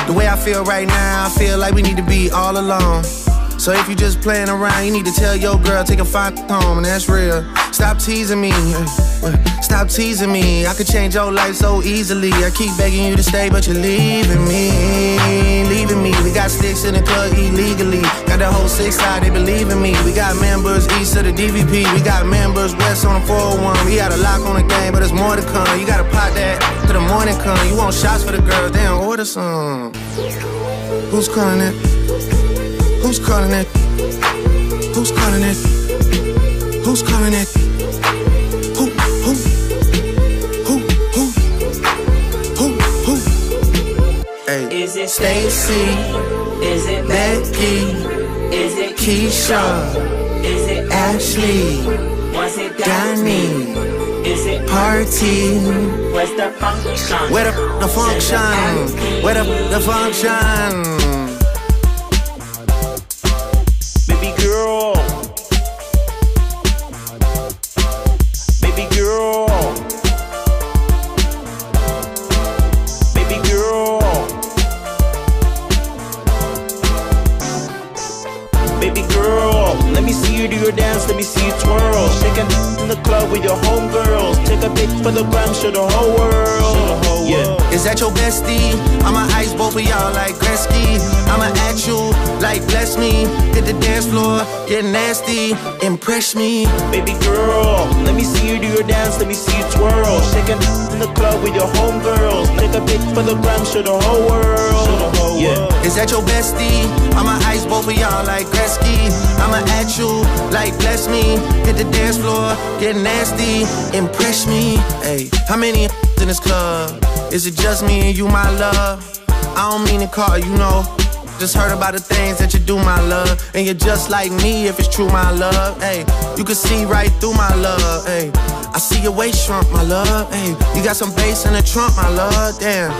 The way I feel right now, I feel like we need to be all alone. So if you just playing around, you need to tell your girl, take a fine home, and that's real. Stop teasing me, stop teasing me. I could change your life so easily. I keep begging you to stay, but you're leaving me, leaving me. We got sticks in the club illegally. Got the whole 6 side, they believe in me. We got members east of the DVP. We got members west on the 401. We got a lock on the game, but there's more to come. You gotta pot that till the morning come. You want shots for the girls, damn, order some. Who's calling it? Who's calling it? Who's calling it? Who's calling it? Who? Hey. Is it Stacy? Is it Becky? Is it Keisha? Is it Ashley? Was it Danny? Is it Party? Where's the function? Where the function? Where the function? Baby girl. Baby girl. Baby girl. Baby girl. Let me see you do your dance, let me see you twirl. Shake it in the club with your homegirls. Take a pic for the gram, show the whole world. Yeah. Is that your bestie? I'ma ice both of y'all like Gretzky. I'ma at you like bless me. Hit the dance floor, get nasty, impress me. Baby girl, let me see you do your dance, let me see you twirl. Shake it in the club with your homegirls. Take a pic for the gram, show the whole world. Yeah. Is that your bestie? I'ma ice both of y'all like Gretzky. I'ma at you like bless me. Hit the dance floor, get nasty, impress me. Hey, how many in this club? Is it just me and you, my love? I don't mean to call you, know. Just heard about the things that you do, my love. And you're just like me if it's true, my love. Hey, you can see right through my love. Hey, I see your waist shrunk, my love. Hey, you got some bass in the trunk, my love. Damn,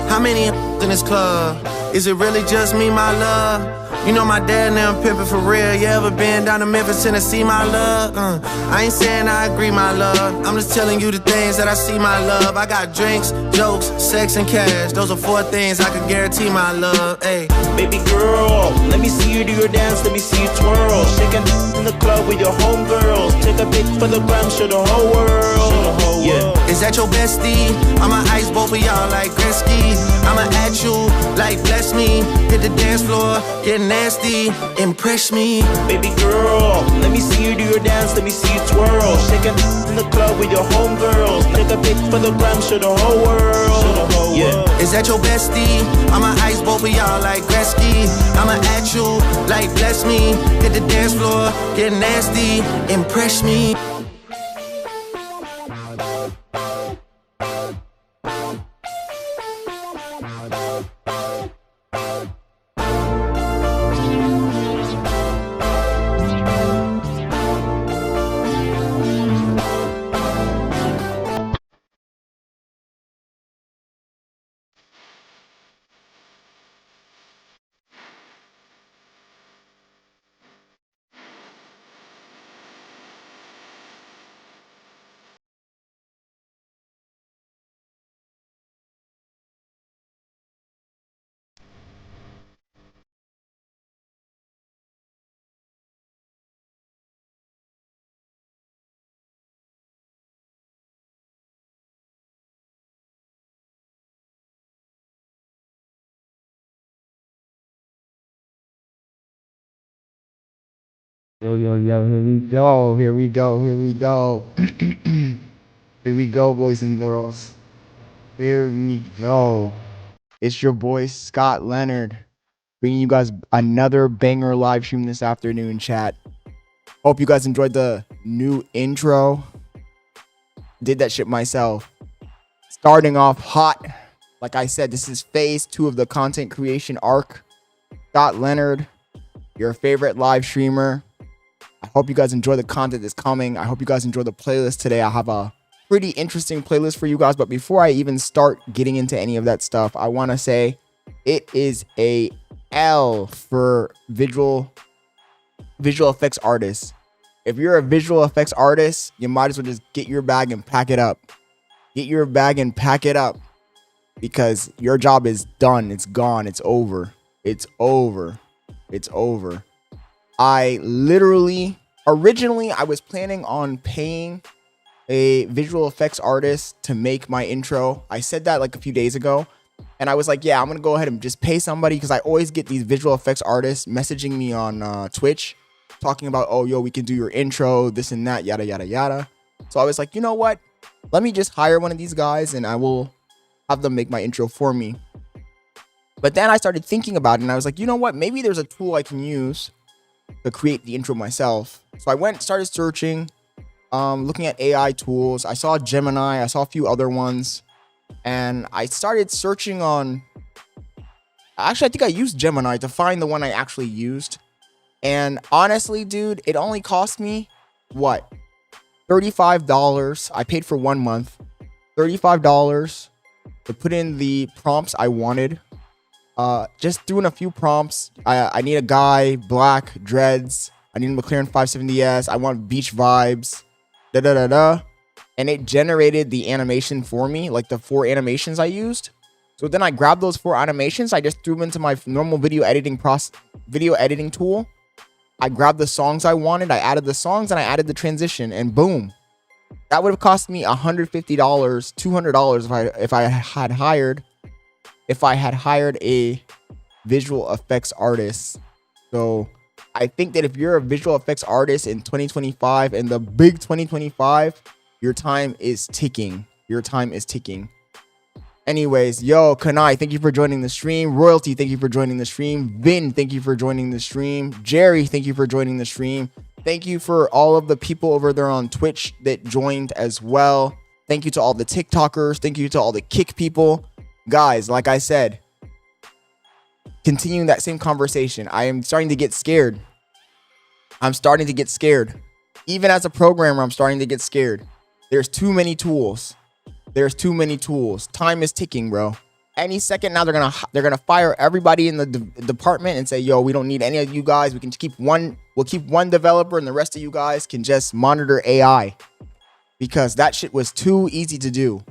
how many in this club? Is it really just me, my love? You know my dad and them pimpin' for real. You ever been down to Memphis, Tennessee, my love? I ain't saying I agree, my love. I'm just telling you the things that I see, my love. I got drinks, jokes, sex, and cash. Those are 4 things I can guarantee, my love. Hey, baby girl, let me see you do your dance, let me see you twirl. Shake it in the club with your homegirls. Take a pic for the gram, show the whole world. Yeah. Is that your bestie? I'ma ice both of y'all like Gretzky. I'ma at you like bless me. Hit the dance floor, get nasty, impress me. Baby girl, let me see you do your dance, let me see you twirl. Shake it in the club with your homegirls. Take a pic for the gram, show the whole world. Yeah. Is that your bestie? I'ma ice both of y'all like Gretzky. I'ma at you like bless me. Hit the dance floor, get nasty, impress me. Yo, here we go, here we go, here we go. Here we go, boys and girls. Here we go. It's your boy, Scott Leonard, bringing you guys another banger live stream this afternoon, chat. Hope you guys enjoyed the new intro. Did that shit myself. Starting off hot. Like I said, this is phase 2 of the content creation arc. Scott Leonard, your favorite live streamer. I hope you guys enjoy the content that's coming. I hope you guys enjoy the playlist today. I have a pretty interesting playlist for you guys. But before I even start getting into any of that stuff, I want to say it is a L for visual effects artists. If you're a visual effects artist, you might as well just get your bag and pack it up. Get your bag and pack it up. because your job is done. It's gone. It's over. It's over. It's over. I literally, originally, I was planning on paying a visual effects artist to make my intro. I said that like a few days ago. And I was like, yeah, I'm going to go ahead and just pay somebody, because I always get these visual effects artists messaging me on Twitch talking about, oh, yo, we can do your intro, this and that, yada, yada, yada. So I was like, you know what? Let me just hire one of these guys and I will have them make my intro for me. But then I started thinking about it and I was like, you know what? Maybe there's a tool I can use to create the intro myself. So I started searching, looking at AI tools. I saw Gemini. I saw a few other ones. And I started searching on... Actually, I think I used Gemini to find the one I actually used. And honestly, dude, it only cost me, what? $35. I paid for 1 month. $35 to put in the prompts I wanted. Just threw in a few prompts. I need a guy, black, dreads. I need a McLaren 570S. I want beach vibes. Da-da-da-da. And it generated the animation for me, like the 4 animations I used. So then I grabbed those 4 animations. I just threw them into my normal video editing tool. I grabbed the songs I wanted. I added the songs and I added the transition, and boom. That would have cost me $150, $200 if I had hired a visual effects artist. So I think that if you're a visual effects artist in 2025, and the big 2025, your time is ticking. Your time is ticking. Anyways, yo, Kanai, thank you for joining the stream. Royalty, thank you for joining the stream. Vin, thank you for joining the stream. Jerry, thank you for joining the stream. Thank you for all of the people over there on Twitch that joined as well. Thank you to all the TikTokers. Thank you to all the Kick people. Guys, like I said, continuing that same conversation, I am starting to get scared. I'm starting to get scared. Even as a programmer, I'm starting to get scared. There's too many tools. There's too many tools. Time is ticking, bro. Any second now, they're gonna fire everybody in the department and say, yo, we don't need any of you guys. We can keep one. We'll keep one developer, and the rest of you guys can just monitor AI, because that shit was too easy to do.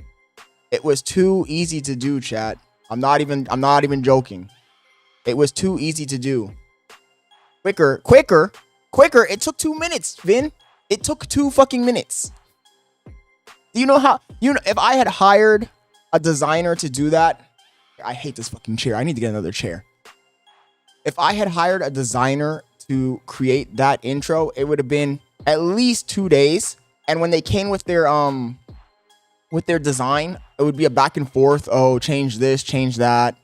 It was too easy to do, chat. I'm not even joking. It was too easy to do. Quicker. It took 2 minutes, Vin. It took 2 fucking minutes. Do you know how, if I had hired a designer to do that, I hate this fucking chair. I need to get another chair. If I had hired a designer to create that intro, it would have been at least 2 days. And when they came with their design, it would be a back and forth. Oh, change this, change that,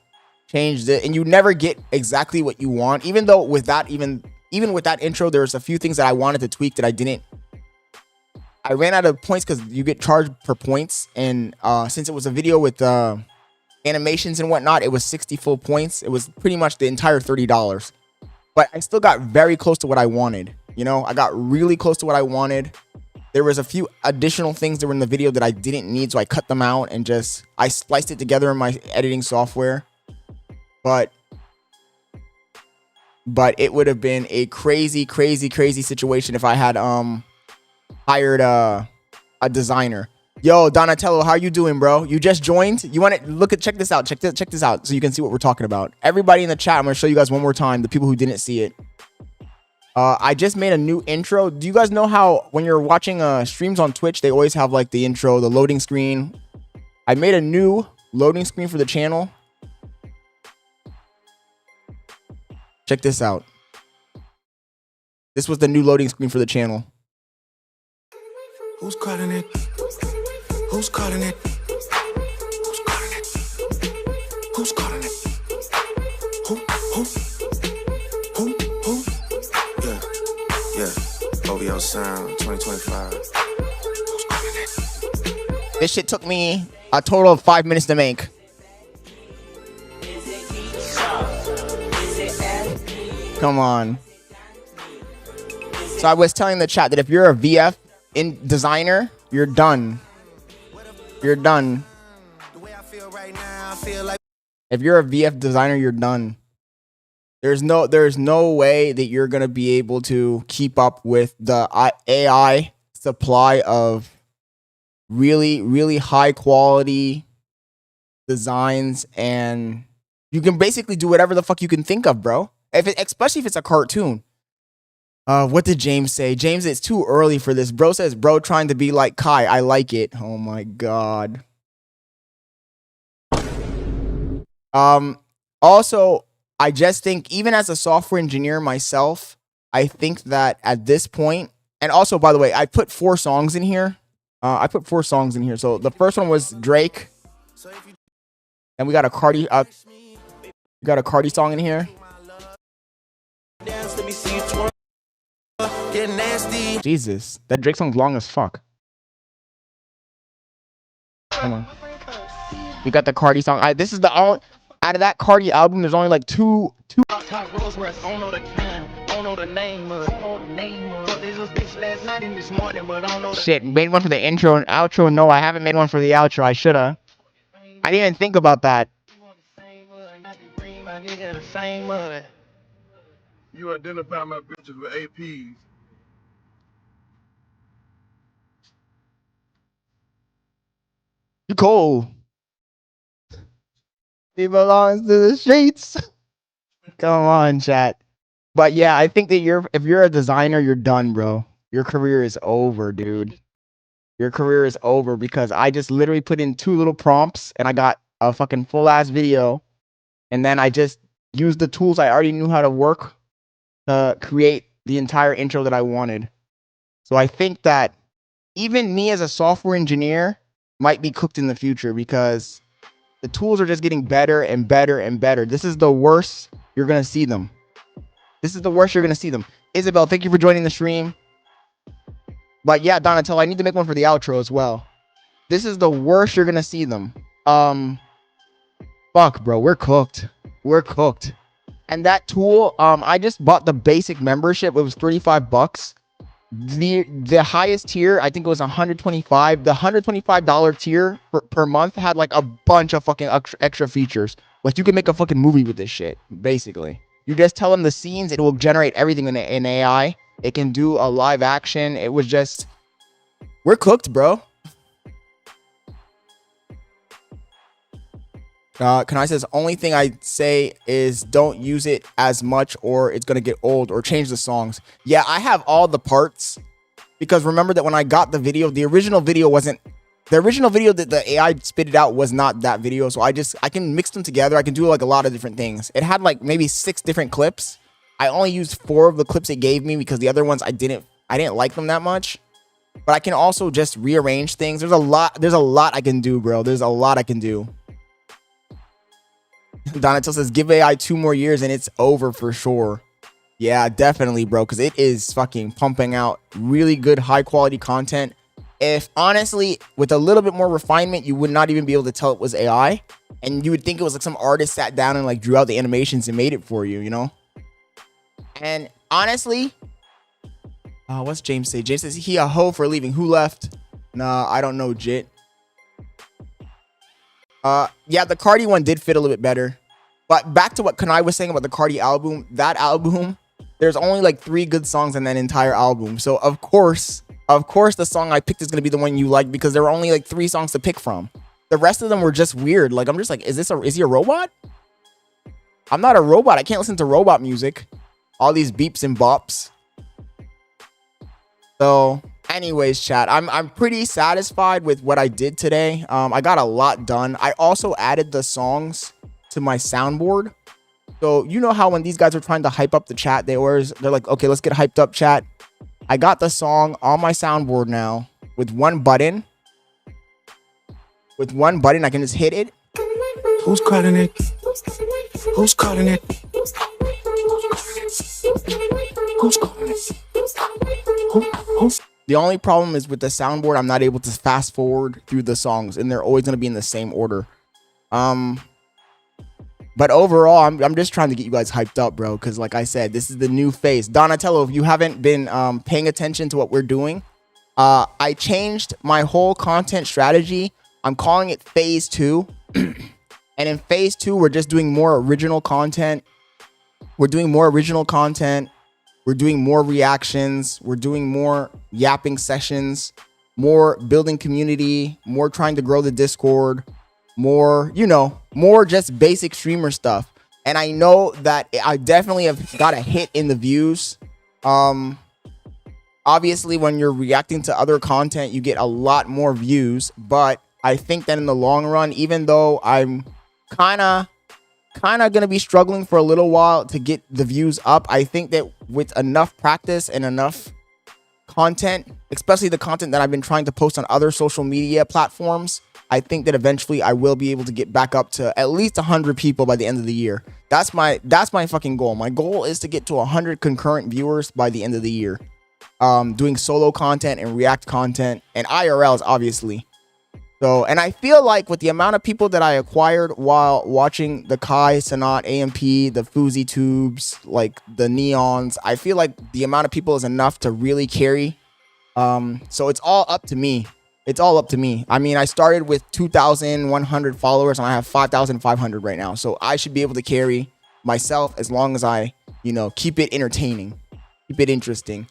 change this. And you never get exactly what you want. Even though with that, even with that intro, there's a few things that I wanted to tweak that I didn't. I ran out of points because you get charged per points. And since it was a video with animations and whatnot, it was 60 full points. It was pretty much the entire $30. But I still got very close to what I wanted. You know, I got really close to what I wanted. There was a few additional things that were in the video that I didn't need, so I cut them out and I spliced it together in my editing software. But it would have been a crazy situation if I had hired a designer. Yo, Donatello, how you doing, bro? You just joined? You want to check this out. Check this out so you can see what we're talking about. Everybody in the chat, I'm going to show you guys one more time, the people who didn't see it. I just made a new intro. Do you guys know how when you're watching streams on Twitch, they always have like the intro, the loading screen? I made a new loading screen for the channel. Check this out. This was the new loading screen for the channel. Who's calling it? Who's calling it? Who's calling it? Who's calling it? Who? Yeah. OVO Sound 2025. Who's calling it? This shit took me a total of 5 minutes to make. Come on. So I was telling the chat that if you're a VF in designer, you're done. You're done. If you're a VF designer, you're done. There's no way that you're gonna be able to keep up with the AI supply of really high quality designs, and you can basically do whatever the fuck you can think of, bro. Especially if it's a cartoon. What did James say? James, it's too early for this. Bro says, bro, trying to be like Kai. I like it. Oh my god. Also, I just think, even as a software engineer myself, I think that at this point, and also, by the way, I put 4 songs in here. So the first one was Drake, and we got a Cardi song in here. Jesus, that Drake song's long as fuck. Come on. We got the Cardi song. This is the all out of that Cardi album. There's only like two. Shit, made one for the intro and outro. No, I haven't made one for the outro. I shoulda. I didn't even think about that. You identify my bitches with APs. You cold. He belongs to the streets. Come on, chat. But yeah, I think that if you're a designer, you're done, bro. Your career is over, dude. Your career is over, because I just literally put in 2 little prompts and I got a fucking full ass video. And then I just used the tools I already knew how to work to create the entire intro that I wanted. So I think that even me as a software engineer might be cooked in the future, because the tools are just getting better and better and better. This is the worst you're going to see them. Isabel, thank you for joining the stream. But yeah, Donatello, I need to make one for the outro as well. This is the worst you're going to see them. Fuck, bro. We're cooked. And that tool, I just bought the basic membership. It was $35. The highest tier, I think it was $125. The $125 tier per month had like a bunch of fucking extra features. Like, you can make a fucking movie with this shit, basically. You just tell them the scenes, it will generate everything in AI. It can do a live action. It was just, we're cooked, bro. Kanai says, only thing I'd say is don't use it as much or it's going to get old, or change the songs. Yeah, I have all the parts, because remember that when I got the video, the original video that the AI spit it out was not that video. So I can mix them together. I can do like a lot of different things. It had like maybe 6 different clips. I only used 4 of the clips it gave me, because the other ones I didn't like them that much. But I can also just rearrange things. There's a lot I can do, bro. There's a lot I can do. Donatel says, give AI 2 more years and it's over for sure. Yeah, definitely, bro, because it is fucking pumping out really good, high quality content. If honestly, with a little bit more refinement, you would not even be able to tell it was AI. And you would think it was like some artist sat down and like drew out the animations and made it for you, you know? And honestly, what's James say? James says, he a hoe for leaving. Who left? Nah, I don't know, Jit. Yeah, the Cardi one did fit a little bit better. But back to what Kanai was saying about the Cardi album, that album, there's only like 3 good songs in that entire album. So of course, the song I picked is going to be the one you like, because there were only like 3 songs to pick from. The rest of them were just weird. Like, I'm just like, is he a robot? I'm not a robot. I can't listen to robot music. All these beeps and bops. So anyways, chat, I'm pretty satisfied with what I did today. I got a lot done. I also added the songs to my soundboard. So you know how when these guys are trying to hype up the chat, they're like, okay, let's get hyped up, chat. I got the song on my soundboard now with one button. I can just hit it. Who's calling it? Who's calling it? Who's calling it? Who's? The only problem is with the soundboard, I'm not able to fast forward through the songs, and they're always going to be in the same order. But overall, I'm just trying to get you guys hyped up, bro, because like I said, this is the new phase. Donatello, if you haven't been paying attention to what we're doing, I changed my whole content strategy. I'm calling it phase 2. And in phase 2, we're just doing more original content. We're doing more reactions. We're doing more yapping sessions, more building community, more trying to grow the Discord. more, you know, more just basic streamer stuff. And I know that I definitely have got a hit in the views. Obviously, when you're reacting to other content, you get a lot more views. But I think that in the long run, even though I'm kind of gonna be struggling for a little while to get the views up, I think that with enough practice and enough content, especially the content that I've been trying to post on other social media platforms, I think that eventually I will be able to get back up to at least 100 people by the end of the year. That's my fucking goal. My goal is to get to 100 concurrent viewers by the end of the year. Doing solo content and react content and IRLs, obviously. So, and I feel like with the amount of people that I acquired while watching the Kai Cenat AMP, the Fousey tubes, like the neons, I feel like the amount of people is enough to really carry. So it's all up to me. It's all up to me. I mean, I started with 2,100 followers and I have 5,500 right now. So I should be able to carry myself as long as I, you know, keep it entertaining, keep it interesting.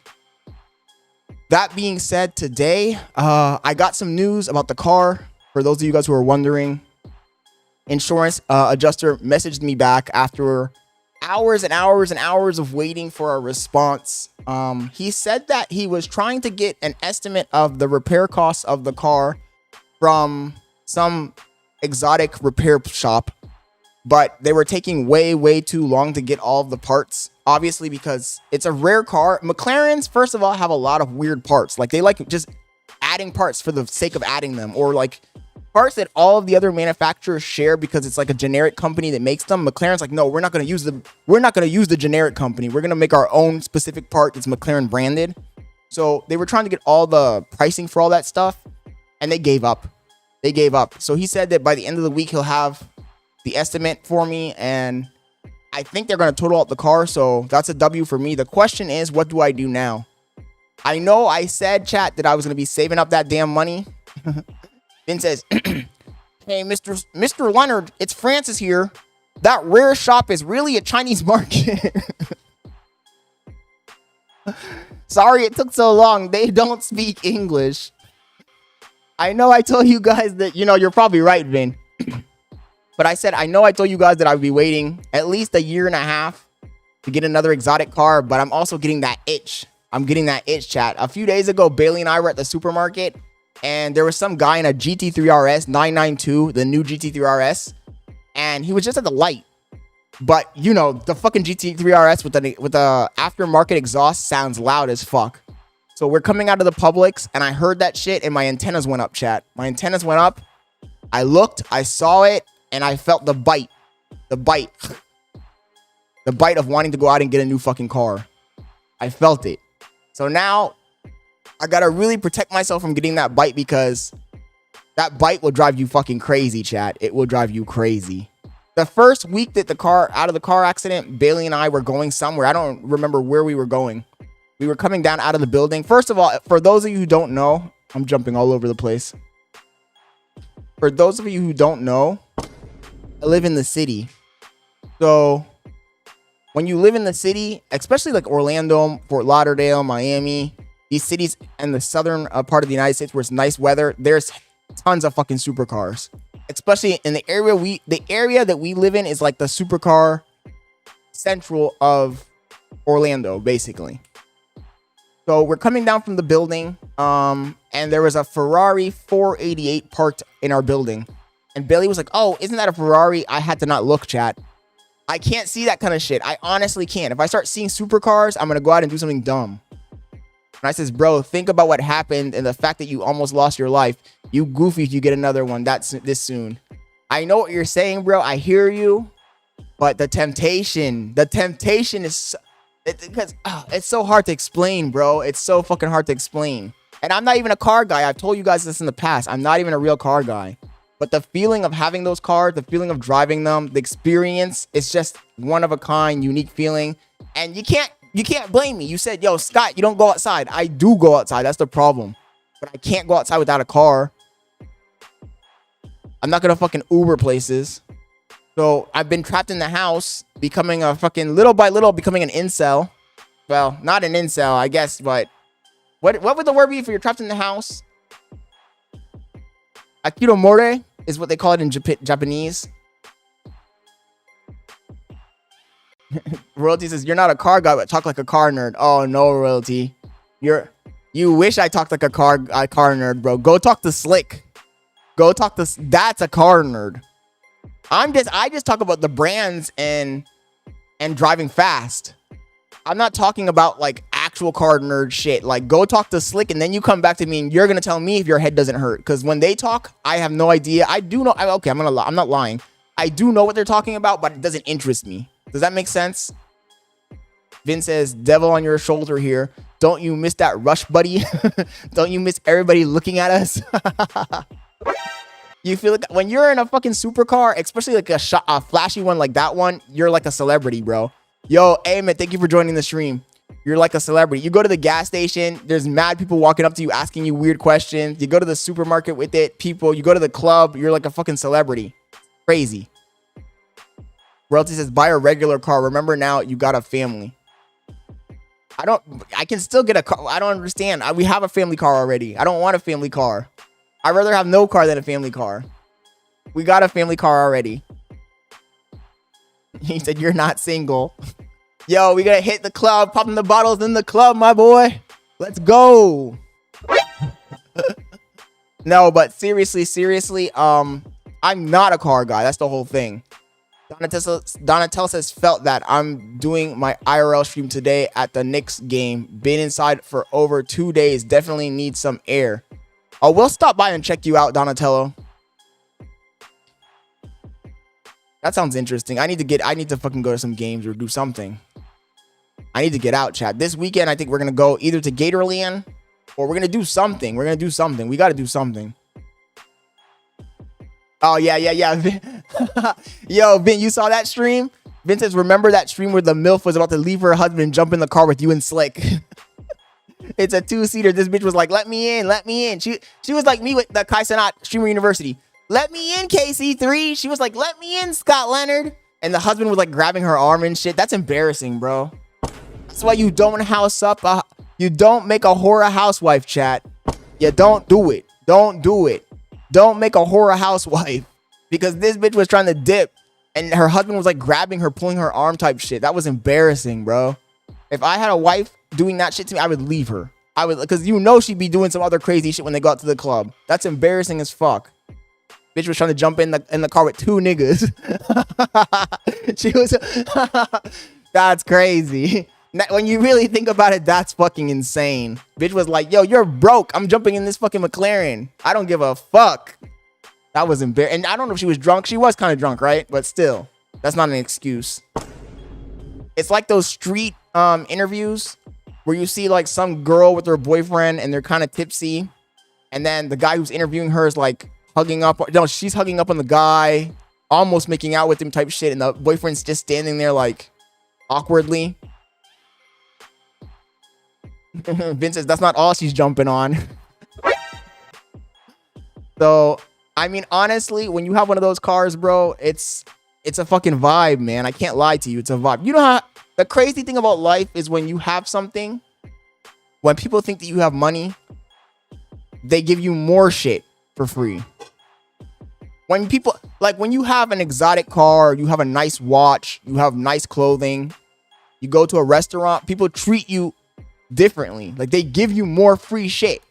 That being said, today, I got some news about the car. For those of you guys who are wondering, insurance adjuster messaged me back after hours and hours and hours of waiting for a response. He said that he was trying to get an estimate of the repair costs of the car from some exotic repair shop, but they were taking way too long to get all of the parts. Obviously, because it's a rare car. McLarens, first of all, have a lot of weird parts. Like, they like just adding parts for the sake of adding them, or like parts that all of the other manufacturers share because it's like a generic company that makes them. McLaren's like, no, we're not going to use the generic company. We're going to make our own specific part that's McLaren branded. So they were trying to get all the pricing for all that stuff, and they gave up. So he said that by the end of the week, he'll have the estimate for me, and I think they're going to total out the car, so that's a W for me. The question is, what do I do now? I know I said, chat, that I was going to be saving up that damn money. Then says, hey, Mr. Leonard, it's Francis here. That rare shop is really a Chinese market. Sorry it took so long. They don't speak English. I know I told you guys that, you know, you're probably right, Vin. But I said, I know I told you guys that I would be waiting at least a year and a half to get another exotic car, but I'm also getting that itch. I'm getting that itch, chat. A few days ago, Bailey and I were at the supermarket, and there was some guy in a GT3 RS 992, the new GT3 RS, and he was just at the light. But, you know, the fucking GT3 RS with the aftermarket exhaust sounds loud as fuck. So we're coming out of the Publix, and I heard that shit, and my antennas went up, chat. My antennas went up. I looked, I saw it, and I felt the bite of wanting to go out and get a new fucking car. I felt it. So now I gotta really protect myself from getting that bite, because that bite will drive you fucking crazy, chat. It will drive you crazy. The first week that out of the car accident, Bailey and I were going somewhere. I don't remember where we were going. We were coming down out of the building. First of all, for those of you who don't know, I'm jumping all over the place. For those of you who don't know, I live in the city. So when you live in the city, especially like Orlando, Fort Lauderdale, Miami, these cities in the southern part of the United States where it's nice weather, there's tons of fucking supercars. Especially in the area that we live in is like the supercar central of Orlando, basically. So we're coming down from the building, and there was a Ferrari 488 parked in our building. And Bailey was like, oh, isn't that a Ferrari? I had to not look, chat. I can't see that kind of shit. I honestly can't. If I start seeing supercars, I'm going to go out and do something dumb. And I says, bro, think about what happened and the fact that you almost lost your life. You goofy if you get another one this soon. I know what you're saying, bro. I hear you. But the temptation is... Because it's so hard to explain, bro. It's so fucking hard to explain. And I'm not even a car guy. I've told you guys this in the past. I'm not even a real car guy. But the feeling of having those cars, the feeling of driving them, the experience, it's just one of a kind, unique feeling. And you can't blame me. You said, yo, Scott, you don't go outside. I do go outside. That's the problem. But I can't go outside without a car. I'm not gonna fucking Uber places. So I've been trapped in the house, becoming a fucking little by little, becoming an incel. Well, not an incel, I guess, but what would the word be if you're trapped in the house? Akidomore is what they call it in Japanese. Royalty says, you're not a car guy, but talk like a car nerd. Oh, no, Royalty. You wish I talked like a car nerd, bro. Go talk to Slick. Go talk to... That's a car nerd. I just talk about the brands and driving fast. I'm not talking about like actual car nerd shit. Like, go talk to Slick and then you come back to me and you're gonna tell me if your head doesn't hurt. Because when they talk, I have no idea. I do know. Okay, I'm not lying. I do know what they're talking about, but it doesn't interest me. Does that make sense? Vin says, devil on your shoulder here. Don't you miss that rush, buddy? Don't you miss everybody looking at us? You feel like when you're in a fucking supercar, especially like a flashy one like that one, you're like a celebrity, bro. Yo, hey man, thank you for joining the stream. You're like a celebrity. You go to the gas station, there's mad people walking up to you asking you weird questions. You go to the supermarket with it, you go to the club, you're like a fucking celebrity. Crazy. Royalty says, buy a regular car. Remember now, you got a family. I can still get a car. I don't understand. We have a family car already. I don't want a family car. I'd rather have no car than a family car. We got a family car already. He said, you're not single. Yo, we gotta hit the club, popping the bottles in the club, my boy. Let's go. No, but seriously, I'm not a car guy. That's the whole thing. Donatello says, felt that I'm doing my IRL stream today at the Knicks game. Been inside for over 2 days. Definitely need some air. Oh, we'll stop by and check you out, Donatello. That sounds interesting. I need to fucking go to some games or do something. I need to get out, chat. This weekend, I think we're gonna go either to Gatorland or we're gonna do something. We gotta do something. Oh, yeah. Yo, Vin, you saw that stream? Vin says, remember that stream where the MILF was about to leave her husband and jump in the car with you and Slick? It's a 2-seater. This bitch was like, let me in. She was like me with the Kai Cenat Streamer University. Let me in, KC3. She was like, let me in, Scott Leonard. And the husband was like grabbing her arm and shit. That's embarrassing, bro. That's why you don't house up. You don't make a horror housewife, chat. You don't do it. Don't do it. Don't make a horror housewife, because this bitch was trying to dip and her husband was like grabbing her, pulling her arm type shit. That was embarrassing, bro. If I had a wife doing that shit to me, I would leave her. I would, because you know she'd be doing some other crazy shit when they go out to the club. That's embarrassing as fuck. Bitch was trying to jump in the car with 2 niggas. She was. That's crazy. When you really think about it, that's fucking insane. Bitch was like, yo, you're broke. I'm jumping in this fucking McLaren. I don't give a fuck. That was embarrassing. And I don't know if she was drunk. She was kind of drunk, right? But still, that's not an excuse. It's like those street interviews where you see like some girl with her boyfriend and they're kind of tipsy. And then the guy who's interviewing her is like hugging up. No, she's hugging up on the guy, almost making out with him type shit. And the boyfriend's just standing there like awkwardly. Vince says, that's not all she's jumping on. So, I mean, honestly, when you have one of those cars, bro, it's a fucking vibe, man. I can't lie to you. It's a vibe. You know how the crazy thing about life is when you have something, when people think that you have money, they give you more shit for free. When people, like when you have an exotic car, you have a nice watch, you have nice clothing, you go to a restaurant, people treat you differently. Like they give you more free shit.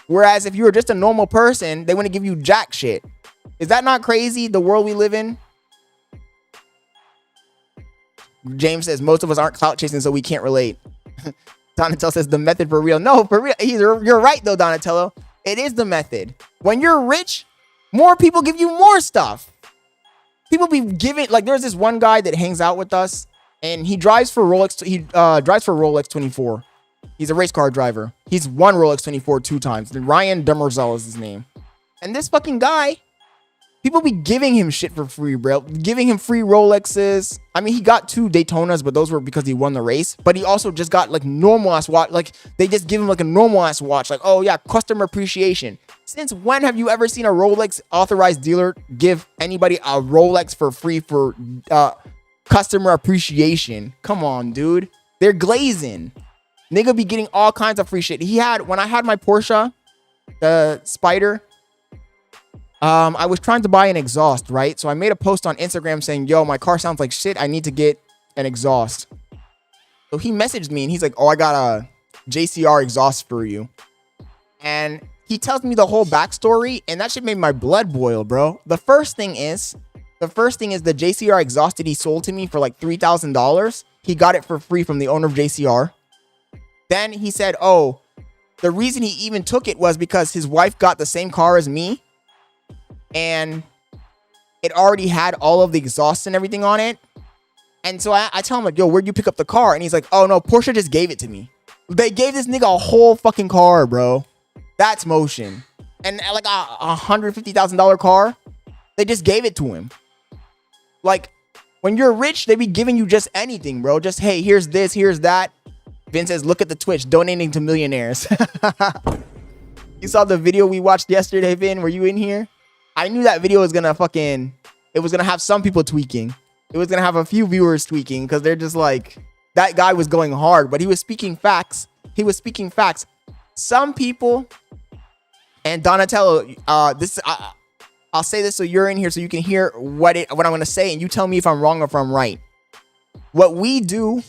Whereas if you were just a normal person, they wouldn't give you jack shit. Is that not crazy, the world we live in? James says, most of us aren't clout chasing, so we can't relate. Donatello says, the method for real. No, for real. You're right, though, Donatello. It is the method. When you're rich, more people give you more stuff. People be giving, like, there's this one guy that hangs out with us, and he drives for Rolex. He drives for Rolex 24. He's a race car driver. He's won Rolex 24 2 times. And Ryan Demerzel is his name. And this fucking guy, people be giving him shit for free, bro. Giving him free Rolexes. I mean, he got 2 Daytonas, but those were because he won the race. But he also just got like normal ass watch. Like they just give him like a normal ass watch. Like, oh yeah, customer appreciation. Since when have you ever seen a Rolex authorized dealer give anybody a Rolex for free for customer appreciation? Come on, dude. They're glazing. Nigga be getting all kinds of free shit. When I had my Porsche, the Spider, I was trying to buy an exhaust, right? So I made a post on Instagram saying, yo, my car sounds like shit. I need to get an exhaust. So he messaged me and he's like, oh, I got a JCR exhaust for you. And he tells me the whole backstory, and that shit made my blood boil, bro. The first thing is the JCR exhaust that he sold to me for like $3,000. He got it for free from the owner of JCR. Then he said, oh, the reason he even took it was because his wife got the same car as me, and it already had all of the exhausts and everything on it. And so I tell him, like, yo, where'd you pick up the car? And he's like, oh, no, Porsche just gave it to me. They gave this nigga a whole fucking car, bro. That's motion. And like a $150,000 car, they just gave it to him. Like, when you're rich, they be giving you just anything, bro. Just, hey, here's this, here's that. Vin says, look at the Twitch, donating to millionaires. You saw the video we watched yesterday, Vin? Were you in here? I knew that video was gonna it was gonna have some people tweaking. It was gonna have a few viewers tweaking because they're just like, that guy was going hard, but he was speaking facts. Some people, and Donatello, I'll say this so you're in here so you can hear what I'm gonna say, and you tell me if I'm wrong or if I'm right. What we do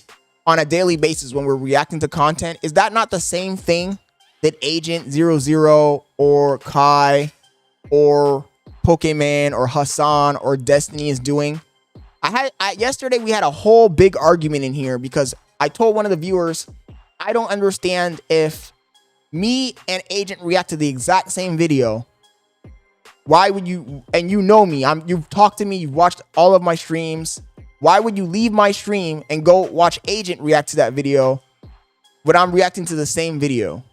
on a daily basis when we're reacting to content, is that not the same thing that Agent 00 or Kai or Pokemon or Hassan or Destiny is doing? Yesterday we had a whole big argument in here because I told one of the viewers, I don't understand if me and Agent react to the exact same video. Why would you, and you know me, you've talked to me, you've watched all of my streams. Why would you leave my stream and go watch Agent react to that video when I'm reacting to the same video?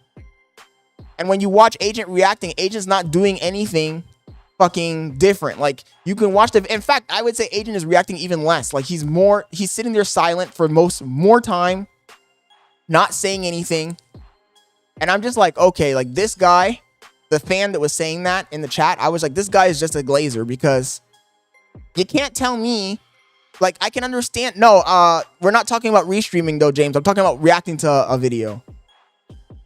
And when you watch Agent reacting, Agent's not doing anything fucking different. Like, you can watch in fact, I would say Agent is reacting even less. Like, he's sitting there silent for more time, not saying anything. And I'm just like, okay, like, this guy, the fan that was saying that in the chat, I was like, this guy is just a glazer, because you can't tell me, like, I can understand. No, we're not talking about restreaming though, James. I'm talking about reacting to a video.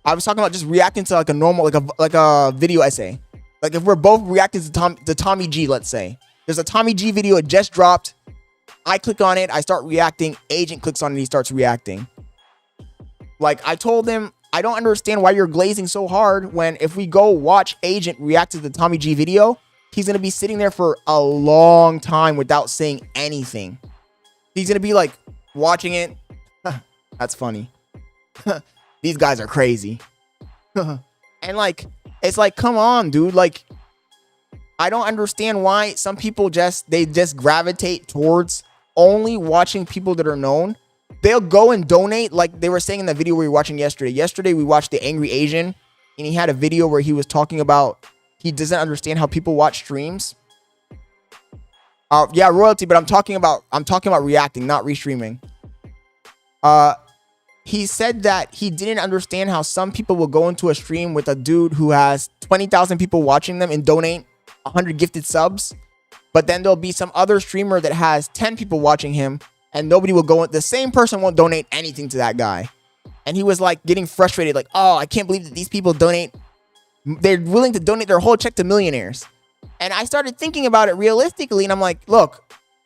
I was talking about just reacting to like a normal, like a video essay. Like, if we're both reacting to Tommy G, let's say. There's a Tommy G video, it just dropped. I click on it, I start reacting. Agent clicks on it, he starts reacting. Like, I told him, I don't understand why you're glazing so hard when if we go watch Agent react to the Tommy G video, he's going to be sitting there for a long time without saying anything. He's going to be like watching it. That's funny. These guys are crazy. And like, it's like, come on, dude. Like, I don't understand why some people just gravitate towards only watching people that are known. They'll go and donate, like they were saying in the video we were watching yesterday. Yesterday, we watched The Angry Asian, and he had a video where he was talking about he doesn't understand how people watch streams. Yeah, royalty, but I'm talking about reacting, not restreaming. He said that he didn't understand how some people will go into a stream with a dude who has 20,000 people watching them and donate 100 gifted subs, but then there'll be some other streamer that has 10 people watching him and nobody will go. The same person won't donate anything to that guy. And he was like getting frustrated, like, oh, I can't believe that these people donate. They're willing to donate their whole check to millionaires. And I started thinking about it realistically, and I'm like, look,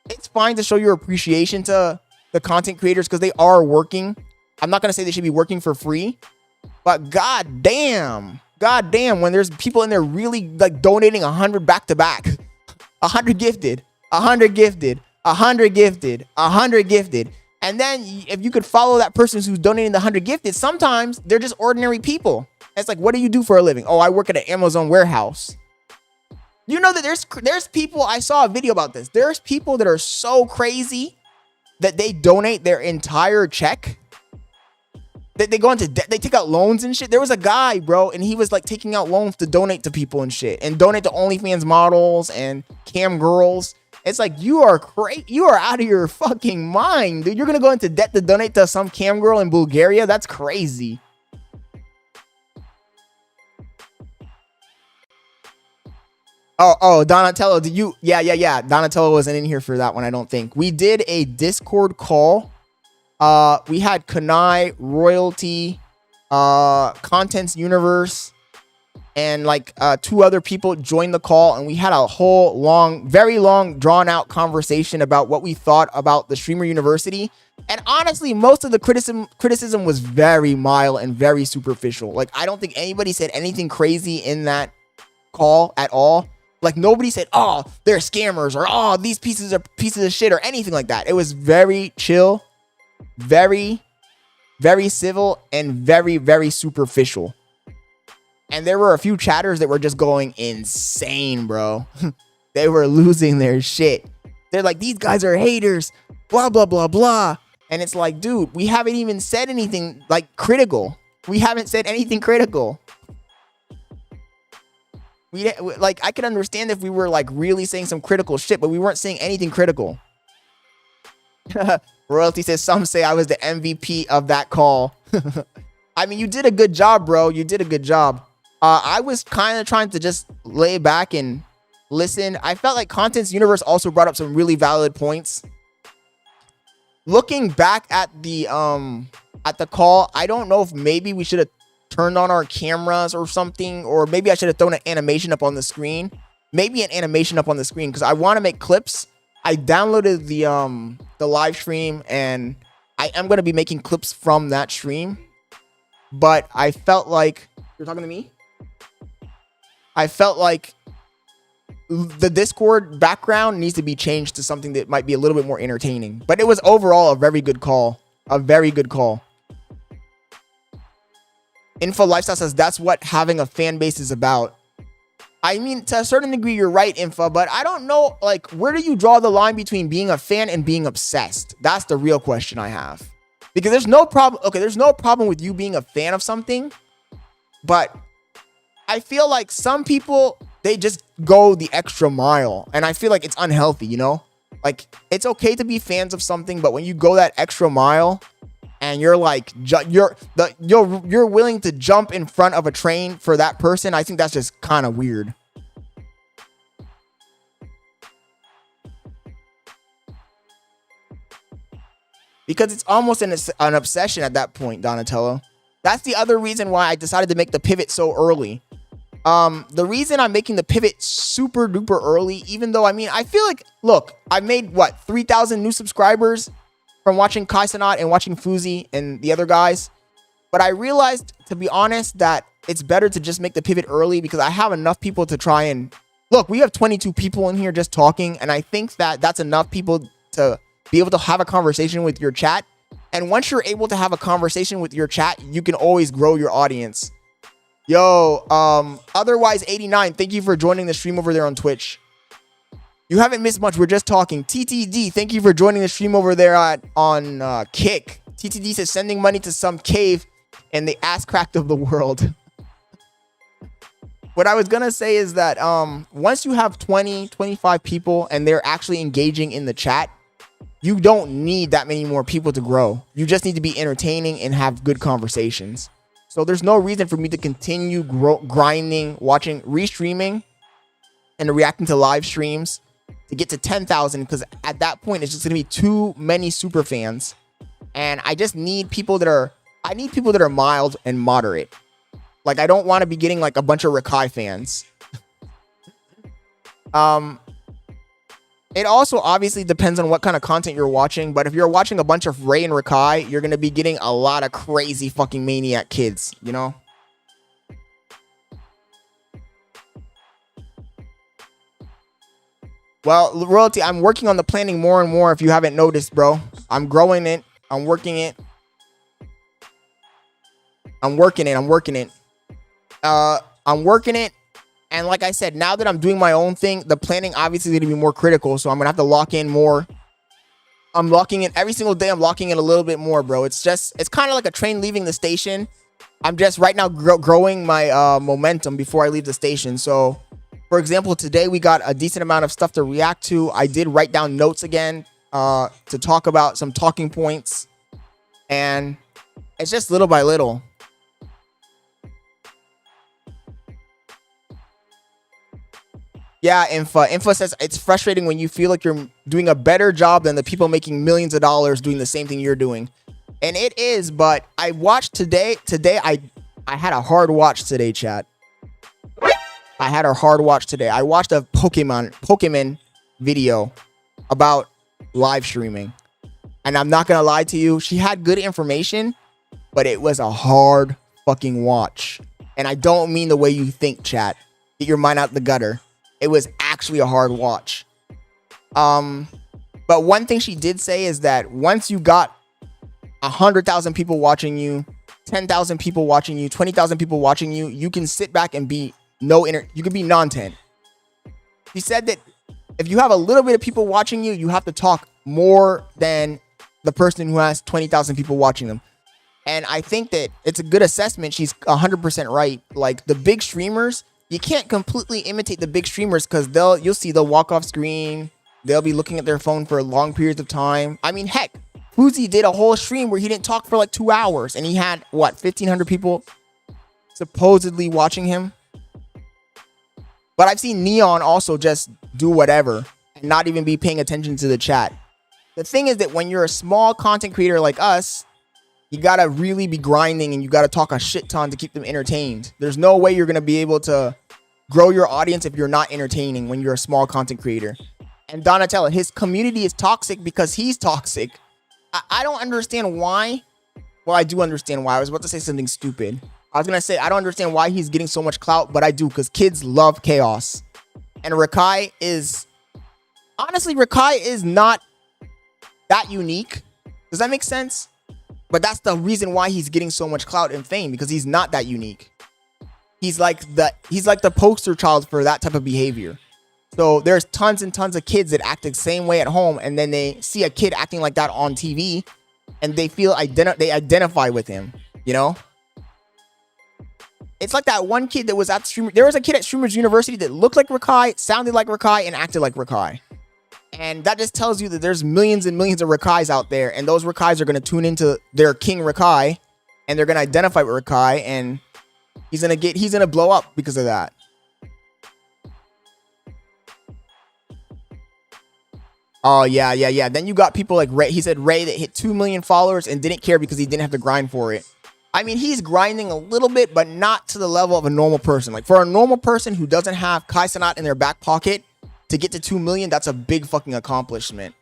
it's fine to show your appreciation to the content creators because they are working. I'm not going to say they should be working for free, but goddamn, when there's people in there really like donating 100 back to back, 100 gifted, 100 gifted, 100 gifted, 100 gifted. And then if you could follow that person who's donating the 100 gifted, sometimes they're just ordinary people. It's like, what do you do for a living? Oh, I work at an Amazon warehouse. You know that there's people, I saw a video about this. There's people that are so crazy that they donate their entire check. They go into debt, they take out loans and shit. There was a guy, bro, and he was like taking out loans to donate to people and shit, and donate to OnlyFans models and cam girls. It's like, you are crazy. You are out of your fucking mind, dude. You're gonna go into debt to donate to some cam girl in Bulgaria? That's crazy. Oh, Donatello, did you? Yeah. Donatello wasn't in here for that one, I don't think. We did a Discord call. We had Kanai, Royalty, Contents Universe, and like 2 other people joined the call, and we had a whole long, very long, drawn out conversation about what we thought about the Streamer University. And honestly, most of the criticism was very mild and very superficial. Like, I don't think anybody said anything crazy in that call at all. Like, nobody said, oh, they're scammers, or oh, these pieces are pieces of shit, or anything like that. It was very chill, very, very civil, and very, very superficial. And there were a few chatters that were just going insane, bro. They were losing their shit. They're like, these guys are haters, blah, blah, blah, blah. And it's like, dude, we haven't even said anything like critical. We haven't said anything critical. Like, I could understand if we were like really saying some critical shit, but we weren't saying anything critical. Royalty says, some say I was the MVP of that call. I mean, you did a good job, bro. You did a good job. I was kind of trying to just lay back and listen. I felt like Contents Universe also brought up some really valid points. Looking back at the call, I don't know if maybe we should have turned on our cameras or something, or maybe I should have thrown an animation up on the screen. Maybe an animation up on the screen, because I want to make clips. I downloaded the live stream, and I am going to be making clips from that stream. But I felt like... You're talking to me? I felt like the Discord background needs to be changed to something that might be a little bit more entertaining. But it was overall a very good call. A very good call. Info Lifestyle says that's what having a fan base is about. I mean, to a certain degree, you're right, Info, but I don't know, like, where do you draw the line between being a fan and being obsessed? That's the real question I have. Because there's no problem. Okay, there's no problem with you being a fan of something, but I feel like some people, they just go the extra mile, and I feel like it's unhealthy, you know? Like, it's okay to be fans of something, but when you go that extra mile and you're like, you're willing to jump in front of a train for that person, I think that's just kind of weird. Because it's almost an obsession at that point, Donatello. That's the other reason why I decided to make the pivot so early. The reason I'm making the pivot super duper early, even though, I mean, I feel like, look, I made what, 3,000 new subscribers from watching Kai Cenat and watching Fousey and the other guys. But I realized, to be honest, that it's better to just make the pivot early, because I have enough people to try and... Look, we have 22 people in here just talking, and I think that that's enough people to be able to have a conversation with your chat. And once you're able to have a conversation with your chat, you can always grow your audience. Yo, otherwise 89, thank you for joining the stream over there on Twitch. You haven't missed much. We're just talking. TTD, thank you for joining the stream over there on Kick. TTD says sending money to some cave in the ass cracked of the world. What I was going to say is that once you have 20, 25 people and they're actually engaging in the chat, you don't need that many more people to grow. You just need to be entertaining and have good conversations. So there's no reason for me to continue grinding, watching, restreaming, and reacting to live streams to get to 10,000, because at that point it's just going to be too many super fans. And I just need people that are, mild and moderate. Like, I don't want to be getting like a bunch of Rakai fans. It also obviously depends on what kind of content you're watching, but if you're watching a bunch of Ray and Rakai, you're going to be getting a lot of crazy fucking maniac kids, you know? Well, Royalty, I'm working on the planning more and more, if you haven't noticed, bro. I'm growing it. I'm working it. I'm working it. I'm working it. And like I said, now that I'm doing my own thing, the planning obviously is going to be more critical. So I'm going to have to lock in more. I'm locking in every single day. I'm locking in a little bit more, bro. It's kind of like a train leaving the station. I'm just right now growing my momentum before I leave the station. So, for example, today we got a decent amount of stuff to react to. I did write down notes again to talk about some talking points. And it's just little by little. Yeah, Info says it's frustrating when you feel like you're doing a better job than the people making millions of dollars doing the same thing you're doing. And it is, but I watched today I had a hard watch today, chat. I had her hard watch today. I watched a Pokemon video about live streaming. And I'm not going to lie to you. She had good information, but it was a hard fucking watch. And I don't mean the way you think, chat. Get your mind out the gutter. It was actually a hard watch. But one thing she did say is that once you got 100,000 people watching you, 10,000 people watching you, 20,000 people watching you, you can sit back and be you can be non-tent. She said that if you have a little bit of people watching you, you have to talk more than the person who has 20,000 people watching them. And I think that it's a good assessment. She's 100% right. Like the big streamers, you can't completely imitate the big streamers because you'll see they'll walk off screen. They'll be looking at their phone for long periods of time. I mean, heck, Fousey did a whole stream where he didn't talk for like 2 hours and he had, 1,500 people supposedly watching him. But I've seen Neon also just do whatever and not even be paying attention to the chat. The thing is that when you're a small content creator like us, you gotta really be grinding and you gotta talk a shit ton to keep them entertained. There's no way you're gonna be able to grow your audience if you're not entertaining when you're a small content creator. And Donatello, his community is toxic because he's toxic. I don't understand why. Well, I do understand why. I was about to say something stupid. I was going to say, I don't understand why he's getting so much clout, but I do, because kids love chaos. And Rakai is... Honestly, Rakai is not that unique. Does that make sense? But that's the reason why he's getting so much clout and fame, because he's not that unique. He's like the poster child for that type of behavior. So there's tons and tons of kids that act the same way at home, and then they see a kid acting like that on TV, and they feel they identify with him, you know? It's like that one kid that was at Streamer. There was a kid at Streamers University that looked like Rakai, sounded like Rakai, and acted like Rakai. And that just tells you that there's millions and millions of Rakais out there, and those Rakais are going to tune into their King Rakai, and they're going to identify with Rakai, and he's going to blow up because of that. Oh, yeah. Then you got people like Ray. He said Ray that hit 2 million followers and didn't care because he didn't have to grind for it. I mean, he's grinding a little bit, but not to the level of a normal person. Like, for a normal person who doesn't have Kai Cenat in their back pocket to get to 2 million, that's a big fucking accomplishment.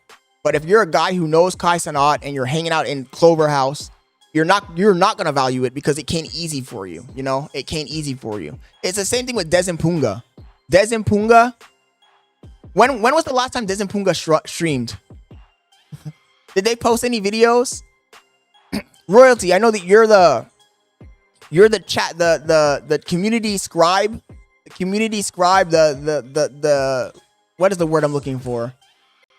But if you're a guy who knows Kai Cenat and you're hanging out in Clover House, you're not going to value it because it came easy for you. You know, it came easy for you. It's the same thing with DEZZ and PUNGA. DEZZ and PUNGA. When was the last time DEZZ and PUNGA streamed? Did they post any videos? Royalty, I know that you're the chat, the community scribe, the what is the word I'm looking for?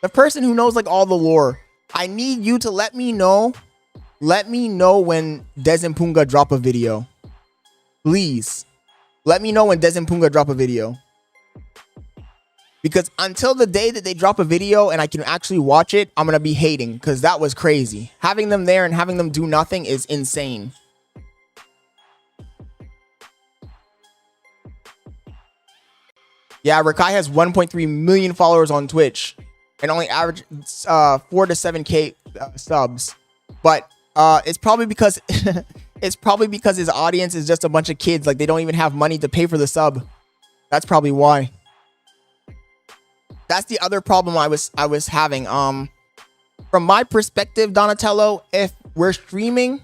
The person who knows like all the lore. I need you to let me know when DEZZ and PUNGA drop a video. Please. Let me know when DEZZ and PUNGA drop a video. Because until the day that they drop a video and I can actually watch it, I'm going to be hating because that was crazy. Having them there and having them do nothing is insane. Yeah, Rakai has 1.3 million followers on Twitch and only average 4 to 7K subs. But it's probably because his audience is just a bunch of kids. Like, they don't even have money to pay for the sub. That's probably why. That's the other problem I was having. From my perspective, Donatello, if we're streaming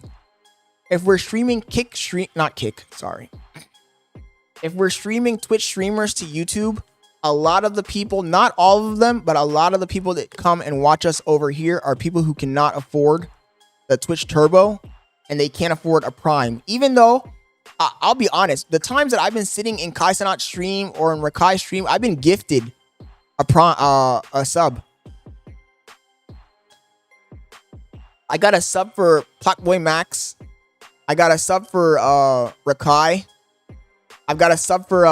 If we're streaming Twitch streamers to YouTube, a lot of the people, not all of them, but a lot of the people that come and watch us over here are people who cannot afford the Twitch Turbo and they can't afford a Prime. Even though, I'll be honest, the times that I've been sitting in Kai Cenat stream or in Rakai stream, I've been gifted a sub. I got a sub for PlaqueboyMax. I got a sub for Rakai. I've got a sub for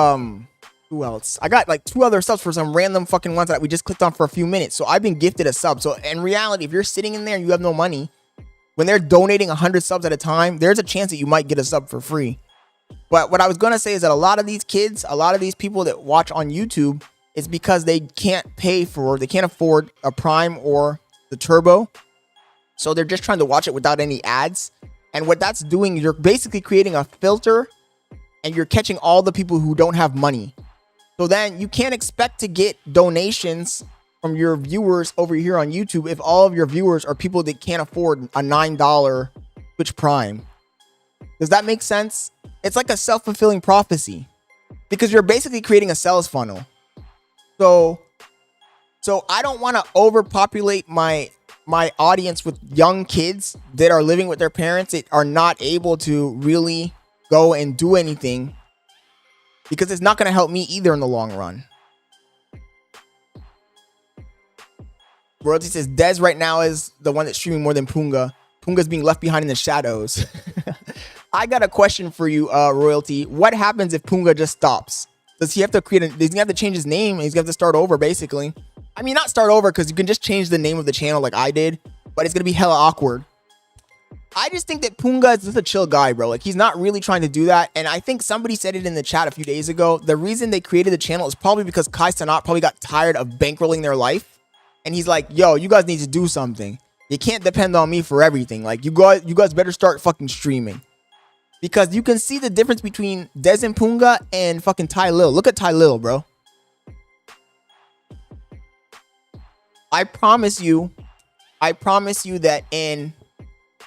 who else? I got like 2 other subs for some random fucking ones that we just clicked on for a few minutes. So I've been gifted a sub. So in reality, if you're sitting in there and you have no money, when they're donating 100 subs at a time, there's a chance that you might get a sub for free. But what I was going to say is that a lot of these kids, a lot of these people that watch on YouTube, it's because they can't afford a Prime or the Turbo. So they're just trying to watch it without any ads. And what that's doing, you're basically creating a filter and you're catching all the people who don't have money. So then you can't expect to get donations from your viewers over here on YouTube if all of your viewers are people that can't afford a $9 Twitch Prime. Does that make sense? It's like a self-fulfilling prophecy because you're basically creating a sales funnel. So I don't want to overpopulate my audience with young kids that are living with their parents that are not able to really go and do anything, because it's not going to help me either in the long run. Royalty says DEZZ right now is the one that's streaming more than PUNGA. PUNGA's being left behind in the shadows. I got a question for you, Royalty. What happens if PUNGA just stops? Does he have to does he have to change his name? He's going to have to start over, basically. I mean, not start over, because you can just change the name of the channel like I did, but it's going to be hella awkward. I just think that PUNGA is just a chill guy, bro. Like, he's not really trying to do that. And I think somebody said it in the chat a few days ago. The reason they created the channel is probably because Kai Cenat probably got tired of bankrolling their life. And he's like, yo, you guys need to do something. You can't depend on me for everything. Like, you guys better start fucking streaming. Because you can see the difference between DEZZ and PUNGA and fucking Tylil. Look at Tylil, bro. I promise you that in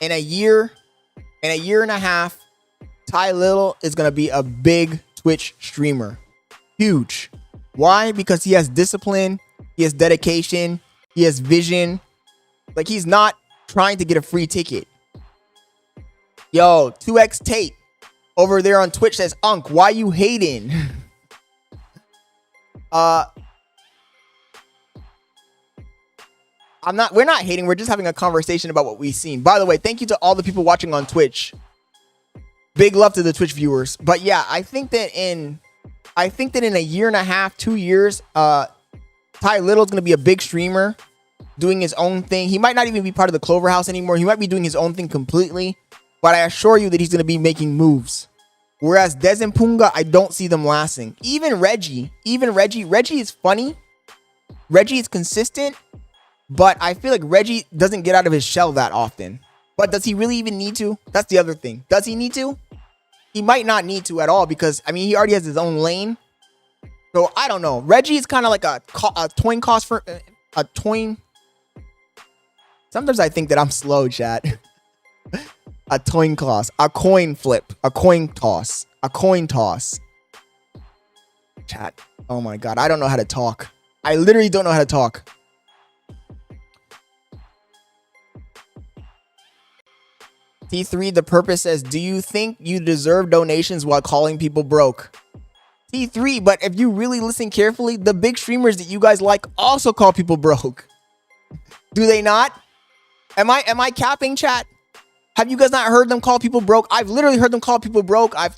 a year and a half, Tylil is going to be a big Twitch streamer. Huge. Why? Because he has discipline, he has dedication, he has vision. Like, he's not trying to get a free ticket. Yo, 2X Tate over there on Twitch says, Unc, why you hating? We're not hating. We're just having a conversation about what we've seen. By the way, thank you to all the people watching on Twitch. Big love to the Twitch viewers. But yeah, I think that in a year and a half, 2 years, Tylil is going to be a big streamer doing his own thing. He might not even be part of the Clover House anymore. He might be doing his own thing completely. But I assure you that he's going to be making moves. Whereas DEZZ and PUNGA, I don't see them lasting. Even Reggie is funny. Reggie is consistent. But I feel like Reggie doesn't get out of his shell that often. But does he really even need to? That's the other thing. Does he need to? He might not need to at all, because, I mean, he already has his own lane. So, I don't know. Reggie is kind of like a toin cost for... a toin... Sometimes I think that I'm slow, chat. A toin cost. A coin flip. A coin toss. A coin toss. Chat. Oh my god. I don't know how to talk. I literally don't know how to talk. T3, the purpose says, do you think you deserve donations while calling people broke? T3, but if you really listen carefully, the big streamers that you guys like also call people broke. Do they not? Am I capping, chat? Have you guys not heard them call people broke? I've literally heard them call people broke. I've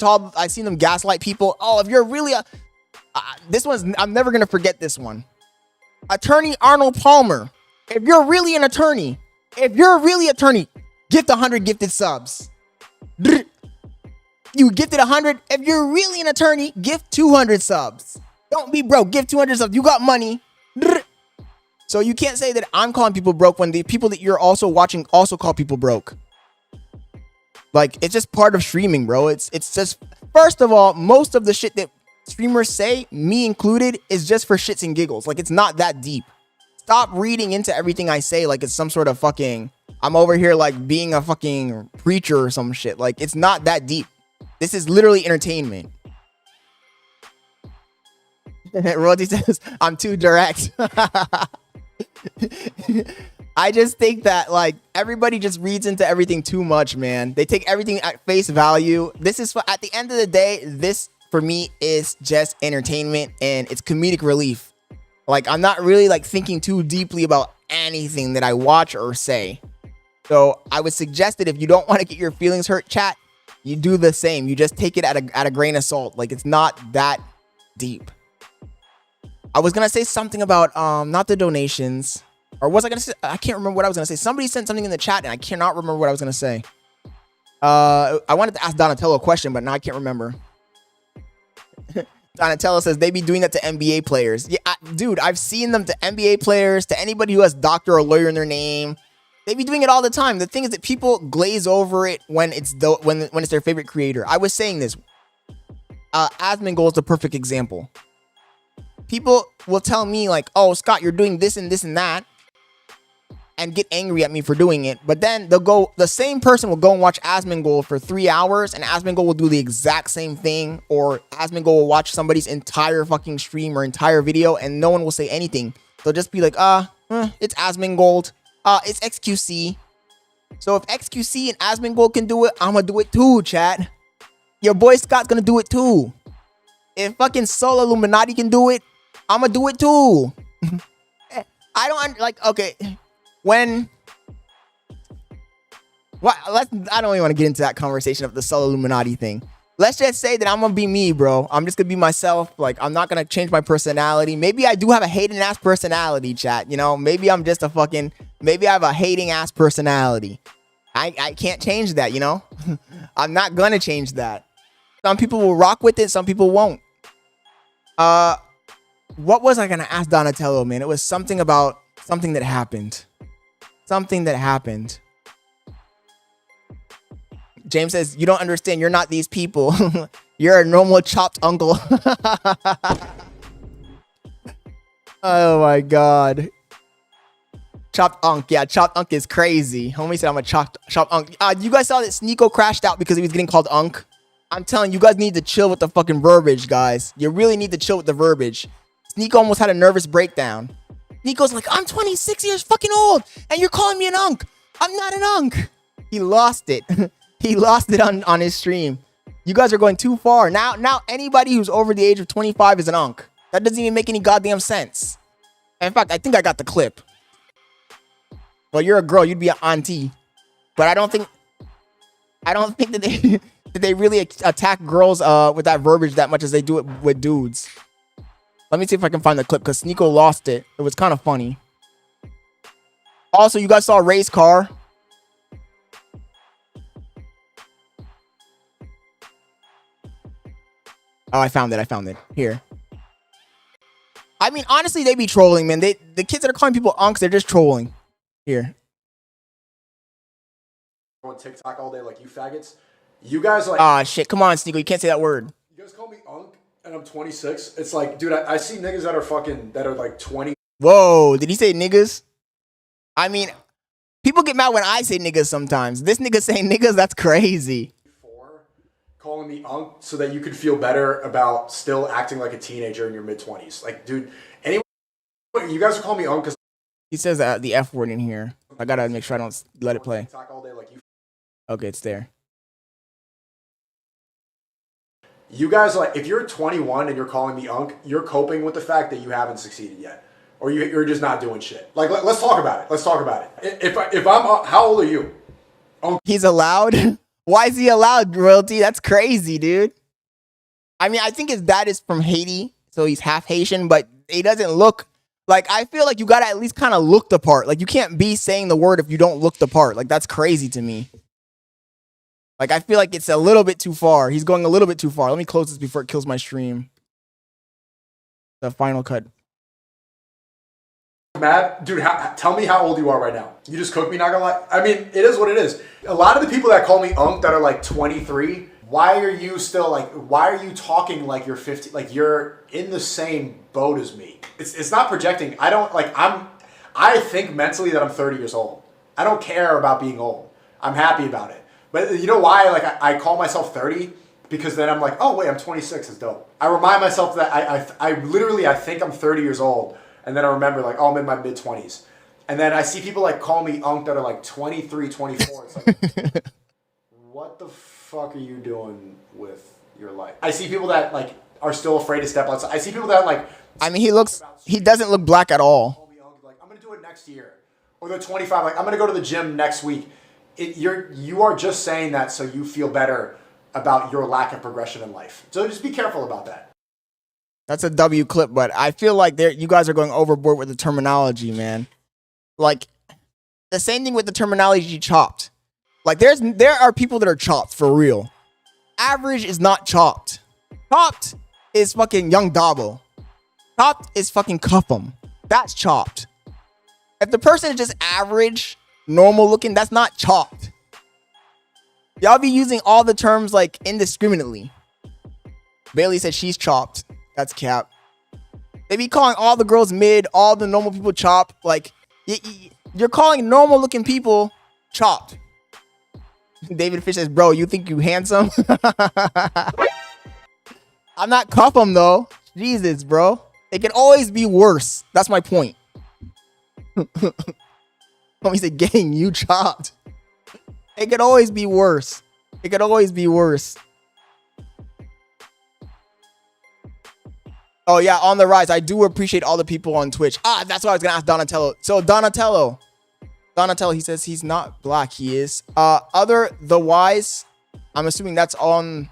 seen them gaslight people. Oh, if you're really I'm never going to forget this one. Attorney Arnold Palmer. If you're really an attorney, gift 100 gifted subs. You gifted 100. If you're really an attorney, gift 200 subs. Don't be broke. Give 200 subs. You got money. So you can't say that I'm calling people broke when the people that you're also watching also call people broke. Like, it's just part of streaming, bro. It's just, first of all, most of the shit that streamers say, me included, is just for shits and giggles. Like, it's not that deep. Stop reading into everything I say like it's some sort of fucking, I'm over here like being a fucking preacher or some shit. Like, it's not that deep. This is literally entertainment. Royalty says, I'm too direct. I just think that, like, everybody just reads into everything too much, man. They take everything at face value. This is, at the end of the day, this, for me, is just entertainment, and it's comedic relief. Like, I'm not really, like, thinking too deeply about anything that I watch or say. So, I would suggest that if you don't want to get your feelings hurt, chat, you do the same. You just take it at a grain of salt. Like, it's not that deep. I was gonna say something about not the donations, or was I gonna say? I can't remember what I was gonna say. Somebody sent something in the chat, and I cannot remember what I was gonna say. I wanted to ask Donatello a question, but now I can't remember. Donatello says they be doing that to NBA players. Yeah, dude, I've seen them to NBA players, to anybody who has doctor or lawyer in their name. They be doing it all the time. The thing is that people glaze over it when it's when it's their favorite creator. I was saying this. Asmongold is the perfect example. People will tell me like, oh, Scott, you're doing this and this and that, and get angry at me for doing it. But then the same person will go and watch Asmongold for 3 hours, and Asmongold will do the exact same thing, or Asmongold will watch somebody's entire fucking stream or entire video, and no one will say anything. They'll just be like, it's Asmongold. It's XQC. So if XQC and Asmongold can do it, I'm gonna do it too, chat. Your boy Scott's gonna do it too. If fucking Soul Illuminati can do it, I'm gonna do it too. I don't like, okay, when I don't even want to get into that conversation of the Soul Illuminati thing. Let's just say that I'm gonna be me, bro. I'm just gonna be myself. Like, I'm not gonna change my personality. Maybe I do have a hating ass personality, chat. You know, maybe I'm just maybe I have a hating ass personality. I can't change that, you know? I'm not gonna change that. Some people will rock with it, some people won't. What was I gonna ask Donatello, man? It was something about something that happened. Something that happened. James says, you don't understand. You're not these people. You're a normal chopped uncle. Oh my God. Chopped Unk. Yeah, Chopped Unk is crazy. Homie said I'm a chopped Unk. You guys saw that Sneeko crashed out because he was getting called Unk? I'm telling you, you guys need to chill with the fucking verbiage, guys. You really need to chill with the verbiage. Sneeko almost had a nervous breakdown. Sneeko's like, I'm 26 years fucking old, and you're calling me an Unk. I'm not an Unk. He lost it. He lost it on his stream. You guys are going too far. Now anybody who's over the age of 25 is an Unk. That doesn't even make any goddamn sense. In fact, I think I got the clip. Well, you're a girl, you'd be an auntie. But I don't think that they that they really attack girls with that verbiage that much as they do it with dudes. Let me see if I can find the clip, because Sneeko lost it. It was kind of funny. Also, you guys saw Ray's car. Oh, I found it. Here. I mean, honestly, they be trolling, man. The kids that are calling people unks, they're just trolling. Here. On TikTok all day like you faggots. You guys like shit. Come on, Sneeko. You can't say that word. You guys call me unk and I'm 26. It's like, dude, I see niggas that are like 20. Whoa, did he say niggas? I mean, people get mad when I say niggas sometimes. This nigga saying niggas, that's crazy. Calling me unk so that you could feel better about still acting like a teenager in your mid-20s. Like, dude, anyway, you guys are calling me unk because he says the F word in here. I gotta make sure I don't let it play. All day like you. Okay, it's there. You guys, like, if you're 21 and you're calling me unk, you're coping with the fact that you haven't succeeded yet. Or you're just not doing shit. Like, let's talk about it. If I'm, how old are you? Unk. He's allowed? Why is he allowed, royalty? That's crazy, dude. I mean, I think his dad is from Haiti, so he's half Haitian, but he doesn't look, like, I feel like you gotta at least kind of look the part. Like, you can't be saying the word if you don't look the part. Like, that's crazy to me. Like, I feel like it's a little bit too far. He's going a little bit too far. Let me close this before it kills my stream. The final cut. Matt, dude, tell me how old you are right now. You just cooked me, not gonna lie. I mean, it is what it is. A lot of the people that call me unk that are like 23, why are you talking like you're 50? Like, you're in the same boat as me. It's not projecting. I think mentally that I'm 30 years old. I don't care about being old. I'm happy about it. But you know why? Like, I call myself 30 because then I'm like, oh wait, I'm 26. It's dope. I remind myself that I literally think I'm 30 years old, and then I remember like, oh, I'm in my mid 20s, and then I see people like call me unk that are like 23, 24. It's like, what the fuck are you doing with your life? I see people that like are still afraid to step outside. I see people that like. I mean, he doesn't look black at all. Like, I'm gonna do it next year, or they're 25. Like, I'm gonna go to the gym next week. You are just saying that so you feel better about your lack of progression in life. So just be careful about that. That's a W clip, but I feel like you guys are going overboard with the terminology, man. Like, the same thing with the terminology chopped. Like, there are people that are chopped for real. Average is not chopped. Chopped is fucking Young Dabo. Chopped is fucking Cuff'em. That's chopped. If the person is just average, normal looking, that's not chopped. Y'all be using all the terms like indiscriminately. Bailey said she's chopped. That's cap. They be calling all the girls mid, all the normal people chop. Like, you're calling normal looking people chopped. David Fish says, bro, you think you handsome? I'm not cuff him though. Jesus, bro. It can always be worse. That's my point. Homie said, gang, you chopped. It could always be worse. It could always be worse. Oh, yeah, on the rise. I do appreciate all the people on Twitch. That's what I was going to ask Donatello. So, Donatello, he says he's not black. He is. The wise, I'm assuming that's on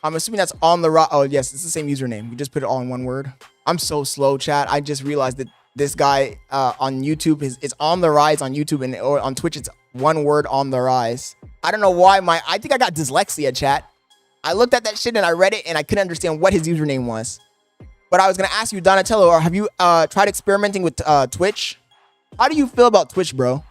the rise. Oh, yes, it's the same username. We just put it all in one word. I'm so slow, chat. I just realized that this guy on YouTube is on the rise on YouTube, and or on Twitch, it's one word, on the rise. I don't know why I think I got dyslexia, chat. I looked at that shit and I read it and I couldn't understand what his username was. But I was going to ask you, Donatello, or have you tried experimenting with Twitch? How do you feel about Twitch, bro?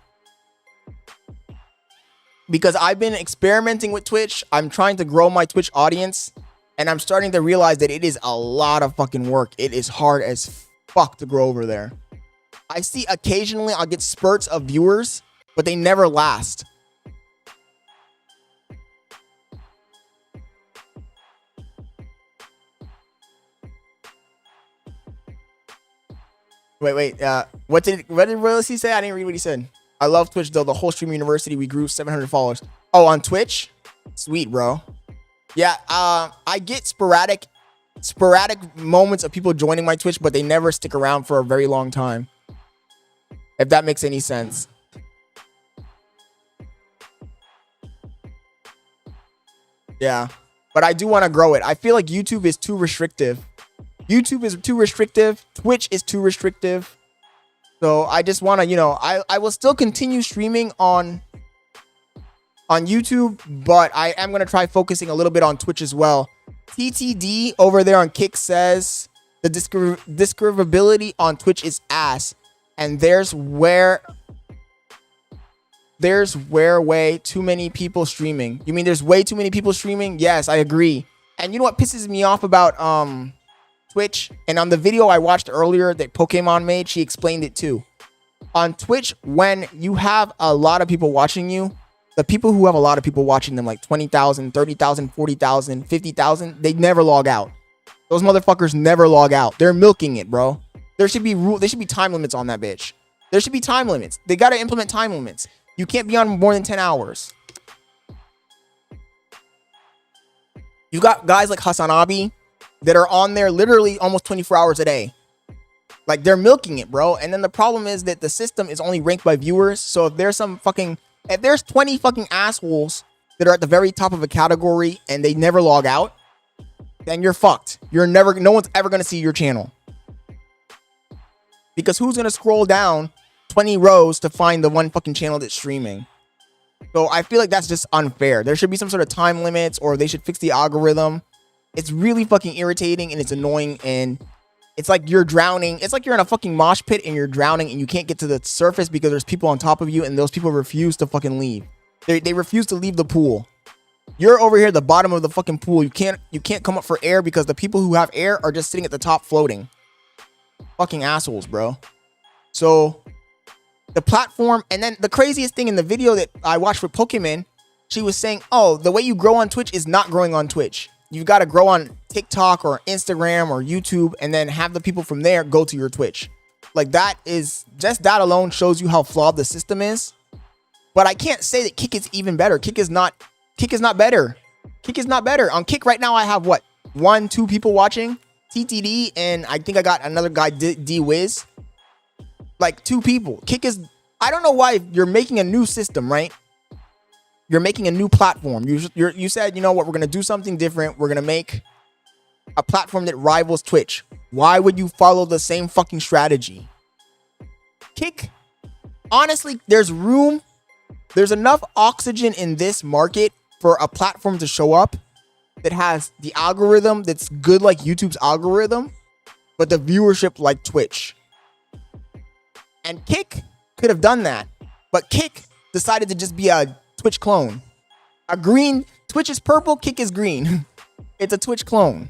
Because I've been experimenting with Twitch. I'm trying to grow my Twitch audience. And I'm starting to realize that it is a lot of fucking work. It is hard as fuck to grow over there. I see occasionally I'll get spurts of viewers, but they never last. Wait. What did he say? I didn't read what he said. I love Twitch though. The whole stream university, we grew 700 followers. Oh, on Twitch? Sweet, bro. Yeah, I get sporadic moments of people joining my Twitch, but they never stick around for a very long time. If that makes any sense. Yeah, but I do want to grow it. I feel like YouTube is too restrictive. Twitch is too restrictive. So I just want to, I will still continue streaming on YouTube, but I am going to try focusing a little bit on Twitch as well. TTD over there on Kick says the discoverability on Twitch is ass. And there's where way too many people streaming. You mean there's way too many people streaming? Yes, I agree. And you know what pisses me off about Twitch? And on the video I watched earlier that Pokemon made, she explained it too. On Twitch, when you have a lot of people watching you, the people who have a lot of people watching them, like 20,000, 30,000, 40,000, 50,000, they never log out. Those motherfuckers never log out. They're milking it, bro. There should be time limits on that bitch. There should be time limits. They got to implement time limits. You can't be on more than 10 hours. You got guys like Hasanabi that are on there literally almost 24 hours a day. Like, they're milking it, bro. And then the problem is that the system is only ranked by viewers. So if there's 20 fucking assholes that are at the very top of a category and they never log out, then you're fucked. No one's ever going to see your channel. Because who's going to scroll down 20 rows to find the one fucking channel that's streaming? So I feel like that's just unfair. There should be some sort of time limits, or they should fix the algorithm. It's really fucking irritating and it's annoying, and it's like you're drowning. It's like you're in a fucking mosh pit and you're drowning and you can't get to the surface because there's people on top of you, and those people refuse to fucking leave. They refuse to leave the pool. You're over here at the bottom of the fucking pool. You can't come up for air because the people who have air are just sitting at the top floating. Fucking assholes, bro. So the platform, and then the craziest thing in the video that I watched with Pokemon, she was saying, oh, the way you grow on Twitch is not growing on Twitch. You've got to grow on TikTok or Instagram or YouTube, and then have the people from there go to your Twitch. Like, that alone shows you how flawed the system is. But I can't say that Kick is even better. Kick is not better. Kick is not better. On Kick right now, I have what? 1-2 people watching? TTD, and I think I got another guy, D-Wiz. Like, 2 people. Kick is... I don't know why you're making a new system, right? You're making a new platform. You said, you know what, we're going to do something different. We're going to make a platform that rivals Twitch. Why would you follow the same fucking strategy? Kick, honestly, there's enough oxygen in this market for a platform to show up that has the algorithm that's good like YouTube's algorithm, but the viewership like Twitch. And Kick could have done that, but Kick decided to just be a Twitch clone. A green Twitch is purple, Kick is green. It's a Twitch clone.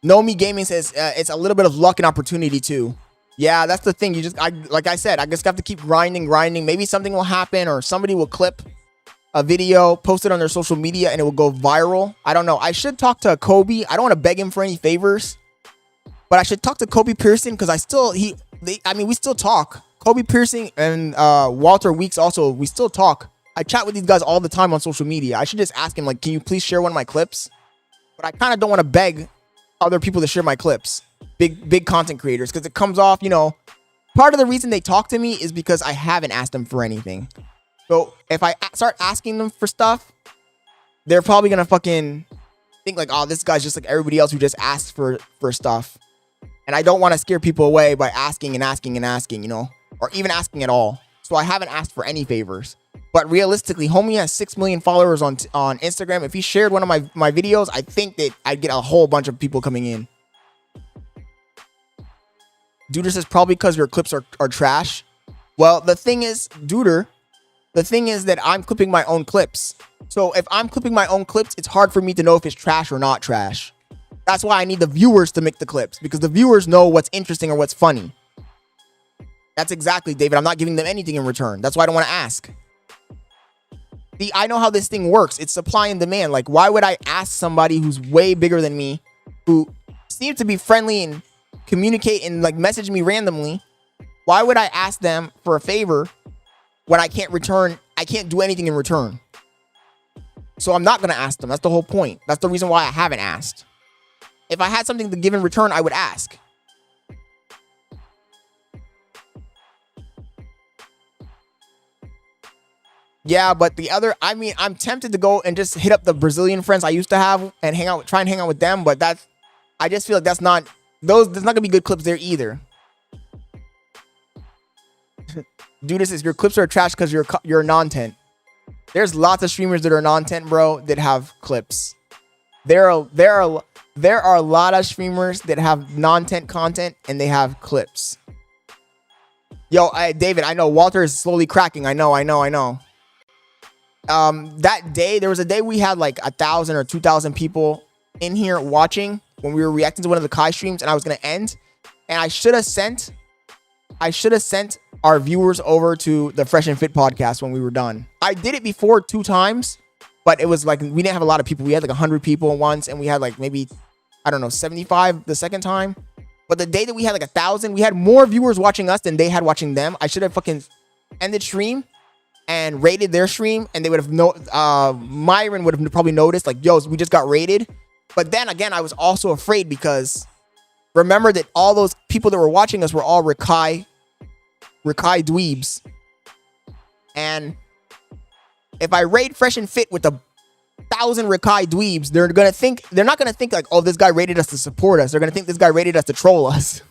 Nomi Gaming says it's a little bit of luck and opportunity too. Yeah, that's the thing. Like I said, I just have to keep grinding. Maybe something will happen or somebody will clip a video, post it on their social media, and it will go viral. I don't know. I should talk to Kobe. I don't want to beg him for any favors, but I should talk to Kobe Pearson because we still talk. Kobe Pearson and Walter Weeks also, we still talk. I chat with these guys all the time on social media. I should just ask him, like, can you please share one of my clips? But I kind of don't want to beg other people to share my clips. Big content creators, because it comes off, part of the reason they talk to me is because I haven't asked them for anything. So if I start asking them for stuff, they're probably gonna fucking think like, oh, this guy's just like everybody else who just asks for stuff. And I don't want to scare people away by asking, or even asking at all. So I haven't asked for any favors. But realistically, homie has 6 million followers on Instagram. If he shared one of my videos, I think that I'd get a whole bunch of people coming in. Duder says probably because your clips are trash. Well, the thing is that I'm clipping my own clips. So if I'm clipping my own clips, it's hard for me to know if it's trash or not trash. That's why I need the viewers to make the clips, because the viewers know what's interesting or what's funny. That's exactly, David. I'm not giving them anything in return. That's why I don't want to ask. See, I know how this thing works. It's supply and demand. Like, why would I ask somebody who's way bigger than me, who seems to be friendly and communicate and like message me randomly? Why would I ask them for a favor when I can't do anything in return? So I'm not going to ask them. That's the whole point. That's the reason why I haven't asked. If I had something to give in return, I would ask. Yeah, but I'm tempted to go and just hit up the Brazilian friends I used to have and try and hang out with them, but I just feel like there's not gonna be good clips there either. Dude, this is your clips are trash because you're non-tent. There's lots of streamers that are non-tent, bro, that have clips. There are a lot of streamers that have non-tent content and they have clips. Yo, David, I know Walter is slowly cracking. I know. That day, there was a day we had like 1,000 or 2,000 people in here watching when we were reacting to one of the Kai streams, and I was gonna end, and I should have sent our viewers over to the Fresh and Fit podcast when we were done. I did it before 2 times, but it was like we didn't have a lot of people. We had like 100 people once, and we had like maybe 75 the second time. But the day that we had like 1,000, we had more viewers watching us than they had watching them. I should have fucking ended stream and rated their stream, and they would have Myron would have probably noticed, like, yo, we just got rated. But then again, I was also afraid because remember that all those people that were watching us were all Rakai dweebs. And if I raid Fresh and Fit with 1,000 Rakai dweebs, they're not gonna think like, oh, this guy rated us to support us. They're gonna think this guy rated us to troll us.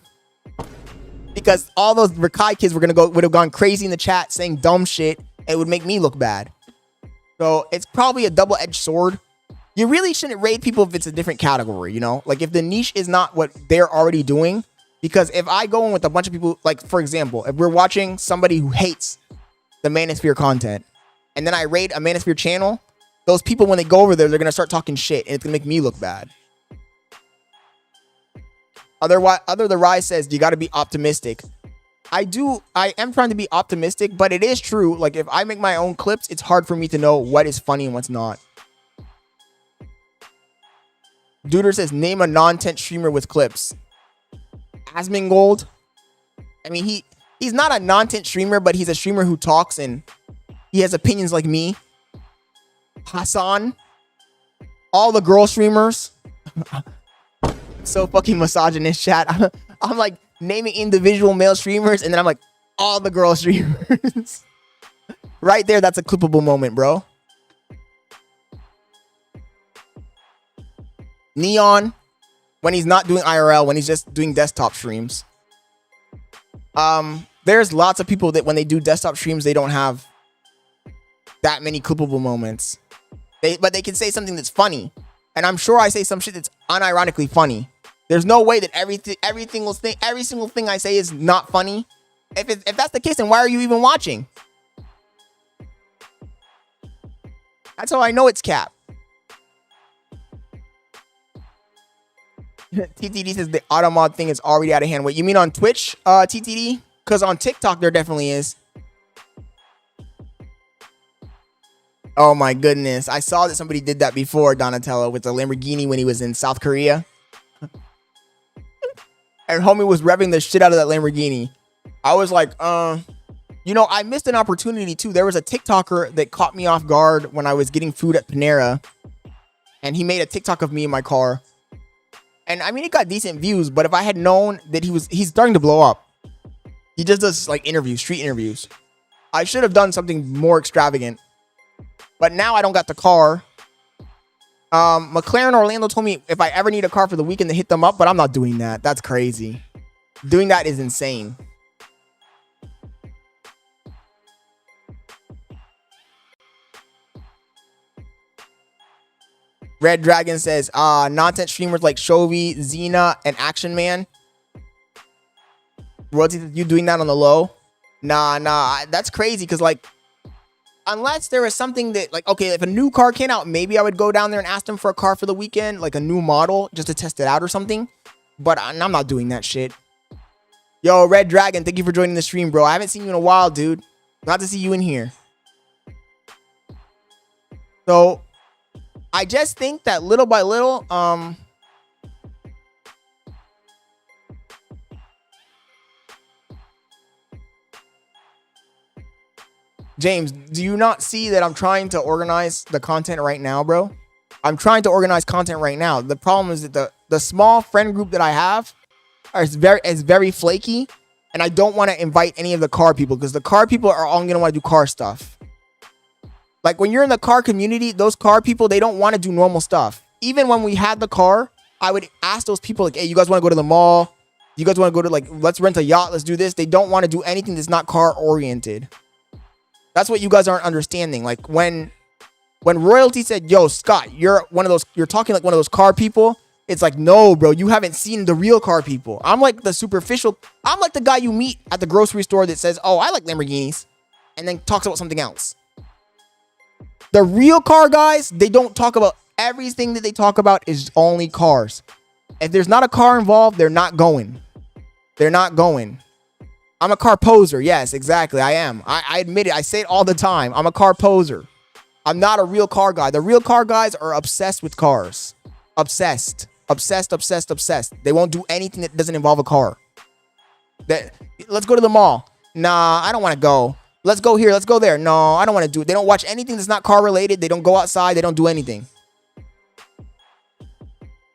Because all those Rakai kids would have gone crazy in the chat saying dumb shit. It would make me look bad. So it's probably a double-edged sword. You really shouldn't raid people if it's a different category, Like if the niche is not what they're already doing. Because if I go in with a bunch of people, like for example, if we're watching somebody who hates the Manosphere content, and then I raid a Manosphere channel, those people, when they go over there, they're going to start talking shit, and it's going to make me look bad. Other the Rise says, you got to be optimistic. I am trying to be optimistic, but it is true. Like, if I make my own clips, it's hard for me to know what is funny and what's not. Duder says, name a non-tent streamer with clips. Asmongold. I mean, he's not a non-tent streamer, but he's a streamer who talks and he has opinions like me. Hassan. All the girl streamers. So fucking misogynist, chat. I'm like naming individual male streamers, and then I'm like, all the girl streamers. Right there, that's a clippable moment, bro. Neon, when he's not doing IRL, when he's just doing desktop streams. There's lots of people that when they do desktop streams, they don't have that many clippable moments. But they can say something that's funny. And I'm sure I say some shit that's unironically funny. There's no way that every single thing I say is not funny. If that's the case, then why are you even watching? That's how I know it's cap. TTD says the automod thing is already out of hand. Wait, you mean on Twitch, TTD? Because on TikTok, there definitely is. Oh my goodness. I saw that somebody did that before, Donatello, with the Lamborghini when he was in South Korea. And homie was revving the shit out of that Lamborghini. I was like, you know, I missed an opportunity too. There was a TikToker that caught me off guard when I was getting food at Panera. And he made a TikTok of me in my car. And I mean, it got decent views, but if I had known that he's starting to blow up. He just does like interviews, street interviews. I should have done something more extravagant. But now I don't got the car. McLaren Orlando told me if I ever need a car for the weekend to hit them up, but I'm not doing that. That's crazy. Doing that is insane. Red Dragon says, nonsense streamers like Shovey, Xena, and Action Man. Royalty, you doing that on the low? Nah, that's crazy because like, unless there is something that like, okay, if a new car came out, maybe I would go down there and ask them for a car for the weekend, like a new model just to test it out or something. But I'm not doing that shit. Yo, Red Dragon, thank you for joining the stream, bro. I haven't seen you in a while, dude. Glad to see you in here. So I just think that little by little, James, do you not see that I'm trying to organize the content right now, bro? I'm trying to organize content right now. The problem is that the small friend group that I have is very flaky, and I don't want to invite any of the car people because the car people are all going to want to do car stuff. Like when you're in the car community, those car people, they don't want to do normal stuff. Even when we had the car, I would ask those people like, hey, you guys want to go to the mall? You guys want to go to like, let's rent a yacht. Let's do this. They don't want to do anything that's not car oriented. That's what you guys aren't understanding. Like when Royalty said, yo, Scott, you're talking like one of those car people. It's like, no, bro, you haven't seen the real car people. I'm like the superficial. I'm like the guy you meet at the grocery store that says, oh, I like Lamborghinis. And then talks about something else. The real car guys, they don't talk about everything that they talk about is only cars. If there's not a car involved, they're not going. They're not going. I'm a car poser. Yes, exactly. I am. I admit it. I say it all the time. I'm a car poser. I'm not a real car guy. The real car guys are obsessed with cars. Obsessed. They won't do anything that doesn't involve a car. Let's go to the mall. Nah, I don't want to go. Let's go here. Let's go there. No, I don't want to do it. They don't watch anything that's not car related. They don't go outside. They don't do anything.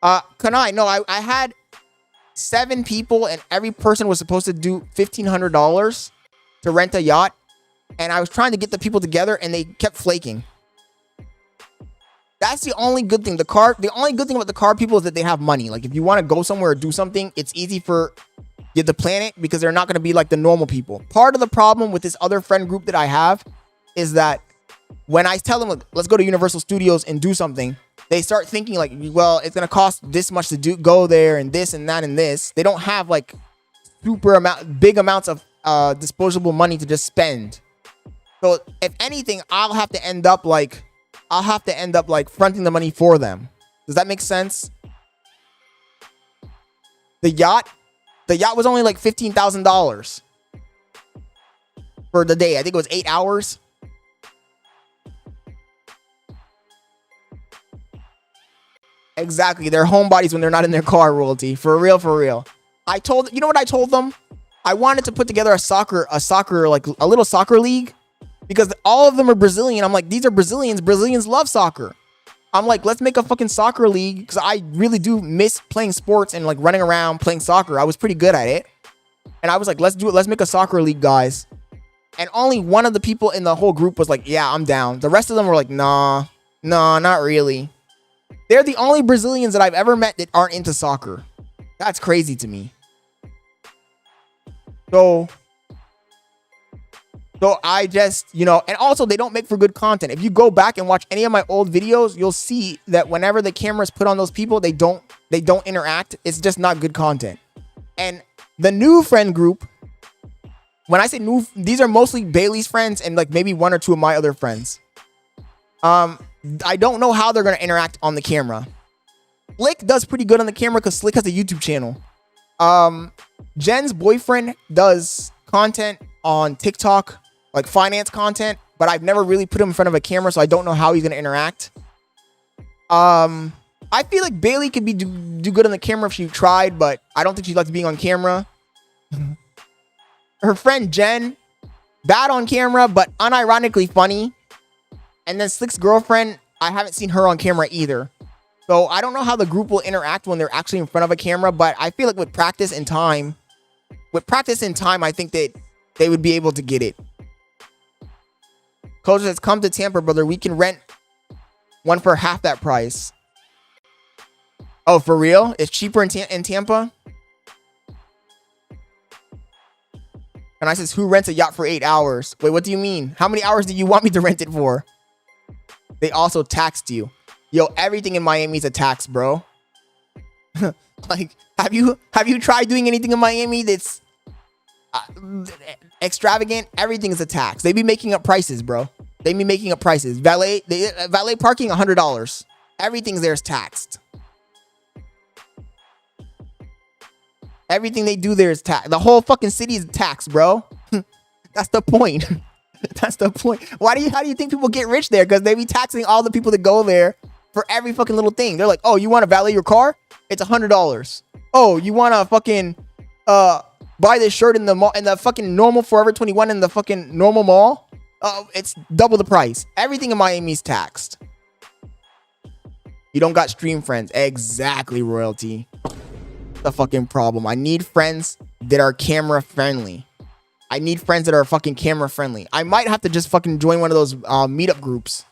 I had 7 people and every person was supposed to do $1,500 to rent a yacht. And I was trying to get the people together and they kept flaking. That's the only good thing. The only good thing about the car people is that they have money. Like if you want to go somewhere or do something, it's easy for you to plan it because they're not going to be like the normal people. Part of the problem with this other friend group that I have is that when I tell them, let's go to Universal Studios and do something, they start thinking like, well, it's going to cost this much to go there and this and that and this. They don't have like big amounts of disposable money to just spend. So if anything, I'll have to end up like fronting the money for them. Does that make sense? The yacht was only like $15,000 for the day. I think it was 8 hours. Exactly. They're homebodies when they're not in their car, Royalty. For real. You know what I told them? I wanted to put together like a little soccer league because all of them are Brazilian. I'm like, these are Brazilians. Brazilians love soccer. I'm like, let's make a fucking soccer league because I really do miss playing sports and like running around playing soccer. I was pretty good at it. And I was like, let's do it. Let's make a soccer league, guys. And only one of the people in the whole group was like, yeah, I'm down. The rest of them were like, nah, not really. They're the only Brazilians that I've ever met that aren't into soccer. That's crazy to me. So I just, and also they don't make for good content. If you go back and watch any of my old videos, you'll see that whenever the camera's put on those people, they don't interact. It's just not good content. And the new friend group, when I say new, these are mostly Bailey's friends and like maybe 1 or 2 of my other friends. I don't know how they're gonna interact on the camera. Slick does pretty good on the camera because Slick has a YouTube channel. Jen's boyfriend does content on TikTok, like finance content, but I've never really put him in front of a camera, so I don't know how he's gonna interact. I feel like Bailey could do good on the camera if she tried, but I don't think she likes being on camera. Her friend Jen, bad on camera, but unironically funny. And then Slick's girlfriend, I haven't seen her on camera either. So I don't know how the group will interact when they're actually in front of a camera, but I feel like with practice and time, I think that they would be able to get it. Coach says, come to Tampa, brother. We can rent one for half that price. Oh, for real? It's cheaper in Tampa? And I says, who rents a yacht for 8 hours? Wait, what do you mean? How many hours do you want me to rent it for? They also taxed you. Yo, everything in Miami is a tax, bro. Like, have you tried doing anything in Miami that's extravagant? Everything is a tax. They be making up prices, bro. They be making up prices. Valet parking, $100. Everything there is taxed. Everything they do there is taxed. The whole fucking city is taxed, bro. That's the point. That's the point. How do you think people get rich there? Because they be taxing all the people that go there for every fucking little thing. They're like, oh, you want to valet your car? It's $100. Oh, you want to fucking buy this shirt in the mall, in the fucking normal Forever 21 in the fucking normal mall? It's double the price. Everything in Miami is taxed. You don't got stream friends. Exactly, royalty. The fucking problem. I need friends that are camera friendly. I need friends that are fucking camera friendly. I might have to just fucking join one of those meetup groups.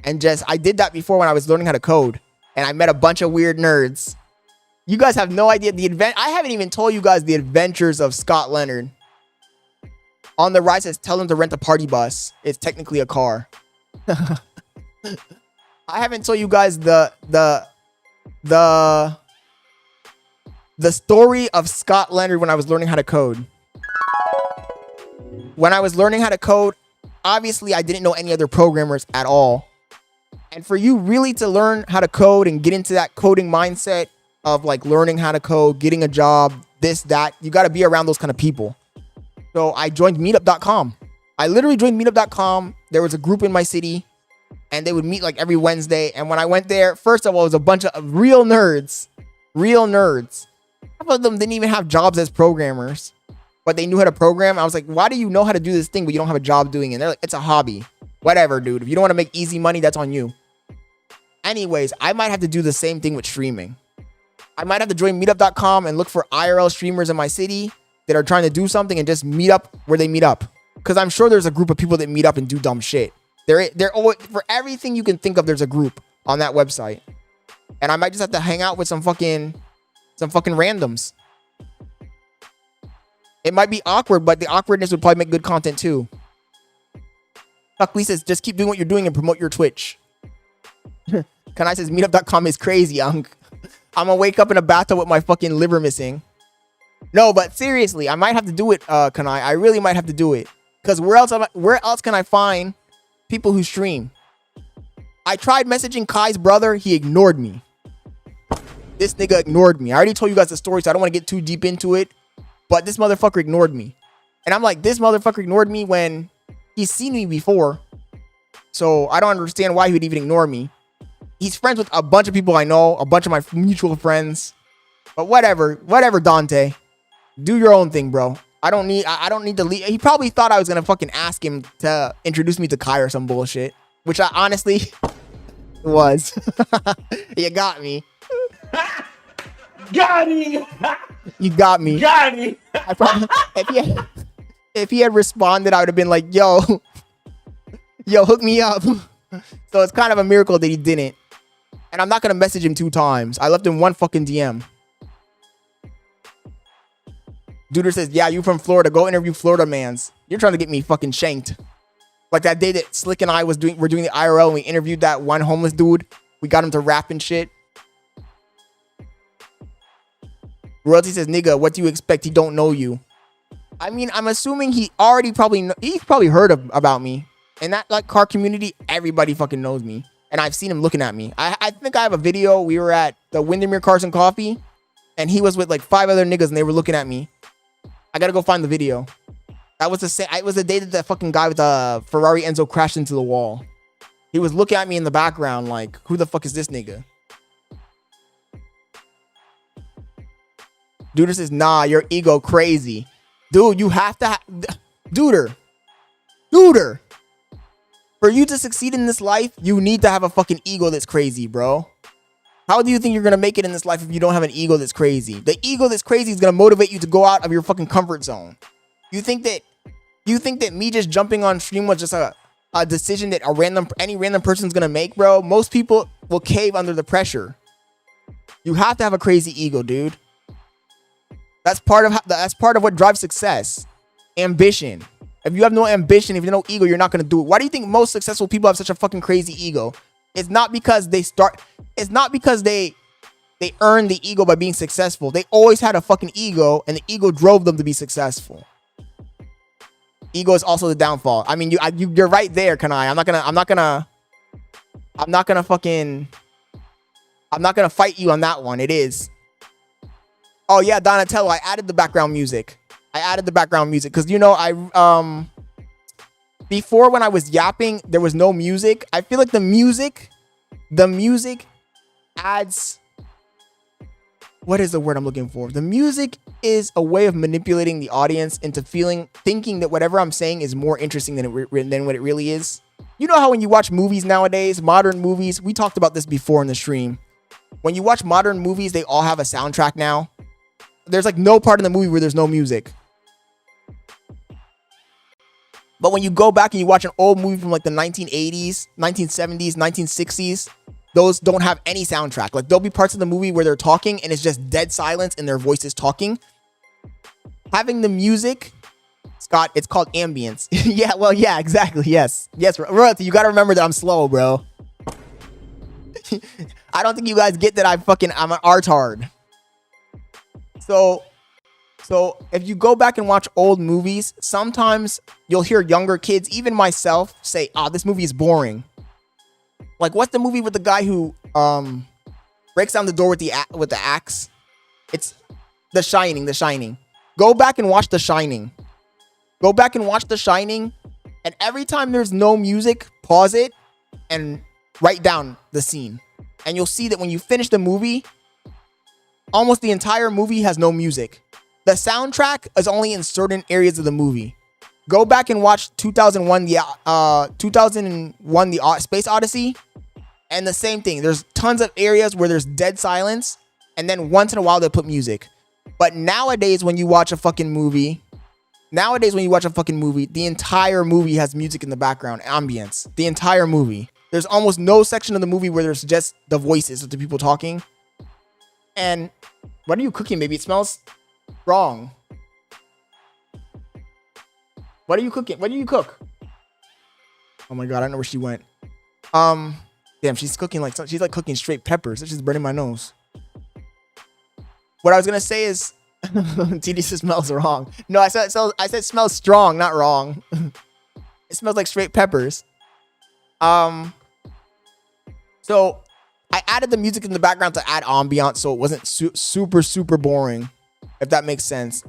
And I did that before when I was learning how to code. And I met a bunch of weird nerds. You guys have no idea I haven't even told you guys the adventures of Scott Leonard. On the right says, tell them to rent a party bus. It's technically a car. I haven't told you guys the story of Scott Leonard when I was learning how to code. When I was learning how to code, obviously I didn't know any other programmers at all. And for you really to learn how to code and get into that coding mindset of like learning how to code, getting a job, this, that, you got to be around those kind of people. So I joined meetup.com. I literally joined meetup.com. There was a group in my city and they would meet like every Wednesday. And when I went there, first of all, it was a bunch of real nerds. Half of them didn't even have jobs as programmers, but they knew how to program. I was like, why do you know how to do this thing, but you don't have a job doing it? And they're like, it's a hobby. Whatever, dude. If you don't want to make easy money, that's on you. Anyways, I might have to do the same thing with streaming. I might have to join meetup.com and look for IRL streamers in my city that are trying to do something and just meet up where they meet up. Because I'm sure there's a group of people that meet up and do dumb shit. They're always, for everything you can think of, there's a group on that website. And I might just have to hang out with some fucking randoms. It might be awkward, but the awkwardness would probably make good content too. Tuckley says, just keep doing what you're doing and promote your Twitch. Kanai says, meetup.com is crazy, Unk. I'm gonna wake up in a bathtub with my fucking liver missing. No, but seriously, I might have to do it, Kanai. I really might have to do it. Because where else can I find people who stream? I tried messaging Kai's brother. He ignored me. This nigga ignored me. I already told you guys the story, so I don't want to get too deep into it. But this motherfucker ignored me. And I'm like, this motherfucker ignored me when he's seen me before. So I don't understand why he would even ignore me. He's friends with a bunch of people I know, a bunch of my mutual friends. But whatever, Dante. Do your own thing, bro. I don't need to leave. He probably thought I was gonna fucking ask him to introduce me to Kai or some bullshit. Which I honestly was. You got me. Got me. You got me. Got me. I probably, if he had responded, I would have been like, yo, hook me up. So it's kind of a miracle that he didn't. And I'm not gonna message him 2 times. I left him 1 fucking DM. Duder says, yeah, you from Florida. Go interview Florida mans. You're trying to get me fucking shanked. Like that day that Slick and I were doing the IRL and we interviewed that one homeless dude. We got him to rap and shit. Royalty says, nigga, what do you expect? He don't know you. I mean, I'm assuming he already he's probably heard about me. In that like car community, everybody fucking knows me. And I've seen him looking at me. I think I have a video. We were at the Windermere Cars and Coffee. And he was with like 5 other niggas and they were looking at me. I gotta go find the video. That was it was the day that fucking guy with the Ferrari Enzo crashed into the wall. He was looking at me in the background like, who the fuck is this nigga? Duder says, nah, your ego crazy. Dude, you have to Duder. For you to succeed in this life, you need to have a fucking ego that's crazy, bro. How do you think you're gonna make it in this life if you don't have an ego that's crazy? The ego that's crazy is gonna motivate you to go out of your fucking comfort zone. You think that me just jumping on stream was just a decision that any random person's gonna make, bro? Most people will cave under the pressure. You have to have a crazy ego, dude. That's part of what drives success. Ambition. If you have no ambition, if you have no ego, you're not gonna do it. Why do you think most successful people have such a fucking crazy ego? It's not because they earn the ego by being successful. They always had a fucking ego, and the ego drove them to be successful. Ego is also the downfall. I mean, you're right there, Kanai. I'm not gonna fight you on that one. It is. Oh yeah, Donatello. I added the background music. Because before when I was yapping, there was no music. I feel like the music adds. What is the word I'm looking for? The music is a way of manipulating the audience into thinking that whatever I'm saying is more interesting than what it really is. You know how when you watch movies nowadays, modern movies, we talked about this before in the stream. When you watch modern movies, they all have a soundtrack now. There's like no part in the movie where there's no music. But when you go back and you watch an old movie from like the 1980s, 1970s, 1960s, those don't have any soundtrack. Like there'll be parts of the movie where they're talking and it's just dead silence and their voices talking. Having the music, Scott, it's called ambience. yeah, exactly. Yes, Royalty, you gotta remember that I'm slow, bro. I don't think you guys get that I'm an artard. So if you go back and watch old movies, sometimes you'll hear younger kids, even myself, say, this movie is boring. Like, what's the movie with the guy who breaks down the door with the axe? It's The Shining. Go back and watch The Shining. And every time there's no music, pause it and write down the scene. And you'll see that when you finish the movie, almost the entire movie has no music. The soundtrack is only in certain areas of the movie. Go back and watch 2001, the Space Odyssey, and the same thing. There's tons of areas where there's dead silence, and then once in a while they put music. But nowadays, when you watch a fucking movie, the entire movie has music in the background, ambience. The entire movie. There's almost no section of the movie where there's just the voices of the people talking. And what are you cooking, baby? It smells strong. What are you cooking? What do you cook? Oh my god, I don't know where she went. Damn, she's cooking she's like cooking straight peppers. It's just burning my nose. What I was gonna say is, TD says smells wrong. No, I said smells strong, not wrong. It smells like straight peppers. So I added the music in the background to add ambiance, so it wasn't super boring, if that makes sense.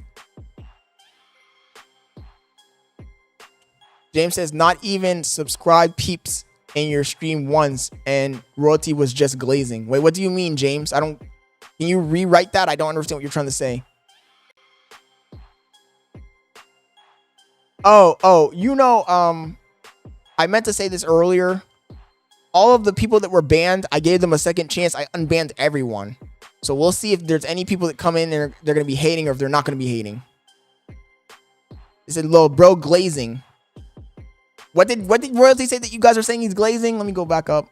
James says, not even subscribe peeps in your stream once, and royalty was just glazing. Wait, what do you mean, James? Can you rewrite that? I don't understand what you're trying to say. I meant to say this earlier. All of the people that were banned, I gave them a second chance. I unbanned everyone. So we'll see if there's any people that come in and they're going to be hating, or if they're not going to be hating. They said, "Lil bro, glazing." What did royalty say that you guys are saying he's glazing? Let me go back up.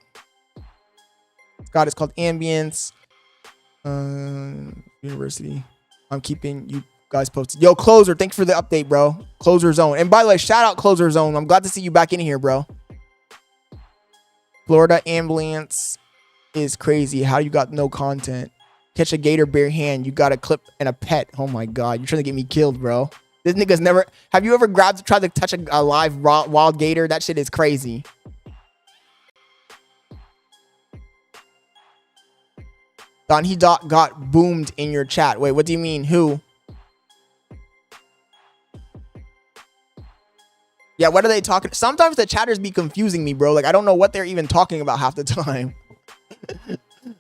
God, it's called ambience. University. I'm keeping you guys posted. Yo, Closer, thanks for the update, bro. Closer Zone. And by the way, shout out Closer Zone. I'm glad to see you back in here, bro. Florida ambulance is crazy. How you got no content? Catch a gator bare hand. You got a clip and a pet. Oh my god, you're trying to get me killed, bro. This nigga's never. Have you ever tried to touch a live wild gator? That shit is crazy. Don, he got boomed in your chat. Wait, what do you mean? Who? Yeah, what are they talking? Sometimes the chatters be confusing me, bro. Like, I don't know what they're even talking about half the time.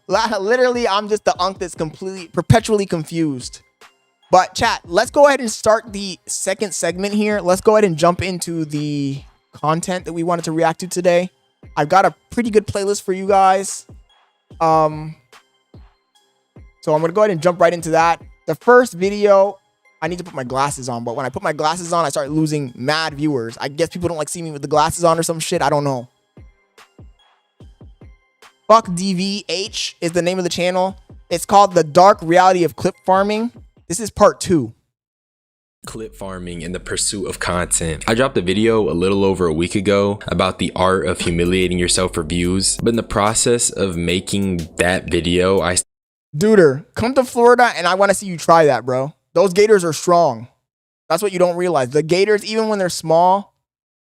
Literally, I'm just the unk that's perpetually confused. But chat, let's go ahead and start the second segment here. Let's go ahead and jump into the content that we wanted to react to today. I've got a pretty good playlist for you guys. So I'm going to go ahead and jump right into that. The first video, I need to put my glasses on, but when I put my glasses on, I start losing mad viewers. I guess people don't like seeing me with the glasses on or some shit. I don't know. Fuck DVH is the name of the channel. It's called The Dark Reality of Clip Farming. This is part 2. Clip farming and the pursuit of content. I dropped a video a little over a week ago about the art of humiliating yourself for views, but in the process of making that video, Duder, come to Florida and I want to see you try that, bro. Those gators are strong. That's what you don't realize. The gators, even when they're small,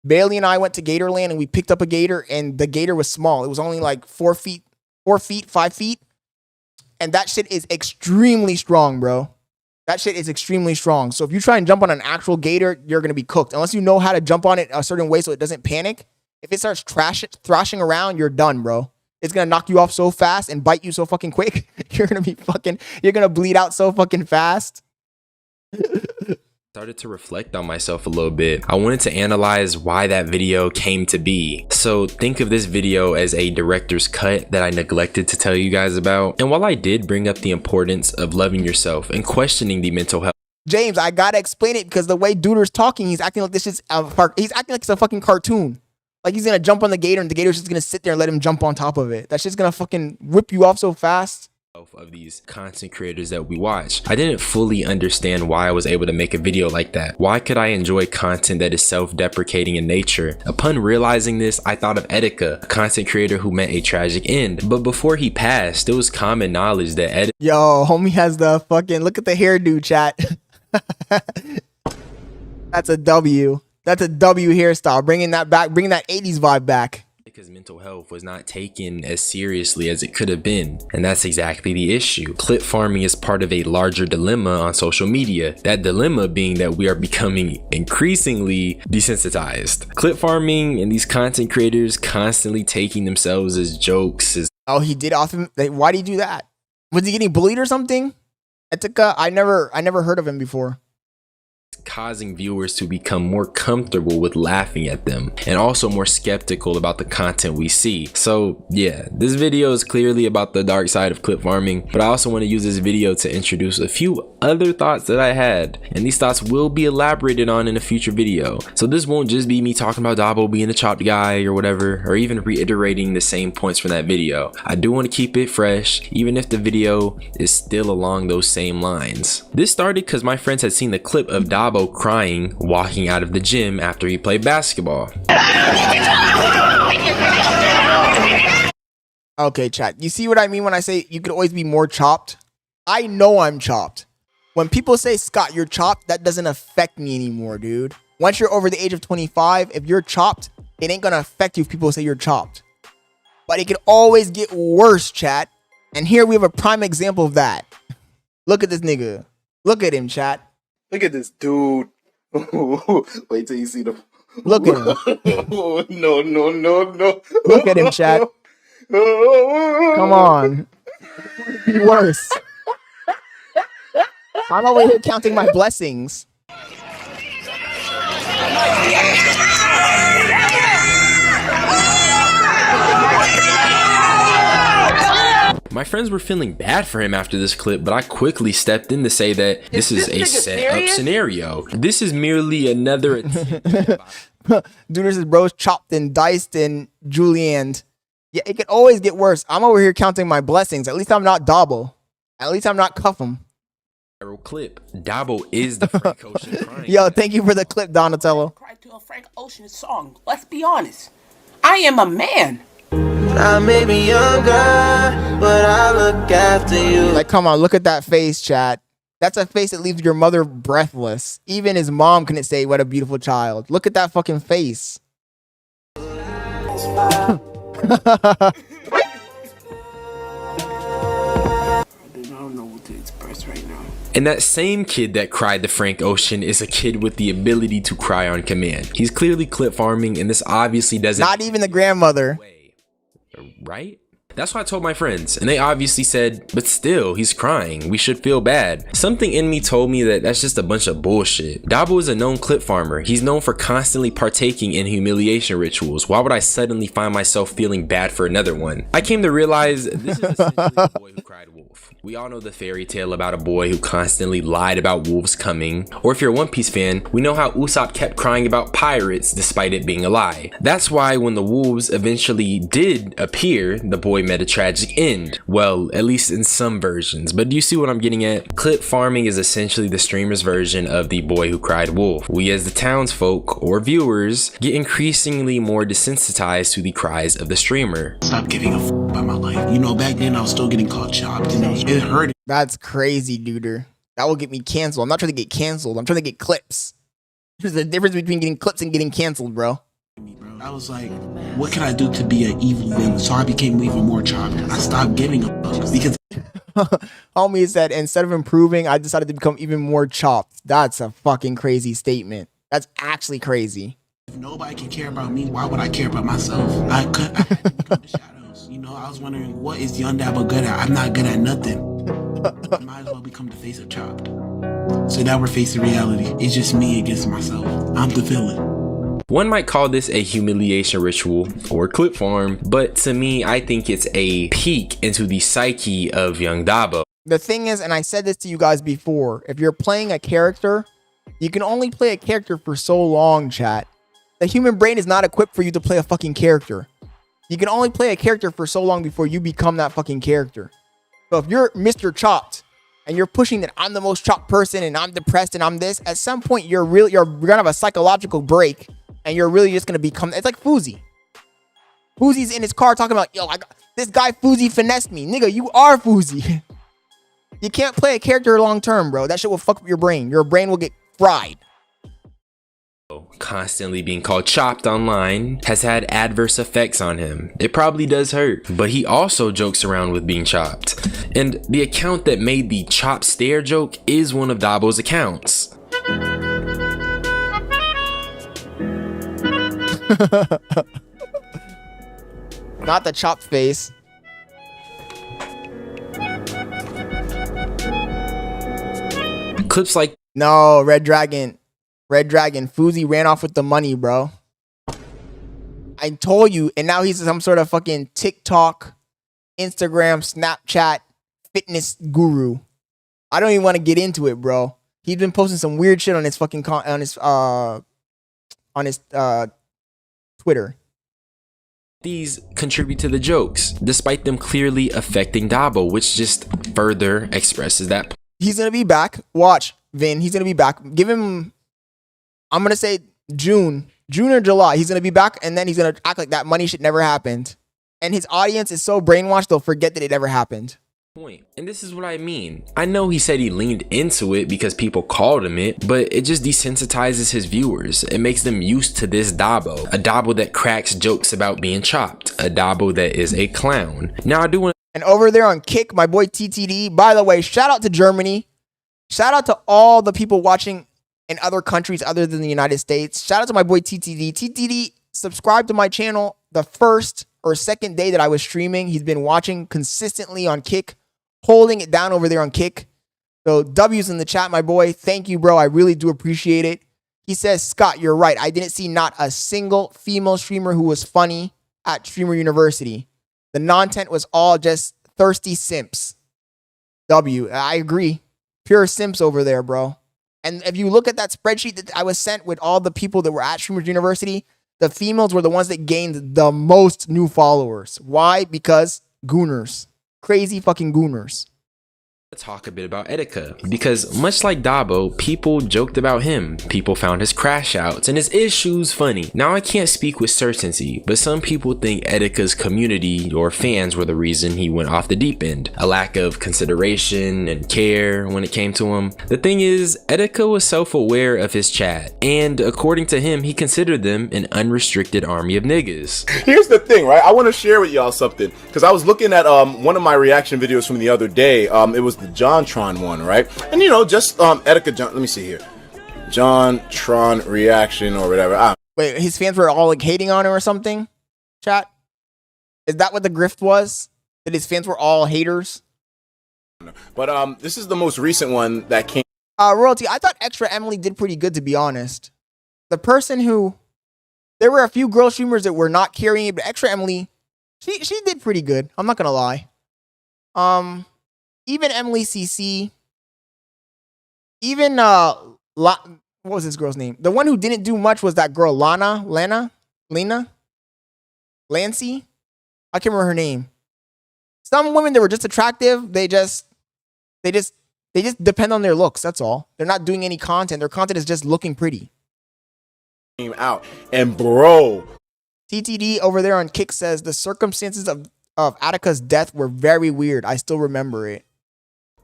Bailey and I went to Gatorland and we picked up a gator and the gator was small. It was only like 5 feet. And that shit is extremely strong, bro. That shit is extremely strong. So if you try and jump on an actual gator, you're going to be cooked. Unless you know how to jump on it a certain way so it doesn't panic. If it starts thrashing around, you're done, bro. It's going to knock you off so fast and bite you so fucking quick. You're going to bleed out so fucking fast. started to reflect on myself a little bit. I wanted to analyze why that video came to be. So think of this video as a director's cut that I neglected to tell you guys about. And while I did bring up the importance of loving yourself and questioning the mental health, James, I gotta explain it because the way Duder's talking, he's acting like this is he's acting like it's a fucking cartoon. Like he's gonna jump on the gator and the gator's just gonna sit there and let him jump on top of it. That shit's gonna fucking whip you off so fast. Of these content creators that we watch, I didn't fully understand why I was able to make a video like that. Why could I enjoy content that is self-deprecating in nature? Upon realizing this, I thought of Etika, a content creator who met a tragic end. But before he passed, it was common knowledge that Yo, homie has the fucking, look at the hairdo, chat. That's a W. That's a W hairstyle. Bringing that back, bringing that 80s vibe back. Because mental health was not taken as seriously as it could have been. And that's exactly the issue. Clip farming is part of a larger dilemma on social media. That dilemma being that we are becoming increasingly desensitized. Clip farming and these content creators constantly taking themselves as jokes. Oh, he did often. Why did he do that? Was he getting bullied or something? Etika, I never heard of him before. Causing viewers to become more comfortable with laughing at them and also more skeptical about the content we see. So yeah, this video is clearly about the dark side of clip farming, but I also want to use this video to introduce a few other thoughts that I had, and these thoughts will be elaborated on in a future video. So this won't just be me talking about Dabo being a chopped guy or whatever, or even reiterating the same points from that video. I do want to keep it fresh, even if the video is still along those same lines. This started because my friends had seen the clip of Dabo crying walking out of the gym after he played basketball. Okay, chat. You see what I mean when I say you could always be more chopped? I know I'm chopped. When people say, Scott, you're chopped, that doesn't affect me anymore, dude. Once you're over the age of 25, if you're chopped, it ain't gonna affect you if people say you're chopped. But it can always get worse, chat. And here we have a prime example of that. Look at this nigga. Look at him, chat. Look at this dude. Wait till you see the. Look at him. No. Look at him, chat. Come on. Be worse. I'm over here counting my blessings. My friends were feeling bad for him after this clip, but I quickly stepped in to say that this is a set-up scenario. This is merely another Dude, this is bros chopped and diced and julienned. Yeah, it can always get worse. I'm over here counting my blessings. At least I'm not Dabo. At least I'm not Cuff'em. Clip. Dabo is the Frank Ocean crying. Yo, thank you for the clip, Donatello. Cry to a Frank Ocean song. Let's be honest. I am a man. I may be younger, but I look after you. Like, come on, look at that face, chat. That's a face that leaves your mother breathless. Even his mom couldn't say, what a beautiful child. Look at that fucking face. I don't know what to express right now. And that same kid that cried to Frank Ocean is a kid with the ability to cry on command. He's clearly clip farming, and this obviously doesn't... Not even the grandmother. Right? That's what I told my friends, and they obviously said, but still, he's crying. We should feel bad. Something in me told me that that's just a bunch of bullshit. Dabo is a known clip farmer. He's known for constantly partaking in humiliation rituals. Why would I suddenly find myself feeling bad for another one? I came to realize this is essentially the boy who cried wolf. We all know the fairy tale about a boy who constantly lied about wolves coming. Or if you're a One Piece fan, we know how Usopp kept crying about pirates despite it being a lie. That's why when the wolves eventually did appear, the boy met a tragic end. Well, at least in some versions. But do you see what I'm getting at? Clip farming is essentially the streamer's version of the boy who cried wolf. We as the townsfolk or viewers get increasingly more desensitized to the cries of the streamer. Stop giving a f about my life. You know, back then I was still getting caught chopped and it hurt. That's crazy, dude. That will get me canceled. I'm not trying to get canceled. I'm trying to get clips. There's a difference between getting clips and getting canceled, bro. I was like, what can I do to be an evil villain? So I became even more chopped. I stopped giving a fuck because Homie said, instead of improving, I decided to become even more chopped. That's a fucking crazy statement. That's actually crazy. if nobody can care about me, why would I care about myself? I had to become the shadows. You know, I was wondering, what is Young Dabo good at? I'm not good at nothing. I might as well become the face of Chopped. So now we're facing reality. It's just me against myself. I'm the villain. One might call this a humiliation ritual or clip farm, but to me, I think it's a peek into the psyche of Young Dabo. The thing is, and I said this to you guys before, if you're playing a character, you can only play a character for so long, chat. The human brain is not equipped for you to play a fucking character. You can only play a character for so long before you become that fucking character. So if you're Mr. Chopped and you're pushing that I'm the most chopped person and I'm depressed and I'm this, at some point you're gonna have a psychological break and you're really just gonna become, it's like Fousey. Fousey's in his car talking about, yo, this guy Fousey finessed me. Nigga, you are Fousey. You can't play a character long term, bro. That shit will fuck up your brain. Your brain will get fried. Constantly being called chopped online has had adverse effects on him. It probably does hurt, but he also jokes around with being chopped. And the account that made the chop stare joke is one of Dabo's accounts. Not the chopped face. Clips like, no, Red Dragon, Fousey ran off with the money, bro. I told you, and now he's some sort of fucking TikTok, Instagram, Snapchat fitness guru. I don't even want to get into it, bro. He's been posting some weird shit on his fucking Twitter. these contribute to the jokes, despite them clearly affecting Dabo, which just further expresses that. He's gonna be back. Watch, Vin. He's gonna be back. Give him, I'm gonna say June or July. He's gonna be back, and then he's gonna act like that money shit never happened. And his audience is so brainwashed they'll forget that it ever happened. Point. And this is what I mean. I know he said he leaned into it because people called him it, but it just desensitizes his viewers. It makes them used to this Dabo. A Dabo that cracks jokes about being chopped. A Dabo that is a clown. Now I do want. And over there on Kick, my boy TTD, by the way, shout out to Germany. Shout out to all the people watching in other countries other than the United States. Shout out to my boy TTD. TTD subscribed to my channel the first or second day that I was streaming. He's been watching consistently on Kick, holding it down over there on Kick. So W's in the chat, my boy. Thank you, bro. I really do appreciate it. He says, Scott, you're right. I didn't see not a single female streamer who was funny at Streamer University. The content was all just thirsty simps. W, I agree. Pure simps over there, bro. And if you look at that spreadsheet that I was sent with all the people that were at Streamers University, the females were the ones that gained the most new followers. Why? Because gooners. Crazy fucking gooners. Talk a bit about Etika, because much like Dabo, people joked about him, people found his crash outs and his issues funny. Now I can't speak with certainty, but some people think Etika's community or fans were the reason he went off the deep end. A lack of consideration and care when it came to him. The thing is, Etika was self-aware of his chat, and according to him, he considered them an unrestricted army of niggas. Here's the thing, right? I want to share with y'all something, because I was looking at one of my reaction videos from the other day. It was the JonTron one, right? And you know, just Etika John, let me see here, JonTron reaction or whatever. Wait, his fans were all like hating on him or something? Chat? Is that what the grift was? That his fans were all haters? But this is the most recent one that came. Royalty, I thought Extra Emily did pretty good, to be honest. The person who, there were a few girl streamers that were not carrying it, but Extra Emily, she did pretty good. I'm not gonna lie. Even Emily CC, even what was this girl's name? The one who didn't do much was that girl Lena, Lancy. I can't remember her name. Some women that were just attractive, they just depend on their looks. That's all. They're not doing any content. Their content is just looking pretty. Came out and bro, TTD over there on Kick says the circumstances of Attika's death were very weird. I still remember it.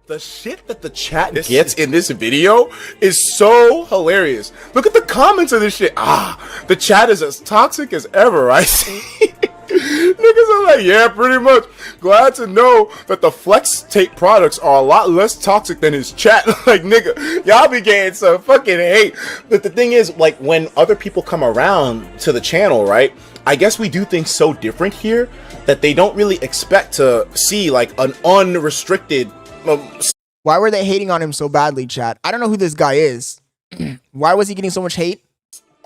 the shit that the chat gets in this video is so hilarious. Look at the comments of this shit. The chat is as toxic as ever, I see. Niggas are like, yeah, pretty much. Glad to know that the flex tape products are a lot less toxic than his chat. Like, nigga, y'all be getting some fucking hate. But the thing is, like, when other people come around to the channel, right? I guess we do things so different here that they don't really expect to see, like, an unrestricted... Why were they hating on him so badly, chat? I don't know who this guy is. Why was he getting so much hate?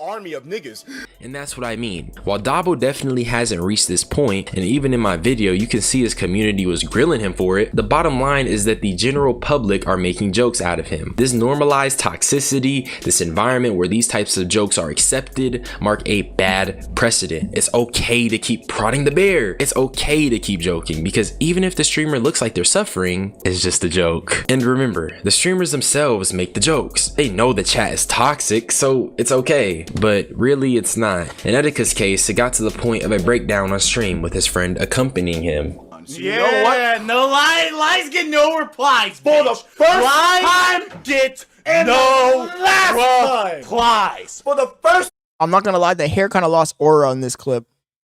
Army of niggas. And that's what I mean. While Dabo definitely hasn't reached this point, and even in my video you can see his community was grilling him for it, the bottom line is that the general public are making jokes out of him. This normalized toxicity, this environment where these types of jokes are accepted, mark a bad precedent. It's okay to keep prodding the bear. It's okay to keep joking, because even if the streamer looks like they're suffering, it's just a joke. And remember, the streamers themselves make the jokes. They know the chat is toxic, so it's okay. But really it's not. In Etika's case, it got to the point of a breakdown on stream with his friend accompanying him. So you know what? No lies get no replies. For the first time, get and no the last time. replies. For the first. I'm not gonna lie, the hair kind of lost aura in this clip.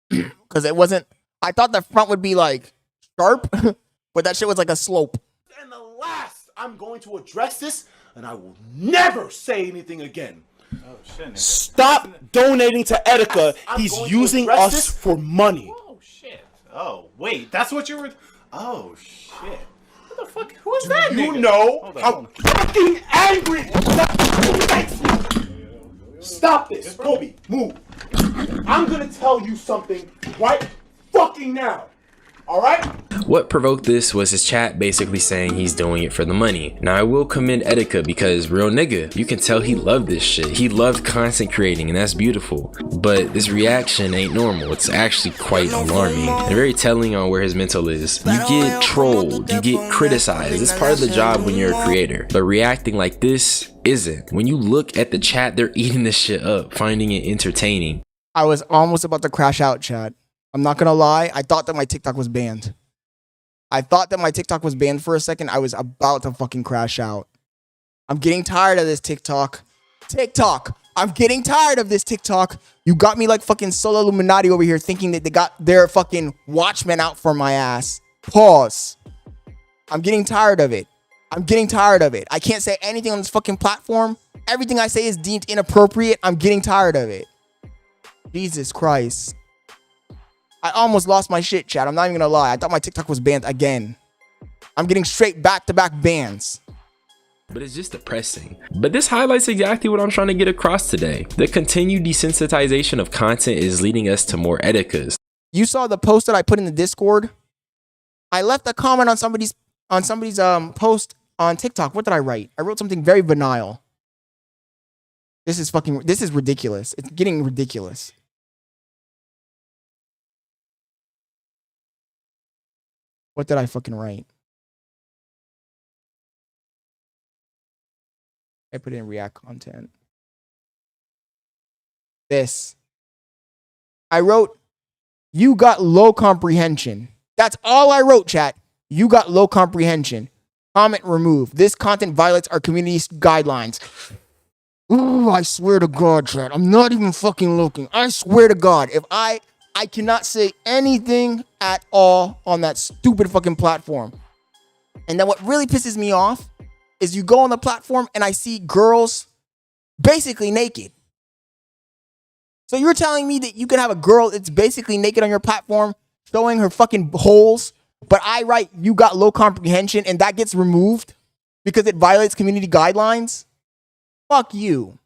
Because it wasn't, I thought the front would be like sharp, but that shit was like a slope. And the last, I'm going to address this, and I will never say anything again. Oh shit. Stop donating to Etika. He's using us for money. Oh shit. Oh wait, that's what you were. Oh shit. What the fuck? Who is that? You nigga? know how fucking angry that makes me. Stop this, Kobe. Move. I'm gonna tell you something right fucking now. All right? What provoked this was his chat basically saying he's doing it for the money. Now I will commend Etika, because real nigga, you can tell he loved this shit. He loved content creating, and that's beautiful. But this reaction ain't normal. It's actually quite alarming and very telling on where his mental is. You get trolled, you get criticized. It's part of the job when you're a creator. But reacting like this isn't. When you look at the chat, they're eating this shit up, finding it entertaining. I was almost about to crash out, chat. I'm not gonna lie, I thought that my TikTok was banned. I thought that my TikTok was banned for a second. I was about to fucking crash out. I'm getting tired of this TikTok. I'm getting tired of this TikTok. You got me like fucking Solo Illuminati over here thinking that they got their fucking watchmen out for my ass. Pause. I'm getting tired of it. I can't say anything on this fucking platform. Everything I say is deemed inappropriate. I'm getting tired of it. Jesus Christ. I almost lost my shit, chat. I'm not even gonna lie. I thought my TikTok was banned again. I'm getting straight back-to-back bans. But it's just depressing. But this highlights exactly what I'm trying to get across today. The continued desensitization of content is leading us to more Etikas. You saw the post that I put in the Discord? I left a comment on somebody's post on TikTok. What did I write? I wrote something very banal. This is ridiculous. It's getting ridiculous. What did I fucking write? I put in React content. This. I wrote, you got low comprehension. That's all I wrote, chat. You got low comprehension. Comment removed. This content violates our community's guidelines. Ooh, I swear to God, chat. I'm not even fucking looking. I swear to God. If I cannot say anything at all on that stupid fucking platform. And then what really pisses me off is you go on the platform and I see girls basically naked. So you're telling me that you can have a girl that's basically naked on your platform showing her fucking holes, but I write you got low comprehension and that gets removed because it violates community guidelines? Fuck you.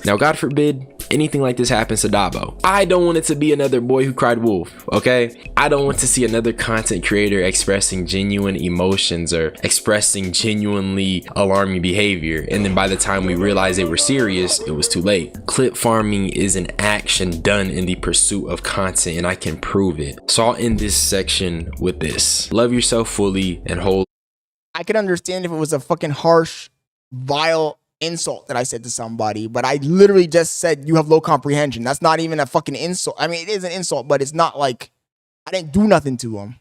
Now, God forbid anything like this happens to Dabo. I don't want it to be another boy who cried wolf, okay? I don't want to see another content creator expressing genuine emotions or expressing genuinely alarming behavior, and then by the time we realized they were serious, it was too late. Clip farming is an action done in the pursuit of content, and I can prove it. So I'll end this section with this. Love yourself fully and hold. I could understand if it was a fucking harsh, vile insult that I said to somebody, but I literally just said you have low comprehension. That's not even a fucking insult. I mean, it is an insult, but it's not like I didn't do nothing to him.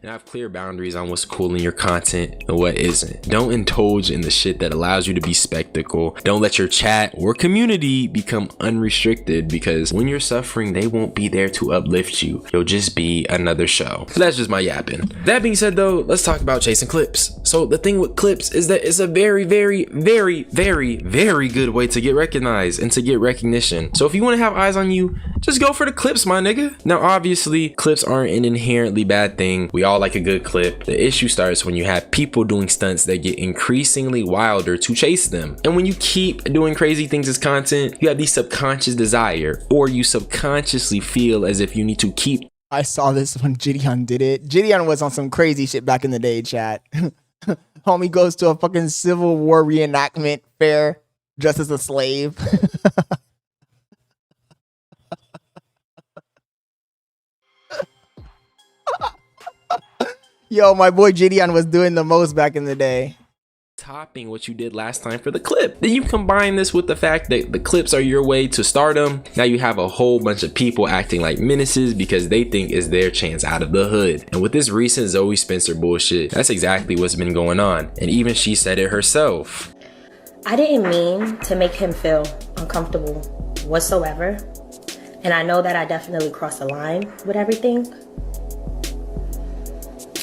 And have clear boundaries on what's cool in your content and what isn't. Don't indulge in the shit that allows you to be spectacle. Don't let your chat or community become unrestricted, because when you're suffering, they won't be there to uplift you. You'll just be another show. So that's just my yapping. That being said though, let's talk about chasing clips. So the thing with clips is that it's a very, very, very, very, very good way to get recognized and to get recognition. So if you want to have eyes on you, just go for the clips, my nigga. Now obviously clips aren't an inherently bad thing. We all like a good clip. The issue starts when you have people doing stunts that get increasingly wilder to chase them. And when you keep doing crazy things as content, you have the subconscious desire, or you subconsciously feel as if you need to keep. I saw this when Gideon did it. Gideon was on some crazy shit back in the day, chat. Homie goes to a fucking Civil War reenactment fair dressed as a slave. Yo, my boy Gideon was doing the most back in the day. Topping what you did last time for the clip. Then you combine this with the fact that the clips are your way to stardom. Now you have a whole bunch of people acting like menaces because they think it's their chance out of the hood. And with this recent Zoe Spencer bullshit, that's exactly what's been going on. And even she said it herself. I didn't mean to make him feel uncomfortable whatsoever. And I know that I definitely crossed the line with everything.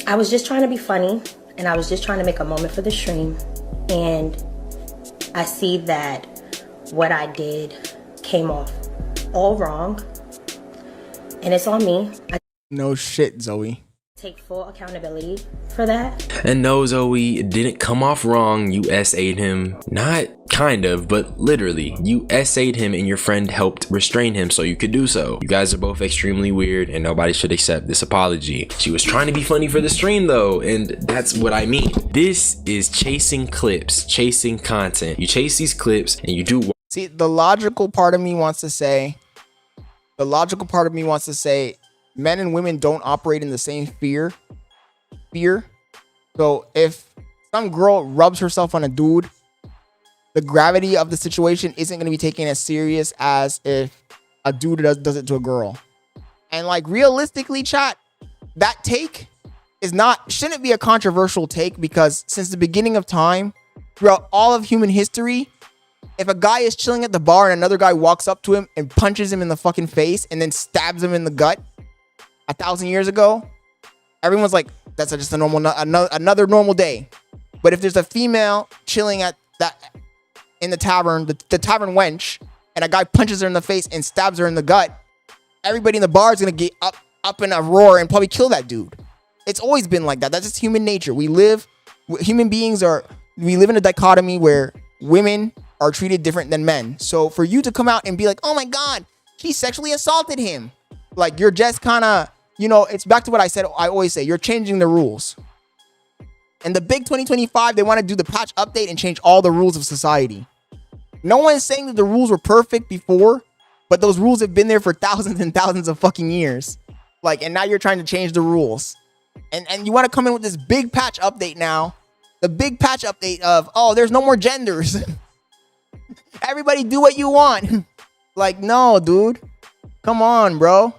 I was just trying to be funny, and I was just trying to make a moment for the stream, and I see that what I did came off all wrong, and it's on me. No shit, Zoe. Take full accountability for that. And no, Zoe, it didn't come off wrong. You SA'd him. Not kind of, but literally. You SA'd him and your friend helped restrain him so you could do so. You guys are both extremely weird and nobody should accept this apology. She was trying to be funny for the stream though, and that's what I mean. This is chasing clips, chasing content. You chase these clips and you do. See, the logical part of me wants to say, men and women don't operate in the same fear. So if some girl rubs herself on a dude, the gravity of the situation isn't going to be taken as serious as if a dude does it to a girl. And like realistically, chat, that take shouldn't be a controversial take, because since the beginning of time, throughout all of human history, if a guy is chilling at the bar and another guy walks up to him and punches him in the fucking face and then stabs him in the gut 1,000 years ago, everyone's like, that's just a normal, another normal day. But if there's a female chilling at that in the tavern, the tavern wench, and a guy punches her in the face and stabs her in the gut, everybody in the bar is gonna get up in a roar and probably kill that dude. It's always been like that. That's just human nature. We live in a dichotomy where women are treated different than men. So for you to come out and be like, oh my God, she sexually assaulted him, like you're just kind of, it's back to what I said. I always say, you're changing the rules. And the big 2025, they want to do the patch update and change all the rules of society. No one's saying that the rules were perfect before, but those rules have been there for thousands and thousands of fucking years. Like, and now you're trying to change the rules. And you want to come in with this big patch update now The big patch update of, oh, there's no more genders. Everybody do what you want. Like, no, dude. Come on, bro.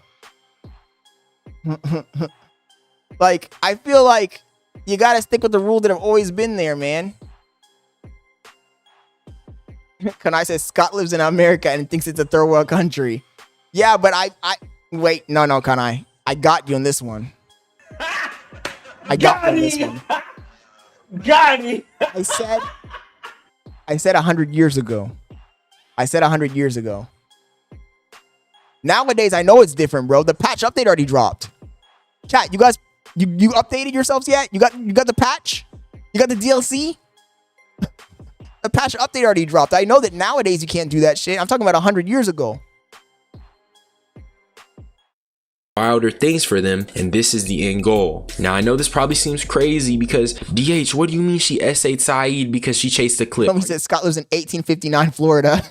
Like, I feel like you gotta stick with the rules that have always been there, man. Kanai says Scott lives in America and thinks it's a third world country. Yeah, but I wait, no, Kanai. I got you on this one. I got you on this one. Got me. I said 100 years ago. I said 100 years ago. Nowadays, I know it's different, bro. The patch update already dropped. Chat, you guys, you updated yourselves yet? You got the patch? You got the DLC? The patch update already dropped. I know that nowadays you can't do that shit. I'm talking about 100 years ago. Wilder things for them, and this is the end goal. Now I know this probably seems crazy because DH, what do you mean she essayed Saeed because she chased the clip? He said Scott lives in 1859 Florida.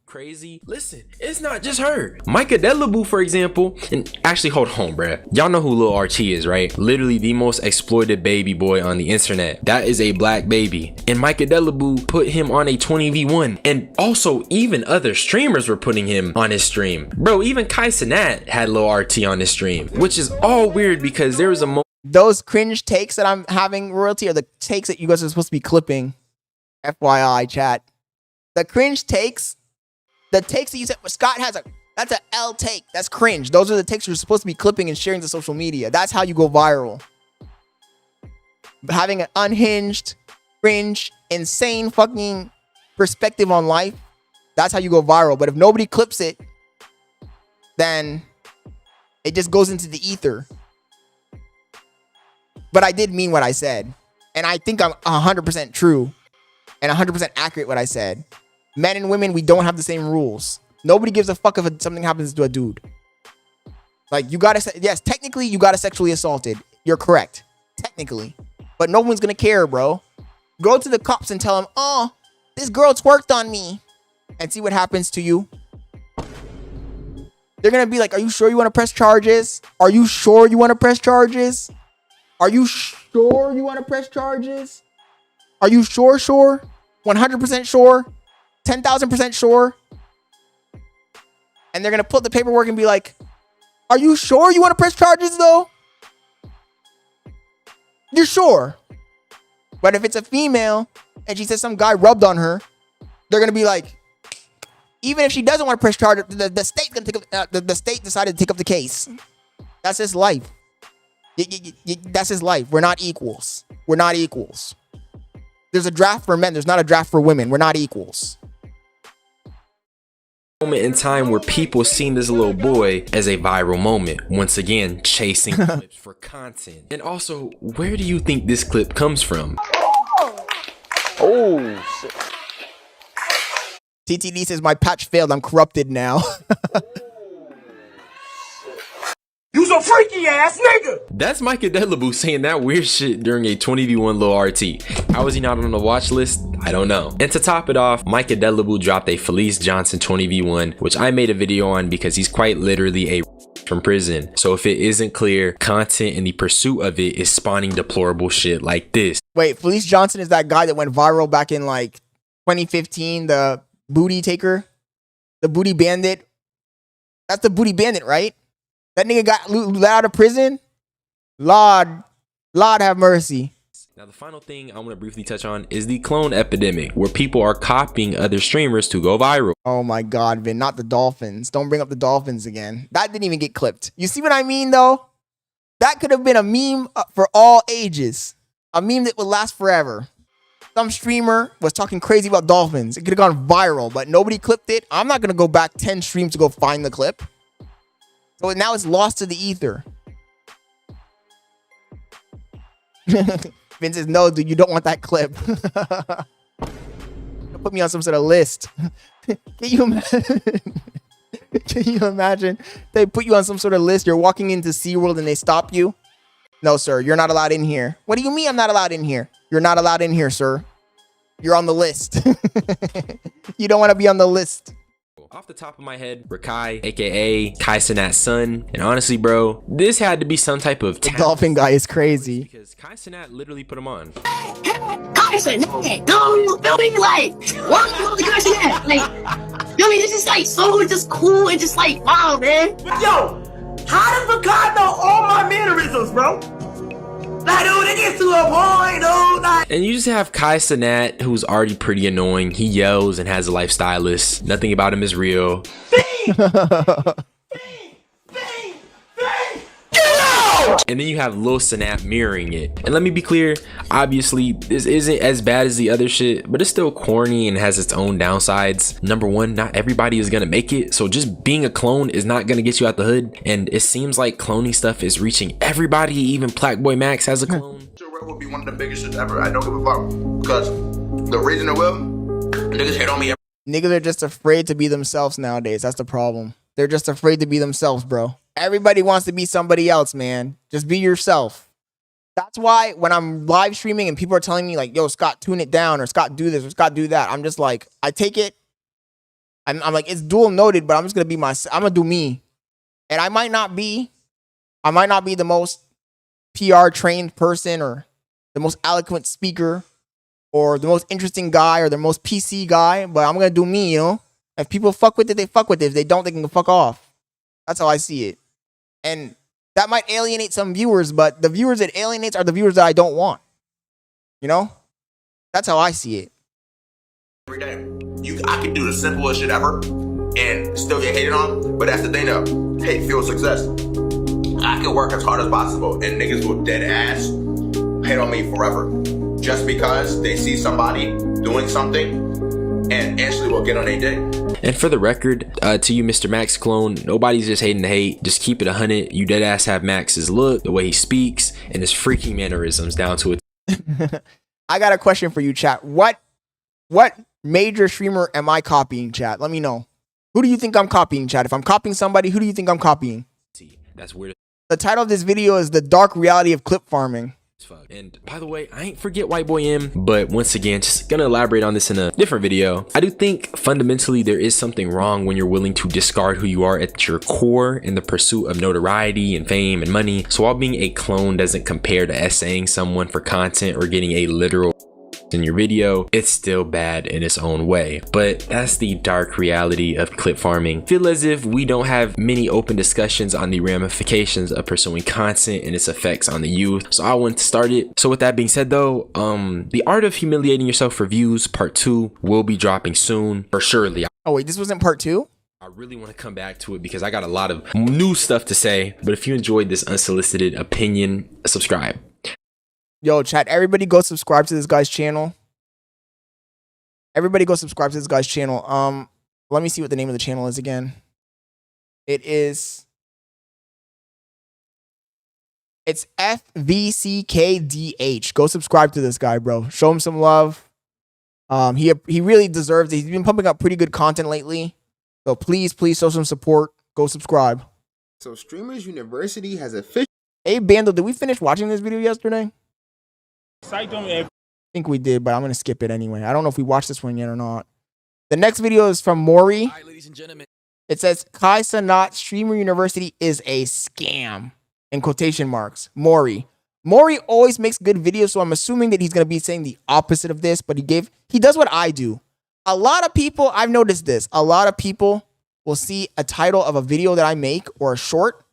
Crazy. Listen, it's not just her. Micah Delabu, for example, and actually hold on, bruh. Y'all know who Lil Archie is, right? Literally the most exploited baby boy on the internet. That is a black baby. And Micah Delabu put him on a 20v1. And also, even other streamers were putting him on his stream. Bro, even Kai Cenat had Lil RT on his stream, which is all weird because there was a those cringe takes that I'm having, Royalty, are the takes that you guys are supposed to be clipping. FYI, chat. The cringe takes, the takes that you said, Scott has that's a L take. That's cringe. Those are the takes you're supposed to be clipping and sharing to social media. That's how you go viral. Having an unhinged, cringe, insane fucking perspective on life, that's how you go viral. But if nobody clips it, then it just goes into the ether. But I did mean what I said. And I think I'm 100% true and 100% accurate what I said. Men and women, we don't have the same rules. Nobody gives a fuck if something happens to a dude. Like, you gotta, yes, technically you gotta sexually assaulted. You're correct. Technically. But no one's gonna care, bro. Go to the cops and tell them, oh, this girl twerked on me. And see what happens to you. They're gonna be like, are you sure you wanna press charges? Are you sure you wanna press charges? Are you sure you wanna press charges? Are you sure? 100% sure? 10,000% sure? And they're gonna put the paperwork and be like, are you sure you want to press charges though? You're sure. But if it's a female and she says some guy rubbed on her, they're gonna be like, even if she doesn't want to press charges, the state's gonna take up, the state decided to take up the case. That's his life. That's his life. We're not equals. We're not equals. There's a draft for men. There's not a draft for women. We're not equals. Moment in time where people seen this little boy as a viral moment, once again chasing clips for content. And also, where do you think this clip comes from? Oh shit. TTD says my patch failed, I'm corrupted now. You's a freaky ass nigga. That's Micah Delabu saying that weird shit during a 20v1 Lil RT. How was he not on the watch list? I don't know. And to top it off, Micah Delabu dropped a Felice Johnson 20v1, which I made a video on because he's quite literally a from prison. So if it isn't clear, content in the pursuit of it is spawning deplorable shit like this. Wait, Felice Johnson is that guy that went viral back in like 2015, the booty taker? The booty bandit? That's the booty bandit, right? That nigga got let out of prison? Lord have mercy. Now the final thing I want to briefly touch on is the clone epidemic, where people are copying other streamers to go viral. Oh my god, Vin, not the dolphins. Don't bring up the dolphins again. That didn't even get clipped. You see what I mean though? That could have been a meme for all ages. A meme that would last forever. Some streamer was talking crazy about dolphins. It could have gone viral, but nobody clipped it. I'm not going to go back 10 streams to go find the clip. So now it's lost to the ether. Vince says, no, dude, you don't want that clip. Put me on some sort of list. Can you imagine? Can you imagine? They put you on some sort of list. You're walking into SeaWorld and they stop you. No, sir, you're not allowed in here. What do you mean I'm not allowed in here? You're not allowed in here, sir. You're on the list. You don't want to be on the list. Off the top of my head, Rakai, aka Kai Cenat's son, and honestly, bro, this had to be some type of The dolphin guy is crazy. because Kai Cenat literally put him on. Kai Cenat, don't feel me like, what the Kai Cenat? Like, feel me? This is like so just cool and just like, wow, man. But yo, how does Rakai know all my mannerisms, bro? Like, dude, it gets to a point, dude. Like, And you just have Kai Cenat, who's already pretty annoying. He yells and has a lifestylist. Nothing about him is real. And then you have Lil Cenat mirroring it. And let me be clear, obviously this isn't as bad as the other shit, but it's still corny and has its own downsides. Number one, not everybody is gonna make it, so just being a clone is not gonna get you out the hood. And it seems like cloning stuff is reaching everybody. Even PlaqueboyMax has a clone. Will be one of the biggest shits ever. I don't give a fuck, because the reason it will, niggas hate on me. Niggas are just afraid to be themselves nowadays. That's the problem. They're just afraid to be themselves, bro. Everybody wants to be somebody else, man. Just be yourself. That's why when I'm live streaming and people are telling me like, yo, Scott, tune it down, or Scott, do this, or Scott, do that, I'm just like, I take it. I'm like, it's dual noted, but I'm just gonna be myself. I'm gonna do me. And I might not be the most PR trained person, or the most eloquent speaker, or the most interesting guy, or the most PC guy, but I'm gonna do me, you know? If people fuck with it, they fuck with it. If they don't, they can fuck off. That's how I see it. And that might alienate some viewers, but the viewers it alienates are the viewers that I don't want. You know? That's how I see it. Every day, I can do the simplest shit ever and still get hated on, but that's the thing though. Hate fuels success. I can work as hard as possible, and niggas will dead ass hate on me forever, just because they see somebody doing something and instantly will get on their dick. And for the record, to you, Mr. Max clone, nobody's just hating to hate. Just keep it 100. You dead ass have Max's look, the way he speaks, and his freaking mannerisms down to it. I got a question for you, chat. What major streamer am I copying, chat? Let me know. Who do you think I'm copying, chat? If I'm copying somebody, who do you think I'm copying? That's weird. The title of this video is The Dark Reality of Clip Farming. And by the way, I ain't forget White Boy M, but once again, just gonna elaborate on this in a different video. I do think fundamentally there is something wrong when you're willing to discard who you are at your core in the pursuit of notoriety and fame and money. So while being a clone doesn't compare to essaying someone for content or getting a literal in your video, it's still bad in its own way. But that's the dark reality of clip farming. Feel as if we don't have many open discussions on the ramifications of pursuing content and its effects on the youth, so I wanted to start it. So with that being said though, the art of humiliating yourself for views part 2 will be dropping soon, for surely. Oh wait, this wasn't part 2? I really want to come back to it because I got a lot of new stuff to say. But if you enjoyed this unsolicited opinion, subscribe. Yo, chat, everybody go subscribe to this guy's channel. Everybody go subscribe to this guy's channel. Let me see what the name of the channel is again. It's FVCKDH. Go subscribe to this guy, bro. Show him some love. He really deserves it. He's been pumping up pretty good content lately. So please show some support. Go subscribe. So Streamers University has officially. Hey, Bando, did we finish watching this video yesterday? I think we did, but I'm gonna skip it anyway. I don't know if we watched this one yet or not. The next video is from Maury. Hi, ladies and gentlemen. It says Kai Cenat Streamer University is a scam in quotation marks. Maury always makes good videos, so I'm assuming that he's gonna be saying the opposite of this, but he does what I do. A lot of people, I've noticed this, a lot of people will see a title of a video that I make or a short,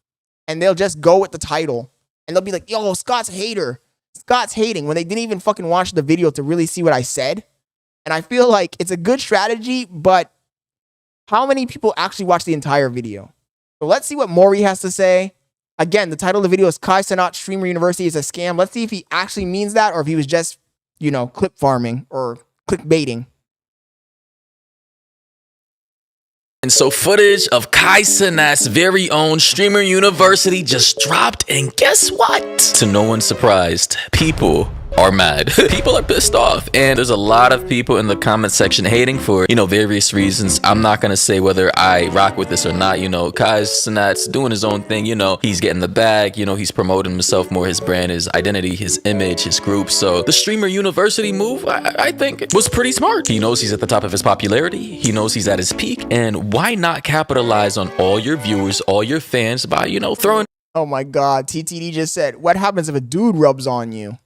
and they'll just go with the title, and they'll be like, yo, Scott's hater. Scott's hating, when they didn't even fucking watch the video to really see what I said. And I feel like it's a good strategy, but how many people actually watch the entire video? So let's see what Maury has to say. Again, the title of the video is Kai Cenat Streamer University is a scam. Let's see if he actually means that or if he was just, you know, clip farming or clickbaiting. And so footage of Kai Cenat's very own Streamer University just dropped, and guess what? To no one's surprise, people are mad. People are pissed off, and there's a lot of people in the comment section hating for, you know, various reasons. I'm not gonna say whether I rock with this or not. You know, Kai Cenat's doing his own thing. You know, he's getting the bag. You know, he's promoting himself more, his brand, his identity, his image, his group. So the streamer university move, I think, was pretty smart. He knows he's at the top of his popularity. He knows he's at his peak, and why not capitalize on all your viewers, all your fans by, you know, throwing. Oh my God, TTD just said, what happens if a dude rubs on you?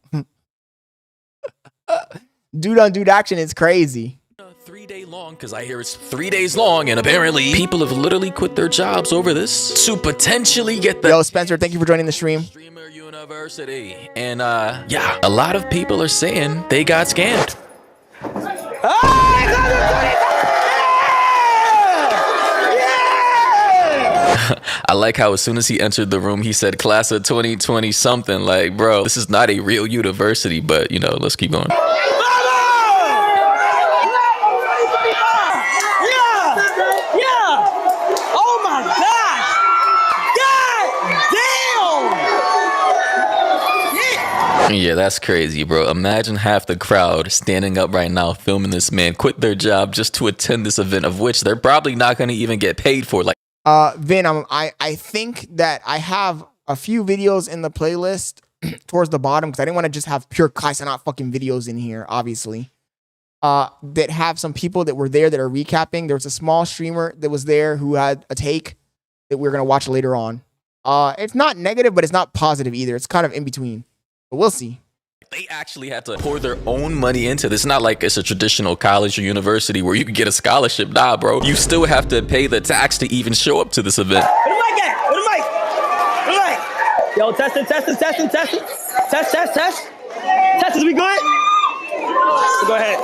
Dude on dude action is crazy. 3 day long, because I hear it's 3 days long, and apparently people have literally quit their jobs over this to potentially get the. Yo, Spencer, thank you for joining the stream. Streamer university, and yeah, a lot of people are saying they got scammed. I like how as soon as he entered the room, he said class of 2020 something. Like, bro, this is not a real university, but you know, let's keep going. Oh my gosh! God damn! Yeah, that's crazy, bro. Imagine half the crowd standing up right now filming this man quit their job just to attend this event, of which they're probably not going to even get paid for. Like, Vin, I think that I have a few videos in the playlist towards the bottom, because I didn't want to just have pure Kai Cenat fucking videos in here, obviously. That have some people that were there that are recapping. There was a small streamer that was there who had a take that we're going to watch later on. It's not negative, but it's not positive either. It's kind of in between. But we'll see. they actually had to pour their own money into this. It's not like it's a traditional college or university where you can get a scholarship. Nah, bro. You still have to pay the tax to even show up to this event. Where the mic at? Where the mic? Where the mic? Yo, testing. Test, is we good? Go ahead.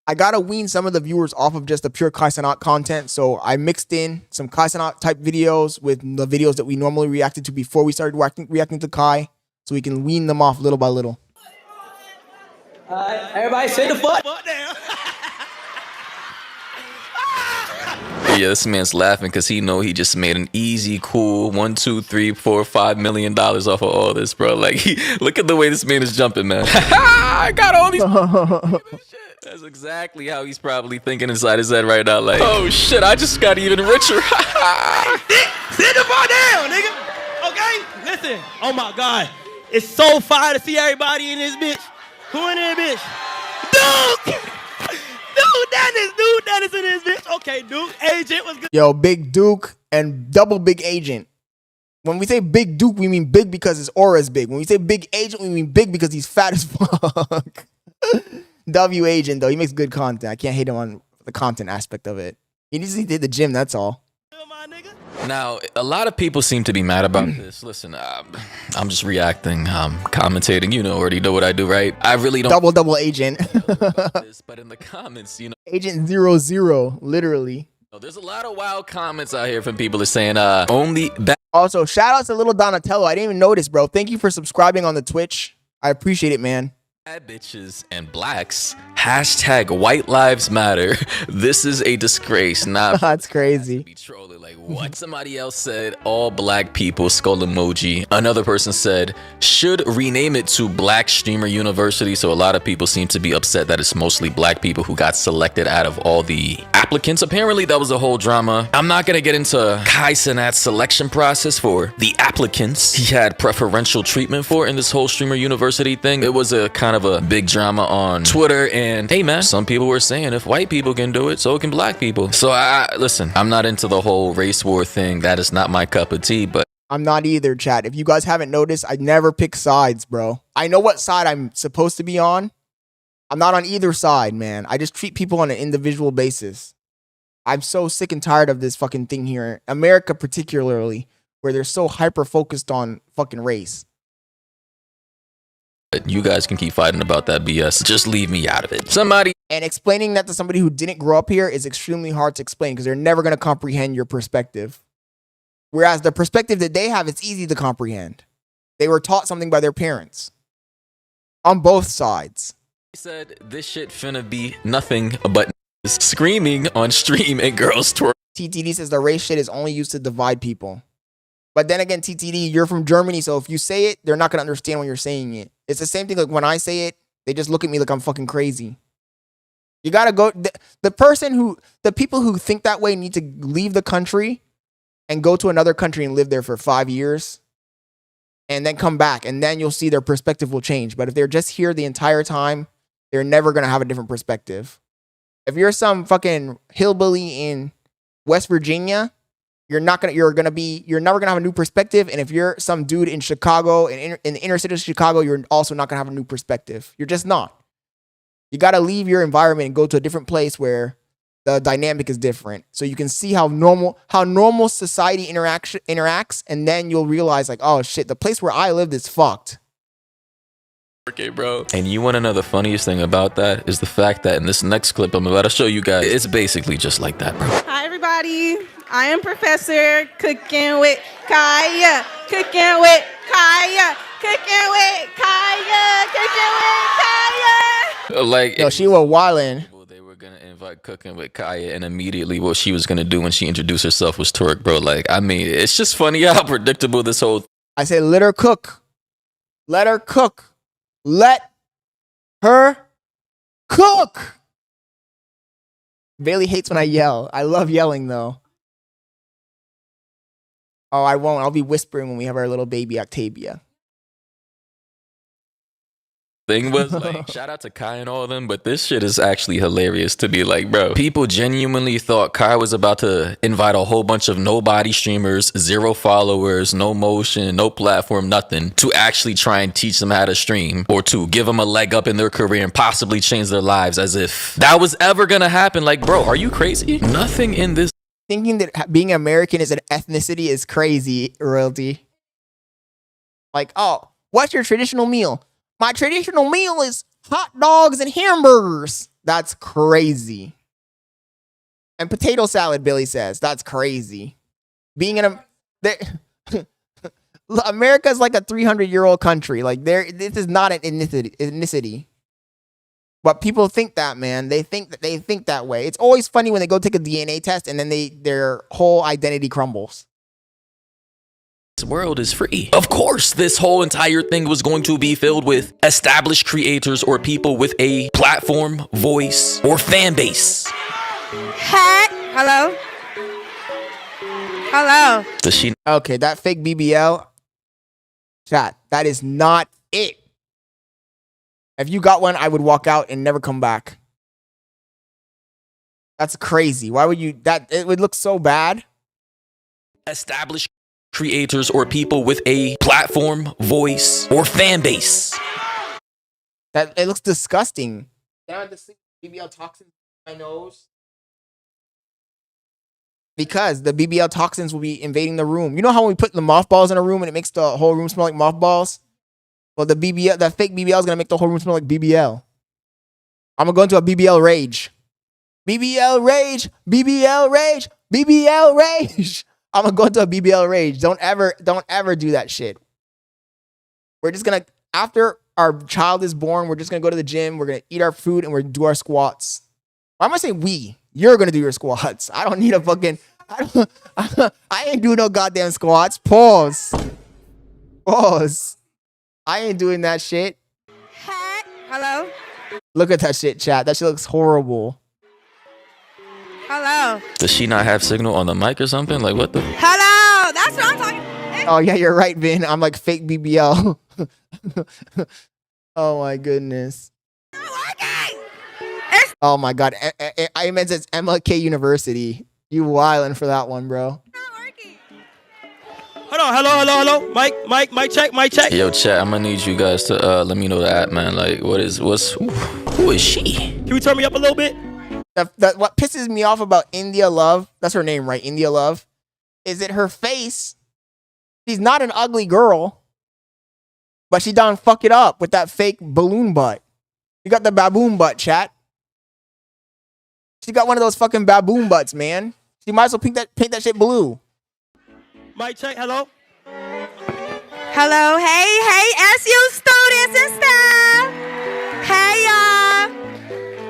I gotta wean some of the viewers off of just the pure Kai Cenat content, so I mixed in some Kai Cenat type videos with the videos that we normally reacted to before we started reacting to Kai, so we can wean them off little by little. Alright, everybody sit the fuck down. Yeah, this man's laughing because he know he just made an easy, cool $1, $2, $3, $4, $5 million off of all this, bro. Like, look at the way this man is jumping, man. I got all these. That's exactly how he's probably thinking inside his head right now. Like, oh shit, I just got even richer. Sit the fuck down, nigga. Okay, listen. Oh my god, it's so fire to see everybody in this bitch. Who in this bitch? Duke. Dude, that is in this bitch. Okay, Duke, Agent was good. Yo, Big Duke and double Big Agent. When we say Big Duke, we mean big because his aura is big. When we say Big Agent, we mean big because he's fat as fuck. W Agent, though, he makes good content. I can't hate him on the content aspect of it. He just did the gym, that's all. Now, a lot of people seem to be mad about this. Listen, I'm just reacting, commentating. You already know what I do, right? I really don't. Double Agent. This, but in the comments, Agent 00, literally. There's a lot of wild comments out here from people that are saying, only. Also, shout out to Little Donatello. I didn't even notice, bro. Thank you for subscribing on the Twitch. I appreciate it, man. Bad bitches and blacks. Hashtag white lives matter. This is a disgrace. Not that's crazy. Be trolling like what? Somebody else said all black people, skull emoji. Another person said should rename it to Black Streamer University. So a lot of people seem to be upset that it's mostly black people who got selected out of all the applicants. Apparently that was a whole drama. I'm not gonna get into Kai Cenat's selection process for the applicants he had preferential treatment for in this whole Streamer University thing. It was a kind of a big drama on Twitter, and hey man, some people were saying if white people can do it, so can black people. So listen, I'm not into the whole race war thing. That is not my cup of tea, but I'm not either, chat. If you guys haven't noticed, I never pick sides, bro. I know what side I'm supposed to be on. I'm not on either side, man. I just treat people on an individual basis. I'm so sick and tired of this fucking thing here. America particularly, where they're so hyper focused on fucking race. You guys can keep fighting about that BS. Just leave me out of it. Somebody. And explaining that to somebody who didn't grow up here is extremely hard to explain because they're never going to comprehend your perspective. Whereas the perspective that they have, it's easy to comprehend. They were taught something by their parents. On both sides. He said this shit finna be nothing but screaming on stream and girls twerk. TTD says the race shit is only used to divide people. But then again, TTD, you're from Germany, so if you say it, they're not gonna understand when you're saying it. It's the same thing like when I say it, they just look at me like I'm fucking crazy. You gotta go. The people who think that way need to leave the country and go to another country and live there for 5 years and then come back, and then you'll see their perspective will change. But if they're just here the entire time, they're never gonna have a different perspective. If you're some fucking hillbilly in West Virginia, you're never gonna have a new perspective. And if you're some dude in Chicago, in the inner city of Chicago, you're also not gonna have a new perspective. You're just not. You gotta leave your environment and go to a different place where the dynamic is different, so you can see how normal society interacts, and then you'll realize like, oh shit, the place where I lived is fucked. Okay, bro. And you want to know the funniest thing about that is the fact that in this next clip I'm about to show you guys, it's basically just like that, bro. Hi, everybody. I am Professor Cooking with Kaya. Cooking with Kaya. Cooking with Kaya. Cooking with Kaya. Like, yo, she was wildin'. They were gonna invite Cooking with Kaya, and immediately what she was gonna do when she introduced herself was twerk, bro. Like, I mean, it's just funny how predictable this whole. I said, let her cook. Let her cook. Let her cook. Bailey hates when I yell. I love yelling though. Oh, I won't. I'll be whispering when we have our little baby Octavia. Thing was like, shout out to Kai and all of them, but this shit is actually hilarious to be like, bro. People genuinely thought Kai was about to invite a whole bunch of nobody streamers, 0 followers, no motion, no platform, nothing, to actually try and teach them how to stream or to give them a leg up in their career and possibly change their lives, as if that was ever gonna happen. Like, bro, are you crazy? Nothing in this. Thinking that being American is an ethnicity is crazy, royalty. Like, oh, what's your traditional meal? My traditional meal is hot dogs and hamburgers. That's crazy. And potato salad, Billy says. That's crazy. Being in America's like a 300-year-old country. Like, this is not an ethnicity. But people think that, man. They think that way. It's always funny when they go take a DNA test and then their whole identity crumbles. This world is free. Of course, this whole entire thing was going to be filled with established creators or people with a platform, voice, or fan base. Hey, hello. Hello. Does she? Okay, that fake BBL. Chat, that is not it. If you got one, I would walk out and never come back. That's crazy. Why would you? It would look so bad. Established creators or people with a platform, voice, or fan base. That it looks disgusting. Now I have to BBL toxins in my nose. Because the BBL toxins will be invading the room. You know how when we put the mothballs in a room and it makes the whole room smell like mothballs? Well, that fake BBL is gonna make the whole room smell like BBL. I'm gonna go into a BBL rage. BBL rage, BBL rage, BBL rage. I'm gonna go into a BBL rage. Don't ever do that shit. We're just gonna, after our child is born, we're just gonna go to the gym, we're gonna eat our food, and we're gonna do our squats. Why am I saying we? You're gonna do your squats. I don't need a fucking, I ain't doing no goddamn squats. Pause. I ain't doing that shit. Hey, hello. Look at that shit, chat. That shit looks horrible. Hello. Does she not have signal on the mic or something? Like, what the? Hello. That's what I'm talking. Oh yeah, you're right, Vin. I'm like fake BBL. Oh my goodness. Oh my god. I meant it's MLK University. You wildin' for that one, bro. Hold on, hello. Mic check. Yo, chat, I'm gonna need you guys to let me know the app, man. Like, who is she? Can we turn me up a little bit? What pisses me off about India Love, that's her name, right? India Love, is that her face, she's not an ugly girl, but she done fuck it up with that fake balloon butt. You got the baboon butt, chat. She got one of those fucking baboon butts, man. She might as well paint that shit blue. Mic check, hello. Hello, hey, SU students and stuff. Hey, y'all.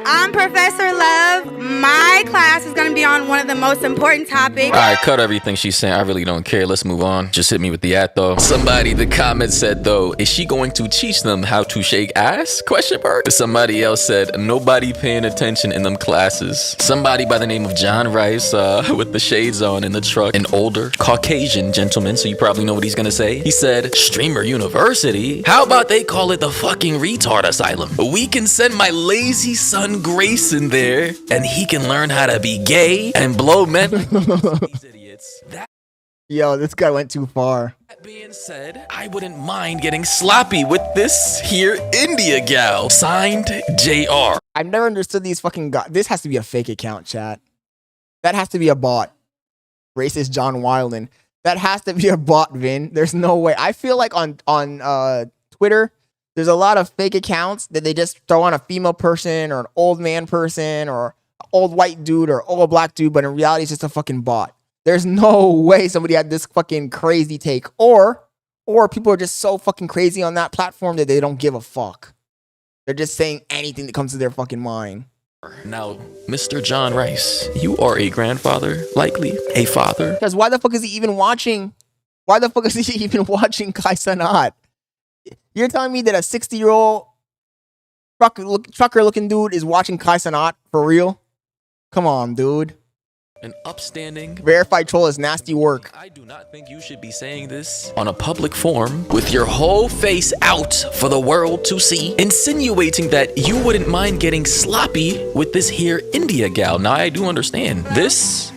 I'm Professor Love. My class is going to be on one of the most important topics. Alright, cut everything she's saying. I really don't care. Let's move on. Just hit me with the ad though. Somebody in the comments said though, is she going to teach them how to shake ass? Question mark. Somebody else said, nobody paying attention in them classes. Somebody by the name of John Rice with the shades on in the truck, an older Caucasian gentleman, so you probably know what he's gonna say. He said, Streamer University? How about they call it the fucking retard asylum? We can send my lazy son Grayson there and he can learn how to be gay and blow men like these idiots. Yo, this guy went too far. That being said, I wouldn't mind getting sloppy with this here India gal. Signed, JR. I've never understood these fucking guys. This has to be a fake account, chat. That has to be a bot. Racist John Wildin. That has to be a bot, Vin. There's no way. I feel like on Twitter, there's a lot of fake accounts that they just throw on a female person or an old man person or an old white dude or old black dude, but in reality, it's just a fucking bot. There's no way somebody had this fucking crazy take, or people are just so fucking crazy on that platform that they don't give a fuck. They're just saying anything that comes to their fucking mind. Now, Mr. John Rice, you are a grandfather, likely a father. Because why the fuck is he even watching? Why the fuck is he even watching Kai Cenat? You're telling me that a 60-year-old trucker-looking dude is watching Kai Cenat for real? Come on, dude. An upstanding verified troll is nasty work. I do not think you should be saying this on a public forum with your whole face out for the world to see, insinuating that you wouldn't mind getting sloppy with this here India gal. Now I do understand this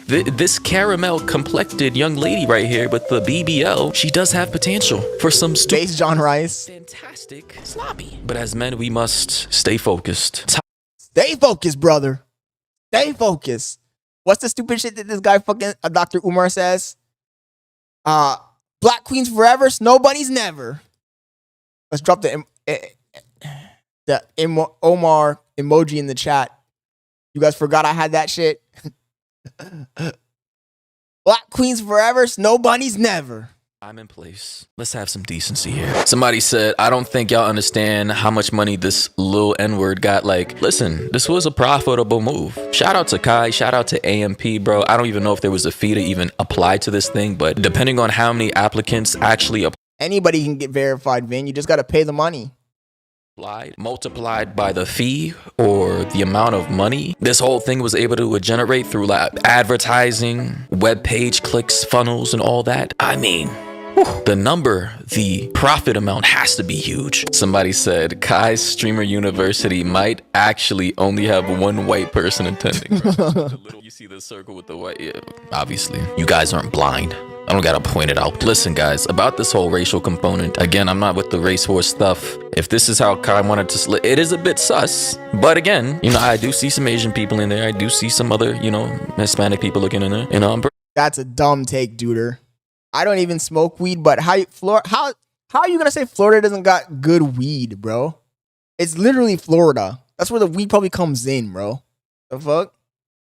caramel complected young lady right here with the BBL. She does have potential for some Space John Rice. Fantastic sloppy. But as men, we must stay focused. Stay focused, brother. Stay focused. What's the stupid shit that this guy fucking Dr. Umar says? Black queens forever, snow bunnies never. Let's drop the Omar emoji in the chat. You guys forgot I had that shit. Black queens forever, snow bunnies never. I'm in place. Let's have some decency here. Somebody said, I don't think y'all understand how much money this little N-word got. Like, listen, this was a profitable move. Shout out to Kai, shout out to AMP, bro. I don't even know if there was a fee to even apply to this thing, but depending on how many applicants actually anybody can get verified, Vin. You just got to pay the money. Multiplied by the fee or the amount of money this whole thing was able to generate through like advertising, web page clicks, funnels, and all that. I mean, the profit amount has to be huge. Somebody said Kai's Streamer University might actually only have one white person attending. You see the circle with the white? Yeah, obviously, you guys aren't blind. I don't gotta point it out. Listen, guys, about this whole racial component, again, I'm not with the race war stuff. If this is how Kai wanted to slip, it is a bit sus. But again, you know, I do see some Asian people in there. I do see some other, you know, Hispanic people looking in there. You know, that's a dumb take, duder. I don't even smoke weed, but how are you gonna say Florida doesn't got good weed, bro? It's literally Florida. That's where the weed probably comes in, bro. The fuck?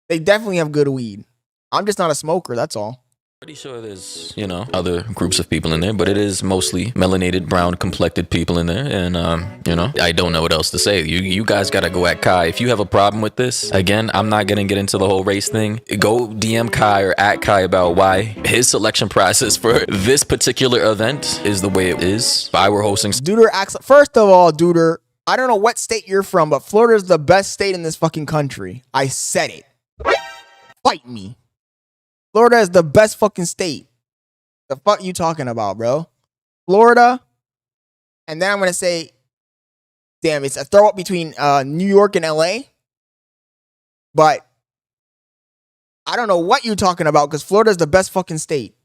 They definitely have good weed. I'm just not a smoker, that's all. Pretty sure there's, you know, other groups of people in there, but it is mostly melanated, brown complected people in there. And, you know, I don't know what else to say. You guys got to go at Kai. If you have a problem with this, again, I'm not going to get into the whole race thing. Go DM Kai or at Kai about why his selection process for this particular event is the way it is. If I were hosting. Duder acts, first of all, Duder, I don't know what state you're from, but Florida is the best state in this fucking country. I said it. Fight me. Florida is the best fucking state. The fuck you talking about, bro? Florida. And then I'm going to say, damn, it's a throw up between New York and LA. But I don't know what you're talking about because Florida is the best fucking state.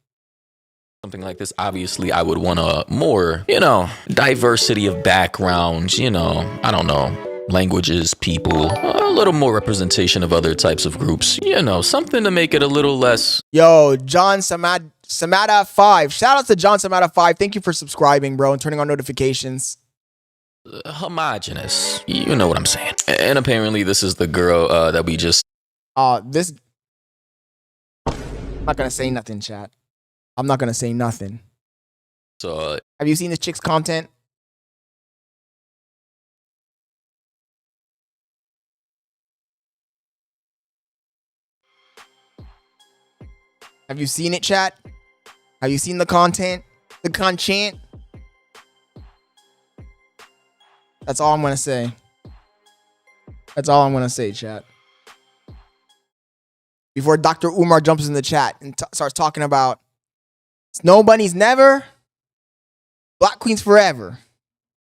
Something like this, obviously, I would want a more, you know, diversity of backgrounds, you know, I don't know, languages, people, a little more representation of other types of groups, you know, something to make it a little less. Yo, John Samata 5. Shout out to John Samata 5. Thank you for subscribing, bro, and turning on notifications. Homogenous. You know what I'm saying. And apparently this is the girl that we just... I'm not going to say nothing, chat. I'm not going to say nothing. So... Have you seen this chick's content? Have you seen it, chat? Have you seen the content? The content? That's all I'm gonna say. That's all I'm gonna say, chat. Before Dr. Umar jumps in the chat and starts talking about Snow Bunnies never, Black Queens forever.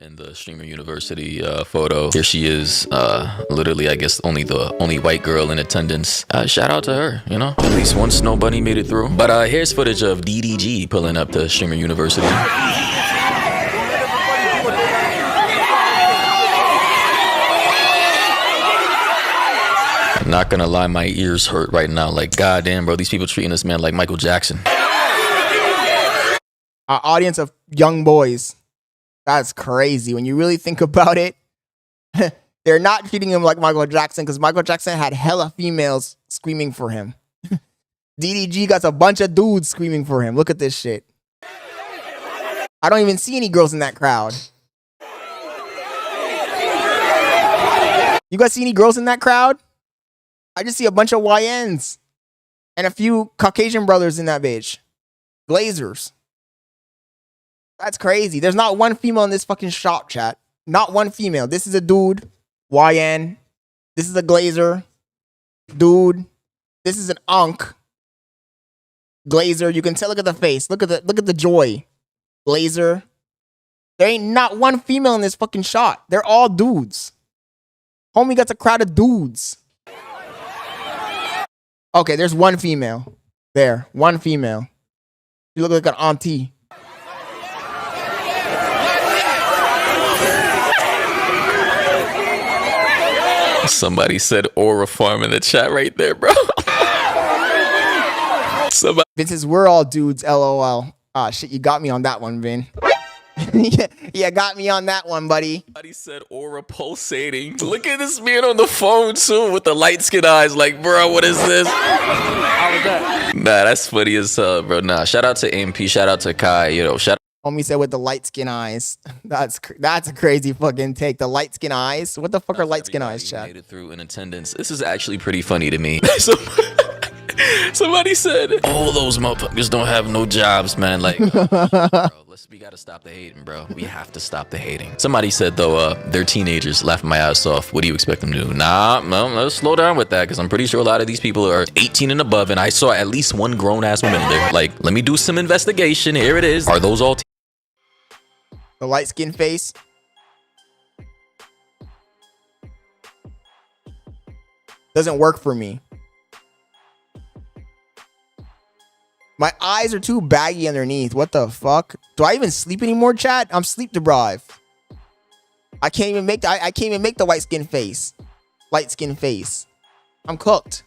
In the Streamer University photo, here she is, literally I guess only white girl in attendance. Shout out to her, you know, at least one Snow Bunny made it through. But here's footage of DDG pulling up to Streamer University. Not gonna lie, my ears hurt right now. Like, goddamn, bro, these people treating this man like Michael Jackson. Our audience of young boys. That's crazy. When you really think about it, they're not treating him like Michael Jackson because Michael Jackson had hella females screaming for him. DDG got a bunch of dudes screaming for him. Look at this shit. I don't even see any girls in that crowd. You guys see any girls in that crowd? I just see a bunch of YNs and a few Caucasian brothers in that bitch. Glazers. That's crazy. There's not one female in this fucking shop, chat. Not one female. This is a dude, YN. This is a glazer, dude. This is an unk, glazer. You can tell. Look at the face. Look at the joy, glazer. There ain't not one female in this fucking shot. They're all dudes. Homie got a crowd of dudes. Okay, there's one female. There, one female. You look like an auntie. Somebody said Aura Farm in the chat right there, bro. Vince says, we're all dudes, LOL. Ah, shit, you got me on that one, Vin. Yeah, got me on that one, buddy. Somebody said Aura pulsating. Look at this man on the phone, too, with the light-skinned eyes. Like, bro, what is this? How was that? Nah, that's funny as hell, bro. Nah, shout out to MP, shout out to Kai, you know, shout Homie said with the light skin eyes. That's a crazy fucking take. The light skin eyes. What the fuck are light skin eyes, chat? made it through in attendance. This is actually pretty funny to me. Somebody said, all those motherfuckers don't have no jobs, man. Like, bro, we gotta stop the hating, bro. We have to stop the hating. Somebody said, though, they're teenagers, laughing my ass off. What do you expect them to do? Nah, no, let's slow down with that, because I'm pretty sure a lot of these people are 18 and above, and I saw at least one grown-ass woman there. Like, let me do some investigation. Here it is. Are those all the light skin face? Doesn't work for me. My eyes are too baggy underneath. What the fuck? Do I even sleep anymore, chat? I'm sleep deprived. I can't even make the white skin face. Light skin face. I'm cooked.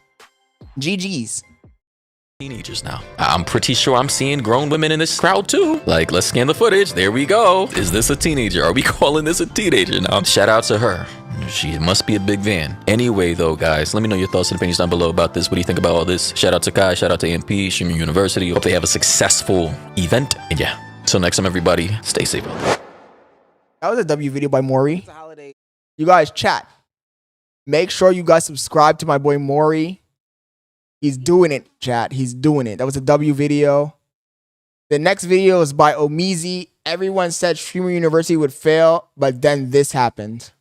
GG's. Teenagers now. I'm pretty sure I'm seeing grown women in this crowd too. Like, let's scan the footage. There we go. Is this a teenager? Are we calling this a teenager now? Shout out to her. She must be a big van. Anyway, though, guys, let me know your thoughts and opinions down below about this. What do you think about all this? Shout out to Kai. Shout out to MP, Streamer University. Hope they have a successful event. And yeah, until next time, everybody, stay safe out there. That was a W video by Maury. You guys, chat. Make sure you guys subscribe to my boy Maury. He's doing it, chat. He's doing it. That was a W video. The next video is by Omizi. Everyone said Streamer University would fail, but then this happened.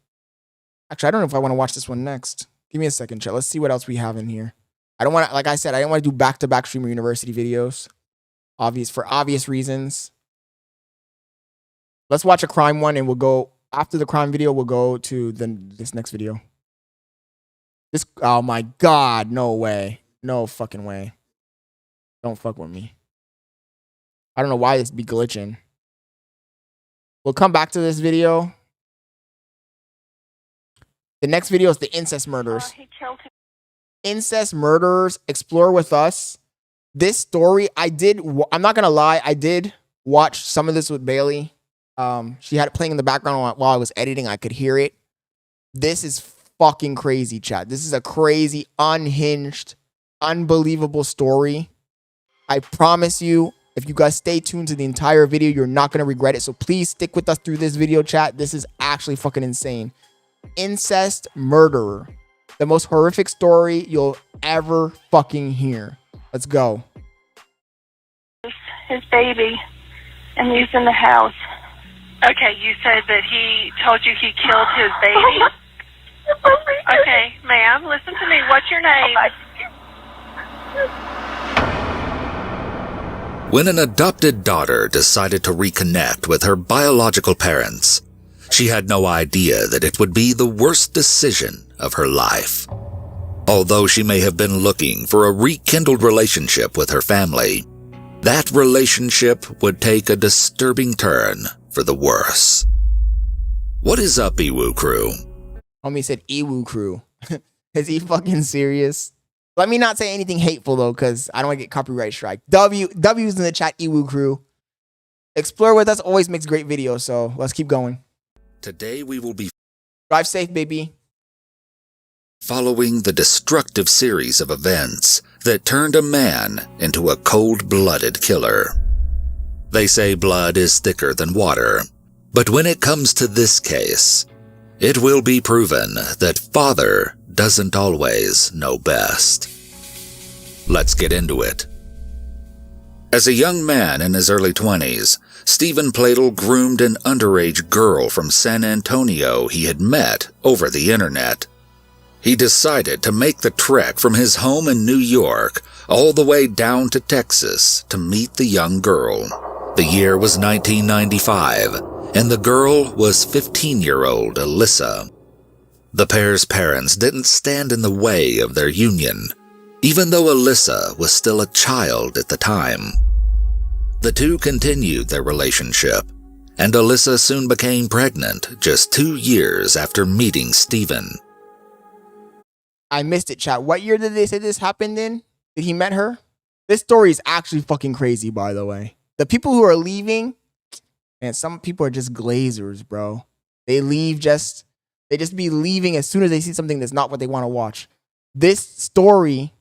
Actually, I don't know if I want to watch this one next. Give me a second, chat. Let's see what else we have in here. I don't want to, like I said, I didn't want to do back-to-back Streamer University videos. For obvious reasons. Let's watch a crime one and we'll go, after the crime video, we'll go to this next video. This, oh my God, no way. No fucking way. Don't fuck with me. I don't know why this be glitching. We'll come back to this video. The next video is the incest murders. Incest murders, explore with us. This story, I'm not gonna lie, I did watch some of this with Bailey. She had it playing in the background while I was editing. I could hear it. This is fucking crazy, chat. This is a crazy, unhinged, unbelievable story. I promise you, if you guys stay tuned to the entire video, you're not going to regret it. So please stick with us through this video, chat. This is actually fucking insane. Incest murderer. The most horrific story you'll ever fucking hear. Let's go. his baby and he's in the house. Okay, you said that he told you he killed his baby? Okay, ma'am, listen to me. What's your name? When an adopted daughter decided to reconnect with her biological parents, she had no idea that it would be the worst decision of her life. Although she may have been looking for a rekindled relationship with her family, that relationship would take a disturbing turn for the worse. What is up, Ewu Crew? Homie said Ewu Crew. Is he fucking serious? Let me not say anything hateful though, because I don't want to get copyright strike. W's in the chat, Ewu Crew. Explore with us always makes great videos, so let's keep going. Today we will be drive safe, baby. Following the destructive series of events that turned a man into a cold-blooded killer. They say blood is thicker than water, but when it comes to this case, it will be proven that father doesn't always know best. Let's get into it. As a young man in his early 20s, Stephen Tylil groomed an underage girl from San Antonio he had met over the internet. He decided to make the trek from his home in New York all the way down to Texas to meet the young girl. The year was 1995, and the girl was 15-year-old Alyssa. The pair's parents didn't stand in the way of their union, even though Alyssa was still a child at the time. The two continued their relationship, and Alyssa soon became pregnant just 2 years after meeting Stephen. I missed it, chat. What year did they say this happened in? Did he met her? This story is actually fucking crazy, by the way. The people who are leaving, man, some people are just glazers, bro. They just be leaving as soon as they see something that's not what they want to watch. This story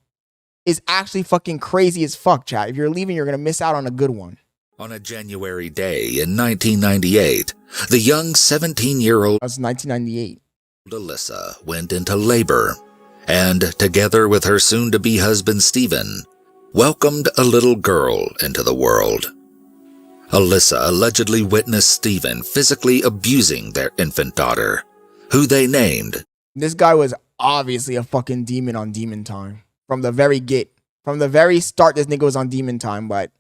is actually fucking crazy as fuck, chat. If you're leaving, you're going to miss out on a good one. On a January day in 1998, the young 17-year-old That's 1998. Alyssa went into labor, and together with her soon-to-be husband Stephen, welcomed a little girl into the world. Alyssa allegedly witnessed Stephen physically abusing their infant daughter, who they named. This guy was obviously a fucking demon on demon time. From the very start, this nigga was on demon time, but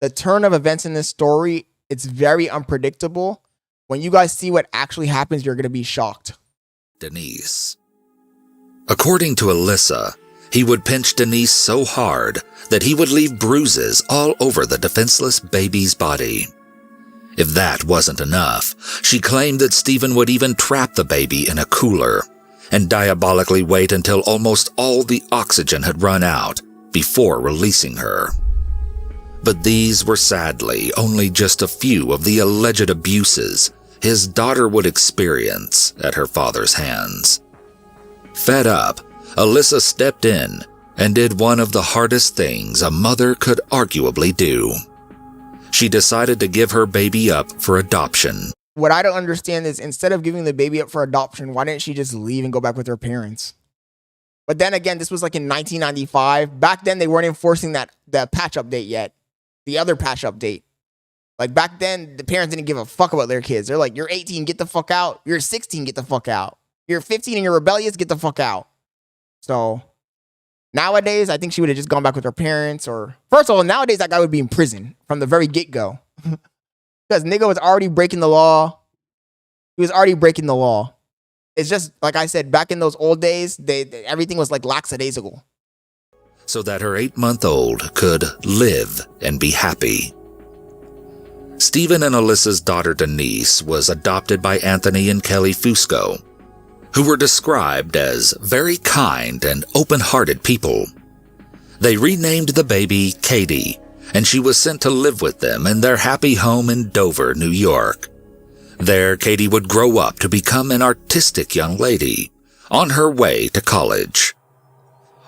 the turn of events in this story, it's very unpredictable. When you guys see what actually happens, you're going to be shocked. Denise. According to Alyssa, he would pinch Denise so hard that he would leave bruises all over the defenseless baby's body. If that wasn't enough, she claimed that Stephen would even trap the baby in a cooler and diabolically wait until almost all the oxygen had run out before releasing her. But these were sadly only just a few of the alleged abuses his daughter would experience at her father's hands. Fed up, Alyssa stepped in and did one of the hardest things a mother could arguably do. She decided to give her baby up for adoption. What I don't understand is instead of giving the baby up for adoption, why didn't she just leave and go back with her parents? But then again, this was like in 1995. Back then, they weren't enforcing that patch update yet. The other patch update. Like back then, the parents didn't give a fuck about their kids. They're like, you're 18, get the fuck out. You're 16, get the fuck out. You're 15 and you're rebellious, get the fuck out. So nowadays, I think she would have just gone back with her parents. Or first of all, nowadays that guy would be in prison from the very get-go. Because nigga was already breaking the law. He was already breaking the law. It's just, like I said, back in those old days, everything was like lackadaisical. So that her 8-month-old could live and be happy. Stephen and Alyssa's daughter Denise was adopted by Anthony and Kelly Fusco, who were described as very kind and open-hearted people. They renamed the baby Katie, and she was sent to live with them in their happy home in Dover, New York. There, Katie would grow up to become an artistic young lady on her way to college.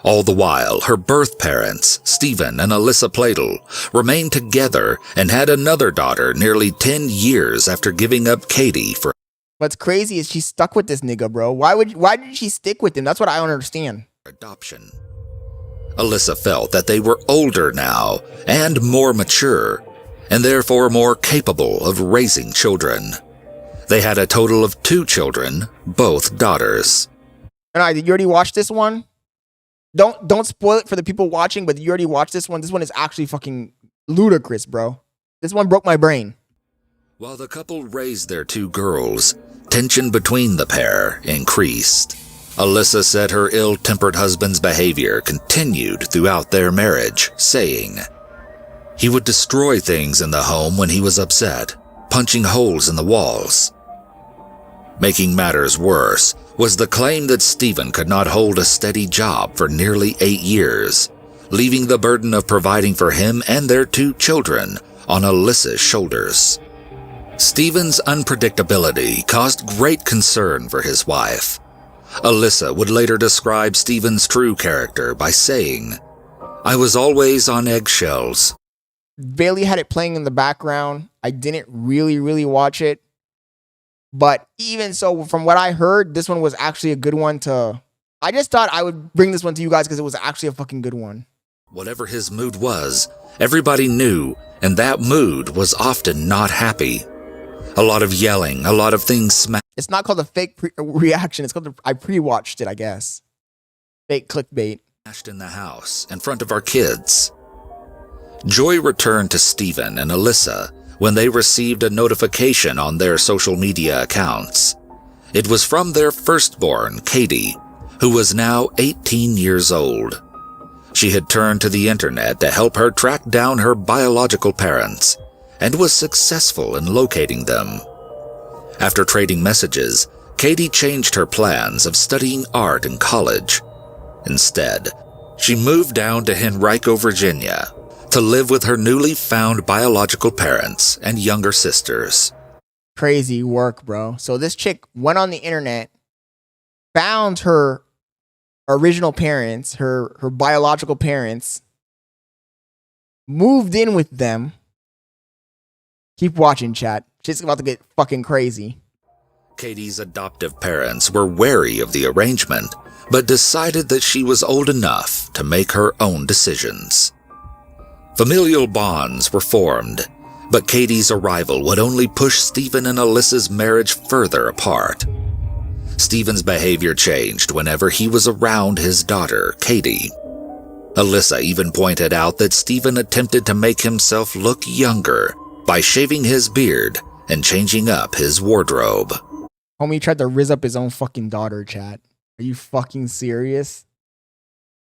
All the while, her birth parents, Stephen and Alyssa Tylil, remained together and had another daughter nearly 10 years after giving up Katie for... What's crazy is she stuck with this nigga, bro. Why did she stick with him? That's what I don't understand. Adoption. Alyssa felt that they were older now and more mature, and therefore more capable of raising children. They had a total of 2 children, both daughters. All right, did you already watch this one? Don't spoil it for the people watching, but you already watched this one. This one is actually fucking ludicrous, bro. This one broke my brain. While the couple raised their 2 girls, tension between the pair increased. Alyssa said her ill-tempered husband's behavior continued throughout their marriage, saying, "He would destroy things in the home when he was upset, punching holes in the walls." Making matters worse was the claim that Stephen could not hold a steady job for nearly 8 years, leaving the burden of providing for him and their 2 children on Alyssa's shoulders. Stephen's unpredictability caused great concern for his wife. Alyssa would later describe Stephen's true character by saying, "I was always on eggshells." Bailey had it playing in the background. I didn't really watch it. But even so, from what I heard, this one was actually a good one to... I just thought I would bring this one to you guys because it was actually a fucking good one. Whatever his mood was, everybody knew, and that mood was often not happy. A lot of yelling, a lot of things smashed. It's not called a fake reaction. It's called I pre-watched it, I guess. Fake clickbait. In the house, in front of our kids. Joy returned to Stephen and Alyssa when they received a notification on their social media accounts. It was from their firstborn, Katie, who was now 18 years old. She had turned to the internet to help her track down her biological parents, and was successful in locating them. After trading messages, Katie changed her plans of studying art in college. Instead, she moved down to Henrico, Virginia, to live with her newly found biological parents and younger sisters. Crazy work, bro. So this chick went on the internet, found her original parents, her biological parents, moved in with them. Keep watching, chat. Shit's about to get fucking crazy. Katie's adoptive parents were wary of the arrangement, but decided that she was old enough to make her own decisions. Familial bonds were formed, but Katie's arrival would only push Stephen and Alyssa's marriage further apart. Stephen's behavior changed whenever he was around his daughter, Katie. Alyssa even pointed out that Stephen attempted to make himself look younger by shaving his beard and changing up his wardrobe. Homie tried to rizz up his own fucking daughter, chat. Are you fucking serious?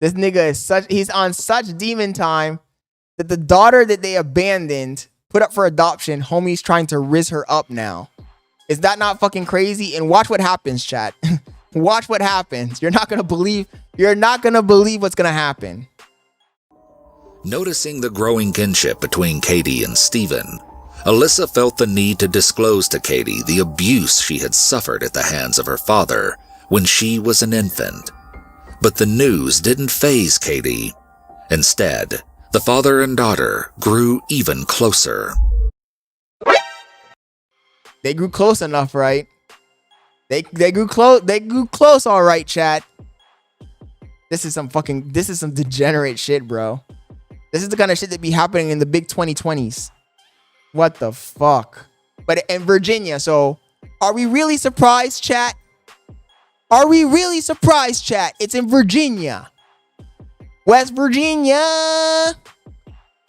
This nigga is he's on such demon time that the daughter that they abandoned, put up for adoption, homie's trying to rizz her up now. Is that not fucking crazy? And watch what happens, chat. Watch what happens. You're not gonna believe what's gonna happen. Noticing the growing kinship between Katie and Stephen, Alyssa felt the need to disclose to Katie the abuse she had suffered at the hands of her father when she was an infant. But the news didn't faze Katie. Instead, the father and daughter grew even closer. They grew close enough, right? They grew close, all right, chat. This is some degenerate shit, bro. This is the kind of shit that be happening in the big 2020s. What the fuck? But in Virginia, so are we really surprised, chat? Are we really surprised, chat? It's in Virginia. West Virginia.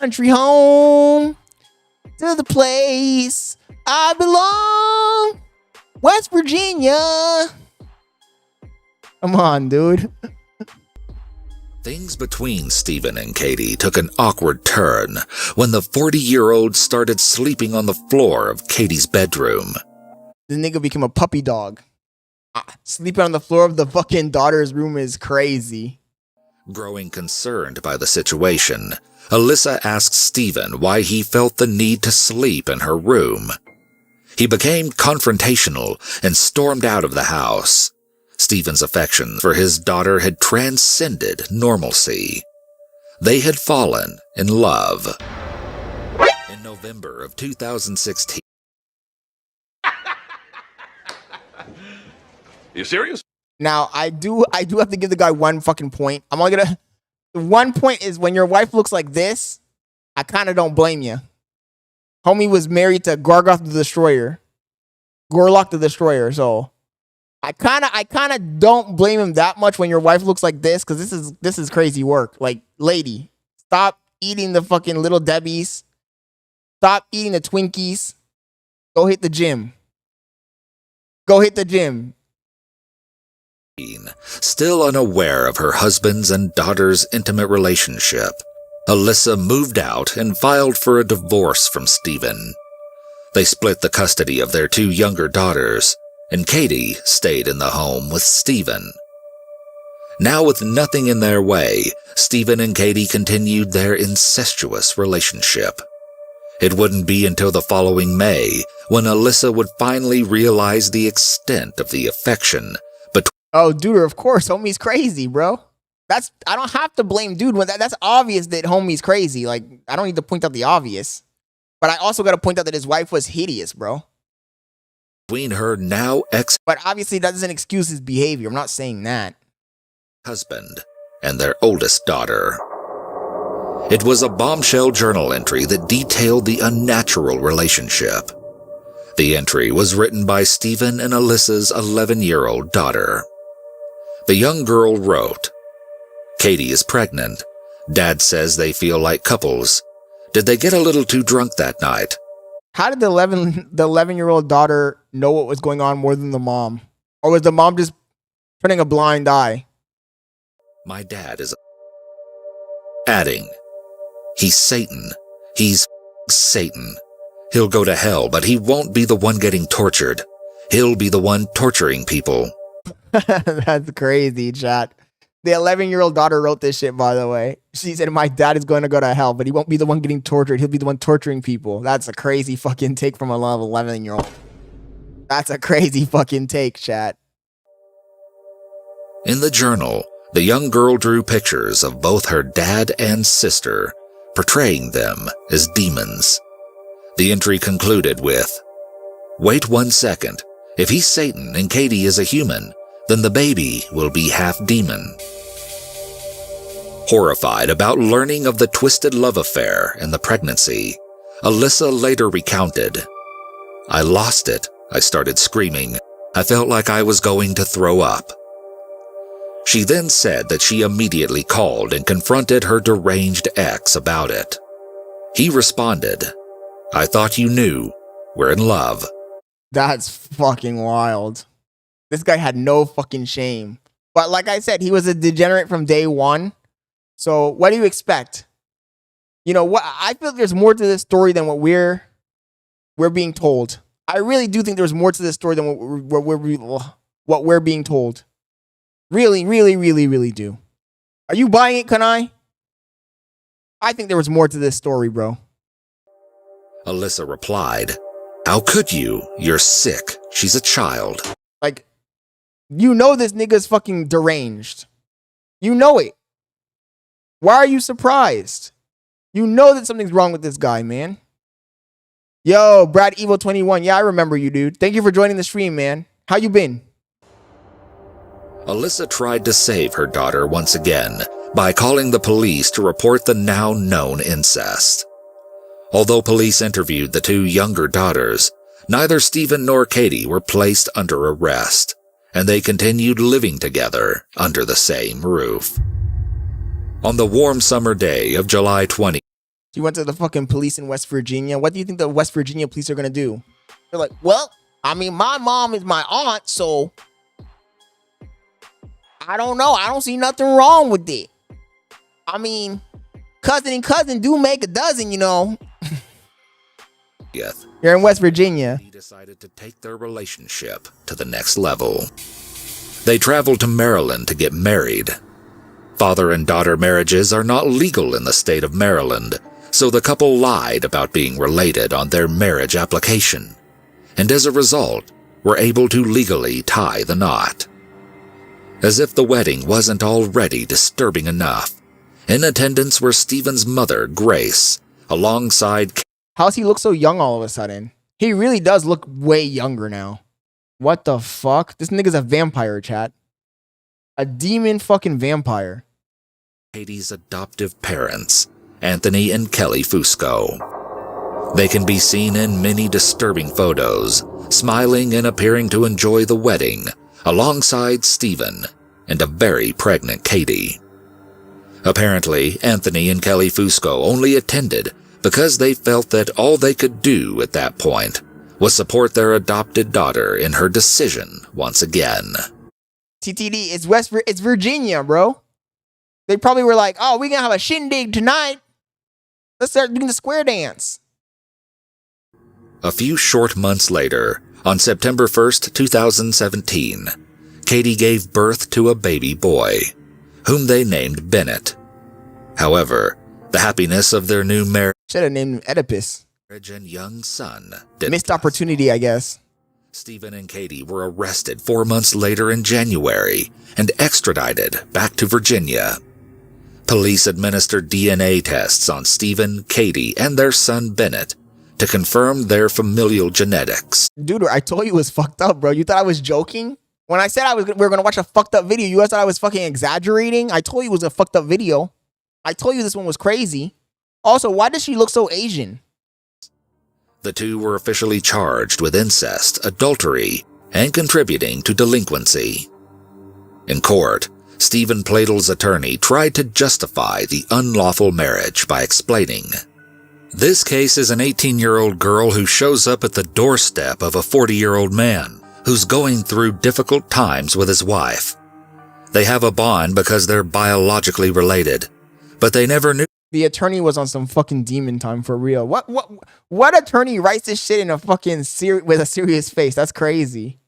Country home. To the place I belong. West Virginia. Come on, dude. Things between Stephen and Katie took an awkward turn when the 40-year-old started sleeping on the floor of Katie's bedroom. The nigga became a puppy dog. Sleeping on the floor of the fucking daughter's room is crazy. Growing concerned by the situation, Alyssa asked Stephen why he felt the need to sleep in her room. He became confrontational and stormed out of the house. Stephen's affection for his daughter had transcended normalcy. They had fallen in love. In November of 2016. You serious? Now, I do have to give the guy one fucking point. I'm only gonna... One point is when your wife looks like this, I kind of don't blame you. Homie was married to Gorgoth the Destroyer. Gorlock the Destroyer. So I kind of don't blame him that much when your wife looks like this, because this is crazy work. Like, lady, stop eating the fucking Little Debbies. Stop eating the Twinkies. Go hit the gym. Go hit the gym. Still unaware of her husband's and daughter's intimate relationship, Alyssa moved out and filed for a divorce from Steven. They split the custody of their 2 younger daughters, and Katie stayed in the home with Steven. Now with nothing in their way, Steven and Katie continued their incestuous relationship. It wouldn't be until the following May when Alyssa would finally realize the extent of the affection between— Oh, dude, of course, homie's crazy, bro. I don't have to blame dude when that's obvious that homie's crazy. Like, I don't need to point out the obvious. But I also got to point out that his wife was hideous, bro. between her now ex— But obviously that doesn't excuse his behavior. I'm not saying that. husband and their oldest daughter. It was a bombshell journal entry that detailed the unnatural relationship. The entry was written by Steven and Alyssa's 11-year-old daughter. The young girl wrote, "Katie is pregnant. Dad says they feel like couples. Did they get a little too drunk that night?" How did the 11-year-old daughter know what was going on more than the mom? Or was the mom just turning a blind eye? "My dad is..." Adding, "He's Satan. He's Satan. He'll go to hell, but he won't be the one getting tortured. He'll be the one torturing people." That's crazy, chat. The 11-year-old daughter wrote this shit, by the way. She said, "My dad is going to go to hell, but he won't be the one getting tortured. He'll be the one torturing people." That's a crazy fucking take from a 11-year-old. That's a crazy fucking take, chat. In the journal, the young girl drew pictures of both her dad and sister, portraying them as demons. The entry concluded with, "Wait 1 second. If he's Satan and Katie is a human, then the baby will be half demon." Horrified about learning of the twisted love affair and the pregnancy, Alyssa later recounted, "I lost it. I started screaming. I felt like I was going to throw up." She then said that she immediately called and confronted her deranged ex about it. He responded, "I thought you knew. We're in love." That's fucking wild. This guy had no fucking shame. But like I said, he was a degenerate from day one. So what do you expect? You know what? I feel there's more to this story than what we're being told. I really do think there's more to this story than what we're being told. Really, really, really, really do. Are you buying it, Kanai? I think there was more to this story, bro. Alyssa replied, "How could you? You're sick. She's a child." Like, you know this nigga's fucking deranged. You know it. Why are you surprised? You know that something's wrong with this guy, man. Yo, Brad Evil 21. Yeah, I remember you, dude. Thank you for joining the stream, man. How you been? Alyssa tried to save her daughter once again by calling the police to report the now known incest. Although police interviewed the 2 younger daughters, neither Steven nor Katie were placed under arrest, and they continued living together under the same roof. On the warm summer day of July 20, You went to the fucking police in West Virginia. What do you think the West Virginia police are gonna do? They're like, well, I mean, my mom is my aunt, so I don't know. I don't see nothing wrong with it. I mean, cousin and cousin do make a dozen, you know. You're in West Virginia. He decided to take their relationship to the next level. They traveled to Maryland to get married. Father and daughter marriages are not legal in the state of Maryland, so the couple lied about being related on their marriage application, and as a result, were able to legally tie the knot. As if the wedding wasn't already disturbing enough, in attendance were Steven's mother, Grace, alongside... How's he look so young all of a sudden? He really does look way younger now. What the fuck? This nigga's a vampire, chat. A demon fucking vampire. Katie's adoptive parents, Anthony and Kelly Fusco. They can be seen in many disturbing photos, smiling and appearing to enjoy the wedding, alongside Stephen and a very pregnant Katie. Apparently, Anthony and Kelly Fusco only attended because they felt that all they could do at that point was support their adopted daughter in her decision once again. TTD, it's Virginia, bro. They probably were like, oh, we're gonna have a shindig tonight. Let's start doing the square dance. A few short months later, on September 1st, 2017, Katie gave birth to a baby boy, whom they named Bennett. However, the happiness of their new marriage should have named him Oedipus. And young son missed opportunity, I guess. Stephen and Katie were arrested 4 months later in January and extradited back to Virginia. Police administered DNA tests on Stephen, Katie, and their son Bennett to confirm their familial genetics. Dude, I told you it was fucked up, bro. You thought I was joking? When I said we were gonna watch a fucked up video, you guys thought I was fucking exaggerating? I told you it was a fucked up video. I told you this one was crazy. Also, why does she look so Asian? The two were officially charged with incest, adultery, and contributing to delinquency. In court, Stephen Pladle's attorney tried to justify the unlawful marriage by explaining, "This case is an 18-year-old girl who shows up at the doorstep of a 40-year-old man who's going through difficult times with his wife. They have a bond because they're biologically related, but they never knew." The attorney was on some fucking demon time for real. What attorney writes this shit in a fucking with a serious face? That's crazy.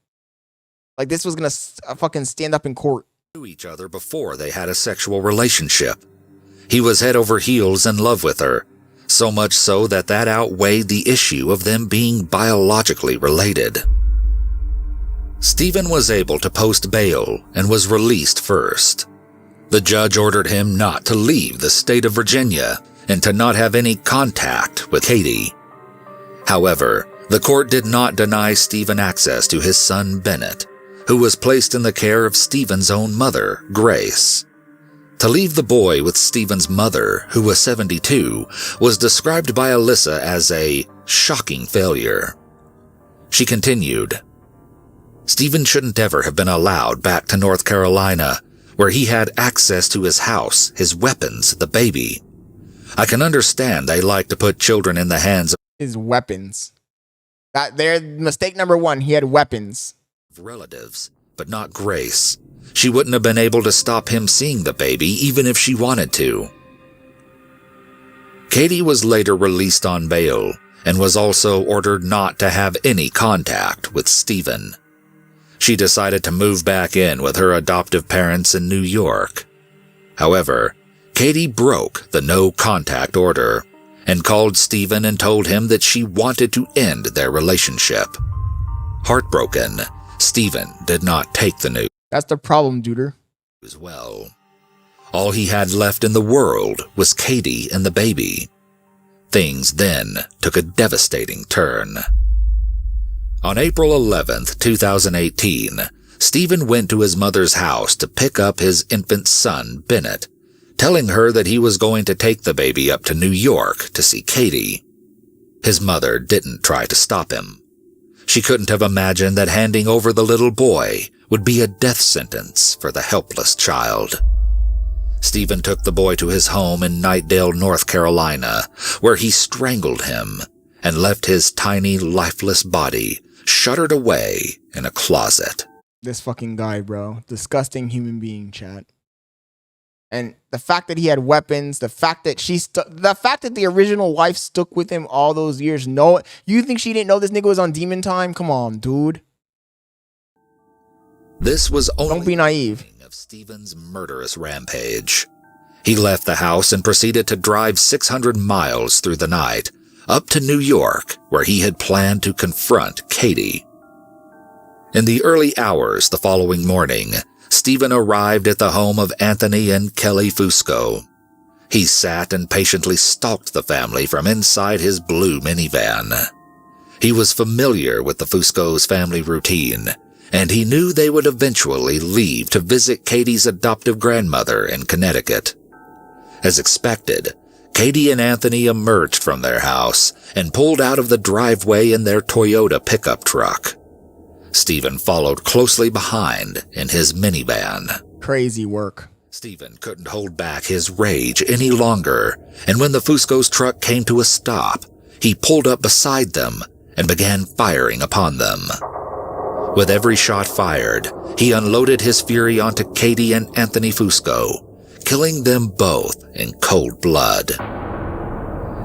Like this was gonna fucking stand up in court. Each other before they had a sexual relationship. He was head over heels in love with her, so much so that outweighed the issue of them being biologically related. Stephen was able to post bail and was released first. The judge ordered him not to leave the state of Virginia and to not have any contact with Katie. However, the court did not deny Stephen access to his son Bennett, who was placed in the care of Stephen's own mother, Grace. To leave the boy with Stephen's mother, who was 72, was described by Alyssa as a shocking failure. She continued, "Stephen shouldn't ever have been allowed back to North Carolina, where he had access to his house, his weapons, the baby. I can understand they like to put children in the hands of his weapons. They're mistake number one. He had weapons. Relatives, but not Grace. She wouldn't have been able to stop him seeing the baby even if she wanted to." Katie was later released on bail and was also ordered not to have any contact with Stephen. She decided to move back in with her adoptive parents in New York. However, Katie broke the no-contact order and called Stephen and told him that she wanted to end their relationship. Heartbroken, Stephen did not take the news. That's the problem, duder. As well. All he had left in the world was Katie and the baby. Things then took a devastating turn. On April 11th, 2018, Stephen went to his mother's house to pick up his infant son, Bennett, telling her that he was going to take the baby up to New York to see Katie. His mother didn't try to stop him. She couldn't have imagined that handing over the little boy would be a death sentence for the helpless child. Stephen took the boy to his home in Knightdale, North Carolina, where he strangled him and left his tiny, lifeless body shuttered away in a closet. This fucking guy, bro. Disgusting human being, chat. And the fact that he had weapons, the fact that the original wife stuck with him all those years. No, you think she didn't know this nigga was on demon time? Come on, dude. This was only Don't be naive. Of Stephen's murderous rampage. He left the house and proceeded to drive 600 miles through the night, up to New York, where he had planned to confront Katie. In the early hours the following morning, Stephen arrived at the home of Anthony and Kelly Fusco. He sat and patiently stalked the family from inside his blue minivan. He was familiar with the Fusco's family routine, and he knew they would eventually leave to visit Katie's adoptive grandmother in Connecticut. As expected, Katie and Anthony emerged from their house and pulled out of the driveway in their Toyota pickup truck. Stephen followed closely behind in his minivan. Crazy work. Stephen couldn't hold back his rage any longer, and when the Fusco's truck came to a stop, he pulled up beside them and began firing upon them. With every shot fired, he unloaded his fury onto Katie and Anthony Fusco, killing them both in cold blood.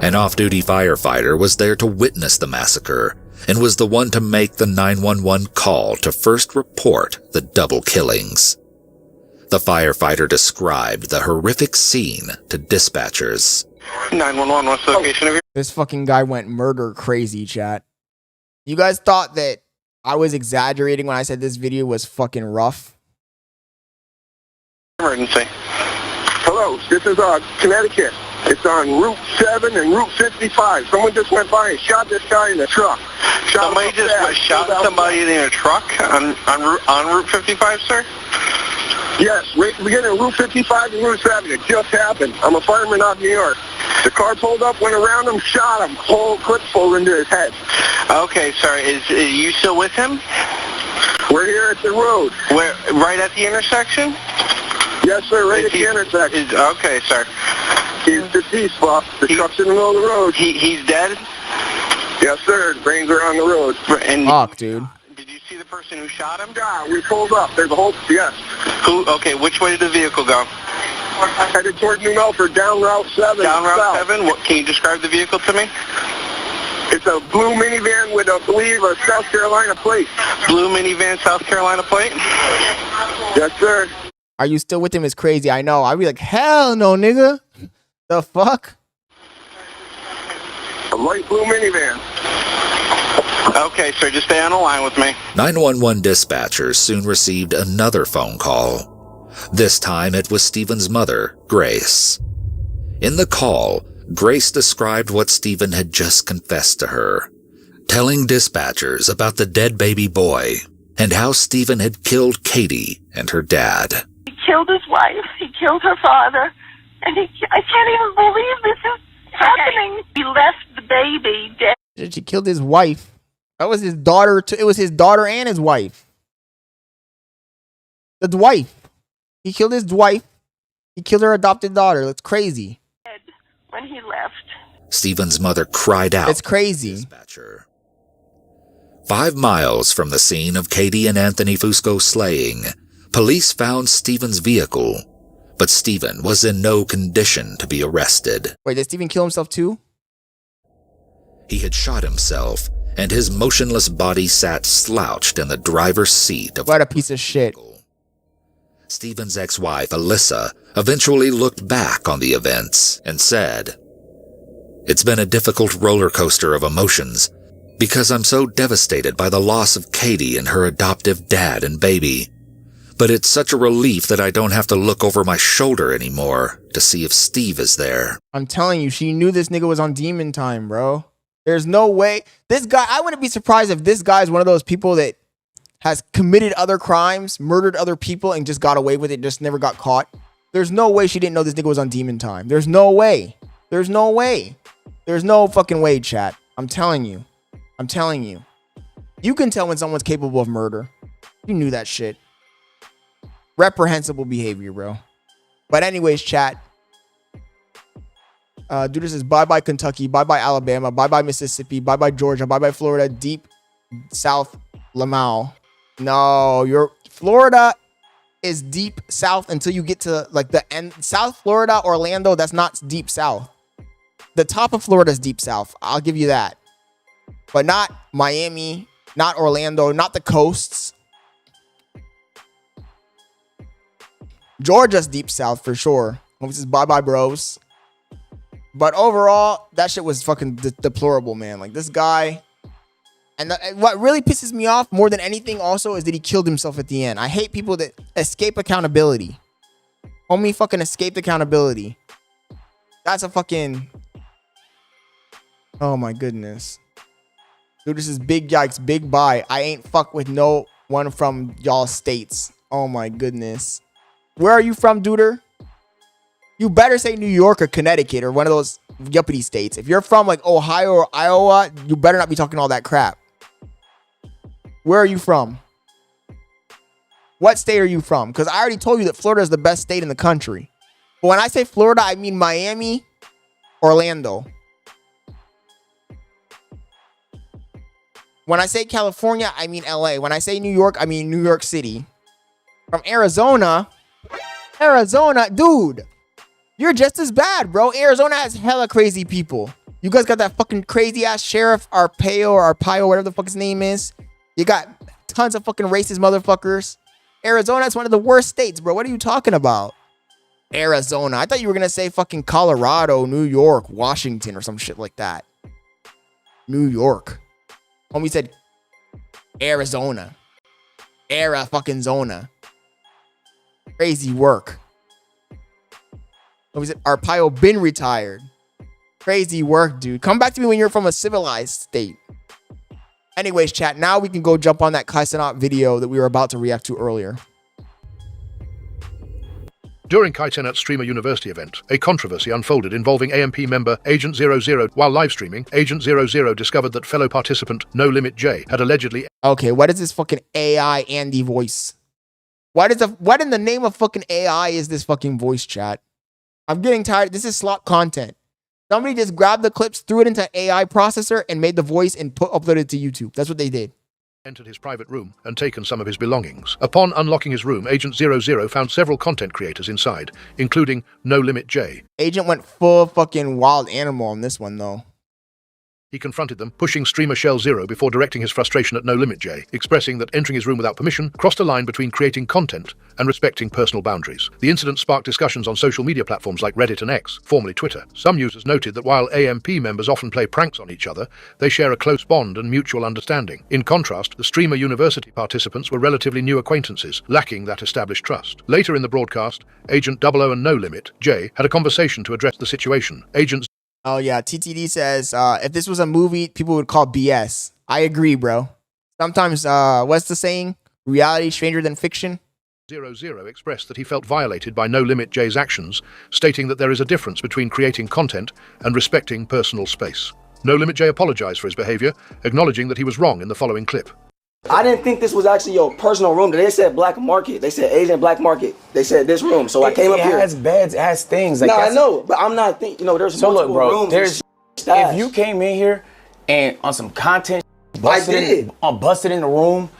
An off-duty firefighter was there to witness the massacre and was the one to make the 911 call to first report the double killings. The firefighter described the horrific scene to dispatchers. 911, what's the location of your... This fucking guy went murder crazy, chat. You guys thought that I was exaggerating when I said this video was fucking rough? Emergency. Hello, this is Connecticut. It's on Route 7 and Route 55. Someone just went by and shot this guy in the truck. Somebody just shot somebody in a truck on Route 55, sir? Yes, right at the beginning of Route 55 and Route 7. It just happened. I'm a fireman out of New York. The car pulled up, went around him, shot him. Whole clip pulled into his head. Okay, sir. Is you still with him? We're here at the road. Where? Right at the intersection? Yes, sir. Right at the intersection. Okay, sir. He's deceased, boss. The truck's in the middle of the road. He's dead? Yes, sir. Brains are on the road. And fuck, dude. Did you see the person who shot him? Yeah, we pulled up. There's a whole... Yes. Who? Okay, which way did the vehicle go? Headed toward New Milford, down Route 7. Down Route south. 7? What, can you describe the vehicle to me? It's a blue minivan with, I believe, a South Carolina plate. Blue minivan, South Carolina plate? Yes, sir. Are you still with him is crazy, I know. I'd be like, hell no, nigga. The fuck? A light blue minivan. Okay, sir, just stay on the line with me. 911 dispatchers soon received another phone call. This time it was Stephen's mother, Grace. In the call, Grace described what Stephen had just confessed to her, telling dispatchers about the dead baby boy and how Stephen had killed Katie and her dad. He killed his wife, he killed her father, and I can't even believe this is happening. He left the baby dead. She killed his wife. That was his daughter. It was his daughter and his wife. The wife. He killed his wife. He killed her adopted daughter. That's crazy. When he left. Stephen's mother cried out. It's crazy. Dispatcher. 5 miles from the scene of Katie and Anthony Fusco's slaying, police found Stephen's vehicle, but Stephen was in no condition to be arrested. Wait, did Stephen kill himself too? He had shot himself, and his motionless body sat slouched in the driver's seat of what a piece of shit. Stephen's ex-wife, Alyssa, eventually looked back on the events and said, "It's been a difficult roller coaster of emotions because I'm so devastated by the loss of Katie and her adoptive dad and baby. But it's such a relief that I don't have to look over my shoulder anymore to see if Steve is there." I'm telling you, she knew this nigga was on demon time, bro. There's no way. This guy, I wouldn't be surprised if this guy is one of those people that has committed other crimes, murdered other people, and just got away with it, just never got caught. There's no way she didn't know this nigga was on demon time. There's no way. There's no way. There's no fucking way, chat. I'm telling you. I'm telling you. You can tell when someone's capable of murder. You knew that shit. Reprehensible behavior, bro. But anyways, chat. Dude, this is bye-bye Kentucky, bye-bye Alabama, bye-bye Mississippi, bye-bye Georgia, bye-bye Florida, deep South Lamau. No, your Florida is deep south until you get to like the end. South Florida, Orlando, that's not deep south. The top of Florida is deep south. I'll give you that. But not Miami, not Orlando, not the coasts. Georgia's deep south for sure. This is bye-bye bros. But overall, that shit was fucking deplorable, man. Like this guy. And what really pisses me off more than anything also is that he killed himself at the end. I hate people that escape accountability. Homie fucking escaped accountability. That's a fucking... Oh my goodness. Dude, this is big yikes, big bye. I ain't fuck with no one from y'all states. Oh my goodness. Where are you from, duder? You better say New York or Connecticut or one of those yuppity states. If you're from like Ohio or Iowa, you better not be talking all that crap. Where are you from? What state are you from? Because I already told you that Florida is the best state in the country. But when I say Florida, I mean Miami, Orlando. When I say California, I mean LA. When I say New York, I mean New York City. From Arizona, dude, you're just as bad, bro. Arizona has hella crazy people. You guys got that fucking crazy ass sheriff, Arpaio, whatever the fuck his name is. You got tons of fucking racist motherfuckers. Arizona is one of the worst states, bro. What are you talking about? Arizona. I thought you were going to say fucking Colorado, New York, Washington, or some shit like that. New York. Homie said Arizona. Fucking zona. Crazy work. Homie said Arpaio been retired. Crazy work, dude. Come back to me when you're from a civilized state. Anyways, chat, now we can go jump on that Kai Cenat video that we were about to react to earlier. During Kai Cenat's Streamer University event, a controversy unfolded involving AMP member Agent 00. While live streaming, Agent 00 discovered that fellow participant No Limit J had allegedly... Okay, what is this fucking AI Andy voice? What in the name of fucking AI is this fucking voice, chat? I'm getting tired. This is slop content. Somebody just grabbed the clips, threw it into AI processor, and made the voice and uploaded it to YouTube. That's what they did. Entered his private room and taken some of his belongings. Upon unlocking his room, Agent 00 found several content creators inside, including No Limit J. Agent went full fucking wild animal on this one, though. He confronted them, pushing streamer Shell Zero before directing his frustration at No Limit J, expressing that entering his room without permission crossed a line between creating content and respecting personal boundaries. The incident sparked discussions on social media platforms like Reddit and X, formerly Twitter. Some users noted that while AMP members often play pranks on each other, they share a close bond and mutual understanding. In contrast, the Streamer University participants were relatively new acquaintances, lacking that established trust. Later in the broadcast, Agent 00 and No Limit J had a conversation to address the situation. Oh yeah, TTD says, if this was a movie, people would call BS. I agree, bro. Sometimes, what's the saying? Reality stranger than fiction? 00 expressed that he felt violated by No Limit J's actions, stating that there is a difference between creating content and respecting personal space. No Limit J apologized for his behavior, acknowledging that he was wrong in the following clip. I didn't think this was actually your personal room. They said black market. They said Asian black market. They said this room. So I came up here. It has beds, it has things. Like no, I know, but I'm not thinking, there's so multiple look, bro, rooms. There's if you came in here and on some content, busted in the room.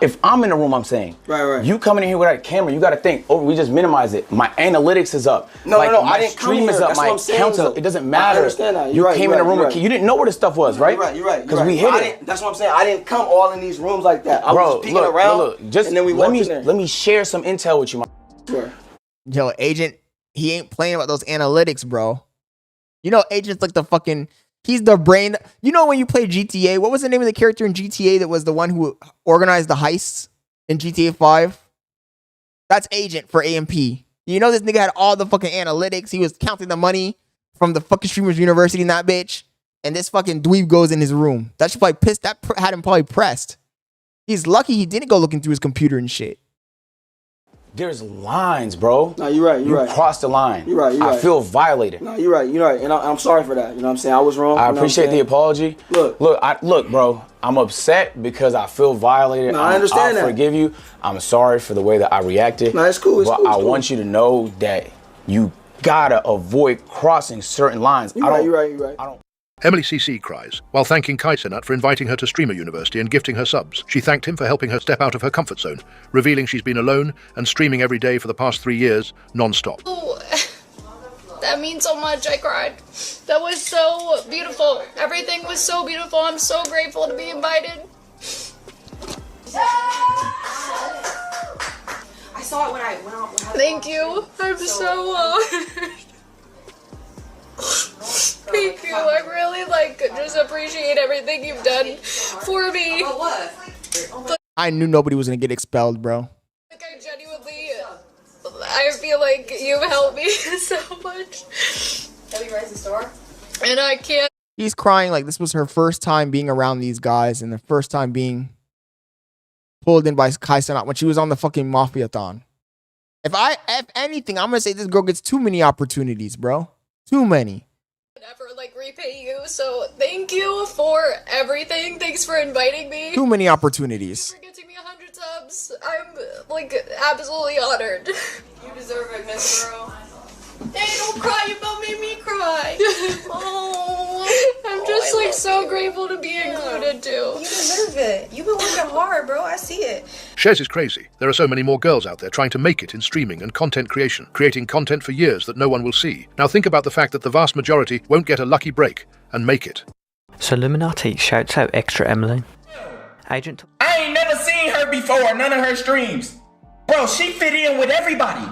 If I'm in the room, I'm saying, right. You coming in here with that camera, you got to think, we just minimize it. My analytics is up. No, my I didn't stream come is here. up. That's my what I'm saying, counter, it doesn't matter. I understand that. You came in the room, you didn't know where this stuff was, right? You're right. Because we hit it. That's what I'm saying. I didn't come all in these rooms like that. I was just peeking around, and then we walked in there. Let me share some intel with you. Sure. Yo, Agent, he ain't playing about those analytics, bro. Agent's like the fucking... He's the brain... when you play GTA, what was the name of the character in GTA that was the one who organized the heists in GTA 5? That's Agent for AMP. This nigga had all the fucking analytics. He was counting the money from the fucking Streamers University in that bitch. And this fucking dweeb goes in his room. That should probably piss... That had him probably pressed. He's lucky he didn't go looking through his computer and shit. There's lines, bro. No, you're right. You crossed the line. You're right. I feel violated. No, you're right. And I'm sorry for that. You know what I'm saying? I was wrong. I appreciate the apology. Look, bro. I'm upset because I feel violated. No, I understand that. I forgive you. I'm sorry for the way that I reacted. No, it's cool. But I want you to know that you gotta avoid crossing certain lines. You're right. Emily CC cries, while thanking Kai Cenat for inviting her to Streamer University and gifting her subs. She thanked him for helping her step out of her comfort zone, revealing she's been alone and streaming every day for the past 3 years, non-stop. Oh, that means so much. I cried. That was so beautiful. Everything was so beautiful. I'm so grateful to be invited. I saw it when I went out. Thank you. I'm so honored. Thank you. I really just appreciate everything you've done for me. I knew nobody was gonna get expelled, bro. I genuinely, I feel like you've helped me so much. Have you raised the store? And I can't. He's crying like this was her first time being around these guys and the first time being pulled in by Kai Cenat when she was on the fucking Mafia-thon. If anything, I'm gonna say this girl gets too many opportunities, bro. Too many. Never like repay you, so thank you for everything. Thanks for inviting me. Too many opportunities. For getting me 100 subs. I'm like absolutely honored. You deserve it, Miss Girl. Hey, don't cry, you about made me cry. Oh, I'm just like so grateful to be included too. You deserve it. You've been working hard, bro. I see it. Shez is crazy. There are so many more girls out there trying to make it in streaming and content creation, creating content for years that no one will see. Now think about the fact that the vast majority won't get a lucky break and make it. So Illuminati shouts out Extra Emily. Agent. I ain't never seen her before, none of her streams. Bro, she fit in with everybody.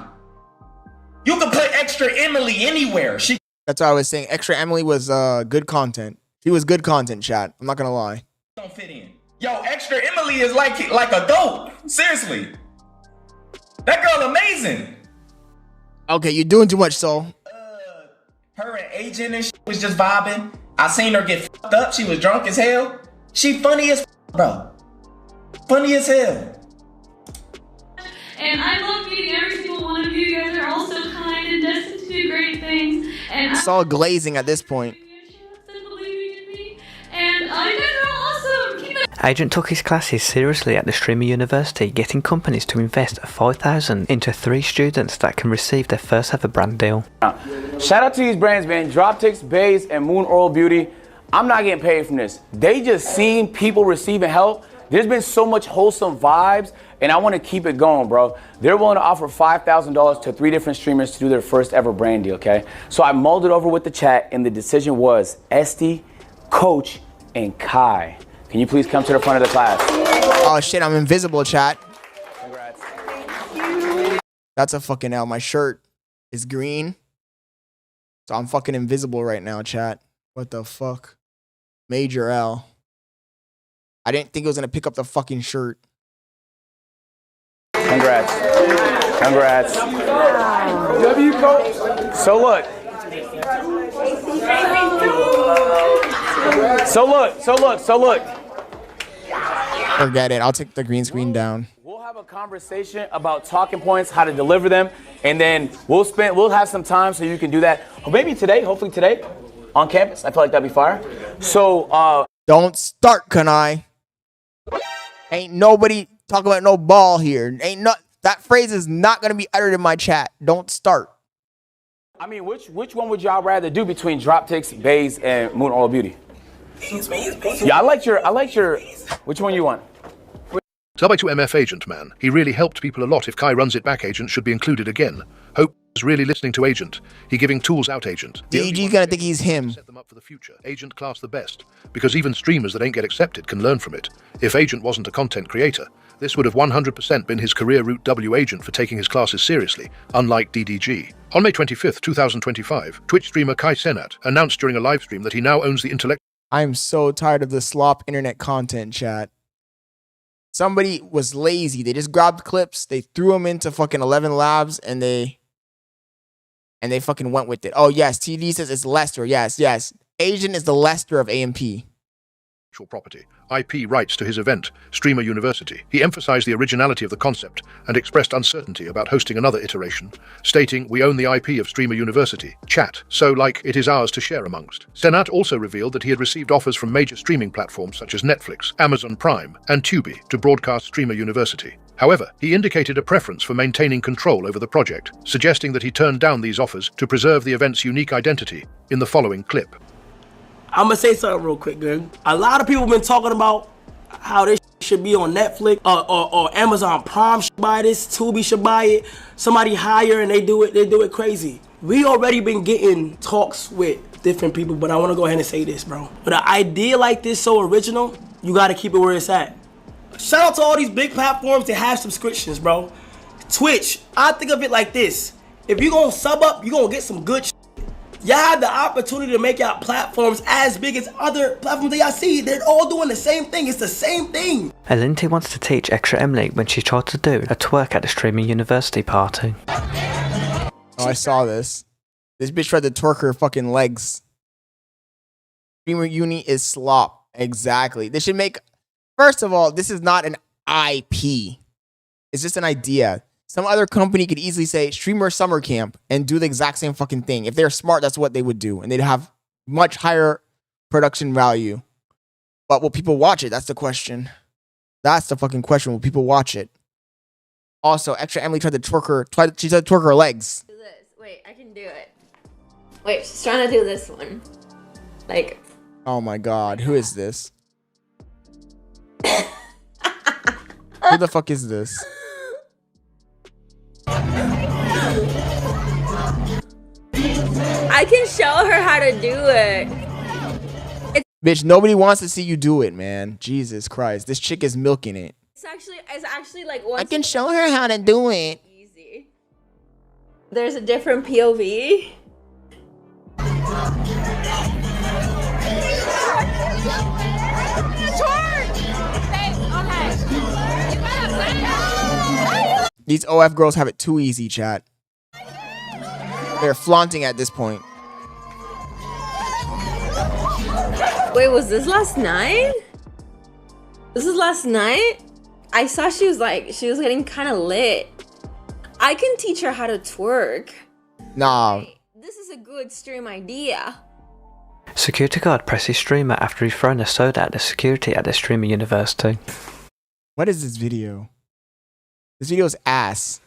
You can put Extra Emily anywhere. That's what I was saying. Extra Emily was good content. She was good content, chat. I'm not gonna lie. Don't fit in. Yo, Extra Emily is like a goat. Seriously. That girl amazing. Okay, you're doing too much, Soul. Her and Agent and shit was just vibing. I seen her get fucked up. She was drunk as hell. She funny as bro. Funny as hell. And I love meeting every single one of you. You guys are all so kind and destined to do great things. And It's all glazing at this point. And you guys are all awesome. Keep it. Agent took his classes seriously at the Streamer University, getting companies to invest $5,000 into 3 students that can receive their first ever brand deal. Shout out to these brands, man. Droptics, Bays, and Moon Oral Beauty. I'm not getting paid from this. They just seen people receiving help. There's been so much wholesome vibes, and I want to keep it going, bro. They're willing to offer $5,000 to 3 different streamers to do their first ever brand deal, okay? So I mulled it over with the chat, and the decision was Esty, Coach, and Kai. Can you please come to the front of the class? Oh shit, I'm invisible, chat. Congrats. That's a fucking L. My shirt is green. So I'm fucking invisible right now, chat. What the fuck? Major L. I didn't think it was gonna pick up the fucking shirt. Congrats. Congrats. W Coach. So look. So look. Forget it. I'll take the green screen down. We'll have a conversation about talking points, how to deliver them, and then we'll have some time so you can do that. Or maybe today, hopefully today, on campus. I feel like that'd be fire. So don't start, Kanai. Ain't nobody talking about no ball here. That phrase is not gonna be uttered in my chat. Don't start. I mean, which one would y'all rather do between Droptics, Bays, and Moon Oil Beauty? Yeah, I like your. Which one you want? Subby to MF Agent, man. He really helped people a lot. If Kai runs it back, Agent should be included again. Hope is really listening to Agent. He giving tools out, Agent. DEG's gonna think he's him. Set them up for the future. Agent class the best. Because even streamers that ain't get accepted can learn from it. If Agent wasn't a content creator, this would have 100% been his career route W Agent for taking his classes seriously, unlike DDG. On May 25th, 2025, Twitch streamer Kai Cenat announced during a live stream that he now owns the intellect. I'm so tired of the slop internet content, chat. Somebody was lazy. They just grabbed clips, they threw them into fucking 11 Labs, and they fucking went with it. Oh yes, TD says it's Lester. Yes. Agent is the Lester of AMP. Property, IP rights to his event, Streamer University. He emphasized the originality of the concept and expressed uncertainty about hosting another iteration, stating, "We own the IP of Streamer University. Chat, so like it is ours to share amongst." Cenat also revealed that he had received offers from major streaming platforms such as Netflix, Amazon Prime, and Tubi to broadcast Streamer University. However, he indicated a preference for maintaining control over the project, suggesting that he turned down these offers to preserve the event's unique identity in the following clip. I'm gonna say something real quick, good. A lot of people been talking about how this should be on Netflix or Amazon Prime should buy this, Tubi should buy it. Somebody hire and they do it crazy. We already been getting talks with different people, but I wanna go ahead and say this, bro. But an idea like this so original, you gotta keep it where it's at. Shout out to all these big platforms that have subscriptions, bro. Twitch, I think of it like this. If you gonna sub up, you gonna get some good shit. Y'all have the opportunity to make y'all platforms as big as other platforms that y'all see. They're all doing the same thing. It's the same thing. Alinti wants to teach Extra Emily when she tried to do a twerk at the Streaming University party. Oh, I saw this. This bitch tried to twerk her fucking legs. Streamer Uni is slop. Exactly. They should make... First of all, this is not an IP. It's just an idea. Some other company could easily say streamer summer camp and do the exact same fucking thing. If they're smart, that's what they would do. And they'd have much higher production value. But will people watch it? That's the question. That's the fucking question. Will people watch it? Also, Extra Emily tried to twerk her. She tried to twerk her legs. Do this. Wait, I can do it. Wait, she's trying to do this one. Like. Oh my god, who is this? Who the fuck is this? I can show her how to do it. Bitch, nobody wants to see you do it, man. Jesus Christ. This chick is milking it. It's actually like I can show her how to do it. Easy. There's a different POV. These OF girls have it too easy, chat. They're flaunting at this point. Wait, was this last night? This is last night? I saw she was getting kind of lit. I can teach her how to twerk. Nah. This is a good stream idea. Security guard presses streamer after he's thrown a soda at the security at the streamer university. What is this video? This video is ass.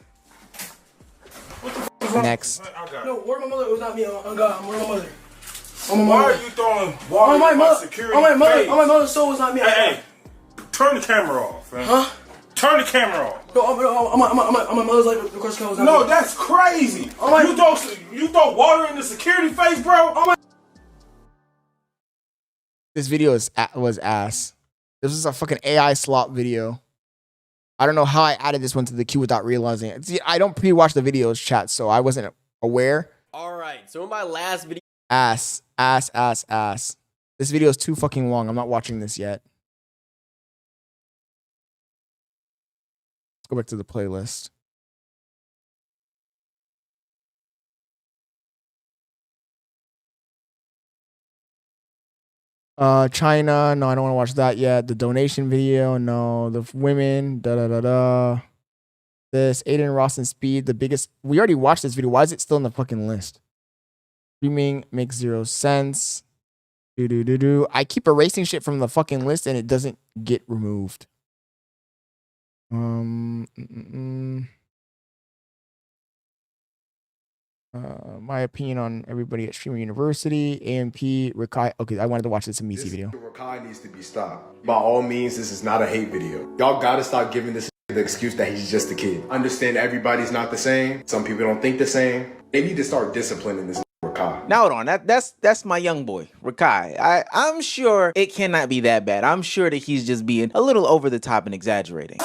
Next. No, where my mother? It was not me. On God, where my mother? On my Why mother. are you throwing On my mother. security? On my mother. face? On my mother's soul was not me. Hey, turn the camera off, man. Huh? Turn the camera off. No, on my mother's life, the question was not No, me. that's crazy. On my- You throw water in the security face, bro? On my This video was ass. This was a fucking AI slop video. I don't know how I added this one to the queue without realizing it. See, I don't pre-watch the videos, chat, so I wasn't aware. All right, so in my last video, Ass. This video is too fucking long. I'm not watching this yet. Let's go back to the playlist. China, no, I don't want to watch that yet. The donation video, no. The women, This, Adin Ross and Speed, the biggest. We already watched this video. Why is it still in the fucking list? Streaming makes 0 sense. I keep erasing shit from the fucking list and it doesn't get removed. My opinion on everybody at Streamer University, AMP, Rakai. Okay, I wanted to watch this Amisi video. Rakai needs to be stopped. By all means, this is not a hate video. Y'all gotta stop giving this the excuse that he's just a kid. Understand everybody's not the same. Some people don't think the same. They need to start disciplining this Rakai. Now hold on, that's my young boy, Rakai. I'm sure it cannot be that bad. I'm sure that he's just being a little over the top and exaggerating.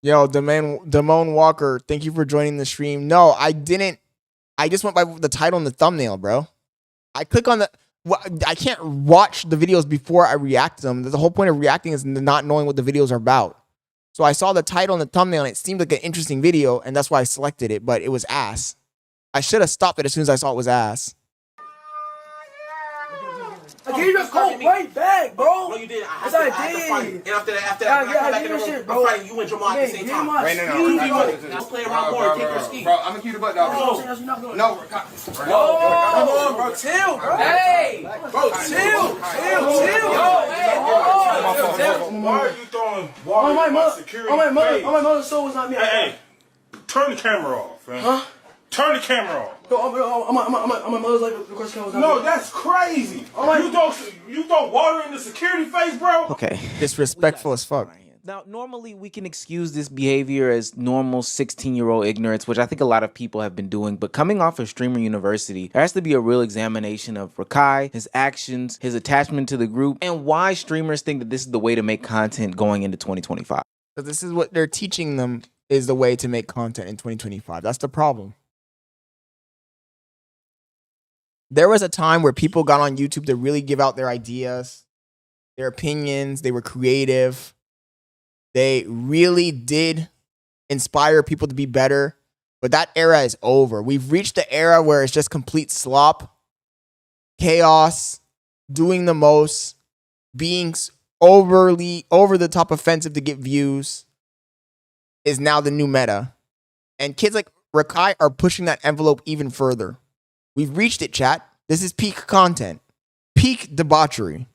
Yo, Damone Walker, thank you for joining the stream. No, I didn't. I just went by the title and the thumbnail, bro. I click on the. I can't watch the videos before I react to them. The whole point of reacting is not knowing what the videos are about. So I saw the title and the thumbnail, and it seemed like an interesting video, and that's why I selected it, but it was ass. I should have stopped it as soon as I saw it was ass. I gave you a cold right back, bro. No, you did. I Yes, I had to did. fight. And after that, Yeah, I I gave you shit, bro. I'm fighting you and Jamal at the same time. Right now. I'm playing around more and take your ski. Bro, I'm gonna keep the butt down. No, come on, bro. Chill, bro. Hey, bro, chill. Why are you throwing On water my in my mother. security On my mother. face? On my mother's soul was not me. Hey, turn the camera off, man. Huh? Turn the camera off. No, on my mother's life, the question was not me. No, that's crazy. You throw water in the security face, bro? Okay. Disrespectful as fuck. Now, normally we can excuse this behavior as normal 16-year-old ignorance, which I think a lot of people have been doing. But coming off of Streamer University, there has to be a real examination of Rakai, his actions, his attachment to the group, and why streamers think that this is the way to make content going into 2025. But this is what they're teaching them is the way to make content in 2025. That's the problem. There was a time where people got on YouTube to really give out their ideas, their opinions. They were creative. They really did inspire people to be better. But that era is over. We've reached the era where it's just complete slop, chaos, doing the most, being overly over the top offensive to get views is now the new meta. And kids like Rakai are pushing that envelope even further. We've reached it, chat. This is peak content, peak debauchery.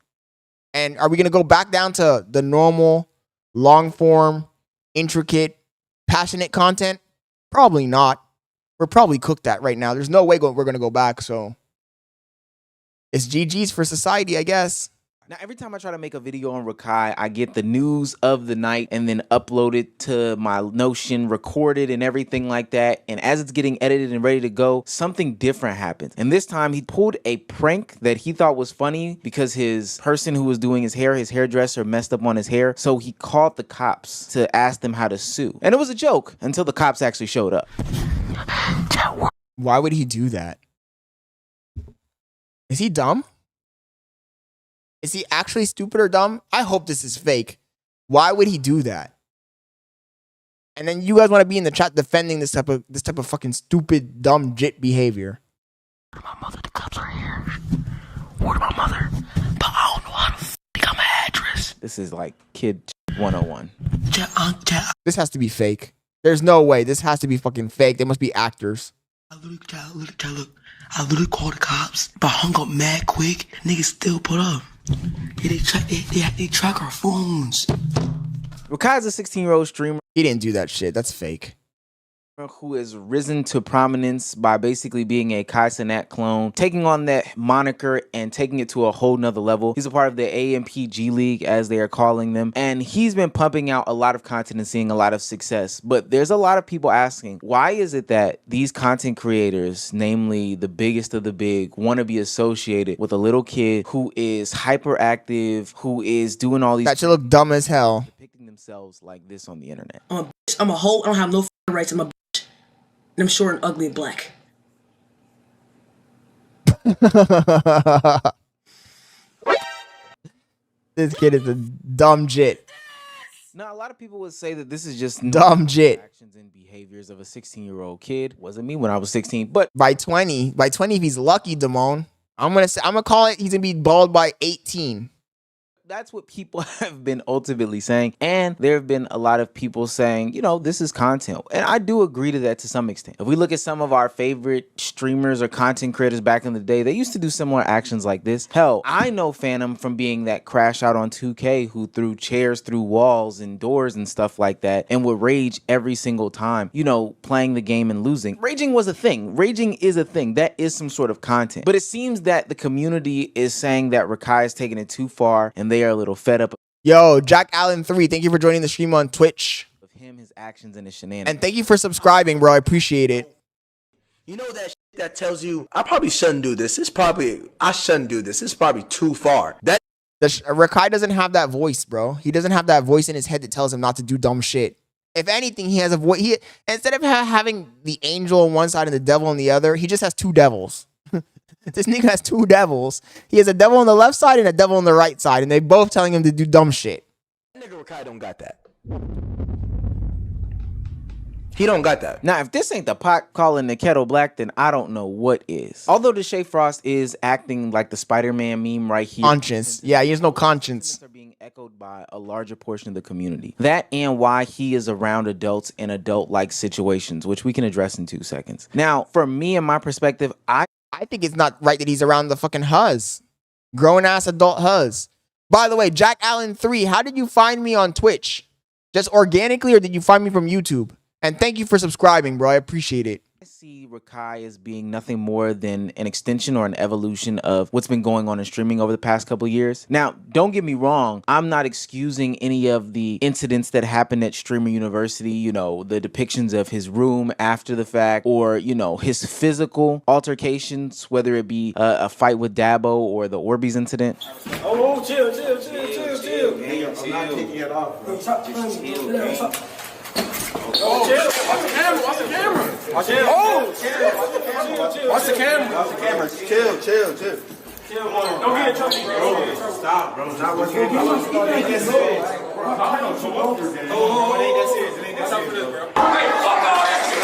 And are we going to go back down to the normal, long form, intricate, passionate content? Probably not. We're probably cooked at right now. There's no way we're going to go back. So it's GG's for society, I guess. Now, every time I try to make a video on Rakai, I get the news of the night and then upload it to my Notion, record it and everything like that. And as it's getting edited and ready to go, something different happens. And this time he pulled a prank that he thought was funny because his person who was doing his hairdresser messed up on his hair. So he called the cops to ask them how to sue. And it was a joke until the cops actually showed up. Why would he do that? Is he dumb? Is he actually stupid or dumb? I hope this is fake. Why would he do that? And then you guys want to be in the chat defending this type of fucking stupid, dumb jit behavior. Word to my mother, the cops are here. Word to my mother, but I don't know how to become an address. This is like kid 101. This has to be fake. There's no way. This has to be fucking fake. They must be actors. I literally called the cops, but I hung up mad quick. Niggas still put up. Yeah, they track our phones. Rakai is a 16-year-old streamer. He didn't do that shit. That's fake. Who has risen to prominence by basically being a Kai Cenat clone, taking on that moniker and taking it to a whole nother level. He's a part of the AMPG League, as they are calling them, and he's been pumping out a lot of content and seeing a lot of success. But there's a lot of people asking, why is it that these content creators, namely the biggest of the big, want to be associated with a little kid who is hyperactive, who is doing all these... That should look dumb as hell. Depicting themselves like this on the internet. I'm a hoe. I don't have no rights. I'm a bitch. And I'm short and ugly and black. This kid is a dumb jit. Now, a lot of people would say that this is just dumb jit. Actions and behaviors of a 16-year-old kid. Wasn't me when I was 16, but by 20, if he's lucky, Damone, I'm gonna call it. He's gonna be bald by 18. That's what people have been ultimately saying. And there have been a lot of people saying, you know, this is content. And I do agree to that to some extent. If we look at some of our favorite streamers or content creators back in the day, they used to do similar actions like this. Hell, I know Phantom from being that Crashout on 2K who threw chairs through walls and doors and stuff like that and would rage every single time, you know, playing the game and losing. Raging was a thing. Raging is a thing. That is some sort of content. But it seems that the community is saying that Rakai is taking it too far and they are a little fed up. Yo, Jack Allen 3, thank you for joining the stream on Twitch. Of him, his actions, and his shenanigans. And thank you for subscribing, bro. I appreciate it. You know that shit that tells you, I probably shouldn't do this. I shouldn't do this. It's probably too far. Rakai doesn't have that voice, bro. He doesn't have that voice in his head that tells him not to do dumb shit. If anything, he has a voice. Instead of having the angel on one side and the devil on the other, he just has two devils. This nigga has two devils. He has a devil on the left side and a devil on the right side, and they both telling him to do dumb shit. That nigga Rakai don't got that. He don't got that. Now, if this ain't the pot calling the kettle black, then I don't know what is. Although Deshae Frost is acting like the Spider-Man meme right here. Conscience. Yeah, he has no conscience. Are being echoed by a larger portion of the community. That and why he is around adults in adult-like situations, which we can address in 2 seconds. Now, for me and my perspective, I think it's not right that he's around the fucking huzz. Grown-ass adult huzz. By the way, Jack Allen 3, how did you find me on Twitch? Just organically, or did you find me from YouTube? And thank you for subscribing, bro. I appreciate it. I see Rakai as being nothing more than an extension or an evolution of what's been going on in streaming over the past couple of years. Now, don't get me wrong. I'm not excusing any of the incidents that happened at Streamer University, you know, the depictions of his room after the fact, or, you know, his physical altercations, whether it be a fight with Dabo or the Orbeez incident. Oh, chill. I'm not kicking it off, bro. Oh, chill. Watch the camera. Watch the camera. Chill. Don't get in trouble, bro. Stop, bro. Not what's going on. It ain't that serious. It ain't that serious, bro. Hey, fuck all that shit.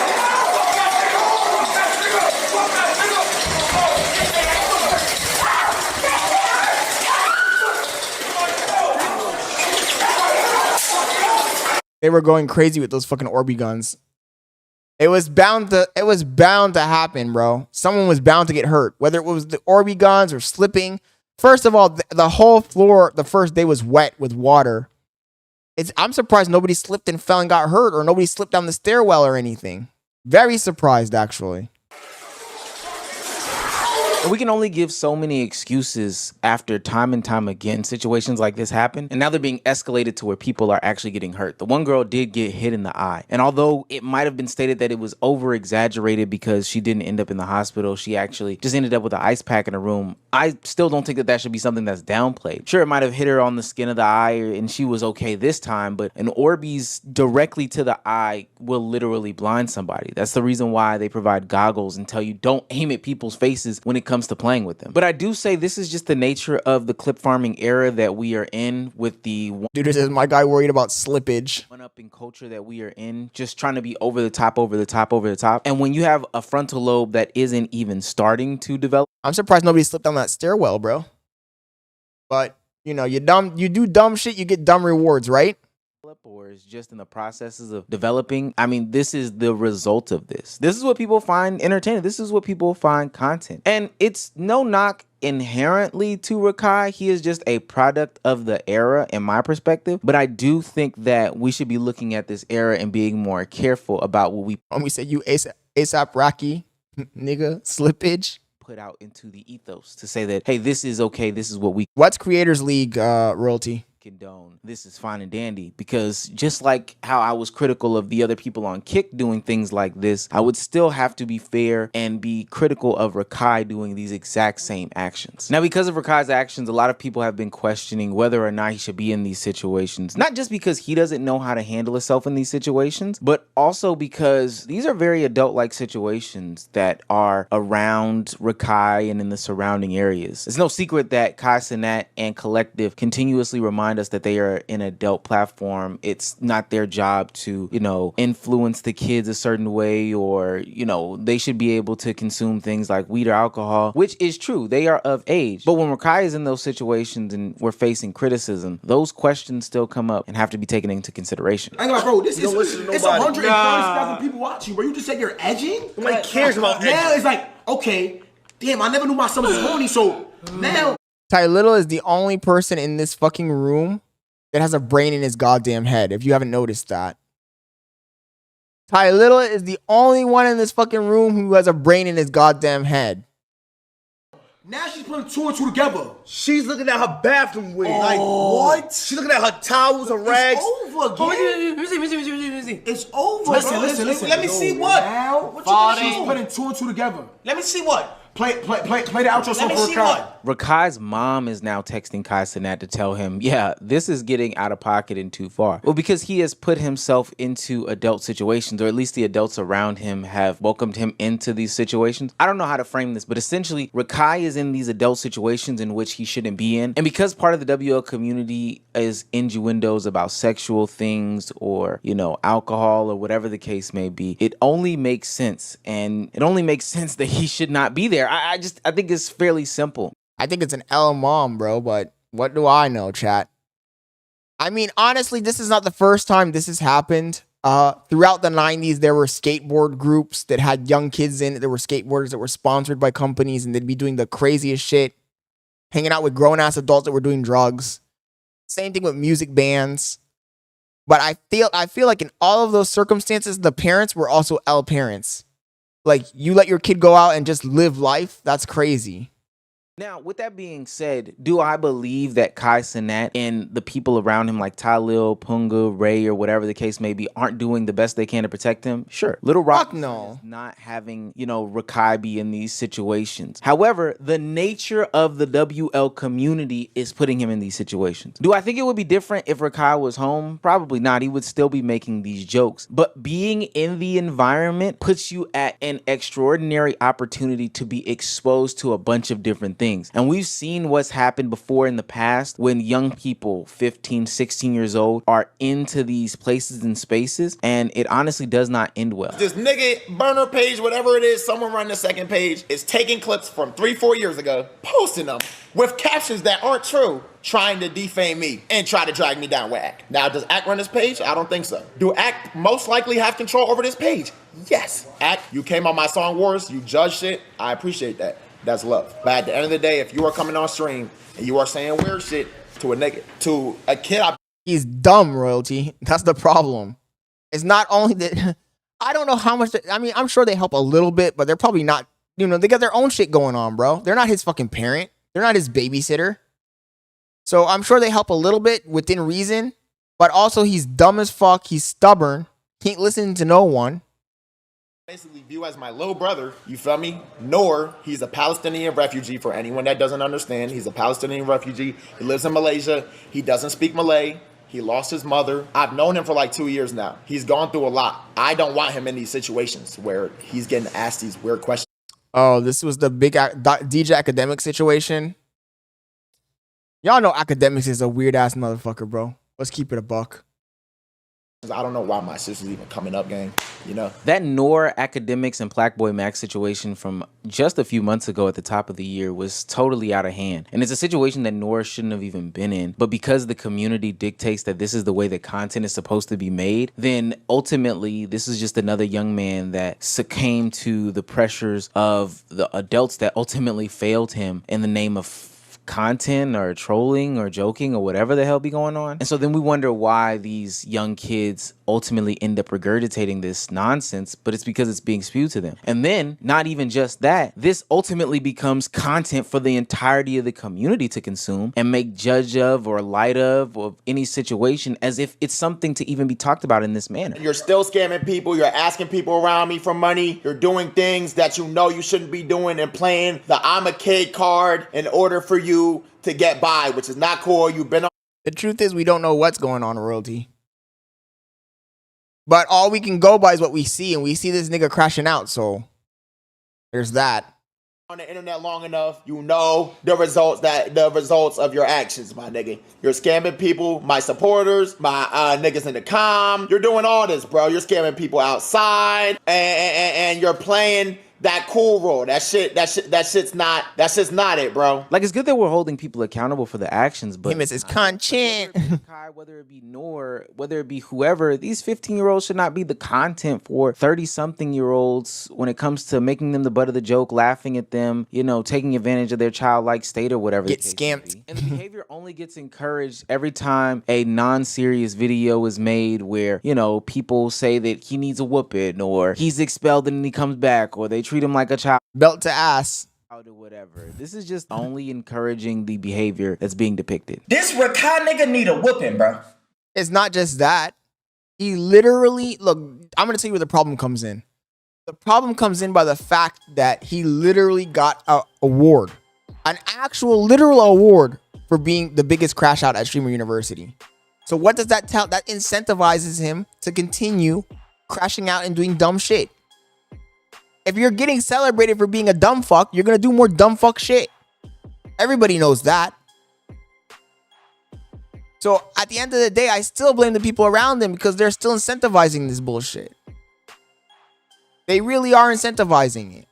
They were going crazy with those fucking Orby guns. It was bound to happen, bro. Someone was bound to get hurt, whether it was the Orby guns or slipping. First of all, the whole floor the first day was wet with water. I'm surprised nobody slipped and fell and got hurt, or nobody slipped down the stairwell or anything. Very surprised, actually. We can only give so many excuses after time and time again situations like this happen, and now they're being escalated to where people are actually getting hurt. The one girl did get hit in the eye, and although it might have been stated that it was over-exaggerated because she didn't end up in the hospital, she actually just ended up with an ice pack in her room. I still don't think that that should be something that's downplayed. Sure, it might have hit her on the skin of the eye and she was okay this time, but an Orbeez directly to the eye will literally blind somebody. That's the reason why they provide goggles and tell you don't aim at people's faces when it comes to playing with them. But I do say this is just the nature of the clip farming era that we are in, with the dude, this is my guy worried about slippage. One-upping culture that we are in, just trying to be over the top, over the top, over the top. And when you have a frontal lobe that isn't even starting to develop, I'm surprised nobody slipped down that stairwell, bro. But you know, you do dumb shit, you get dumb rewards, right? Or is just in the processes of developing. I mean, this is the result of this. This is what people find entertaining. This is what people find content. And it's no knock inherently to Rakai. He is just a product of the era in my perspective. But I do think that we should be looking at this era and being more careful about what we... When we say you ASAP Rocky, nigga, slippage. Put out into the ethos to say that, hey, this is okay. This is what we... What's Creators League royalty? Condone. This is fine and dandy, because just like how I was critical of the other people on Kick doing things like this, I would still have to be fair and be critical of Rakai doing these exact same actions. Now, because of Rakai's actions, a lot of people have been questioning whether or not he should be in these situations, not just because he doesn't know how to handle himself in these situations, but also because these are very adult-like situations that are around Rakai and in the surrounding areas. It's no secret that Kai Cenat and Collective continuously remind us that they are an adult platform. It's not their job to, you know, influence the kids a certain way, or, you know, they should be able to consume things like weed or alcohol, which is true. They are of age. But when Rakai is in those situations and we're facing criticism, those questions still come up and have to be taken into consideration. I ain't like, bro, this is, it's 130,000 people watching, bro. You just said you're edging? Nobody cares about edging. Now it's like, okay, damn, I never knew my son was horny, so now... Tylil is the only person in this fucking room that has a brain in his goddamn head, if you haven't noticed that. Tylil is the only one in this fucking room who has a brain in his goddamn head. Now she's putting two and two together. She's looking at her bathroom wig. Like, what? She's looking at her towels and rags. It's over again. Let me see. It's over. Listen. Let me see what? Now, what she's putting two and two together. Let me see what? Play the outro song for Rakai. Rakai's mom is now texting Kai Cenat to tell him, yeah, this is getting out of pocket and too far. Well, because he has put himself into adult situations, or at least the adults around him have welcomed him into these situations. I don't know how to frame this, but essentially Rakai is in these adult situations in which he shouldn't be in. And because part of the WL community is innuendos about sexual things or, you know, alcohol or whatever the case may be, it only makes sense. And it only makes sense that he should not be there. I think it's fairly simple. I think it's an L mom, bro, but what do I know, chat? I mean, honestly, this is not the first time this has happened. Throughout the 90s, there were skateboard groups that had young kids in it. There were skateboarders that were sponsored by companies, and they'd be doing the craziest shit, hanging out with grown-ass adults that were doing drugs. Same thing with music bands. But I feel like in all of those circumstances, the parents were also L parents. Like, you let your kid go out and just live life? That's crazy. Now, with that being said, do I believe that Kai Cenat and the people around him like Tylil, PUNGA, Ray, or whatever the case may be aren't doing the best they can to protect him? Sure. Little Rock is not having, you know, Rakai be in these situations. However, the nature of the WL community is putting him in these situations. Do I think it would be different if Rakai was home? Probably not. He would still be making these jokes. But being in the environment puts you at an extraordinary opportunity to be exposed to a bunch of different things. things. And we've seen what's happened before in the past when young people, 15, 16 years old, are into these places and spaces, and it honestly does not end well. This nigga burner page, whatever it is, someone running the second page is taking clips from 3-4 years ago, posting them with captions that aren't true, trying to defame me and try to drag me down with Act. Now, does Act run this page? I don't think so. Do Act most likely have control over this page? Yes. Act, you came on my Song Wars, you judged shit. I appreciate that. That's love. But at the end of the day, if you are coming on stream and you are saying weird shit to a nigga, to a kid, he's dumb, Royalty. That's the problem. It's not only that, I don't know how much, I mean, I'm sure they help a little bit, but they're probably not, you know, they got their own shit going on, bro. They're not his fucking parent. They're not his babysitter. So I'm sure they help a little bit within reason, but also he's dumb as fuck. He's stubborn. Can't listen to no one. basically view as my little brother, you feel me? Nor he's a Palestinian refugee. For anyone that doesn't understand, he's a Palestinian refugee. He lives in Malaysia. He doesn't speak Malay. He lost his mother. I've known him for like 2 years now. He's gone through a lot. I don't want him in these situations where he's getting asked these weird questions. Oh, this was the big DJ Academic situation. Y'all know Academics is a weird ass motherfucker, bro. Let's keep it a buck. I don't know why my sister's even coming up, gang. You know? That Noor Academics and PlaqueboyMax situation from just a few months ago at the top of the year was totally out of hand. And it's a situation that Noor shouldn't have even been in. But because the community dictates that this is the way that content is supposed to be made, then ultimately this is just another young man that succumbed to the pressures of the adults that ultimately failed him in the name of content or trolling or joking or whatever the hell be going on. And so then we wonder why these young kids ultimately end up regurgitating this nonsense, but it's because it's being spewed to them. And then not even just that, this ultimately becomes content for the entirety of the community to consume and make judge of or light of any situation as if it's something to even be talked about in this manner. You're still scamming people. You're asking people around me for money. You're doing things that you know you shouldn't be doing and playing the I'm a kid card in order for you to get by, which is not cool. You've been on. The truth is we don't know what's going on in Royalty. But all we can go by is what we see, and we see this nigga crashing out, so there's that. On the internet long enough, you know the results of your actions, my nigga. You're scamming people, my supporters, my niggas in the com. You're doing all this, bro. You're scamming people outside, and you're playing that cool role. That shit's not it, bro. Like, it's good that we're holding people accountable for the actions, but he misses content. Whether it be Noor, whether it be whoever, these 15-year-olds should not be the content for 30-something-year-olds when it comes to making them the butt of the joke, laughing at them, you know, taking advantage of their childlike state or whatever. Get scammed. And the behavior only gets encouraged every time a non-serious video is made where, you know, people say that he needs a whooping or he's expelled and then he comes back or they treat him like a child. Belt to ass. Or whatever. This is just only encouraging the behavior that's being depicted. This Rakai nigga need a whooping, bro. It's not just that. He literally, look, I'm going to tell you where the problem comes in. The problem comes in by the fact that he literally got an award. An actual literal award for being the biggest crash out at Streamer University. So what does that tell? That incentivizes him to continue crashing out and doing dumb shit. If you're getting celebrated for being a dumb fuck, you're going to do more dumb fuck shit. Everybody knows that. So at the end of the day, I still blame the people around him because they're still incentivizing this bullshit. They really are incentivizing it.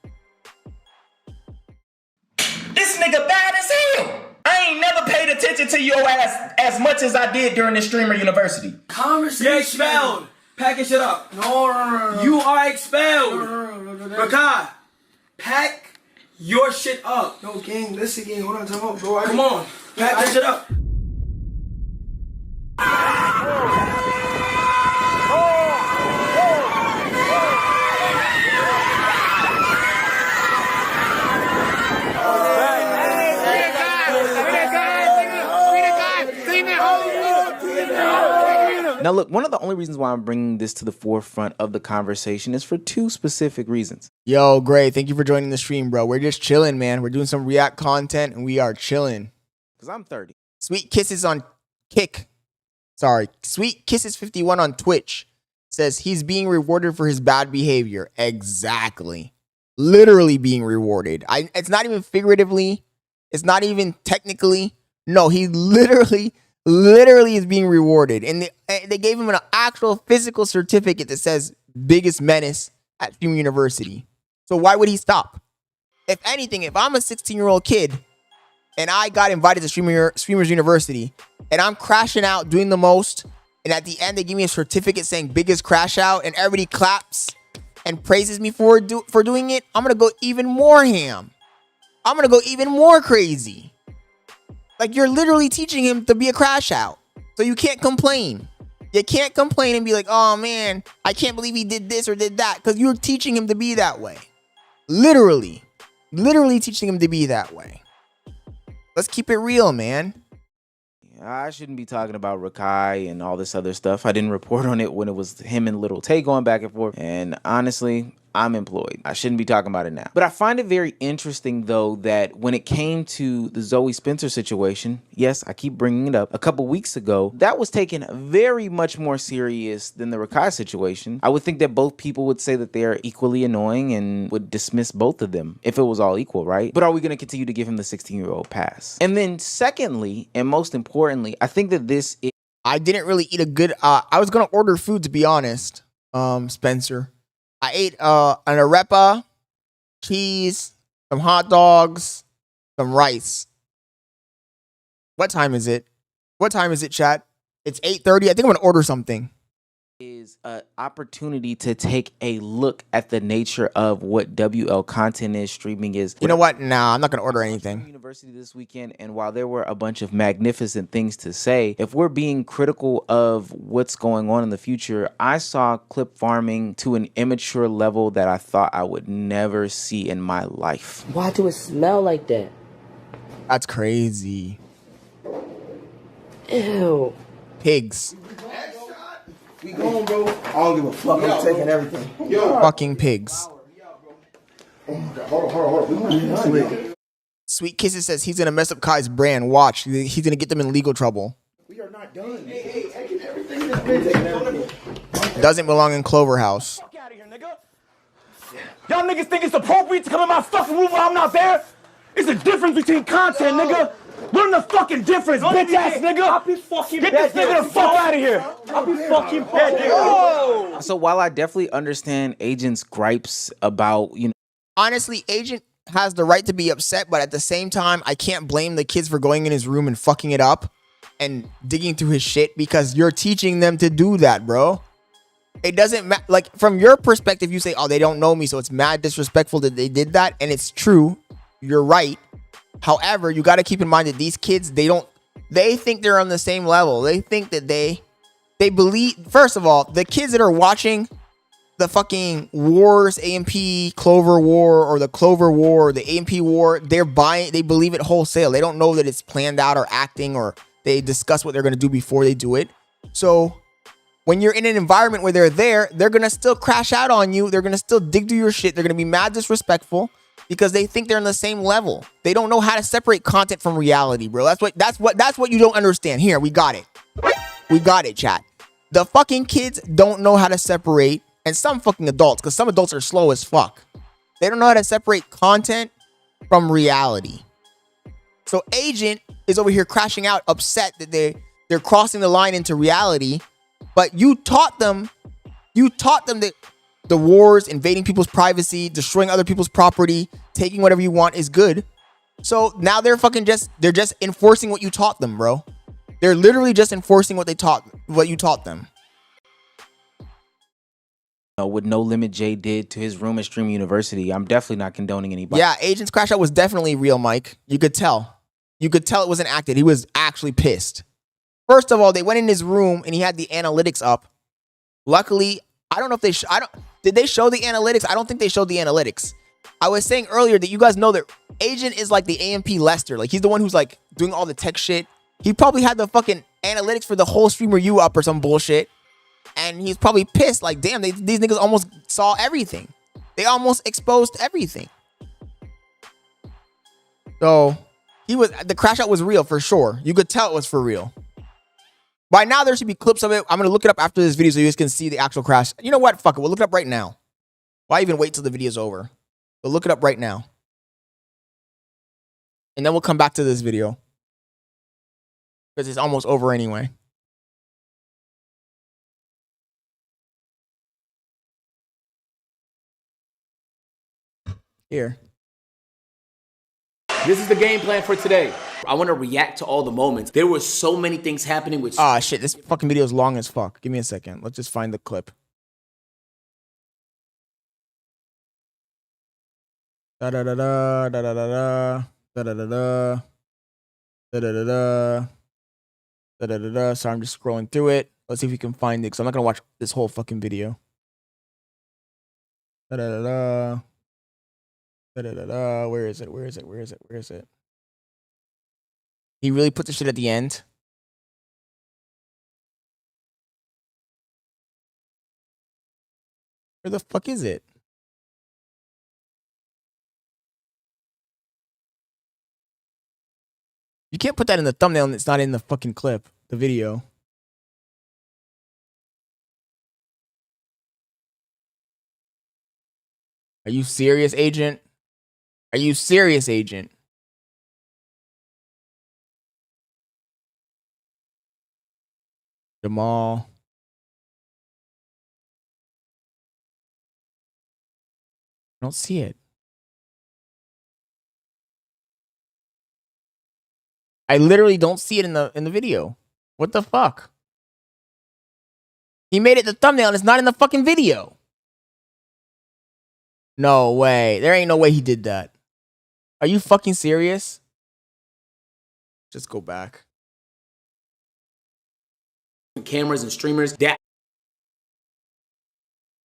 This nigga bad as hell. I ain't never paid attention to your ass as much as I did during the Streamer University. Conversation. You're expelled. Package it up. No. You are expelled. Rakai, pack your shit up. No, gang, listen, gang. Hold on, time out, bro. Come on, pack it up. Now, look, one of the only reasons why I'm bringing this to the forefront of the conversation is for two specific reasons. Yo, Gray, thank you for joining the stream, bro. We're just chilling, man. We're doing some React content, and we are chilling. Because I'm 30. Sweet Kisses on Sweet Kisses 51 on Twitch says he's being rewarded for his bad behavior. Exactly. Literally being rewarded. It's not even figuratively. It's not even technically. No, he literally is being rewarded. And they gave him an actual physical certificate that says biggest menace at Streamer University. So why would he stop? If anything, if I'm a 16-year-old kid and I got invited to Streamers University and I'm crashing out, doing the most, and at the end they give me a certificate saying biggest crash out and everybody claps and praises me for doing it, I'm going to go even more ham. I'm going to go even more crazy. Like, you're literally teaching him to be a crash out. So you can't complain. You can't complain and be like, oh man, I can't believe he did this or did that. Because you're teaching him to be that way. Literally teaching him to be that way. Let's keep it real, man. I shouldn't be talking about Rakai and all this other stuff. I didn't report on it when it was him and Little Tay going back and forth. And honestly, I'm employed. I shouldn't be talking about it now. But I find it very interesting, though, that when it came to the Zoe Spencer situation, yes, I keep bringing it up, a couple weeks ago, that was taken very much more serious than the Rakai situation. I would think that both people would say that they are equally annoying and would dismiss both of them if it was all equal, right? But are we going to continue to give him the 16-year-old pass? And then secondly, and most importantly, I think that this is... I didn't really eat a good... I was going to order food, to be honest, Spencer. I ate an arepa, cheese, some hot dogs, some rice. What time is it? What time is it, chat? It's 8:30. I think I'm going to order something. Is an opportunity to take a look at the nature of what WL content is, streaming is. You know what? Nah, I'm not going to order anything. University this weekend, and while there were a bunch of magnificent things to say, if we're being critical of what's going on in the future, I saw clip farming to an immature level that I thought I would never see in my life. Why do it smell like that? That's crazy. Ew. Pigs. We going, bro. I don't give a fuck. I'm taking everything. Fucking pigs. Oh my God. Hold on. Sweet Kisses says he's gonna mess up Kai's brand. Watch, he's gonna get them in legal trouble. We are not done. Hey, taking everything that's been taking everything. Doesn't belong in Clover House. Fuck out of here, nigga. Y'all niggas think it's appropriate to come in my fucking room while I'm not there? It's a difference between content, nigga. Learn the fucking difference, bitch ass nigga. I'll be fucking get this nigga the fuck out of here. I'll be fucking dead. So while I definitely understand Agent's gripes about, you know, honestly, Agent has the right to be upset, but at the same time, I can't blame the kids for going in his room and fucking it up and digging through his shit because you're teaching them to do that, bro. It doesn't matter. Like, from your perspective, you say, oh, they don't know me, so it's mad disrespectful that they did that. And it's true. You're right. However, you got to keep in mind that these kids, they think they're on the same level. They think that they believe, first of all, the kids that are watching the fucking wars, AMP, Clover War, or the Clover War, or the AMP War, they believe it wholesale. They don't know that it's planned out or acting, or they discuss what they're going to do before they do it. So when you're in an environment where they're going to still crash out on you. They're going to still dig through your shit. They're going to be mad disrespectful. Because they think they're on the same level. They don't know how to separate content from reality, bro. That's what you don't understand. Here, we got it. We got it, chat. The fucking kids don't know how to separate, and some fucking adults, because some adults are slow as fuck. They don't know how to separate content from reality. So Agent is over here crashing out, upset that they're crossing the line into reality, but you taught them that the wars, invading people's privacy, destroying other people's property, taking whatever you want is good. So now they're just enforcing what you taught them, bro. They're literally just enforcing what you taught them. What No Limit J did to his room at Stream University, I'm definitely not condoning anybody. Yeah, Agent's crash out was definitely real, Mike. You could tell. You could tell it wasn't acted. He was actually pissed. First of all, they went in his room and he had the analytics up. Luckily, I don't know if did they show the analytics? I don't think they showed the analytics. I was saying earlier that you guys know that Agent is like the AMP Lester. Like, he's the one who's like doing all the tech shit. He probably had the fucking analytics for the whole streamer you up or some bullshit. And he's probably pissed. Like, damn, these niggas almost saw everything. They almost exposed everything. So the crash out was real for sure. You could tell it was for real. By now, there should be clips of it. I'm going to look it up after this video so you guys can see the actual crash. You know what? Fuck it. We'll look it up right now. Why even wait till the video's over? We'll look it up right now. And then we'll come back to this video. Because it's almost over anyway. Here. This is the game plan for today. I want to react to all the moments. There were so many things happening with... Ah, shit. This fucking video is long as fuck. Give me a second. Let's just find the clip. Da-da-da-da, da-da-da-da, da-da-da-da, da-da-da-da, da-da-da-da. So I'm just scrolling through it. Let's see if we can find it, because I'm not going to watch this whole fucking video. Da-da-da-da. Da-da-da-da. Where is it? Where is it? Where is it? Where is it? He really put the shit at the end. Where the fuck is it? You can't put that in the thumbnail and it's not in the fucking clip, the video. Are you serious, agent? Are you serious, agent? Jamal. I don't see it. I literally don't see it in the video. What the fuck? He made it the thumbnail and it's not in the fucking video. No way. There ain't no way he did that. Are you fucking serious? Just go back. Cameras and streamers. That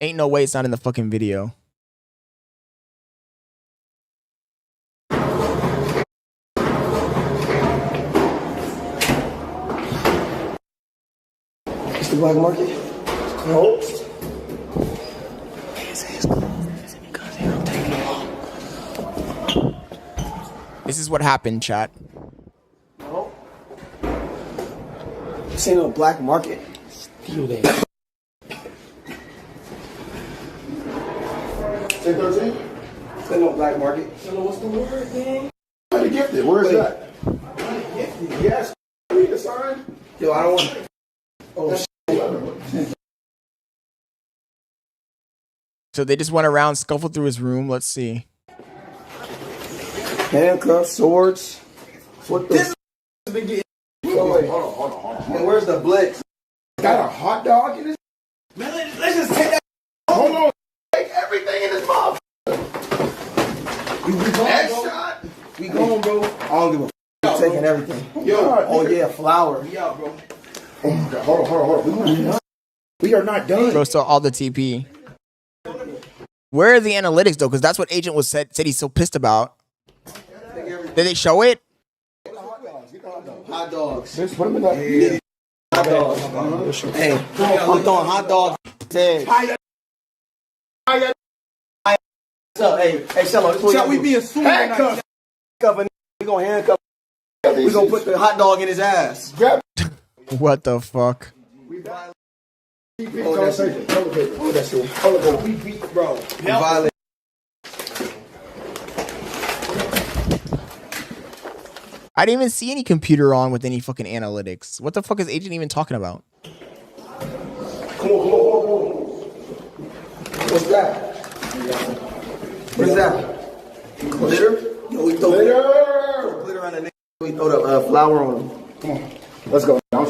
ain't no way it's not in the fucking video. It's the black market. It's closed. This is what happened, chat. No. This ain't no black market. Steal that. 1013? This ain't no black market. What's the word, man? How you gifted? Where is that? Gifted? Yes. Read the sign. Yo, I don't want. Oh shit. So they just went around, scuffled through his room. Let's see. Handcuffs, swords. What the? Wait, hold on. Man, where's the blitz? Got a hot dog in this? Man, let's just take that. Hold on. Take everything in this mouth. We Headshot. We going, bro. I don't give a f. Taking everything. Yo. Oh yeah, flour. We out, bro. Oh my God. Hold on. We are not done. Bro, so all the TP. Where are the analytics though? Because that's what Agent was said he's so pissed about. Did they show it? Hot dogs. Just put them in that. Hot dogs. Hey, I'm throwing hot dogs. Hey, Cello. Shall we be assuming handcuffs? We gonna handcuff. We gonna put the hot dog in his ass. What the fuck? Oh, that's it. Oh, that's it. We beat, bro. Violent. I didn't even see any computer on with any fucking analytics. What the fuck is Agent even talking about? Come on. What's that? What's that? Glitter? Yo, we throw glitter on the nigga. We throw the flour on him. Come on. Let's go. All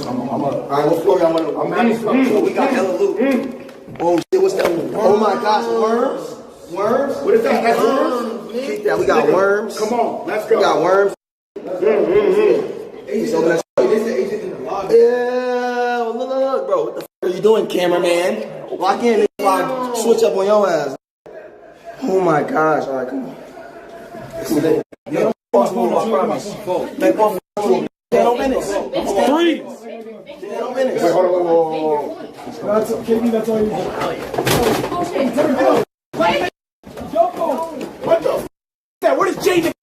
right, what floor y'all want to? So we got hella loot. Oh shit, what's that? Oh my gosh, worms? Worms? What is that? That's worms? Keep that. We got worms. Come on, let's go. We got worms. Agent, so let's go. This the agent in the lobby. Yeah, look, bro. What the f are you doing, cameraman? Lock in, nigga. Switch up on your ass. Oh my gosh. All right, come on. Yeah, I promise. 10 minutes. 3. 10 minutes. Wait, hold on. That's all you Wait! What the f that? What is Jaden?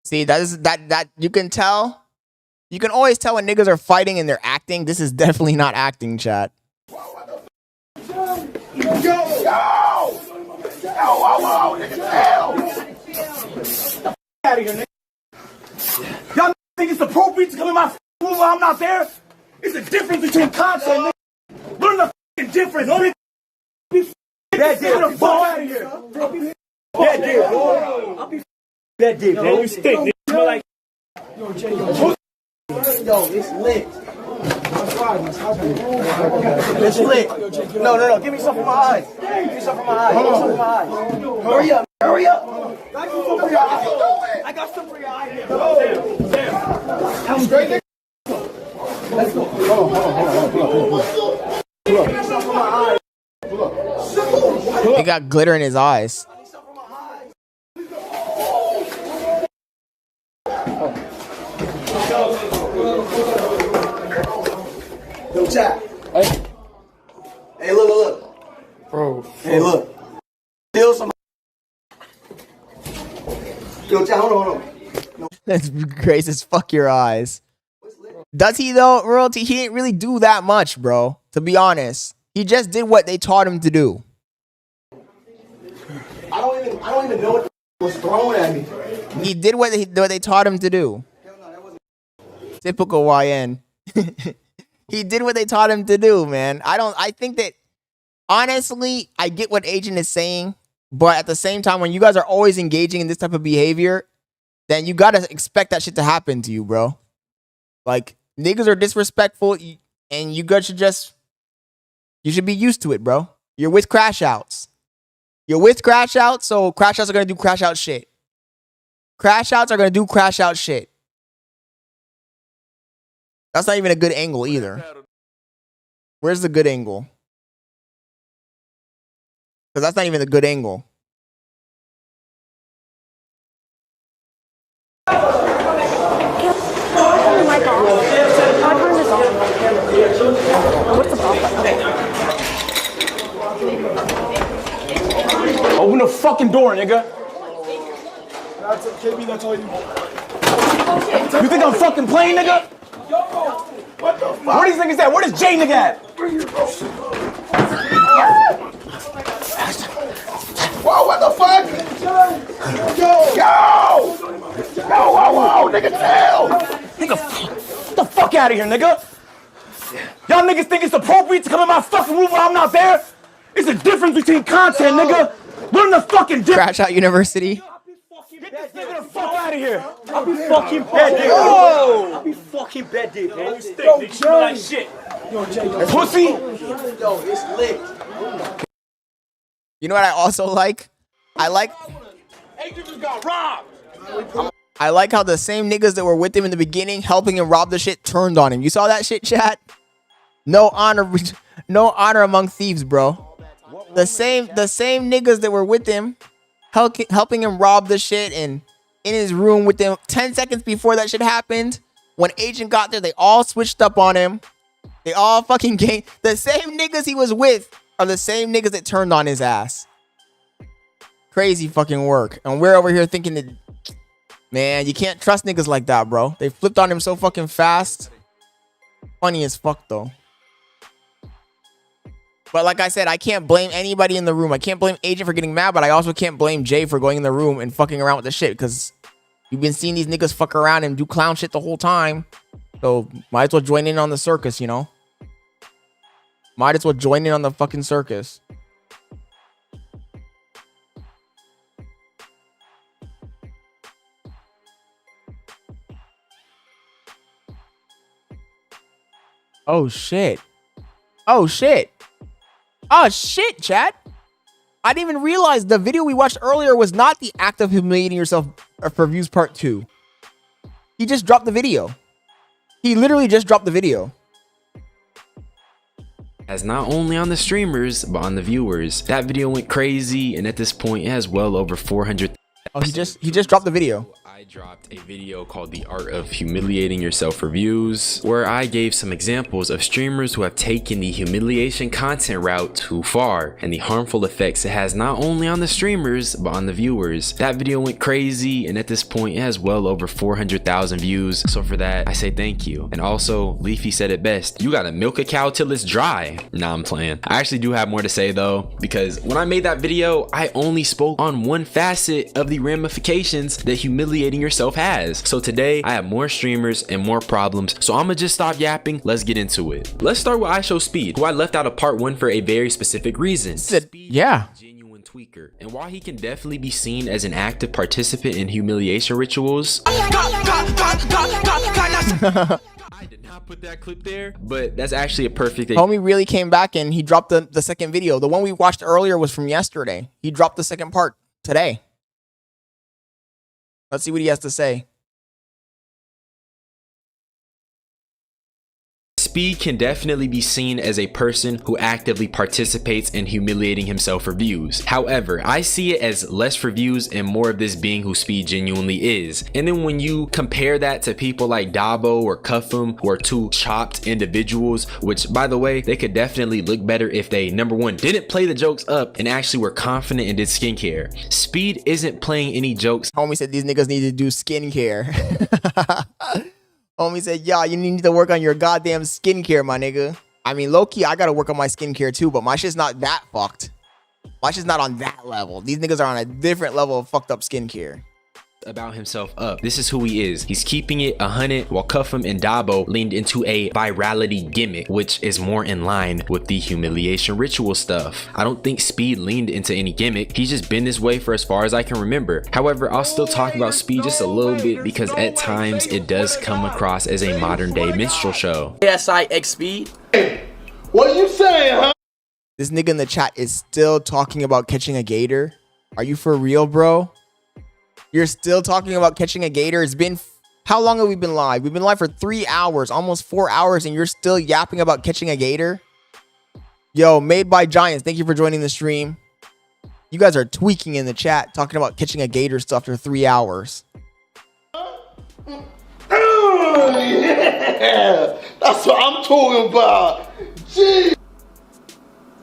See, that you can tell. You can always tell when niggas are fighting and they're acting. This is definitely not acting, chat. Yo! Whoa, nigga, hell. Out of here, nigga. Y'all think it's appropriate to come in my room while I'm not there? It's the difference between content, nigga. Learn the fucking difference, nigga. That dick, the fuck out of here. That dick, I'll be that dick, man. You stink, nigga. Smell like. Yo, Jay, yo, it's lit. It's lit. No. Give me something for my eyes. Give me something for my eyes. Hurry up. I got something for your eyes. I got something for your eyes. I'm straight, nigga. Let's go. Hold on. He got glitter in his eyes. Yo, chat. Hey, look. Bro. Hey, look. Steal some. Yo, chat, hold on. No. That's crazy as fuck your eyes. Does he though, royalty? He didn't really do that much, bro. To be honest, he just did what they taught him to do. I don't even know what was thrown at me. He did what they taught him to do. Typical YN. He did what they taught him to do, man. I think that, honestly, I get what Agent is saying, but at the same time, when you guys are always engaging in this type of behavior, then you gotta expect that shit to happen to you, bro. Like, niggas are disrespectful, and you guys should be used to it, bro. You're with Crashouts. So Crashouts are gonna do Crashout shit. Crashouts are gonna do Crashout shit. That's not even a good angle either. Where's the good angle? Because that's not even a good angle. Open the fucking door, nigga. That's all you. You think I'm fucking playing, nigga? What the fuck? Where these niggas at? Where does Jay nigga at? Whoa, what the fuck? Whoa, nigga, chill. Nigga, get the fuck out of here, nigga. Y'all niggas think it's appropriate to come in my fucking room while I'm not there? It's the difference between content, nigga. Learn the fucking difference. Crashout University. Get this nigga the fuck out of here. I'll be fucking bad dick. I'll be fucking bad dick, man. You stink, nigga. You smell like shit. Yo, Jay. Pussy. Yo, it's lit. You know what I also like? I like how the same niggas that were with him in the beginning, helping him rob the shit, turned on him. You saw that shit, chat? No honor among thieves, bro. The same niggas that were with him, helping him rob the shit, and in his room with him 10 seconds before that shit happened. When Agent got there, they all switched up on him. They all fucking gang. The same niggas he was with are the same niggas that turned on his ass. Crazy fucking work. And we're over here thinking that, man, you can't trust niggas like that, bro. They flipped on him so fucking fast. Funny as fuck, though. But like I said, I can't blame anybody in the room. I can't blame Agent for getting mad, but I also can't blame Jay for going in the room and fucking around with the shit, because you've been seeing these niggas fuck around and do clown shit the whole time. So might as well join in on the circus, you know? Might as well join in on the fucking circus. Oh shit. Oh shit. Oh shit, chat. I didn't even realize the video we watched earlier was not the act of humiliating yourself for views part 2. He just dropped the video. He literally just dropped the video. As not only on the streamers, but on the viewers. That video went crazy, and at this point, it has well over 400. Oh, he just dropped the video. I dropped a video called The Art of Humiliating Yourself for Views, where I gave some examples of streamers who have taken the humiliation content route too far and the harmful effects it has not only on the streamers but on the viewers. That video went crazy, and at this point it has well over 400,000 views, so for that I say thank you. And also, Leafy said it best, you gotta milk a cow till it's dry. Nah, I'm playing. I actually do have more to say though, because when I made that video I only spoke on one facet of the ramifications that humiliating yourself has. So today I have more streamers and more problems, so I'ma just stop yapping. Let's get into it. Let's start with IShowSpeed, who I left out of part 1 for a very specific reason. Yeah. Genuine tweaker, and while he can definitely be seen as an active participant in humiliation rituals, I did not put that clip there, but that's actually a perfect Homie really came back and he dropped the second video. The one we watched earlier was from yesterday. He dropped the second part today. Let's see what he has to say. Speed can definitely be seen as a person who actively participates in humiliating himself for views. However, I see it as less for views and more of this being who Speed genuinely is. And then when you compare that to people like Dabo or Cuffum, who are two chopped individuals, which by the way, they could definitely look better if they, number one, didn't play the jokes up and actually were confident and did skincare. Speed isn't playing any jokes. Homie said these niggas need to do skincare. Homie said, yeah, you need to work on your goddamn skincare, my nigga. I mean, low-key, I gotta work on my skincare too, but my shit's not that fucked. My shit's not on that level. These niggas are on a different level of fucked up skincare. About himself up. This is who he is. He's keeping it 100, while Cuffum and Dabo leaned into a virality gimmick, which is more in line with the humiliation ritual stuff. I don't think Speed leaned into any gimmick. He's just been this way for as far as I can remember. However, I'll still talk about Speed just a little bit because at times it does come across as a modern day minstrel show. ASI Speed. What are you saying, huh? This nigga in the chat is still talking about catching a gator. Are you for real, bro? You're still talking about catching a gator? It's been, how long have we been live? We've been live for 3 hours, almost 4 hours, and you're still yapping about catching a gator? Yo, Made by Giants, thank you for joining the stream. You guys are tweaking in the chat, talking about catching a gator stuff after 3 hours. Oh, yeah, that's what I'm talking about. Gee.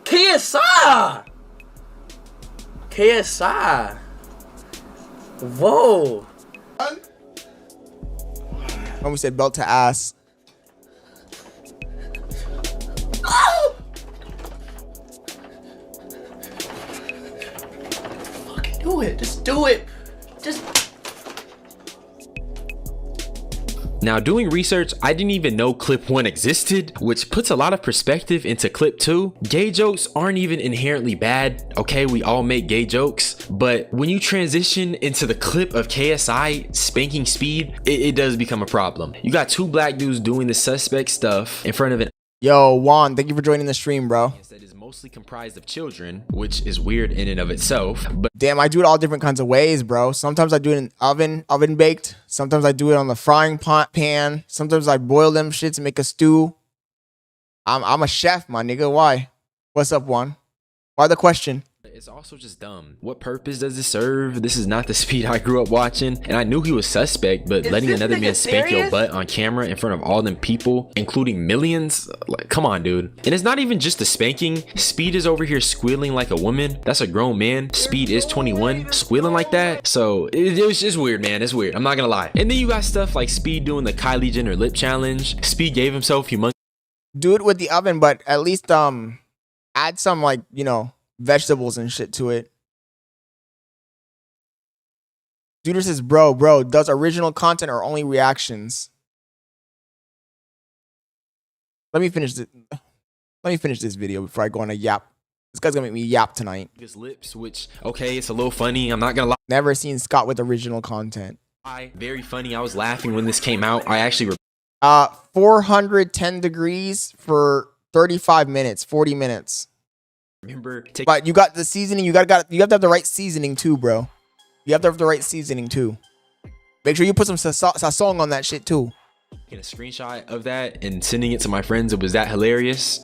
KSI. KSI. Whoa. Homie said belt to ass. Oh! Fucking do it. Just do it. Just. Now, doing research, I didn't even know clip 1 existed, which puts a lot of perspective into clip 2. Gay jokes aren't even inherently bad. Okay, we all make gay jokes, but when you transition into the clip of KSI spanking Speed, it does become a problem. You got two black dudes doing the suspect stuff in front of an Yo, Juan, thank you for joining the stream, bro. that is mostly comprised of children, which is weird in and of itself. But damn, I do it all different kinds of ways, bro. Sometimes I do it in oven baked. Sometimes I do it on the frying pan. Sometimes I boil them shits and make a stew. I'm a chef, my nigga. Why? What's up, Juan? Why the question? it's also just dumb. What purpose does this serve? This is not the Speed I grew up watching, and I knew he was suspect, but letting another man spank your butt on camera in front of all them people, including millions, like, come on, dude. And it's not even just the spanking. Speed is over here squealing like a woman. That's a grown man. Speed is 21, squealing like that. So it was just weird, man. It's weird. I'm not gonna lie. And then you got stuff like Speed doing the Kylie Jenner lip challenge. Speed gave himself humongous. Do it with the oven, but at least add some, like, you know, vegetables and shit to it. Dude says, bro, does original content or only reactions? Let me finish this video before I go on a yap. This guy's gonna make me yap tonight. His lips, which, okay, it's a little funny. I'm not gonna lie. Never seen Scott with original content. Very funny. I was laughing when this came out. I actually 410 degrees for 35 minutes, 40 minutes. Remember, but you got the seasoning. You have to have the right seasoning too, bro. You have to have the right seasoning too. Make sure you put some sazon on that shit too. Get a screenshot of that and sending it to my friends. It was that hilarious.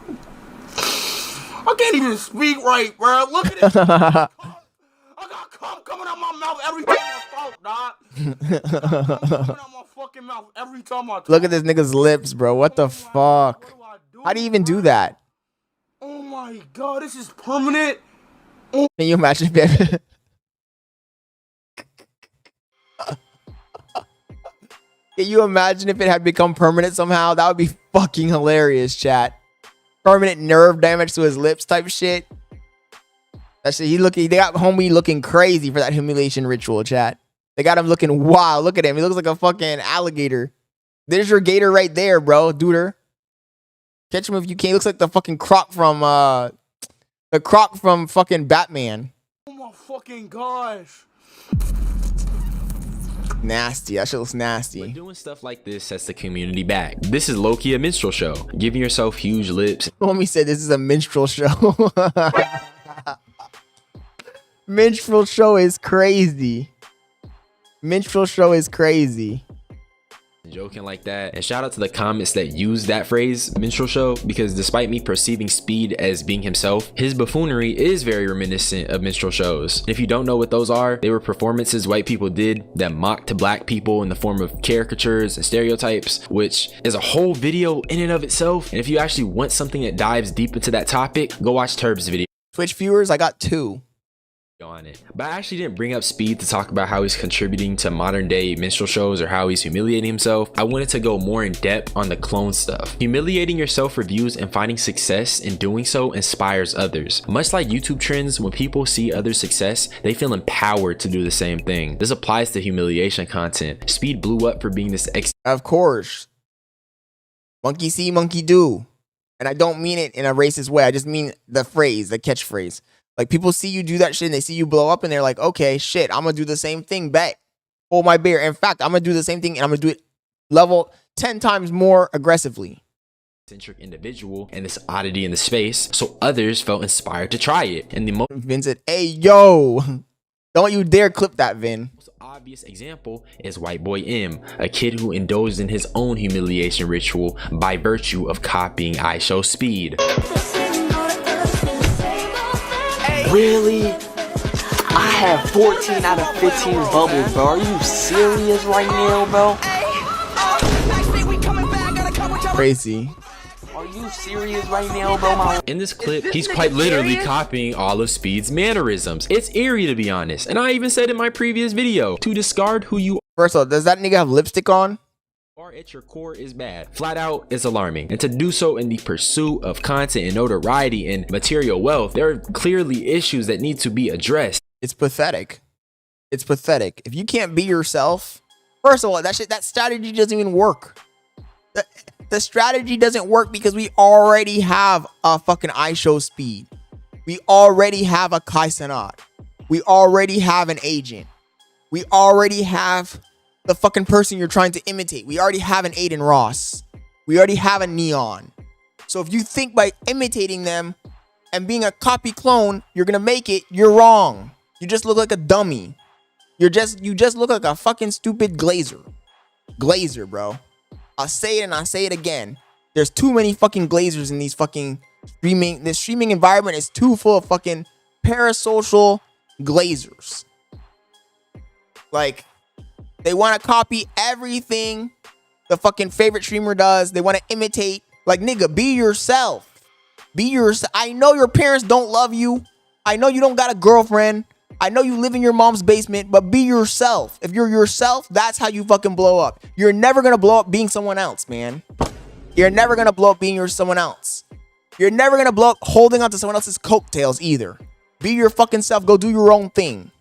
I can't even speak right, bro. Look at it. I got cum coming out my mouth every time I talk, dog. Stop coming out my fucking mouth every time I talk. Look at this nigga's lips, bro. What the fuck? How do you even do that? Oh my god, this is permanent. Can you imagine if Can you imagine if it had become permanent somehow? That would be fucking hilarious, chat. Permanent nerve damage to his lips type shit. That shit, they got homie looking crazy for that humiliation ritual, chat. They got him looking wild. Look at him. He looks like a fucking alligator. There's your gator right there, bro. Duder. Catch him if you can. He looks like the fucking croc from fucking Batman. Oh my fucking gosh. Nasty. That shit looks nasty. But doing stuff like this sets the community back. This is low-key a minstrel show. Giving yourself huge lips. Homie said this is a minstrel show. Minstrel show is crazy. Minstrel show is crazy. Joking like that. And shout out to the comments that use that phrase, minstrel show, because despite me perceiving Speed as being himself, his buffoonery is very reminiscent of minstrel shows. And if you don't know what those are, they were performances white people did that mocked black people in the form of caricatures and stereotypes, which is a whole video in and of itself. And if you actually want something that dives deep into that topic, go watch Turb's video. Twitch viewers, I got 2. On it. But I actually didn't bring up Speed to talk about how he's contributing to modern day minstrel shows or how he's humiliating himself. I wanted to go more in depth on the clone stuff. Humiliating yourself for views and finding success in doing so inspires others. Much like YouTube trends, when people see others' success, they feel empowered to do the same thing. This applies to humiliation content. Speed blew up for being this Of course. Monkey see, monkey do. And I don't mean it in a racist way. I just mean the phrase, the catchphrase. Like, people see you do that shit and they see you blow up and they're like, okay, shit, I'm gonna do the same thing back. Hold my beer. In fact, I'm gonna do the same thing and I'm gonna do it level 10 times more aggressively. Eccentric individual and this oddity in the space, so others felt inspired to try it. And the Vin said, hey, yo, don't you dare clip that, Vin. most obvious example is White Boy M, a kid who indulged in his own humiliation ritual by virtue of copying IShowSpeed. Really? I have 14 out of 15 bubbles, bro. Are you serious right now, bro? Crazy. Are you serious right now, bro? In this clip, he's quite literally copying all of Speed's mannerisms. It's eerie, to be honest. And I even said in my previous video, to discard who you First of all, does that nigga have lipstick on? are at your core is bad. Flat out, it's alarming. And to do so in the pursuit of content and notoriety and material wealth, there are clearly issues that need to be addressed. It's pathetic. It's pathetic. If you can't be yourself, first of all, that strategy doesn't even work. The strategy doesn't work because we already have a fucking IShowSpeed. We already have a Kai Cenat. We already have an agent. We already have the fucking person you're trying to imitate. We already have an Adin Ross. We already have a Neon. So if you think by imitating them and being a copy clone, you're gonna make it, you're wrong. You just look like a dummy. You just look like a fucking stupid glazer. Glazer, bro. I'll say it and I'll say it again. There's too many fucking glazers in these fucking streaming. This streaming environment is too full of fucking parasocial glazers. Like, they want to copy everything the fucking favorite streamer does. They want to imitate. Like, nigga, be yourself. Be yourself. I know your parents don't love you. I know you don't got a girlfriend. I know you live in your mom's basement, but be yourself. If you're yourself, that's how you fucking blow up. You're never going to blow up being someone else, man. You're never going to blow up being someone else. You're never going to blow up holding on to someone else's coattails either. Be your fucking self. Go do your own thing.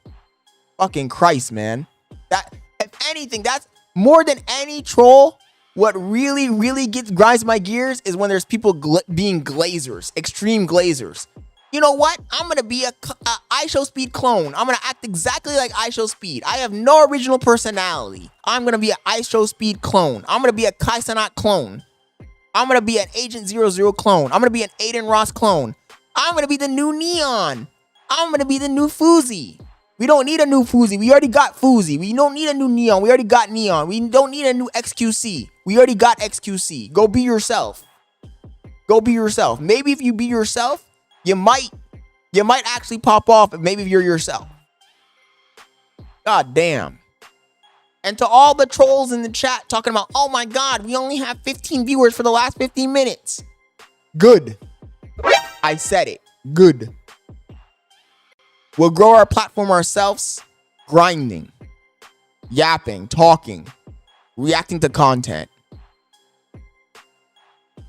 Fucking Christ, man. That, if anything, that's more than any troll. What really, really grinds my gears is when there's people being glazers, extreme glazers. You know what? I'm going to be a IShowSpeed clone. I'm going to act exactly like IShowSpeed. I have no original personality. I'm going to be an IShowSpeed clone. I'm going to be a Kai Cenat clone. I'm going to be an Agent 00 clone. I'm going to be an Adin Ross clone. I'm going to be the new Neon. I'm going to be the new Fousey. We don't need a new Fousey. We already got Fousey. We don't need a new Neon. We already got Neon. We don't need a new XQC. We already got XQC. Go be yourself. Go be yourself. Maybe if you be yourself, you might actually pop off. Maybe if you're yourself. God damn. And to all the trolls in the chat talking about, oh my God, we only have 15 viewers for the last 15 minutes. Good. I said it. Good. We'll grow our platform ourselves, grinding, yapping, talking, reacting to content.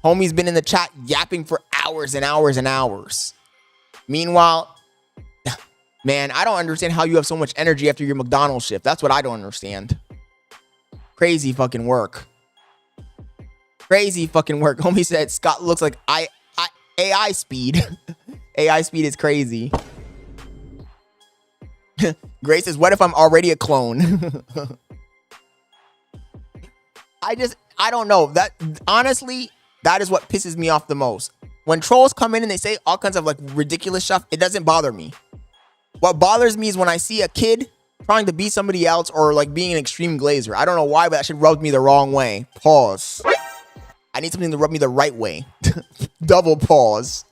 Homie's been in the chat yapping for hours and hours and hours. Meanwhile, man, I don't understand how you have so much energy after your McDonald's shift. That's what I don't understand. Crazy fucking work. Crazy fucking work. Homie said Scott looks like AI speed. AI speed is crazy. Grace says, what if I'm already a clone? I don't know. That honestly, that is what pisses me off the most. When trolls come in and they say all kinds of like ridiculous stuff, it doesn't bother me. What bothers me is when I see a kid trying to be somebody else or like being an extreme glazer. I don't know why, but that shit rubbed me the wrong way. Pause. I need something to rub me the right way. Double pause.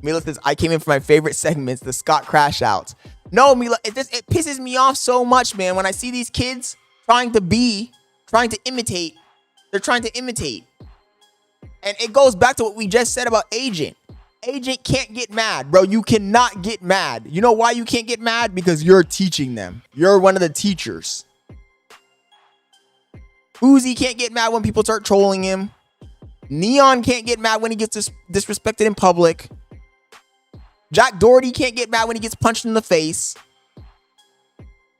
Mila says, I came in for my favorite segments, the Scott Crashouts. No, Mila, it pisses me off so much, man. When I see these kids trying to imitate. They're trying to imitate. And it goes back to what we just said about Agent. Agent can't get mad, bro. You cannot get mad. You know why you can't get mad? Because you're teaching them. You're one of the teachers. Fousey can't get mad when people start trolling him. Neon can't get mad when he gets disrespected in public. Jack Doherty can't get mad when he gets punched in the face.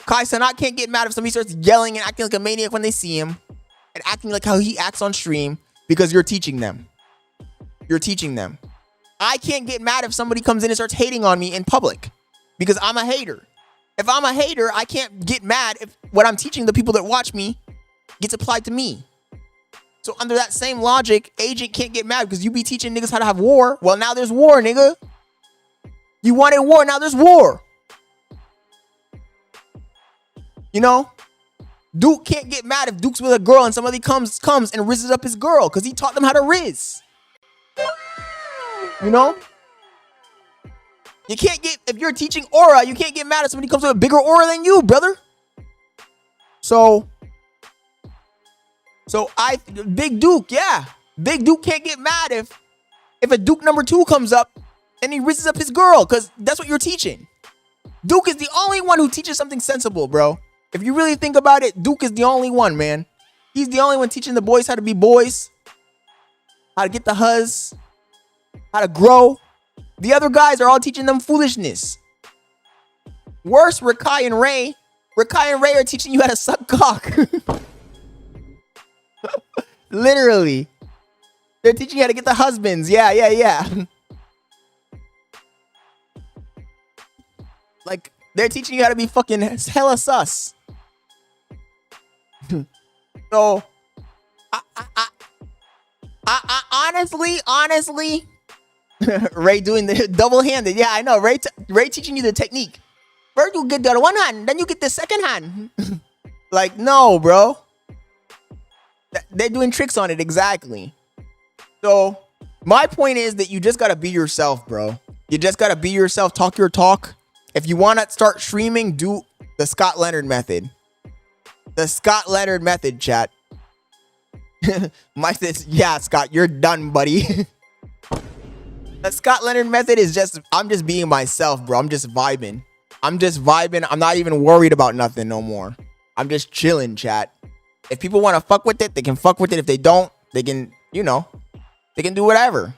Kai Cenat can't get mad if somebody starts yelling and acting like a maniac when they see him. And acting like how he acts on stream because you're teaching them. You're teaching them. I can't get mad if somebody comes in and starts hating on me in public because I'm a hater. If I'm a hater, I can't get mad if what I'm teaching the people that watch me gets applied to me. So under that same logic, Agent can't get mad because you be teaching niggas how to have war. Well, now there's war, nigga. You wanted war, now there's war. You know? Duke can't get mad if Duke's with a girl and somebody comes and rizzes up his girl because he taught them how to rizz. You know? You can't get, if you're teaching aura, you can't get mad if somebody comes with a bigger aura than you, brother. Big Duke, yeah. Big Duke can't get mad if a Duke number 2 comes up and he rizzes up his girl because that's what you're teaching. Duke is the only one who teaches something sensible, bro. If you really think about it, Duke is the only one, man. He's the only one teaching the boys how to be boys, how to get the huzz, how to grow. The other guys are all teaching them foolishness. Worse, Rakai and Ray. Rakai and Ray are teaching you how to suck cock. Literally. They're teaching you how to get the husbands. Yeah. Like, they're teaching you how to be fucking hella sus. So, honestly, Ray doing the double-handed. Yeah, I know. Ray teaching you the technique. First you get the one hand, then you get the second hand. Like, no, bro. They're doing tricks on it, exactly. So, my point is that you just gotta be yourself, bro. You just gotta be yourself, talk your talk. If you wanna start streaming, do the Scott Leonard method. The Scott Leonard method, chat. Mike says, yeah, Scott, you're done, buddy. The Scott Leonard method is just, I'm just being myself, bro. I'm just vibing. I'm not even worried about nothing no more. I'm just chilling, chat. If people want to fuck with it, they can fuck with it. If they don't, they can, they can do whatever.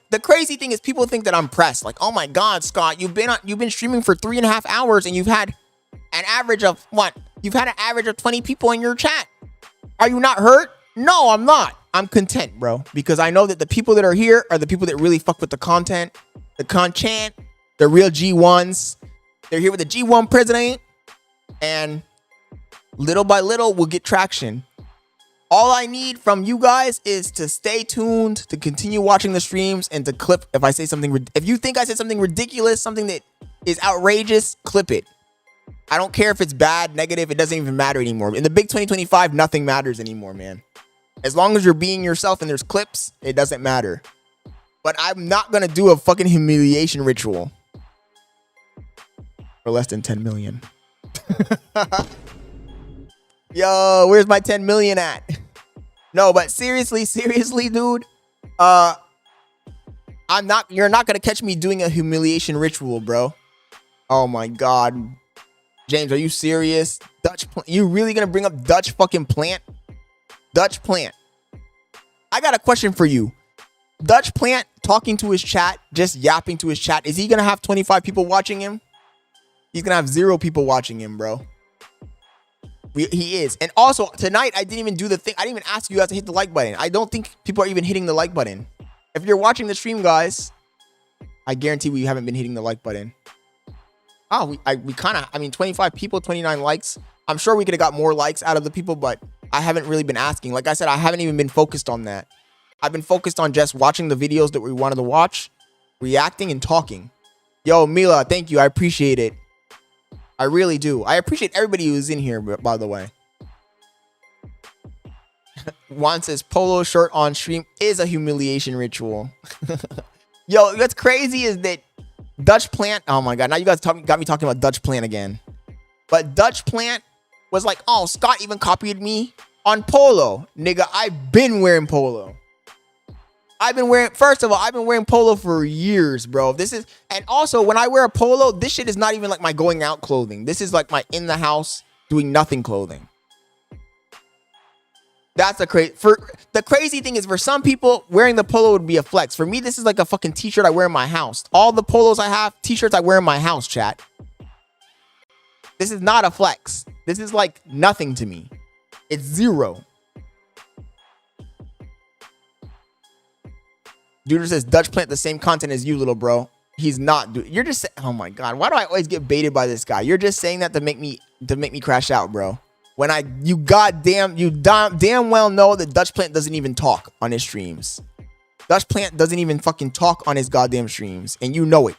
The crazy thing is people think that I'm pressed. Like, oh my God, Scott, you've been streaming for 3.5 hours and you've had an average of what? You've had an average of 20 people in your chat. Are you not hurt? No, I'm not. I'm content, bro. Because I know that the people that are here are the people that really fuck with the content, the real G1s. They're here with the G1 president. And little by little, we'll get traction. All I need from you guys is to stay tuned, to continue watching the streams, and to clip if I say something. If you think I said something ridiculous, something that is outrageous, clip it. I don't care if it's bad, negative, it doesn't even matter anymore. In the big 2025, nothing matters anymore, man. As long as you're being yourself and there's clips, it doesn't matter. But I'm not gonna do a fucking humiliation ritual. For less than 10 million. Yo, where's my 10 million at? No, but seriously, dude. You're not gonna catch me doing a humiliation ritual, bro. Oh my God. James, are you serious? You really gonna bring up Dutch fucking Plant? Dutch Plant. I got a question for you. Dutch Plant talking to his chat, just yapping to his chat. Is he gonna have 25 people watching him? He's gonna have 0 people watching him, bro. He is. And also, tonight, I didn't even do the thing. I didn't even ask you guys to hit the like button. I don't think people are even hitting the like button. If you're watching the stream, guys, I guarantee we haven't been hitting the like button. Oh, we kind of, I mean, 25 people, 29 likes. I'm sure we could have got more likes out of the people, but I haven't really been asking. Like I said, I haven't even been focused on that. I've been focused on just watching the videos that we wanted to watch, reacting, and talking. Yo, Mila, thank you. I appreciate it. I really do. I appreciate everybody who's in here, by the way. Juan says, polo shirt on stream is a humiliation ritual. Yo, what's crazy is that Dutch Plant, oh my God, now you guys got me talking about Dutch Plant again. But Dutch Plant was like, oh, Scott even copied me on polo. Nigga, I've been wearing polo. First of all, I've been wearing polo for years, bro. And also when I wear a polo, this shit is not even like my going out clothing. This is like my in the house doing nothing clothing. That's the crazy thing is for some people, wearing the polo would be a flex. For me, this is like a fucking t-shirt I wear in my house. All the polos I have, t-shirts I wear in my house, chat. This is not a flex. This is like nothing to me. It's 0. Dude says Dutch Plant the same content as you, little bro. He's not, dude. You're just oh my God. Why do I always get baited by this guy? You're just saying that to make me crash out, bro. When you damn well know that Dutch Plant doesn't even talk on his streams. Dutch Plant doesn't even fucking talk on his goddamn streams, and you know it.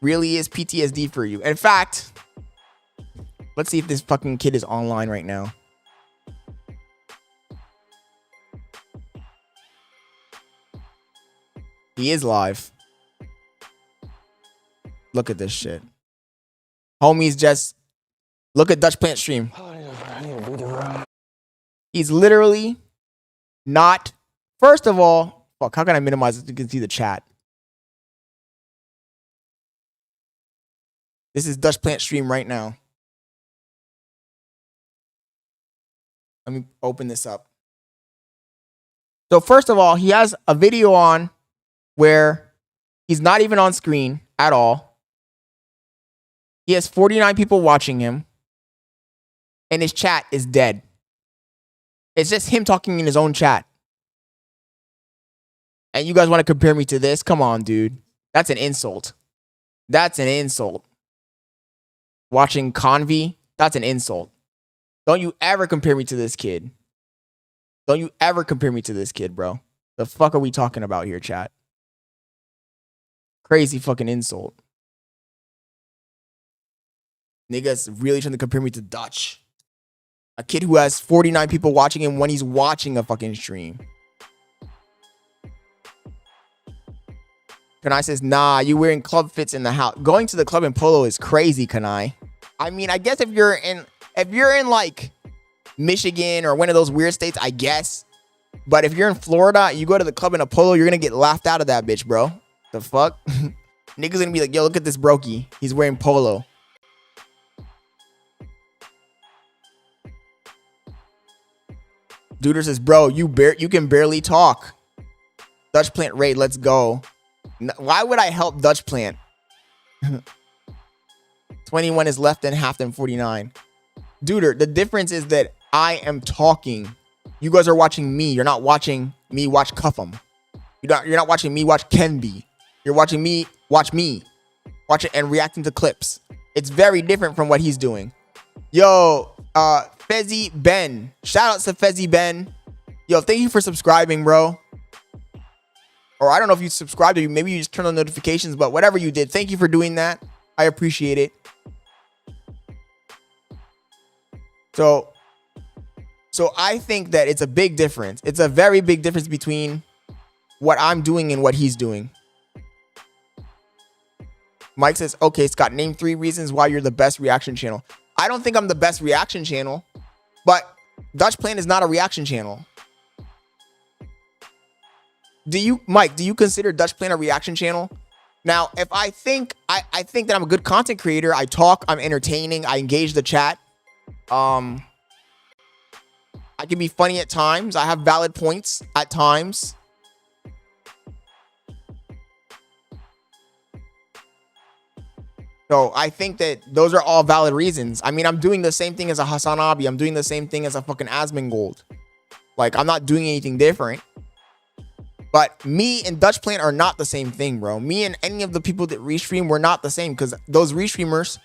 Really is PTSD for you. In fact, let's see if this fucking kid is online right now. He is live. Look at this shit. Homies just look at Dutch Plant stream. He's literally not. First of all, fuck, how can I minimize it so you can see the chat? This is Dutch Plant stream right now. Let me open this up. So first of all, he has a video on where he's not even on screen at all. He has 49 people watching him. And his chat is dead. It's just him talking in his own chat. And you guys want to compare me to this? Come on, dude. That's an insult. That's an insult. Watching Convy, that's an insult. Don't you ever compare me to this kid. Don't you ever compare me to this kid, bro. The fuck are we talking about here, chat? Crazy fucking insult. Niggas really trying to compare me to Dutch. A kid who has 49 people watching him when he's watching a fucking stream. Kanai says, nah, you wearing club fits in the house. Going to the club in polo is crazy, Kanai. I mean, I guess if you're in like Michigan or one of those weird states, I guess. But if you're in Florida, you go to the club in a polo, you're gonna get laughed out of that bitch, bro. The fuck? Niggas gonna be like, yo, look at this brokey. He's wearing polo. Duder says, bro, you can barely talk. Dutch Plant raid, let's go. Why would I help Dutch Plant? 21 is left and half than 49. Duder, the difference is that I am talking. You guys are watching me. You're not watching me watch Cuff'em. You're not watching me watch Kenby. You're watching me watch me. Watch it and reacting to clips. It's very different from what he's doing. Yo, Fezzy Ben. Shout out to Fezzy Ben. Yo, thank you for subscribing, bro. Or I don't know if you subscribed or maybe you just turned on notifications, but whatever you did, thank you for doing that. I appreciate it. So I think that it's a big difference. It's a very big difference between what I'm doing and what he's doing. Mike says, okay, Scott, name 3 reasons why you're the best reaction channel. I don't think I'm the best reaction channel, but Dutch Plan is not a reaction channel. Mike, do you consider Dutch Plan a reaction channel? Now, if I think that I'm a good content creator, I talk, I'm entertaining, I engage the chat. I can be funny at times. I have valid points at times. So I think that those are all valid reasons. I mean, I'm doing the same thing as a Hassan Abi. I'm doing the same thing as a fucking Asmongold. Like, I'm not doing anything different. But me and Dutch Plan are not the same thing, bro. Me and any of the people that restream, we're not the same. Because those restreamers,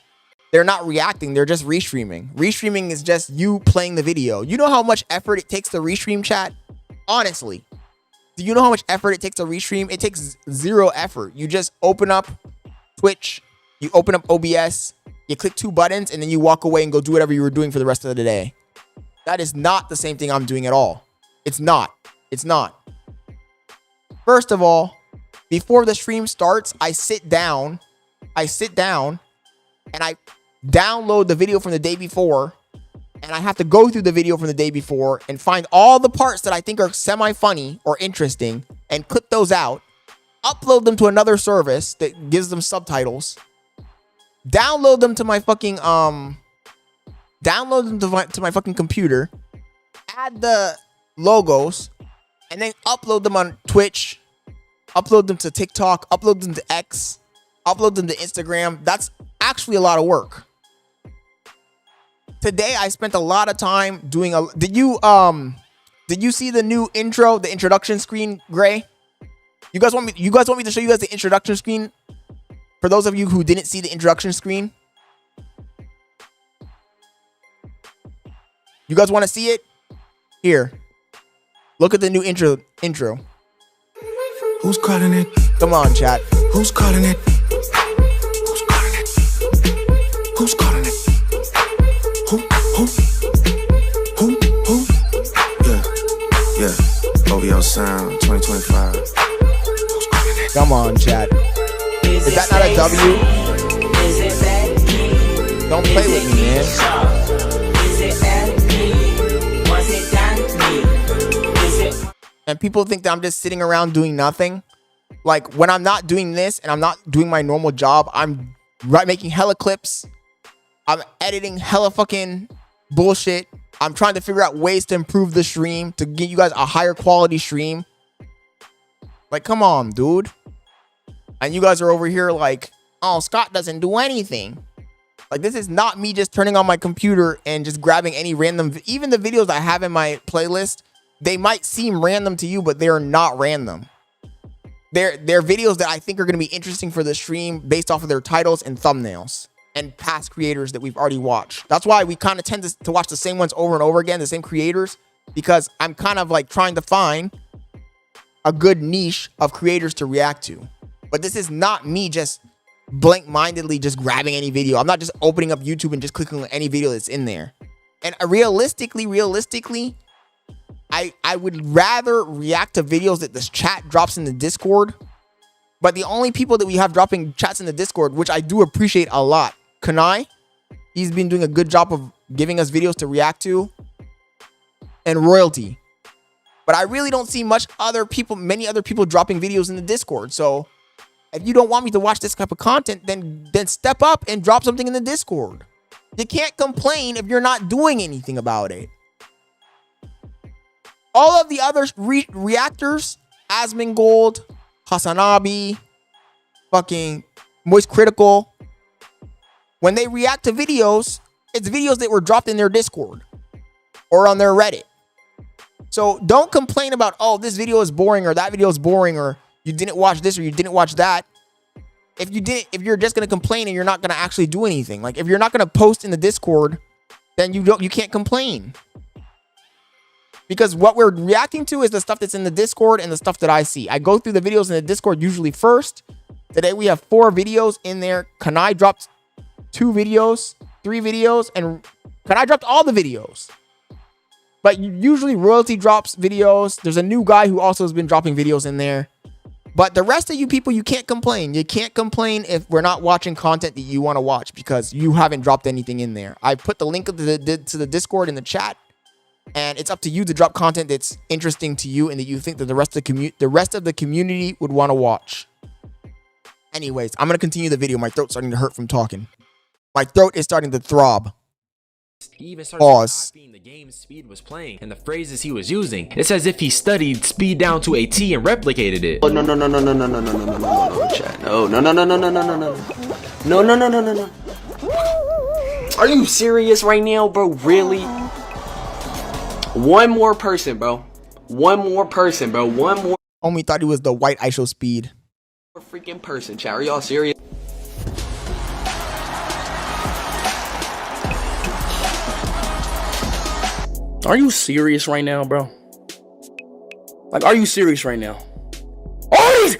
they're not reacting. They're just restreaming. Restreaming is just you playing the video. You know how much effort it takes to restream, chat? Honestly. Do you know how much effort it takes to restream? It takes 0 effort. You just open up Twitch. You open up OBS, you click 2 buttons, and then you walk away and go do whatever you were doing for the rest of the day. That is not the same thing I'm doing at all. It's not. It's not. First of all, before the stream starts, I sit down, and I download the video from the day before, and I have to go through the video from the day before and find all the parts that I think are semi-funny or interesting and clip those out, upload them to another service that gives them subtitles, download them to my fucking fucking computer, add the logos, and then upload them on Twitch, upload them to TikTok, upload them to X, upload them to Instagram. That's actually a lot of work. Today I spent a lot of time doing a did you see the new intro, the introduction screen, Gray? You guys want me to show you guys the introduction screen? For those of you who didn't see the introduction screen, you guys want to see it? Here, look at the new intro. Who's calling it? Come on, chat. Who's calling it? Who's calling it? Who's calling it? Who? Yeah. OVO Sound 2025. Who's calling it? Come on, chat. Is that not a W? Don't play with me, man. And people think that I'm just sitting around doing nothing. Like, when I'm not doing this and I'm not doing my normal job, I'm making hella clips. I'm editing hella fucking bullshit. I'm trying to figure out ways to improve the stream, to give you guys a higher quality stream. Like, come on, dude. And you guys are over here like, oh, Scott doesn't do anything. Like, this is not me just turning on my computer and just grabbing any random, even the videos I have in my playlist, they might seem random to you, but they're not random. They're videos that I think are going to be interesting for the stream based off of their titles and thumbnails and past creators that we've already watched. That's why we kind of tend to watch the same ones over and over again, the same creators, because I'm kind of like trying to find a good niche of creators to react to. But this is not me just blank-mindedly just grabbing any video. I'm not just opening up YouTube and just clicking on any video that's in there. And realistically, I would rather react to videos that this chat drops in the Discord. But the only people that we have dropping chats in the Discord, which I do appreciate a lot, Kanai, he's been doing a good job of giving us videos to react to, and Royalty. But I really don't see many other people dropping videos in the Discord. So if you don't want me to watch this type of content, then step up and drop something in the Discord. You can't complain if you're not doing anything about it. All of the other reactors, Asmongold, Hasanabi, fucking Moist Critical, when they react to videos, it's videos that were dropped in their Discord or on their Reddit. So don't complain about, oh, this video is boring or that video is boring or you didn't watch this or you didn't watch that. If you're just going to complain and you're not going to actually do anything, like if you're not going to post in the Discord, then you can't complain. Because what we're reacting to is the stuff that's in the Discord and the stuff that I see. I go through the videos in the Discord usually first. Today we have 4 videos in there. Kanai dropped 2 videos, 3 videos, and Kanai dropped all the videos. But usually Royalty drops videos. There's a new guy who also has been dropping videos in there. But the rest of you people, you can't complain. You can't complain if we're not watching content that you want to watch because you haven't dropped anything in there. I put the link to the Discord in the chat, and it's up to you to drop content that's interesting to you and that you think that the rest of the community would want to watch. Anyways, I'm gonna continue the video. My throat's starting to hurt from talking. My throat is starting to throb. He even started copying the game Speed was playing and the phrases he was using. It's as if he studied Speed down to a T and replicated it. Oh, no, chat. No. Are you serious right now, bro? Really? One more person, bro. One more. Homie thought he was the white IShowSpeed. Freaking person, chat. Are y'all serious? Are you serious right now, bro? Like, are you serious right now? All these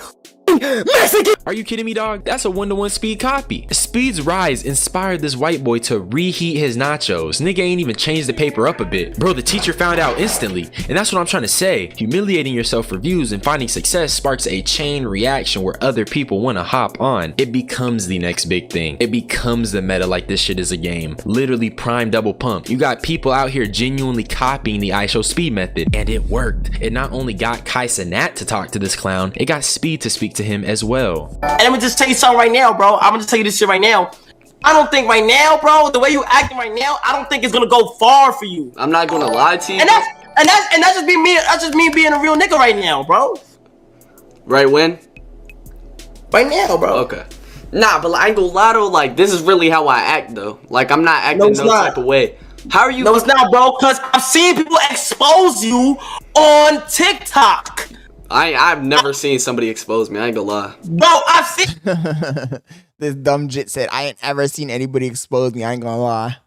Mexican. Are you kidding me, dog? That's a 1-to-1 Speed copy. Speed's rise inspired this white boy to reheat his nachos. Nigga ain't even changed the paper up a bit. Bro, the teacher found out instantly. And that's what I'm trying to say. Humiliating yourself for views and finding success sparks a chain reaction where other people want to hop on. It becomes the next big thing. It becomes the meta like this shit is a game. Literally prime double pump. You got people out here genuinely copying the IShowSpeed method. And it worked. It not only got Kai Cenat to talk to this clown, it got Speed to speak to him as well. And let me just tell you something right now, bro. I'm gonna just tell you this shit right now. I don't think right now, bro, the way you acting right now, I don't think it's gonna go far for you. I'm not gonna lie to you. And that's just me. That's just me being a real nigga right now, bro. Right when? Right now, bro. Okay. Nah, but I ain't gonna lie though. Like, this is really how I act though. Like, I'm not acting no type of way. How are you? No, it's not, bro. Cause I've seen people expose you on TikTok. I've never seen somebody expose me. I ain't gonna lie. Bro, I've seen. This dumb jit said, I ain't ever seen anybody expose me. I ain't gonna lie.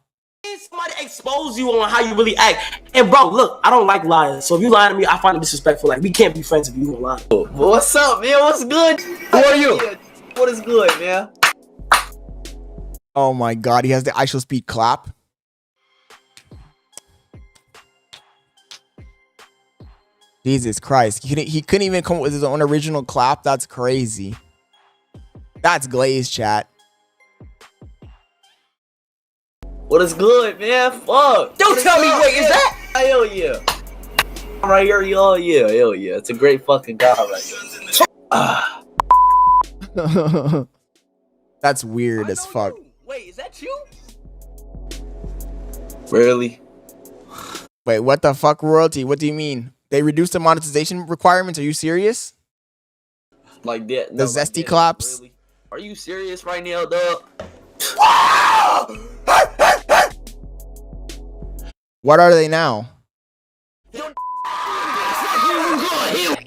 Somebody expose you on how you really act. And bro, look, I don't like lying. So if you lie to me, I find it disrespectful. Like, we can't be friends if you don't lie. What's up, man? What's good? Who are you? What is good, man? Oh my god, he has the IShowSpeed clap. Jesus Christ. He couldn't even come up with his own original clap. That's crazy. That's glazed, chat. What is good, man? Fuck. Don't tell me, wait, is that? Hell yeah. Right here, hell yeah, hell yeah. It's a great fucking guy right here. That's weird as fuck. Wait, is that you? Really? Wait, what the fuck, royalty? What do you mean? They reduced the monetization requirements? Are you serious? Like that? The zesty claps? Really? Are you serious right now, dog? What are they now?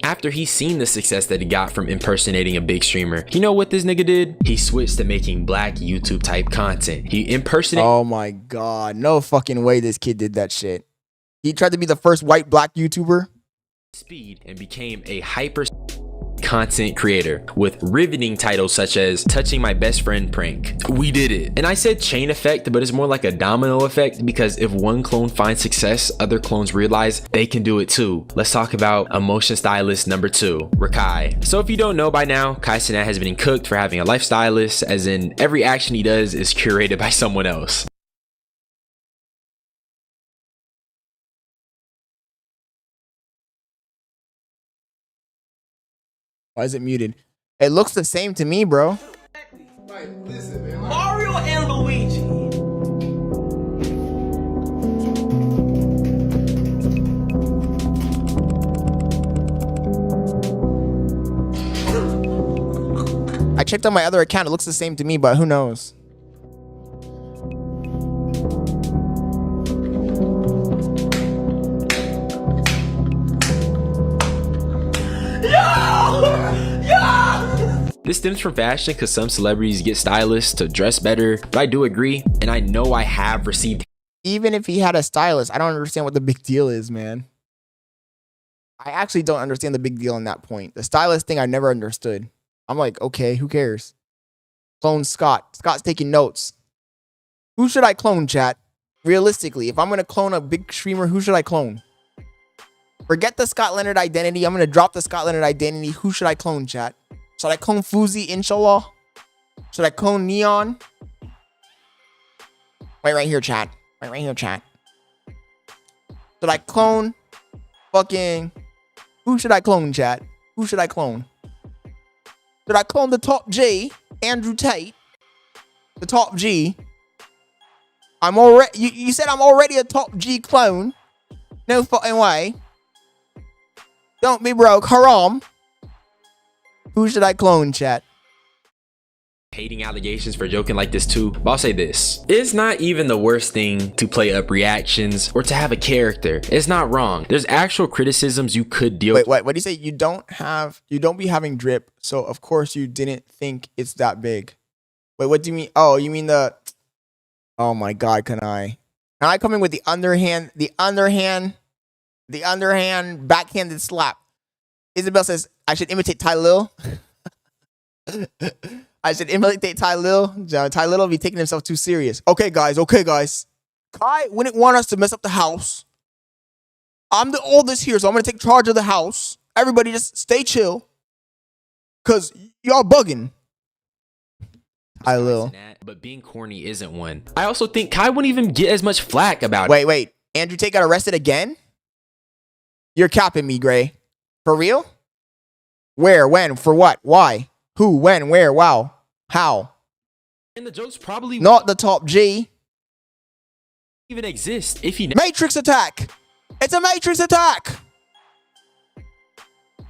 After he seen the success that he got from impersonating a big streamer, you know what this nigga did? He switched to making black YouTube type content. He impersonated. Oh my god, no fucking way this kid did that shit. He tried to be the first white black YouTuber. Speed and became a hyper content creator with riveting titles such as Touching My Best Friend Prank. We did it. And I said chain effect, but it's more like a domino effect because if one clone finds success, other clones realize they can do it too. Let's talk about emotion stylist number 2, Rakai. So if you don't know by now, Kai Cenat has been cooked for having a life stylist, as in every action he does is curated by someone else. Why is it muted? It looks the same to me, bro. Right, listen, man. Mario and Luigi. I checked on my other account. It looks the same to me, but who knows? This stems from fashion because some celebrities get stylists to dress better, but I do agree, and I know I have received. Even if he had a stylist, I don't understand what the big deal is, man. I actually don't understand the big deal on that point. The stylist thing I never understood. I'm like, okay, who cares? Clone Scott. Scott's taking notes. Who should I clone, chat? Realistically, if I'm going to clone a big streamer, who should I clone? Forget the Scott Leonard identity. I'm gonna drop the Scott Leonard identity. Who should I clone, chat? Should I clone Fousey, inshallah? Should I clone Neon? Wait right here, chat. Wait right here, chat. Should I clone fucking... Who should I clone, chat? Who should I clone? Should I clone the top G, Andrew Tate? The top G. I'm already... You said I'm already a top G clone. No fucking way. Don't be broke. Haram. Who should I clone, chat? Hating allegations for joking like this too, but I'll say this. It's not even the worst thing to play up reactions or to have a character. It's not wrong. There's actual criticisms you could deal with. Wait, what do you say? You don't be having drip, so of course you didn't think it's that big. Wait, what do you mean? Oh, you mean the... Oh my God, can I come in with the underhand backhanded slap? Isabel says, I should imitate Tylil. I should imitate Tylil. Tylil will be taking himself too serious. Okay, guys. Kai wouldn't want us to mess up the house. I'm the oldest here, so I'm going to take charge of the house. Everybody just stay chill. Because y'all bugging. Tylil. But being corny isn't one. I also think Kai wouldn't even get as much flack about it. Wait. Andrew Tate got arrested again? You're capping me, Gray. For real? Where? When? For what? Why? Who? When? Where? Wow. How? And the jokes probably not the top G. Even exist if he Matrix attack. It's a Matrix attack.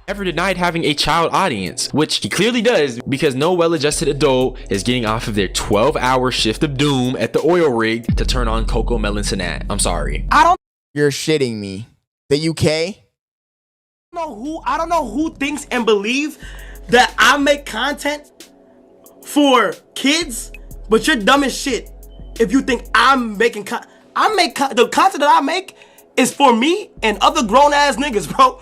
Never denied having a child audience, which he clearly does because no well-adjusted adult is getting off of their 12-hour shift of doom at the oil rig to turn on Coco Melon Cenat. I'm sorry. You're shitting me. The UK? I don't know who thinks and believes that I make content for kids, but you're dumb as shit if you think I'm making the content that I make is for me and other grown ass niggas, bro.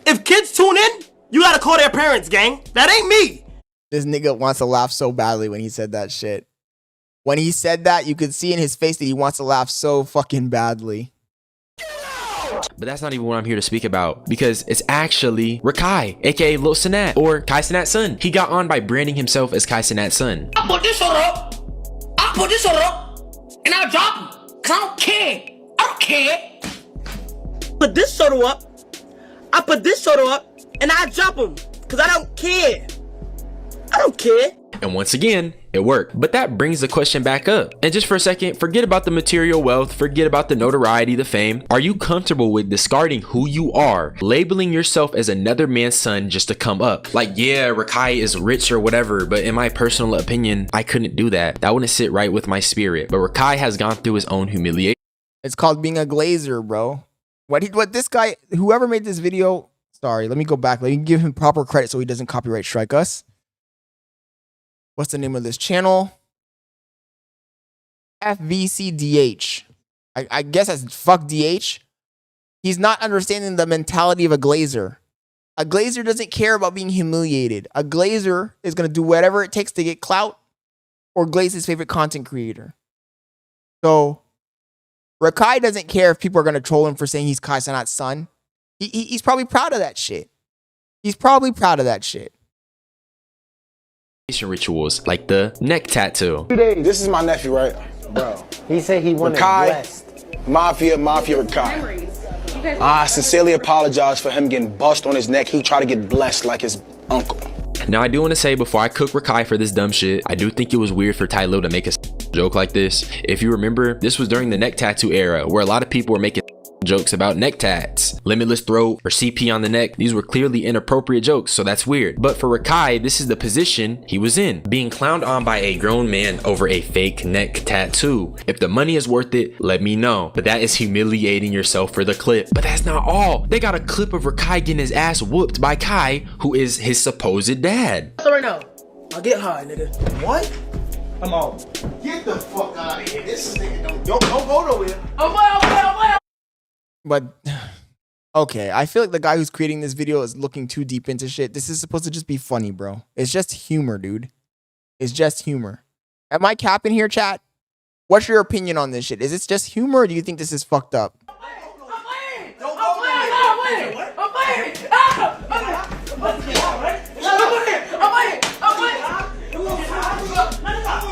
If kids tune in, you gotta call their parents, gang. That ain't me. This nigga wants to laugh so badly when he said that shit. When he said that, you could see in his face that he wants to laugh so fucking badly. But that's not even what I'm here to speak about, because it's actually Rakai, aka Lil Cenat, or Kai Cenat's son. He got on by branding himself as Kai Cenat's son. I put this one up, and I'll drop him, cause I don't care. Put this photo up, I put this photo up, and I drop him, cause I don't care. And once again, it worked. But that brings the question back up. And just for a second, forget about the material wealth, forget about the notoriety, the fame. Are you comfortable with discarding who you are, labeling yourself as another man's son just to come up? Like, yeah, Rakai is rich or whatever, but in my personal opinion, I couldn't do that. That wouldn't sit right with my spirit. But Rakai has gone through his own humiliation. It's called being a glazer, bro. What this guy, whoever made this video, sorry, let me go back. Let me give him proper credit so he doesn't copyright strike us. What's the name of this channel? FVCDH. I guess that's fuck DH. He's not understanding the mentality of a glazer. A glazer doesn't care about being humiliated. A glazer is going to do whatever it takes to get clout or glaze his favorite content creator. So, Rakai doesn't care if people are going to troll him for saying he's Kai Cenat's son. He's probably proud of that shit. Rituals like the neck tattoo. This is my nephew, right? Bro. He said he wanted Rakai, blessed. Mafia Rakai. I sincerely apologize for him getting bust on his neck. He tried to get blessed like his uncle. Now, I do want to say before I cook Rakai for this dumb shit, I do think it was weird for Tylil to make a joke like this. If you remember, this was during the neck tattoo era where a lot of people were making jokes about neck tats, limitless throat, or CP on the neck. These were clearly inappropriate jokes, so that's weird. But for Rakai, this is the position he was in, being clowned on by a grown man over a fake neck tattoo. If the money is worth it, let me know. But that is humiliating yourself for the clip. But that's not all. They got a clip of Rakai getting his ass whooped by Kai, who is his supposed dad. So right now, I'll get high, nigga. What? I'm out. Get the fuck out of here. This nigga don't go nowhere. But, okay, I feel like the guy who's creating this video is looking too deep into shit. This is supposed to just be funny, bro. It's just humor, dude. It's just humor. Am I capping here, chat? What's your opinion on this shit? Is this just humor, or do you think this is fucked up?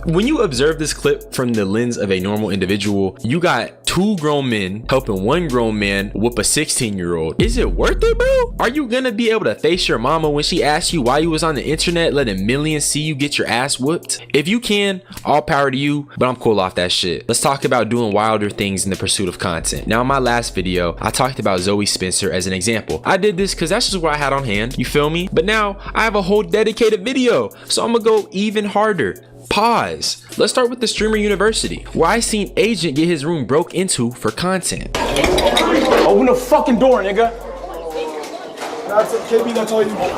When you observe this clip from the lens of a normal individual, you got 2 grown men helping 1 grown man whoop a 16-year-old. Is it worth it, bro? Are you gonna be able to face your mama when she asks you why you was on the internet letting millions see you get your ass whooped? If you can, all power to you, but I'm cool off that shit. Let's talk about doing wilder things in the pursuit of content. Now, in my last video, I talked about Zoe Spencer as an example. I did this because that's just what I had on hand, you feel me? But now, I have a whole dedicated video, so I'm gonna go even harder. Pause. Let's start with the Streamer University, where I seen Agent get his room broke into for content. Open the fucking door, nigga. That's KB, that's all you want.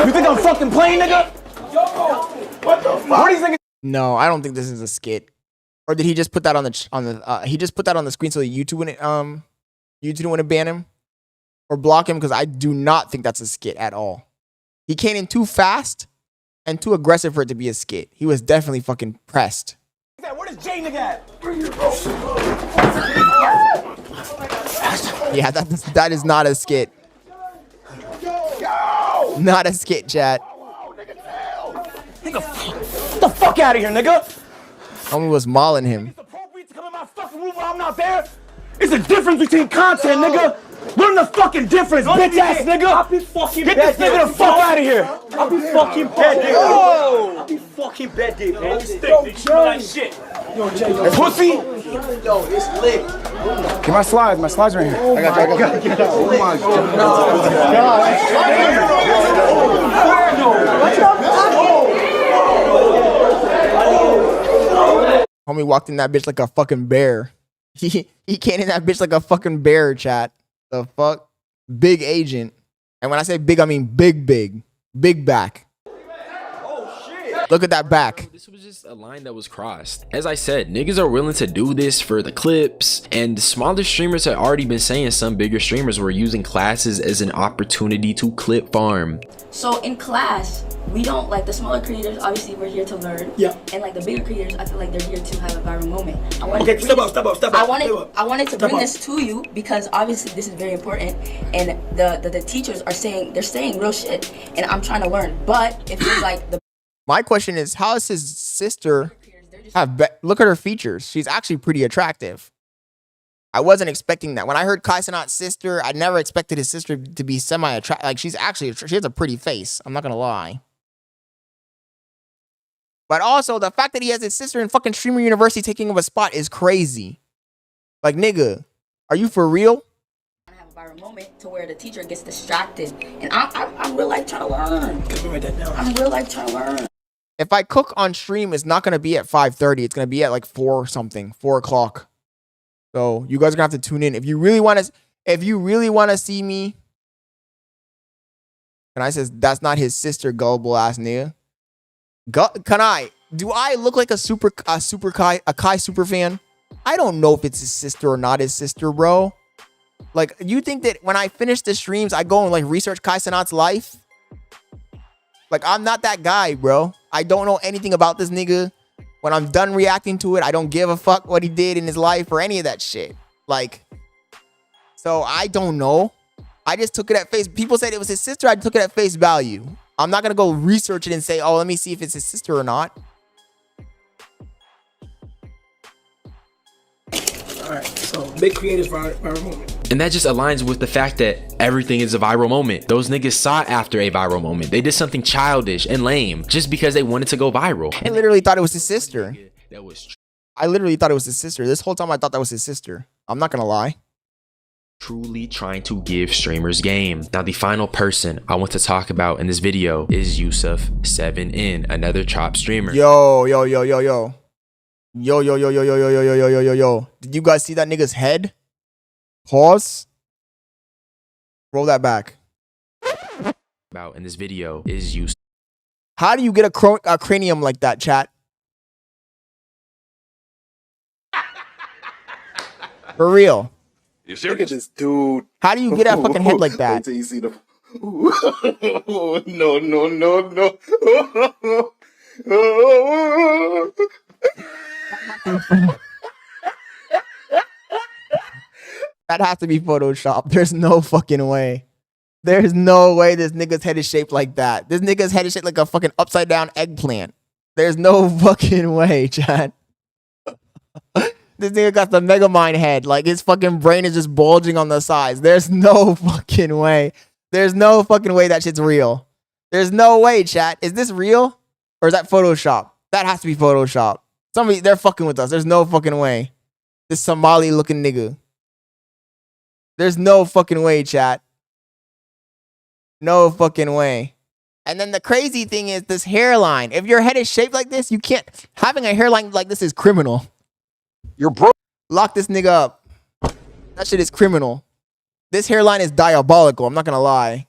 You think I'm fucking playing, nigga? What the fuck? What do you think? No, I don't think this is a skit. Or did he just put that on the he just put that on the screen so YouTube wouldn't ban him or block him? Because I do not think that's a skit at all. He came in too fast and too aggressive for it to be a skit. He was definitely fucking pressed. Where does Jay nigga at? Yeah, that is not a skit. Not a skit, chat. Nigga, get the fuck out of here, nigga. Homie was mauling him. Fucking room when I'm not there. It's a difference between content, nigga. Learn the fucking difference, bitch ass nigga. I'll be fucking get this nigga the fuck out of here. I'll be fucking bed dick. I'll be fucking bed dick, man. This thing smell like shit. Pussy. Yo, it's lit. Get my slides. My slides right here. I got you. Oh my God. Homie walked in that bitch like a fucking bear. He came in that bitch like a fucking bear, chat. The fuck? Big Agent. And when I say big, I mean big. Big back. Look at that back. This was just a line that was crossed. As I said, niggas are willing to do this for the clips, and smaller streamers had already been saying some bigger streamers were using classes as an opportunity to clip farm. So in class, we don't, like, the smaller creators, obviously we're here to learn. Yeah. And like the bigger creators, I feel like they're here to have a viral moment. Okay, step up. I wanted to bring this to you because obviously this is very important, and the teachers are saying, they're saying real shit, and I'm trying to learn. But it feels like the My question is, how does his sister have? Look at her features. She's actually pretty attractive. I wasn't expecting that. When I heard Kai Cenat's sister, I never expected his sister to be semi-attractive. Like, she has a pretty face. I'm not gonna lie. But also, the fact that he has his sister in fucking Streamer University taking up a spot is crazy. Like, nigga, are you for real? have a viral moment to where the teacher gets distracted, and I'm real life trying to learn. I'm real life trying to learn. If I cook on stream, it's not gonna be at 5:30. It's gonna be at like 4 something, 4 o'clock. So you guys are gonna have to tune in if you really want to see me. And I says that's not his sister, gullible ass nigga. Do I look like a Kai super fan? I don't know if it's his sister or not his sister, bro. Like, you think that when I finish the streams, I go and like research Kai Cenat's life? Like, I'm not that guy, bro. I don't know anything about this nigga. When I'm done reacting to it, I don't give a fuck what he did in his life or any of that shit. Like, so I don't know. I just took it at face. People said it was his sister. I took it at face value. I'm not gonna go research it and say, oh, let me see if it's his sister or not. Alright, so big creators viral moment. And that just aligns with the fact that everything is a viral moment. Those niggas sought after a viral moment. They did something childish and lame just because they wanted to go viral. I literally thought it was his sister. I literally thought it was his sister. This whole time I thought that was his sister. I'm not gonna lie. Truly trying to give streamers game. Now, the final person I want to talk about in this video is Yusuf7N, another Chop streamer. Yo. Did you guys see that nigga's head? Pause. Roll that back. About in this video is Yusuf. How do you get a cranium like that, chat? For real. You serious? Look at this dude. How do you get a fucking head like that? Wait till you see the. No. That has to be Photoshop. There's no fucking way. There's no way this nigga's head is shaped like that. This nigga's head is shaped like a fucking upside down eggplant. There's no fucking way, chat. This nigga got the Megamind head. Like, his fucking brain is just bulging on the sides. There's no fucking way. There's no fucking way that shit's real. There's no way, chat. Is this real? Or is that Photoshop? That has to be Photoshop. Somebody, they're fucking with us. There's no fucking way. This Somali looking nigga. There's no fucking way, chat. No fucking way. And then the crazy thing is this hairline. If your head is shaped like this, you can't. Having a hairline like this is criminal. You're broke. Lock this nigga up. That shit is criminal. This hairline is diabolical. I'm not gonna lie.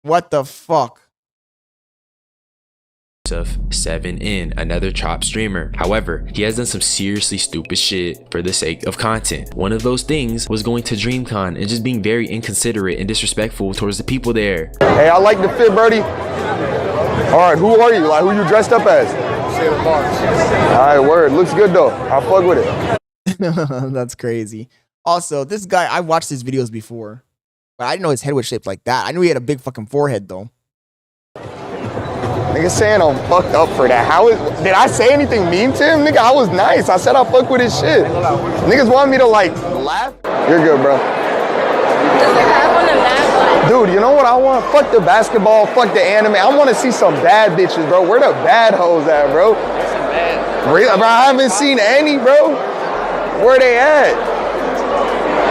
What the fuck? Of 7N, another chop streamer. However, he has done some seriously stupid shit for the sake of content. One of those things was going to DreamCon and just being very inconsiderate and disrespectful towards the people there. Hey, I like the fit, Birdie. All right, who are you? Like, who you dressed up as? All right, word. Looks good, though. I'll fuck with it. That's crazy. Also, this guy, I watched his videos before, but I didn't know his head was shaped like that. I knew he had a big fucking forehead, though. Nigga saying I'm fucked up for that. Did I say anything mean to him? Nigga, I was nice. I said I fuck with his shit. Niggas want me to, like, laugh? You're good, bro. Dude, you know what I want? Fuck the basketball, fuck the anime. I want to see some bad bitches, bro. Where the bad hoes at, bro? Really? Bro, I haven't seen any, bro. Where they at?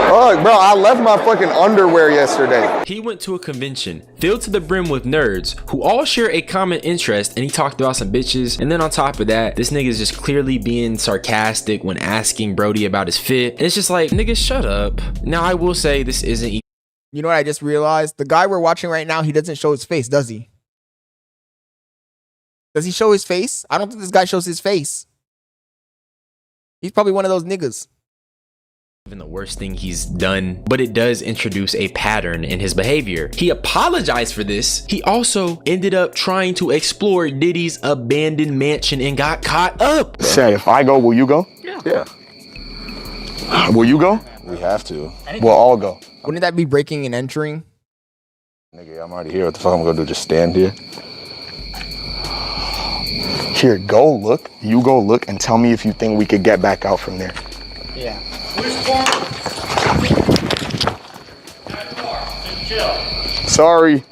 Fuck, bro, I left my fucking underwear yesterday. He went to a convention filled to the brim with nerds who all share a common interest, and he talked about some bitches. And then on top of that, this nigga is just clearly being sarcastic when asking Brody about his fit. And it's just like, nigga, shut up. Now, I will say this isn't... You know what I just realized? The guy we're watching right now, he doesn't show his face, does he? Does he show his face? I don't think this guy shows his face. He's probably one of those niggas. Even the worst thing he's done, but it does introduce a pattern in his behavior. He apologized for this. He also ended up trying to explore Diddy's abandoned mansion and got caught up. Say, if I go, will you go? Yeah. Will you go? We have to. We'll all go. Wouldn't that be breaking and entering? Nigga, I'm already here. What the fuck am I gonna do? Just stand here? Here, go look. You go look and tell me if you think we could get back out from there. Yeah. Sorry.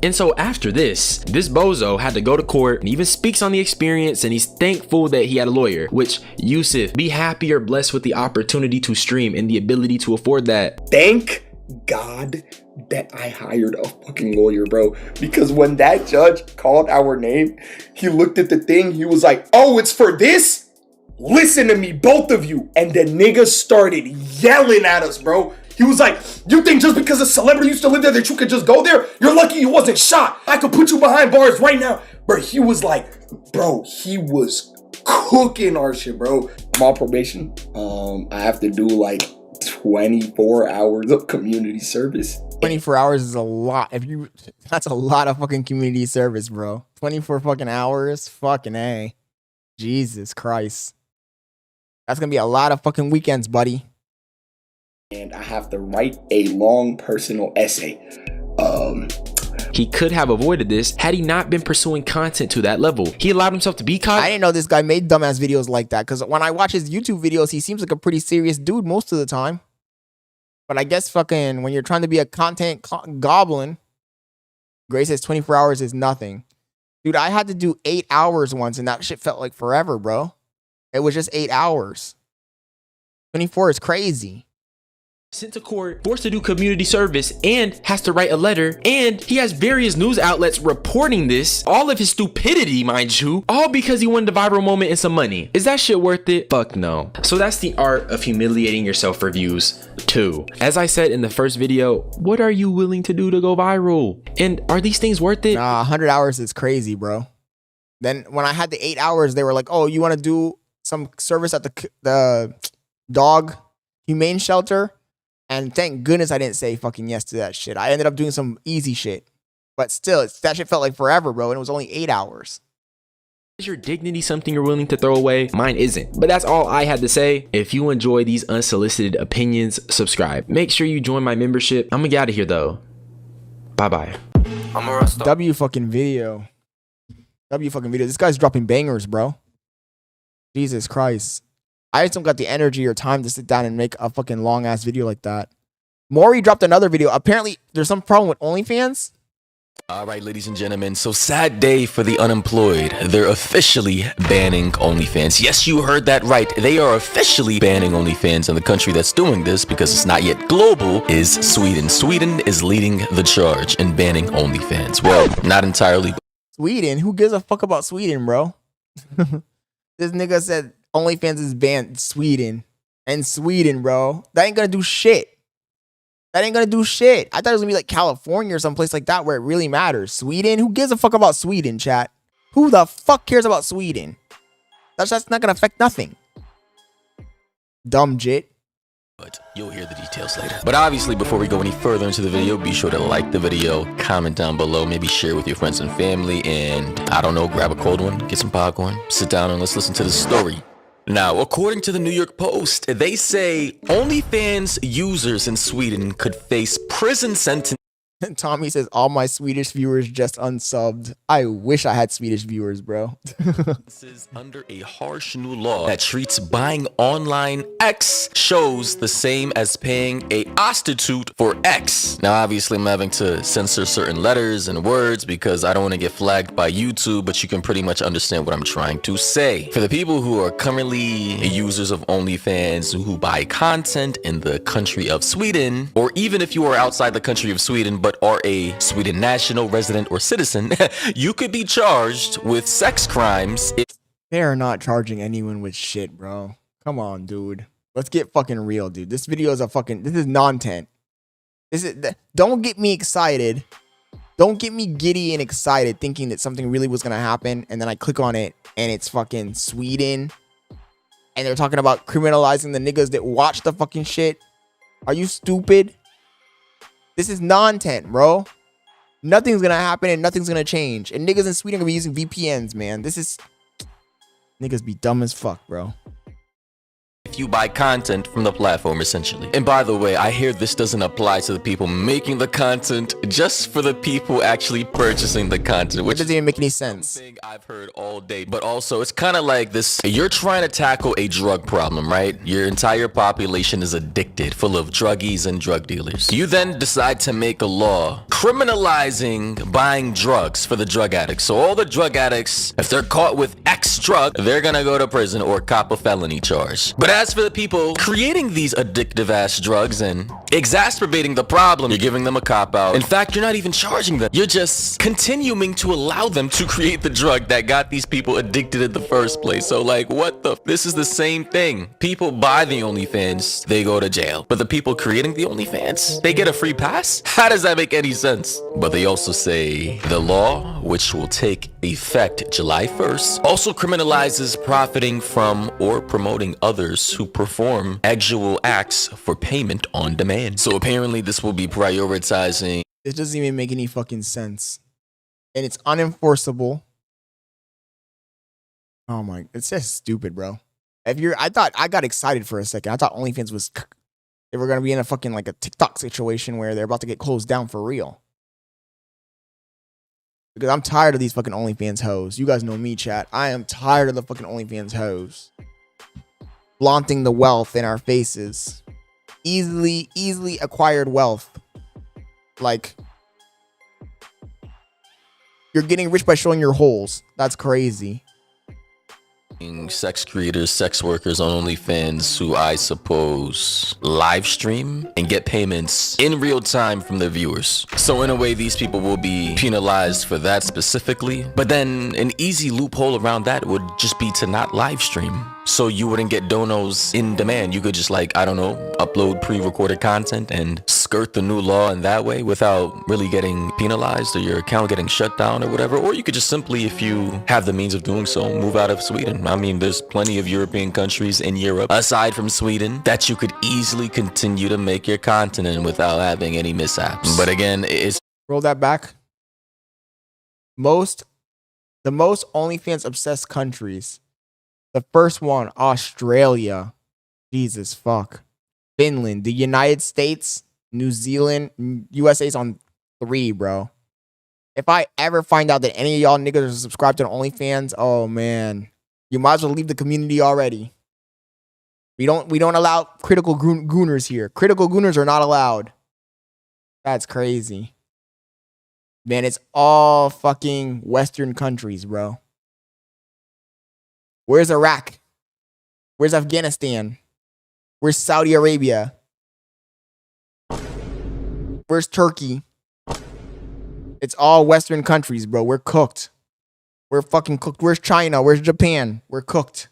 And so after this bozo had to go to court and even speaks on the experience, and he's thankful that he had a lawyer, which, Yusuf, be happy or blessed with the opportunity to stream and the ability to afford that. Thank God that I hired a fucking lawyer, bro. Because when that judge called our name, he looked at the thing, he was like, oh, it's for this? Listen to me, both of you. And the nigga started yelling at us, bro. He was like, you think just because a celebrity used to live there that you could just go there? You're lucky you wasn't shot. I could put you behind bars right now. Bro, he was like, bro, he was cooking our shit, bro. I'm on probation. I have to do like 24 hours of community service. 24 hours is a lot. That's a lot of fucking community service, bro. 24 fucking hours? Fucking A. Jesus Christ. That's gonna be a lot of fucking weekends, buddy. And I have to write a long personal essay. He could have avoided this had he not been pursuing content to that level. He allowed himself to be caught. I didn't know this guy made dumbass videos like that, because when I watch his YouTube videos, he seems like a pretty serious dude most of the time. But I guess fucking when you're trying to be a content goblin, Gray says 24 hours is nothing. Dude, I had to do 8 hours once, and that shit felt like forever, bro. It was just 8 hours. 24 is crazy. Sent to court, forced to do community service, and has to write a letter, and he has various news outlets reporting this, all of his stupidity, mind you, all because he wanted a viral moment and some money. Is that shit worth it? Fuck no. So that's the art of humiliating yourself for views 2. As I said in the first video, what are you willing to do to go viral? And are these things worth it? Nah, 100 hours is crazy, bro. Then when I had the 8 hours, they were like, oh, you want to do some service at the dog humane shelter? And thank goodness I didn't say fucking yes to that shit. I ended up doing some easy shit. But still, that shit felt like forever, bro. And it was only 8 hours. Is your dignity something you're willing to throw away? Mine isn't. But that's all I had to say. If you enjoy these unsolicited opinions, subscribe. Make sure you join my membership. I'm gonna get out of here though. Bye-bye. W fucking video. W fucking video. This guy's dropping bangers, bro. Jesus Christ. I just don't got the energy or time to sit down and make a fucking long ass video like that. Maury dropped another video. Apparently, there's some problem with OnlyFans. All right, ladies and gentlemen, so sad day for the unemployed. They're officially banning OnlyFans. Yes, you heard that right. They are officially banning OnlyFans, and the country that's doing this, because it's not yet global, is Sweden. Sweden is leading the charge in banning OnlyFans. Well, not entirely. Sweden? Who gives a fuck about Sweden, bro? This nigga said OnlyFans is banned. Sweden. And Sweden, bro. That ain't gonna do shit. That ain't gonna do shit. I thought it was gonna be like California or someplace like that where it really matters. Sweden? Who gives a fuck about Sweden, chat? Who the fuck cares about Sweden? That's not gonna affect nothing. Dumb jit. But you'll hear the details later. But obviously, before we go any further into the video, be sure to like the video, comment down below, maybe share with your friends and family, and I don't know, grab a cold one, get some popcorn, sit down and let's listen to the story. Now, according to the New York Post, they say OnlyFans users in Sweden could face prison sentence. Tommy says, all my Swedish viewers just unsubbed. I wish I had Swedish viewers, bro. This is under a harsh new law that treats buying online X shows the same as paying a prostitute for X. Now, obviously, I'm having to censor certain letters and words because I don't want to get flagged by YouTube, but you can pretty much understand what I'm trying to say. For the people who are currently users of OnlyFans who buy content in the country of Sweden, or even if you are outside the country of Sweden, but are a Sweden national, resident, or citizen, you could be charged with sex crimes. They are not charging anyone with shit, bro. Come on, dude. Let's get fucking real, dude. This video is this is non-tent. Don't get me excited. Don't get me giddy and excited thinking that something really was gonna happen, and then I click on it and it's fucking Sweden. And they're talking about criminalizing the niggas that watch the fucking shit. Are you stupid? This is non-tent, bro. Nothing's gonna happen and nothing's gonna change. And niggas in Sweden are gonna be using VPNs, man. Niggas be dumb as fuck, bro. If you buy content from the platform, essentially. And by the way, I hear this doesn't apply to the people making the content, just for the people actually purchasing the content, which doesn't even make any sense. I've heard all day. But also, it's kind of like this: you're trying to tackle a drug problem, right? Your entire population is addicted, full of druggies and drug dealers. You then decide to make a law criminalizing buying drugs for the drug addicts. So all the drug addicts, if they're caught with X drug, they're gonna go to prison or cop a felony charge. But as for the people creating these addictive ass drugs and exacerbating the problem, you're giving them a cop out. In fact, you're not even charging them. You're just continuing to allow them to create the drug that got these people addicted in the first place. So like, what the? This is the same thing. People buy the OnlyFans, they go to jail. But the people creating the OnlyFans, they get a free pass? How does that make any sense? But they also say the law, which will take effect July 1st, also criminalizes profiting from or promoting others who perform actual acts for payment on demand. So apparently this will be prioritizing. It doesn't even make any fucking sense. And it's unenforceable. Oh my, it's just stupid, bro. I got excited for a second. I thought OnlyFans was, they were gonna be in a fucking like a TikTok situation where they're about to get closed down for real. Because I'm tired of these fucking OnlyFans hoes. You guys know me, chat. I am tired of the fucking OnlyFans hoes. Flaunting the wealth in our faces. Easily acquired wealth. Like, you're getting rich by showing your holes. That's crazy. Sex creators, sex workers on OnlyFans who I suppose live stream and get payments in real time from their viewers. So in a way, these people will be penalized for that specifically. But then an easy loophole around that would just be to not live stream. So you wouldn't get donos in demand. You could just, like, I don't know, upload pre-recorded content and skirt the new law in that way without really getting penalized or your account getting shut down or whatever. Or you could just simply, if you have the means of doing so, move out of Sweden. I mean, there's plenty of European countries in Europe, aside from Sweden, that you could easily continue to make your content in without having any mishaps. But again, it's... Roll that back. The most OnlyFans obsessed countries. The first one, Australia. Jesus fuck. Finland, the United States, New Zealand, USA's on 3, bro. If I ever find out that any of y'all niggas are subscribed to OnlyFans, oh man, you might as well leave the community already. We don't allow critical gooners here. Critical gooners are not allowed. That's crazy. Man, it's all fucking Western countries, bro. Where's Iraq? Where's Afghanistan? Where's Saudi Arabia? Where's Turkey? It's all Western countries, bro. We're cooked. We're fucking cooked. Where's China? Where's Japan? We're cooked.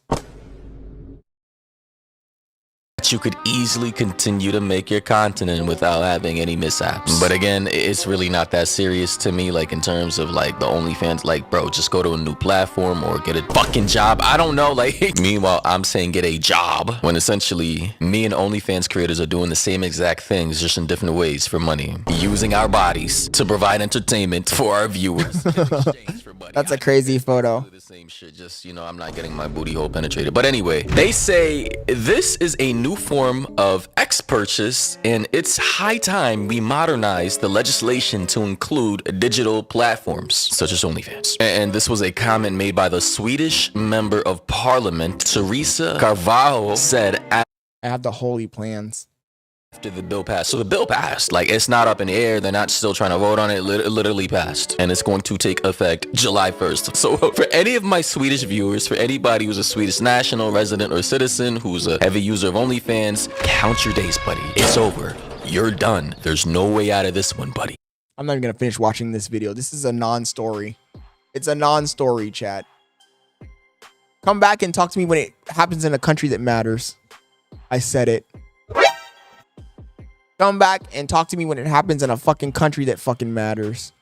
You could easily continue to make your content in without having any mishaps. But again, it's really not that serious to me, like in terms of like the OnlyFans, like bro, just go to a new platform or get a fucking job. I don't know, like meanwhile, I'm saying get a job when essentially me and OnlyFans creators are doing the same exact things, just in different ways for money. Using our bodies to provide entertainment for our viewers. That's a crazy photo. Same shit, just, you know, I'm not getting my booty hole penetrated. But anyway, they say this is a new form of X purchase, and it's high time we modernize the legislation to include digital platforms such as OnlyFans. And this was a comment made by the Swedish member of parliament, Teresa Carvalho, said, I have the holy plans. After the bill passed. So the bill passed. Like, it's not up in the air. They're not still trying to vote on it. It literally passed. And it's going to take effect July 1st. So for any of my Swedish viewers, for anybody who's a Swedish national, resident, or citizen who's a heavy user of OnlyFans, count your days, buddy. It's over. You're done. There's no way out of this one, buddy. I'm not even going to finish watching this video. This is a non-story. It's a non-story, chat. Come back and talk to me when it happens in a country that matters. I said it. Come back and talk to me when it happens in a fucking country that fucking matters.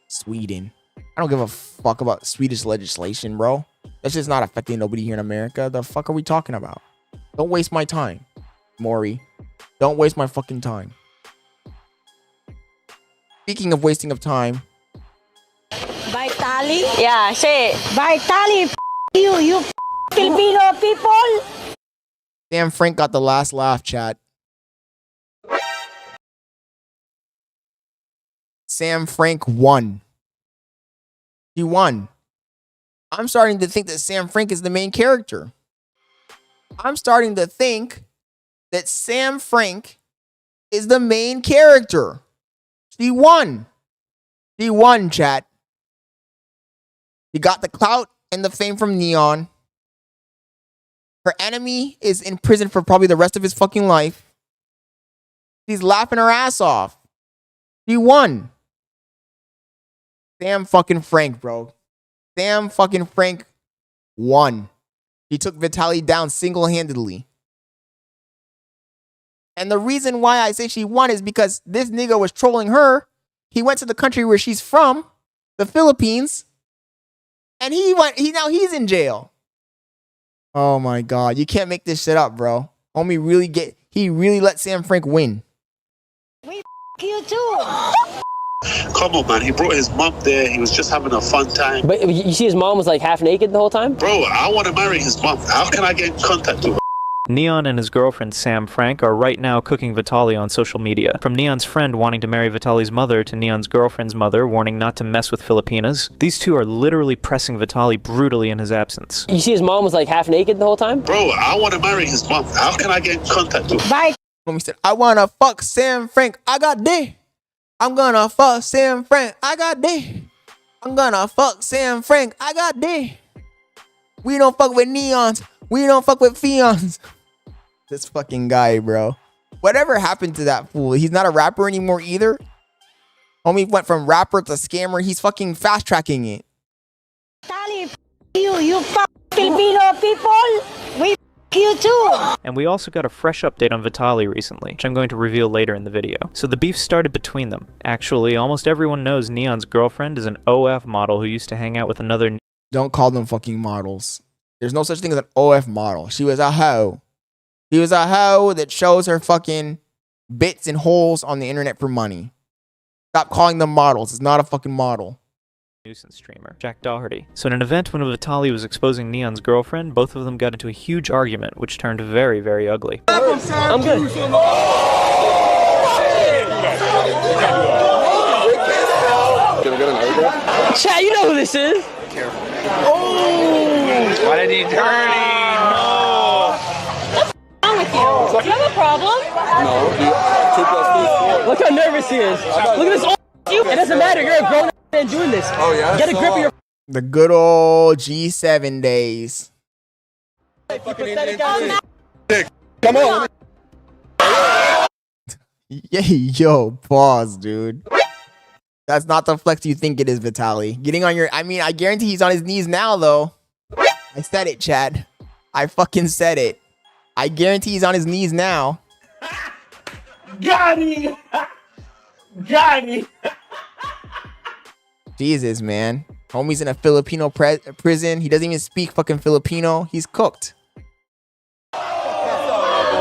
Sweden. I don't give a fuck about Swedish legislation, bro. That's just not affecting nobody here in America. The fuck are we talking about? Don't waste my time, Maury. Don't waste my fucking time. Speaking of wasting of time. Vitali? Yeah, say it. Vitali, you Filipino people. Damn, Frank got the last laugh, chat. Sam Frank won. He won. I'm starting to think that Sam Frank is the main character. I'm starting to think that Sam Frank is the main character. He won. He won, chat. He got the clout and the fame from Neon. Her enemy is in prison for probably the rest of his fucking life. He's laughing her ass off. He won. Sam fucking Frank, bro. Sam fucking Frank won. He took Vitaly down single-handedly. And the reason why I say she won is because this nigga was trolling her. He went to the country where she's from, the Philippines, and now he's in jail. Oh my God. You can't make this shit up, bro. Homie he really let Sam Frank win. We you too. Come on, man. He brought his mom there. He was just having a fun time. But you see his mom was like half naked the whole time? Bro, I want to marry his mom. How can I get in contact with her? Neon and his girlfriend Sam Frank are right now cooking Vitaly on social media. From Neon's friend wanting to marry Vitaly's mother to Neon's girlfriend's mother warning not to mess with Filipinas, these two are literally pressing Vitaly brutally in his absence. You see his mom was like half naked the whole time? Bro, I want to marry his mom. How can I get in contact with her? Bye. Mommy said, I want to fuck Sam Frank. I got D. I'm gonna fuck Sam Frank. I got D. I'm gonna fuck Sam Frank. I got D. We don't fuck with neons. We don't fuck with fions. This fucking guy, bro. Whatever happened to that fool? He's not a rapper anymore either. Homie went from rapper to scammer. He's fucking fast tracking it. Vitali, you fuck Filipino people. We you too. And we also got a fresh update on Vitaly recently, which I'm going to reveal later in the video. So the beef started between them. Actually, almost everyone knows Neon's girlfriend is an OF model who used to hang out with another... Don't call them fucking models. There's no such thing as an OF model. She was a hoe. She was a hoe that shows her fucking bits and holes on the internet for money. Stop calling them models. It's not a fucking model. Nuisance streamer, Jack Doherty. So in an event when Vitaly was exposing Neon's girlfriend, both of them got into a huge argument, which turned very, very ugly. I'm good. Chat, you know who this is. Oh! Why did he turn No! What's wrong with you? Do you have a problem? No. Look how nervous he is. Look at this old you. It doesn't matter. You're a grown man doing this. Oh, yeah? Get a grip of your. The good old G7 days. Come on. Yeah, yo, pause, dude. That's not the flex you think it is, Vitaly. Getting on your, I mean, I guarantee he's on his knees now, though. I said it, Chad. I fucking said it. I guarantee he's on his knees now. Got him. Got him. Jesus, man. Homie's in a Filipino prison. He doesn't even speak fucking Filipino. He's cooked.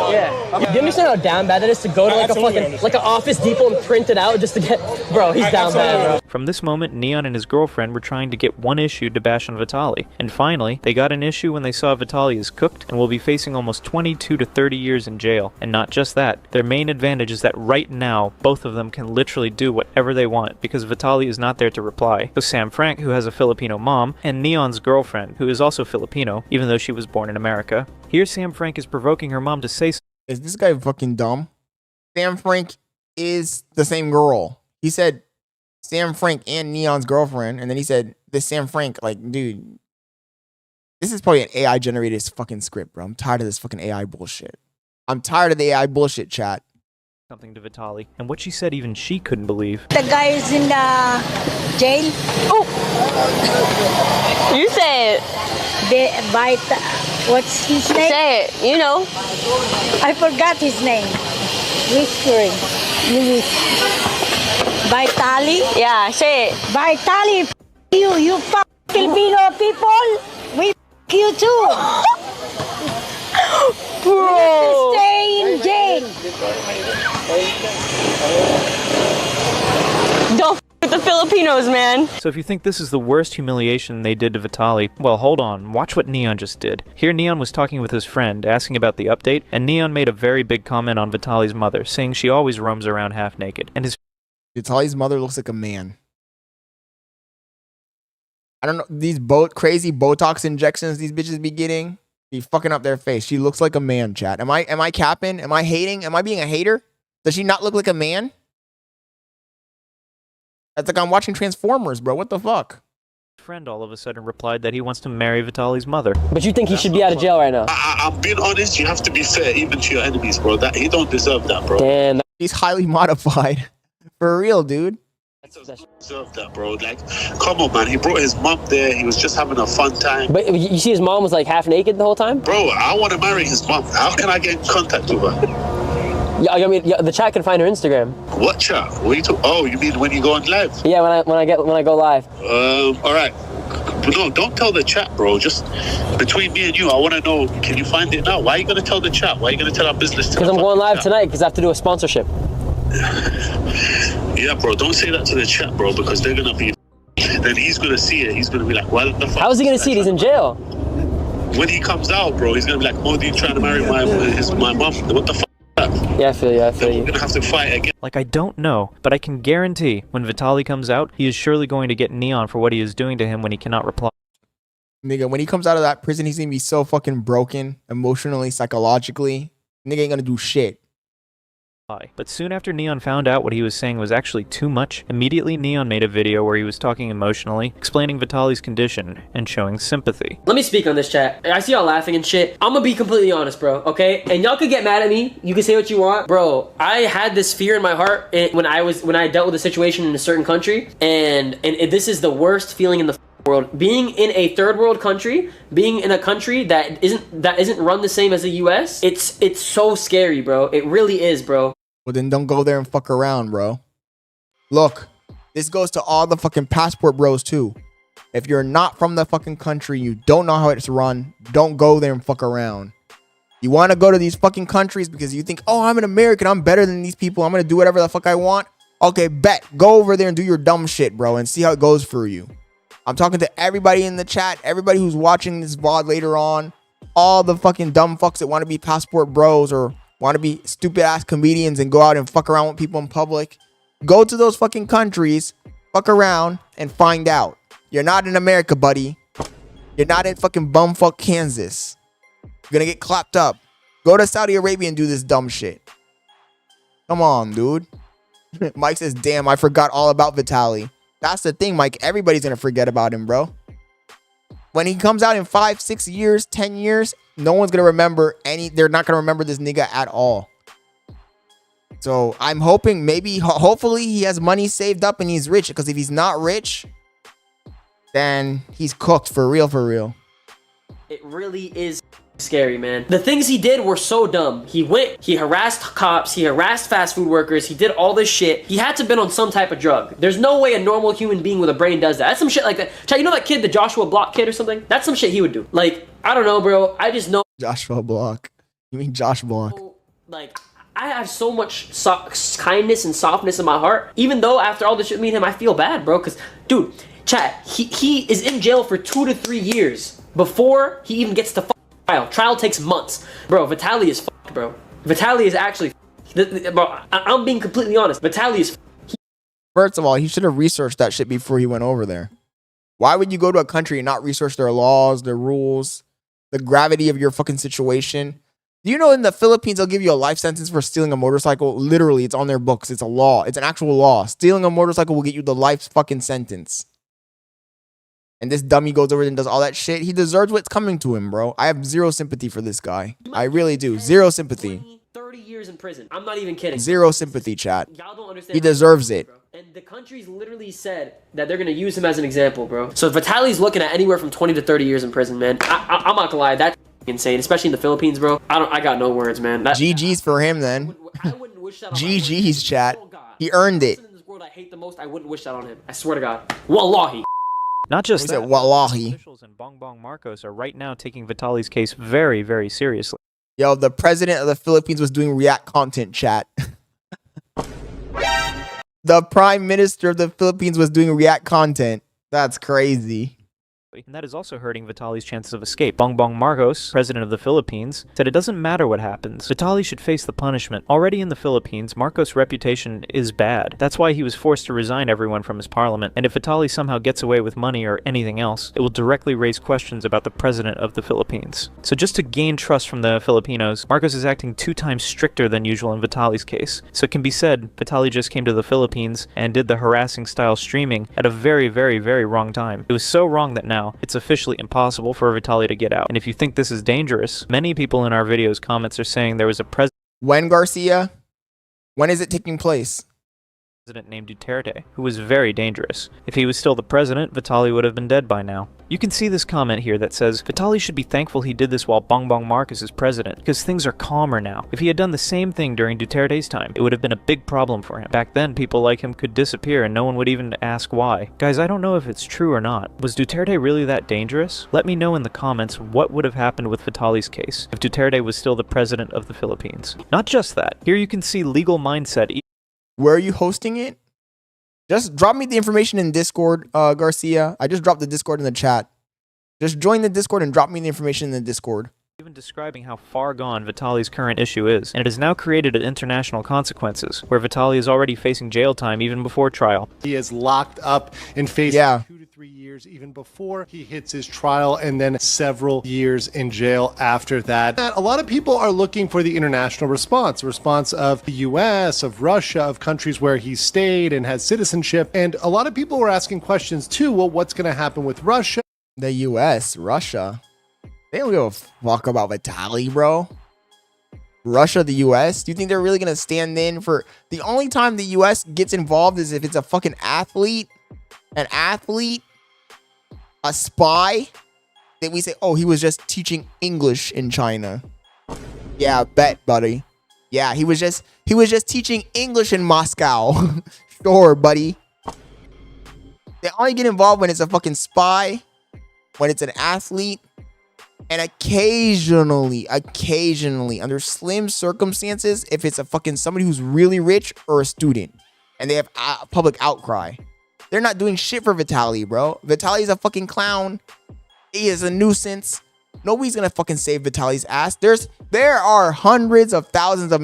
Yeah. Do you understand how down bad that is to go to like a fucking like an Office Depot and print it out just to get? Bro, he's down bad, bro. From this moment, Neon and his girlfriend were trying to get one issue to bash on Vitaly, and finally, they got an issue when they saw Vitaly is cooked and will be facing almost 22 to 30 years in jail. And not just that, their main advantage is that right now, both of them can literally do whatever they want because Vitaly is not there to reply. So Sam Frank, who has a Filipino mom, and Neon's girlfriend, who is also Filipino, even though she was born in America. Here, Sam Frank is provoking her mom to say something. Is this guy fucking dumb? Sam Frank is the same girl. He said Sam Frank and Neon's girlfriend, and then he said this Sam Frank, like, dude, this is probably an AI generated fucking script, bro. I'm tired of this fucking AI bullshit. I'm tired of the AI bullshit, chat. Something to Vitaly, and what she said even she couldn't believe. The guy is in the jail. Oh, You say it. What's his name? Say it. You know. I forgot his name. Whispering. Vitaly? Yeah, say it. Vitaly, you Filipino people. We you too. Bro. Stay in jail. Don't with the Filipinos, man. So if you think this is the worst humiliation they did to Vitaly, well, hold on, watch what Neon just did. Here Neon was talking with his friend, asking about the update, and Neon made a very big comment on Vitaly's mother, saying she always roams around half naked, and his Vitaly's mother looks like a man. I don't know, these crazy Botox injections these bitches be getting, be fucking up their face. She looks like a man, chat. Am I capping? Am I hating? Am I being a hater? Does she not look like a man? That's like I'm watching Transformers, bro. What the fuck? friend all of a sudden replied that he wants to marry Vitaly's mother. But you think he should be out of jail right now? I'm being honest, you have to be fair even to your enemies, bro. That he don't deserve that, bro. Damn. He's highly modified. For real, dude. Deserve that, bro. Like, come on, man. He brought his mom there. He was just having a fun time. But you see his mom was like half naked the whole time? Bro, I want to marry his mom. How can I get in contact with her? Yeah, I mean, the chat can find her Instagram. What chat? What are you talking? Oh, you mean when you go on live? Yeah, when I go live. All right. But no, don't tell the chat, bro. Just between me and you, I want to know. Can you find it now? Why are you gonna tell the chat? Why are you gonna tell our business? Because I'm going live tonight. Because I have to do a sponsorship. Yeah, bro. Don't say that to the chat, bro. Because they're gonna be. Then he's gonna see it. He's gonna be like, "Why the fuck?" How is he gonna see it? He's in jail. When he comes out, bro, he's gonna be like, "Oh, you trying to marry my mom? What the fuck?" Yeah, I feel you. We're gonna have to fight again. Like, I don't know, but I can guarantee when Vitaly comes out, he is surely going to get Neon for what he is doing to him when he cannot reply. Nigga, when he comes out of that prison, he's gonna be so fucking broken emotionally, psychologically. Nigga ain't gonna do shit. But soon after Neon found out what he was saying was actually too much, immediately Neon made a video where he was talking emotionally, explaining Vitaly's condition, and showing sympathy. Let me speak on this, chat. I see y'all laughing and shit. I'm gonna be completely honest, bro, okay? And y'all could get mad at me. You can say what you want. Bro, I had this fear in my heart when I dealt with a situation in a certain country, and this is the worst feeling in the world. Being in a third world country, being in a country that isn't run the same as the US, it's so scary, bro. It really is, bro. Well, then don't go there and fuck around, bro. Look, this goes to all the fucking passport bros too. If you're not from the fucking country, you don't know how it's run, don't go there and fuck around. You want to go to these fucking countries because you think, oh, I'm an American, I'm better than these people, I'm gonna do whatever the fuck I want. Okay, bet. Go over there and do your dumb shit, bro, and see how it goes for you. I'm talking to everybody in the chat, everybody who's watching this VOD later on, all the fucking dumb fucks that want to be passport bros or want to be stupid ass comedians and go out and fuck around with people in public. Go to those fucking countries Fuck around and find out. You're not in America, buddy. You're not in fucking bumfuck Kansas. You're gonna get clapped up. Go to Saudi Arabia and do this dumb shit. Come on, dude. Mike says, damn, I forgot all about Vitaly. That's the thing, Mike. Everybody's gonna forget about him, bro. When he comes out in 5, 6 years, 10 years, no one's gonna remember they're not gonna remember this nigga at all. So I'm hoping hopefully he has money saved up and he's rich. Because if he's not rich, then he's cooked for real, for real. It really is scary, man. The things he did were so dumb. He harassed cops, he harassed fast food workers, he did all this shit. He had to have been on some type of drug. There's no way a normal human being with a brain does that. That's some shit like that. Chat, you know that kid, the Joshua Block kid or something? That's some shit he would do. Like, I don't know, bro. I just know. Joshua Block. You mean Josh Block? Like, I have so much kindness and softness in my heart. Even though after all this shit, me and him, I feel bad, bro. Because, dude, chat, he is in jail for 2 to 3 years before he even gets to trial. Trial takes months. Bro, Vitaly is fucked, bro. Vitaly is actually bro, I'm being completely honest. Vitaly is First of all, he should have researched that shit before he went over there. Why would you go to a country and not research their laws, their rules, the gravity of your fucking situation? Do you know in the Philippines, they'll give you a life sentence for stealing a motorcycle? Literally, it's on their books. It's a law. It's an actual law. Stealing a motorcycle will get you the life fucking sentence. And this dummy goes over there and does all that shit. He deserves what's coming to him, bro. I have zero sympathy for this guy. I really do. Zero sympathy. 30 years in prison. I'm not even kidding. Zero sympathy, chat. Y'all don't understand. He deserves it. And the country's literally said that they're gonna use him as an example, bro. So Vitaly's looking at anywhere from 20 to 30 years in prison, man. I'm not gonna lie, that's insane, especially in the Philippines, bro. I got no words, man. GG's for him, then. GG's, chat. He earned it. In this world I hate the most, I wouldn't wish that on him. I swear to God. Wallahi. Not just that, Wallahi. officials in Bong Bong Marcos are right now taking Vitaly's case very, very seriously. Yo, the president of the Philippines was doing React content, chat. The prime minister of the Philippines was doing React content. That's crazy. And that is also hurting Vitaly's chances of escape. Bong Bong Marcos, president of the Philippines, said it doesn't matter what happens. Vitaly should face the punishment. Already in the Philippines, Marcos' reputation is bad. That's why he was forced to resign everyone from his parliament. And if Vitaly somehow gets away with money or anything else, it will directly raise questions about the president of the Philippines. So just to gain trust from the Filipinos, Marcos is acting 2 times stricter than usual in Vitaly's case. So it can be said, Vitaly just came to the Philippines and did the harassing style streaming at a very, very, very wrong time. It was so wrong that now it's officially impossible for Vitaly to get out. And if you think this is dangerous, many people in our video's comments are saying there was a president. When, Garcia? When is it taking place? Named Duterte, who was very dangerous. If he was still the president, Vitaly would have been dead by now. You can see this comment here that says, Vitaly should be thankful he did this while Bong Bong Marcos is president, because things are calmer now. If he had done the same thing during Duterte's time, it would have been a big problem for him. Back then, people like him could disappear and no one would even ask why. Guys, I don't know if it's true or not. Was Duterte really that dangerous? Let me know in the comments what would have happened with Vitaly's case if Duterte was still the president of the Philippines. Not just that. Here you can see legal mindset. Where are you hosting it? Just drop me the information in Discord, Garcia. I just dropped the Discord in the chat. Just join the Discord and drop me the information in the Discord. Even describing how far gone Vitaly's current issue is, and it has now created international consequences, where Vitaly is already facing jail time even before trial. He is locked up and facing 2 to 3 years even before he hits his trial, and then several years in jail after that. A lot of people are looking for the international response of the US, of Russia, of countries where he stayed and has citizenship, and a lot of people were asking questions too. Well, what's going to happen with Russia? The US, Russia. They don't give a fuck about Vitaly, bro. Russia, the US? Do you think they're really going to stand in for... The only time the US gets involved is if it's a fucking athlete, an spy, that we say, oh, he was just teaching English in China. Yeah, bet, buddy. Yeah, he was just teaching English in Moscow. Sure, buddy. They only get involved when it's a fucking spy, when it's an athlete, and occasionally, under slim circumstances, if it's a fucking somebody who's really rich or a student, and they have public outcry. They're not doing shit for Vitaly, bro. Vitaly's a fucking clown. He is a nuisance. Nobody's gonna fucking save Vitaly's ass. There are hundreds of thousands of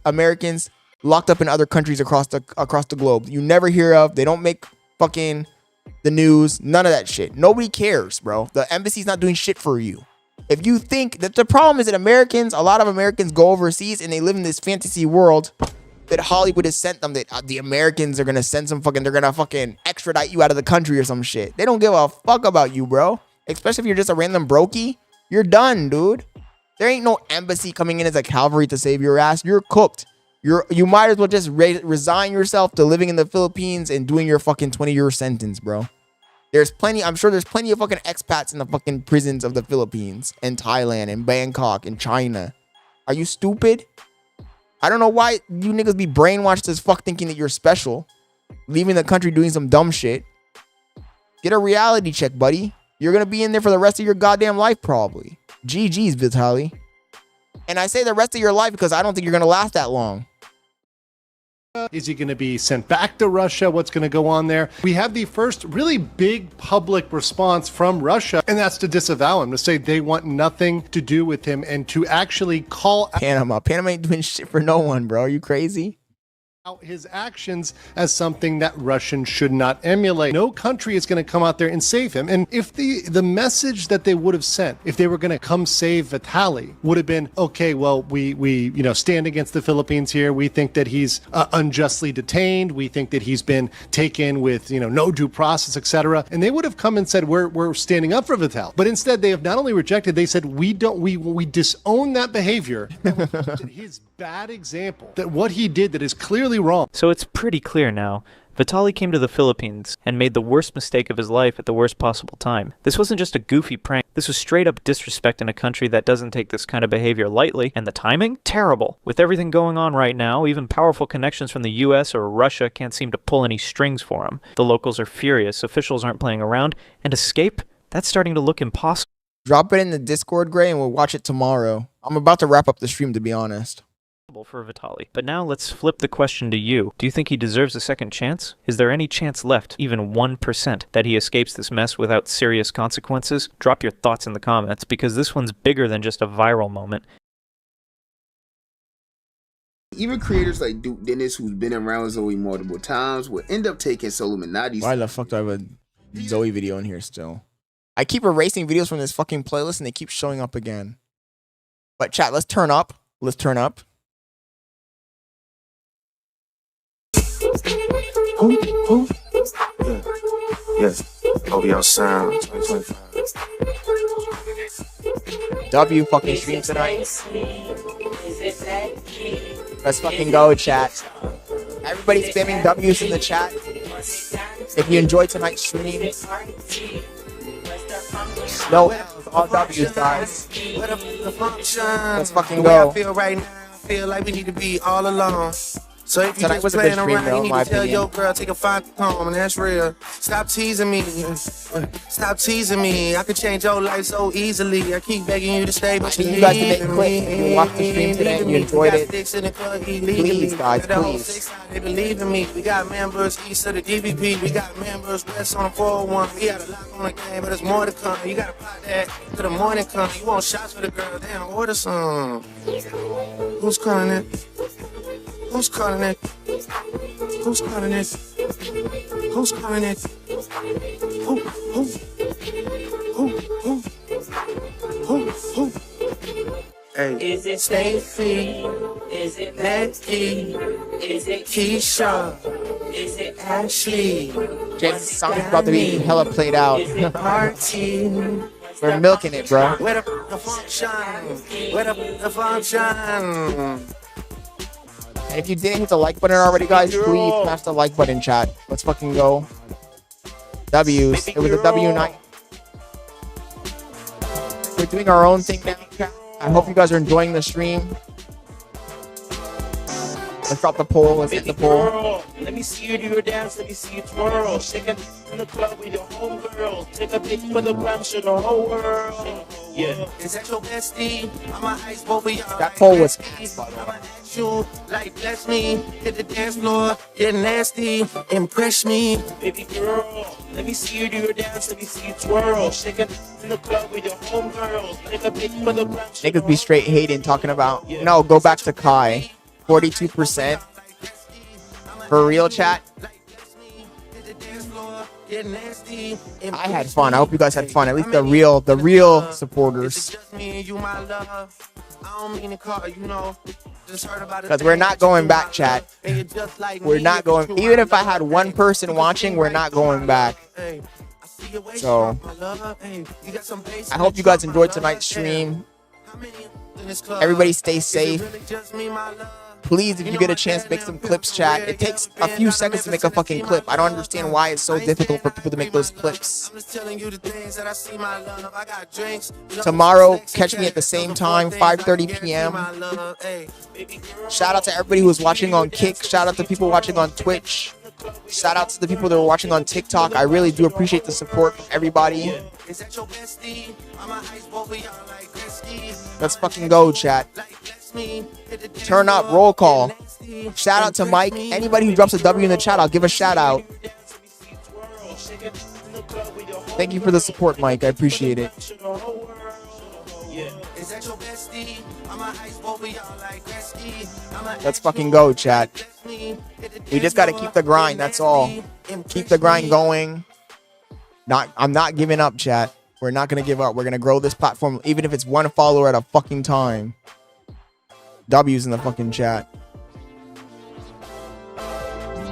Americans locked up in other countries across the globe. You never hear of. They don't make fucking the news, none of that shit. Nobody cares, bro. The embassy's not doing shit for you. If you think that the problem is that Americans, a lot of Americans go overseas and they live in this fantasy world that Hollywood has sent them, that the Americans are gonna send some fucking, they're gonna fucking extradite you out of the country or some shit. They don't give a fuck about you, bro. Especially if you're just a random brokey. You're done, dude. There ain't no embassy coming in as a cavalry to save your ass. You're cooked. You might as well just resign yourself to living in the Philippines and doing your fucking 20-year sentence, bro. There's plenty, I'm sure there's plenty of fucking expats in the fucking prisons of the Philippines and Thailand and Bangkok and China. Are you stupid? I don't know why you niggas be brainwashed as fuck thinking that you're special. Leaving the country doing some dumb shit. Get a reality check, buddy. You're gonna be in there for the rest of your goddamn life, probably. GG's, Vitaly. And I say the rest of your life because I don't think you're gonna last that long. Is he going to be sent back to Russia? What's going to go on there? We have the first really big public response from Russia, and that's to disavow him, to say they want nothing to do with him, and to actually call Panama. Panama ain't doing shit for no one, bro. Are you crazy? Out his actions as something that Russians should not emulate. No country is going to come out there and save him. And if the message that they would have sent, if they were going to come save Vitaly, would have been, okay, well, we stand against the Philippines here. We think that he's unjustly detained. We think that he's been taken with, no due process, etc. And they would have come and said, we're standing up for Vitaly. But instead, they have not only rejected, they said, we disown that behavior. His bad example, that what he did that is clearly wrong. So it's pretty clear now. Vitaly came to the Philippines and made the worst mistake of his life at the worst possible time. This wasn't just a goofy prank. This was straight up disrespect in a country that doesn't take this kind of behavior lightly. And the timing? Terrible. With everything going on right now, even powerful connections from the US or Russia can't seem to pull any strings for him. The locals are furious, officials aren't playing around, and escape? That's starting to look impossible. Drop it in the Discord, Gray, and we'll watch it tomorrow. I'm about to wrap up the stream, to be honest. For Vitaly. But now let's flip the question to you. Do you think he deserves a second chance? Is there any chance left, even 1%, that he escapes this mess without serious consequences? Drop your thoughts in the comments, because this one's bigger than just a viral moment. Even creators like Duke Dennis, who's been around Zoe multiple times, will end up taking Soluminati's. Why the fuck do I have a Zoe video in here still? I keep erasing videos from this fucking playlist and they keep showing up again. But chat, let's turn up. Let's turn up. Who? Yeah. Yes. OVL Sound 2025. W fucking stream tonight. Let's fucking go, chat. Everybody spamming W's in the chat. If you enjoyed tonight's stream. No, all W's, guys. Let's fucking go. I feel right now, I feel like we need to be all alone. So if you Tonight just was a good playing stream, around, though, you need my to tell opinion. your girl, take a 5 home, and that's real. Stop teasing me. Stop teasing me. I could change your life so easily. I keep begging you to stay, but You guys can make a click if you watched the stream today and you enjoyed it. Please, guys, please. They believe in me. We got members east of the DVP. We got members west on the 401. We got a lot on the game, but there's more to come. You gotta pop that to the morning come. You want shots for the girl, damn, order some. Who's calling it? Who's calling it? Who's calling it? Who's calling it? Who? Hey. Is it Stacy? Is it Becky? Is it Keisha? Is it Ashley? James' song is about to be hella played out. Is it Party? We're milking it, bro. Where the function? Where the function? And if you didn't hit the like button already, guys, please smash the like button, chat. Let's fucking go. W's. It was a W night. We're doing our own thing now, chat. I hope you guys are enjoying the stream. Let's drop the poll. Let's hit the poll. Let me see you do your dance. Let me see you twirl. Shake it in the club with your homegirl. Take a pic for the gram, show the whole world. Yeah. Is that your bestie? I'ma ice both of y'all. That poll was ass, by the way. I'ma ask you, like, bless me. Hit the dance floor, get nasty. Impress me. Baby girl, let me see you do your dance. Let me see you twirl. Shake it in the club with your homegirl. Take a pic for the gram. Niggas be straight hating, talking about, no, go back to Kai. 42%. For real, chat. I had fun. I hope you guys had fun. At least the real supporters. Because we're not going back, chat. We're not going. Even if I had one person watching, we're not going back. So I hope you guys enjoyed tonight's stream. Everybody stay safe. Please, if you get a chance, make some clips, chat. It takes a few seconds to make a fucking clip. I don't understand why it's so difficult for people to make those clips. Tomorrow, catch me at the same time, 5:30 p.m. Shout out to everybody who's watching on Kick. Shout out to people watching on Twitch. Shout out to the people that are watching on TikTok. I really do appreciate the support from everybody. Let's fucking go, chat. Turn up, roll call. Shout out to Mike. Anybody who drops a W in the chat, I'll give a shout out. Thank you for the support, Mike. I appreciate it. Let's fucking go, chat. We just gotta keep the grind, that's all. Keep the grind going. I'm not giving up, chat. We're not gonna give up. We're gonna grow this platform, even if it's one follower at a fucking time. W's in the fucking chat.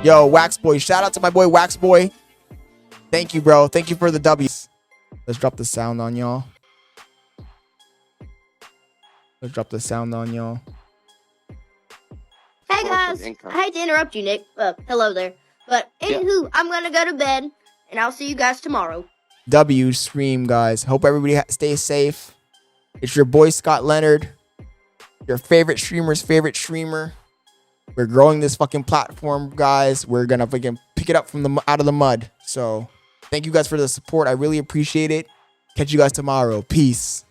Yo, Waxboy. Shout out to my boy Waxboy. Thank you, bro. Thank you for the W's. Let's drop the sound on y'all. Let's drop the sound on y'all. Hey guys, I hate to interrupt you, Nick. Hello there. But anywho, I'm gonna go to bed, and I'll see you guys tomorrow. W stream, guys. Hope everybody stays safe. It's your boy Scott Leonard, your favorite streamer's favorite streamer. We're growing this fucking platform, guys. We're gonna fucking pick it up from out of the mud. So thank you guys for the support. I really appreciate it. Catch you guys tomorrow. Peace.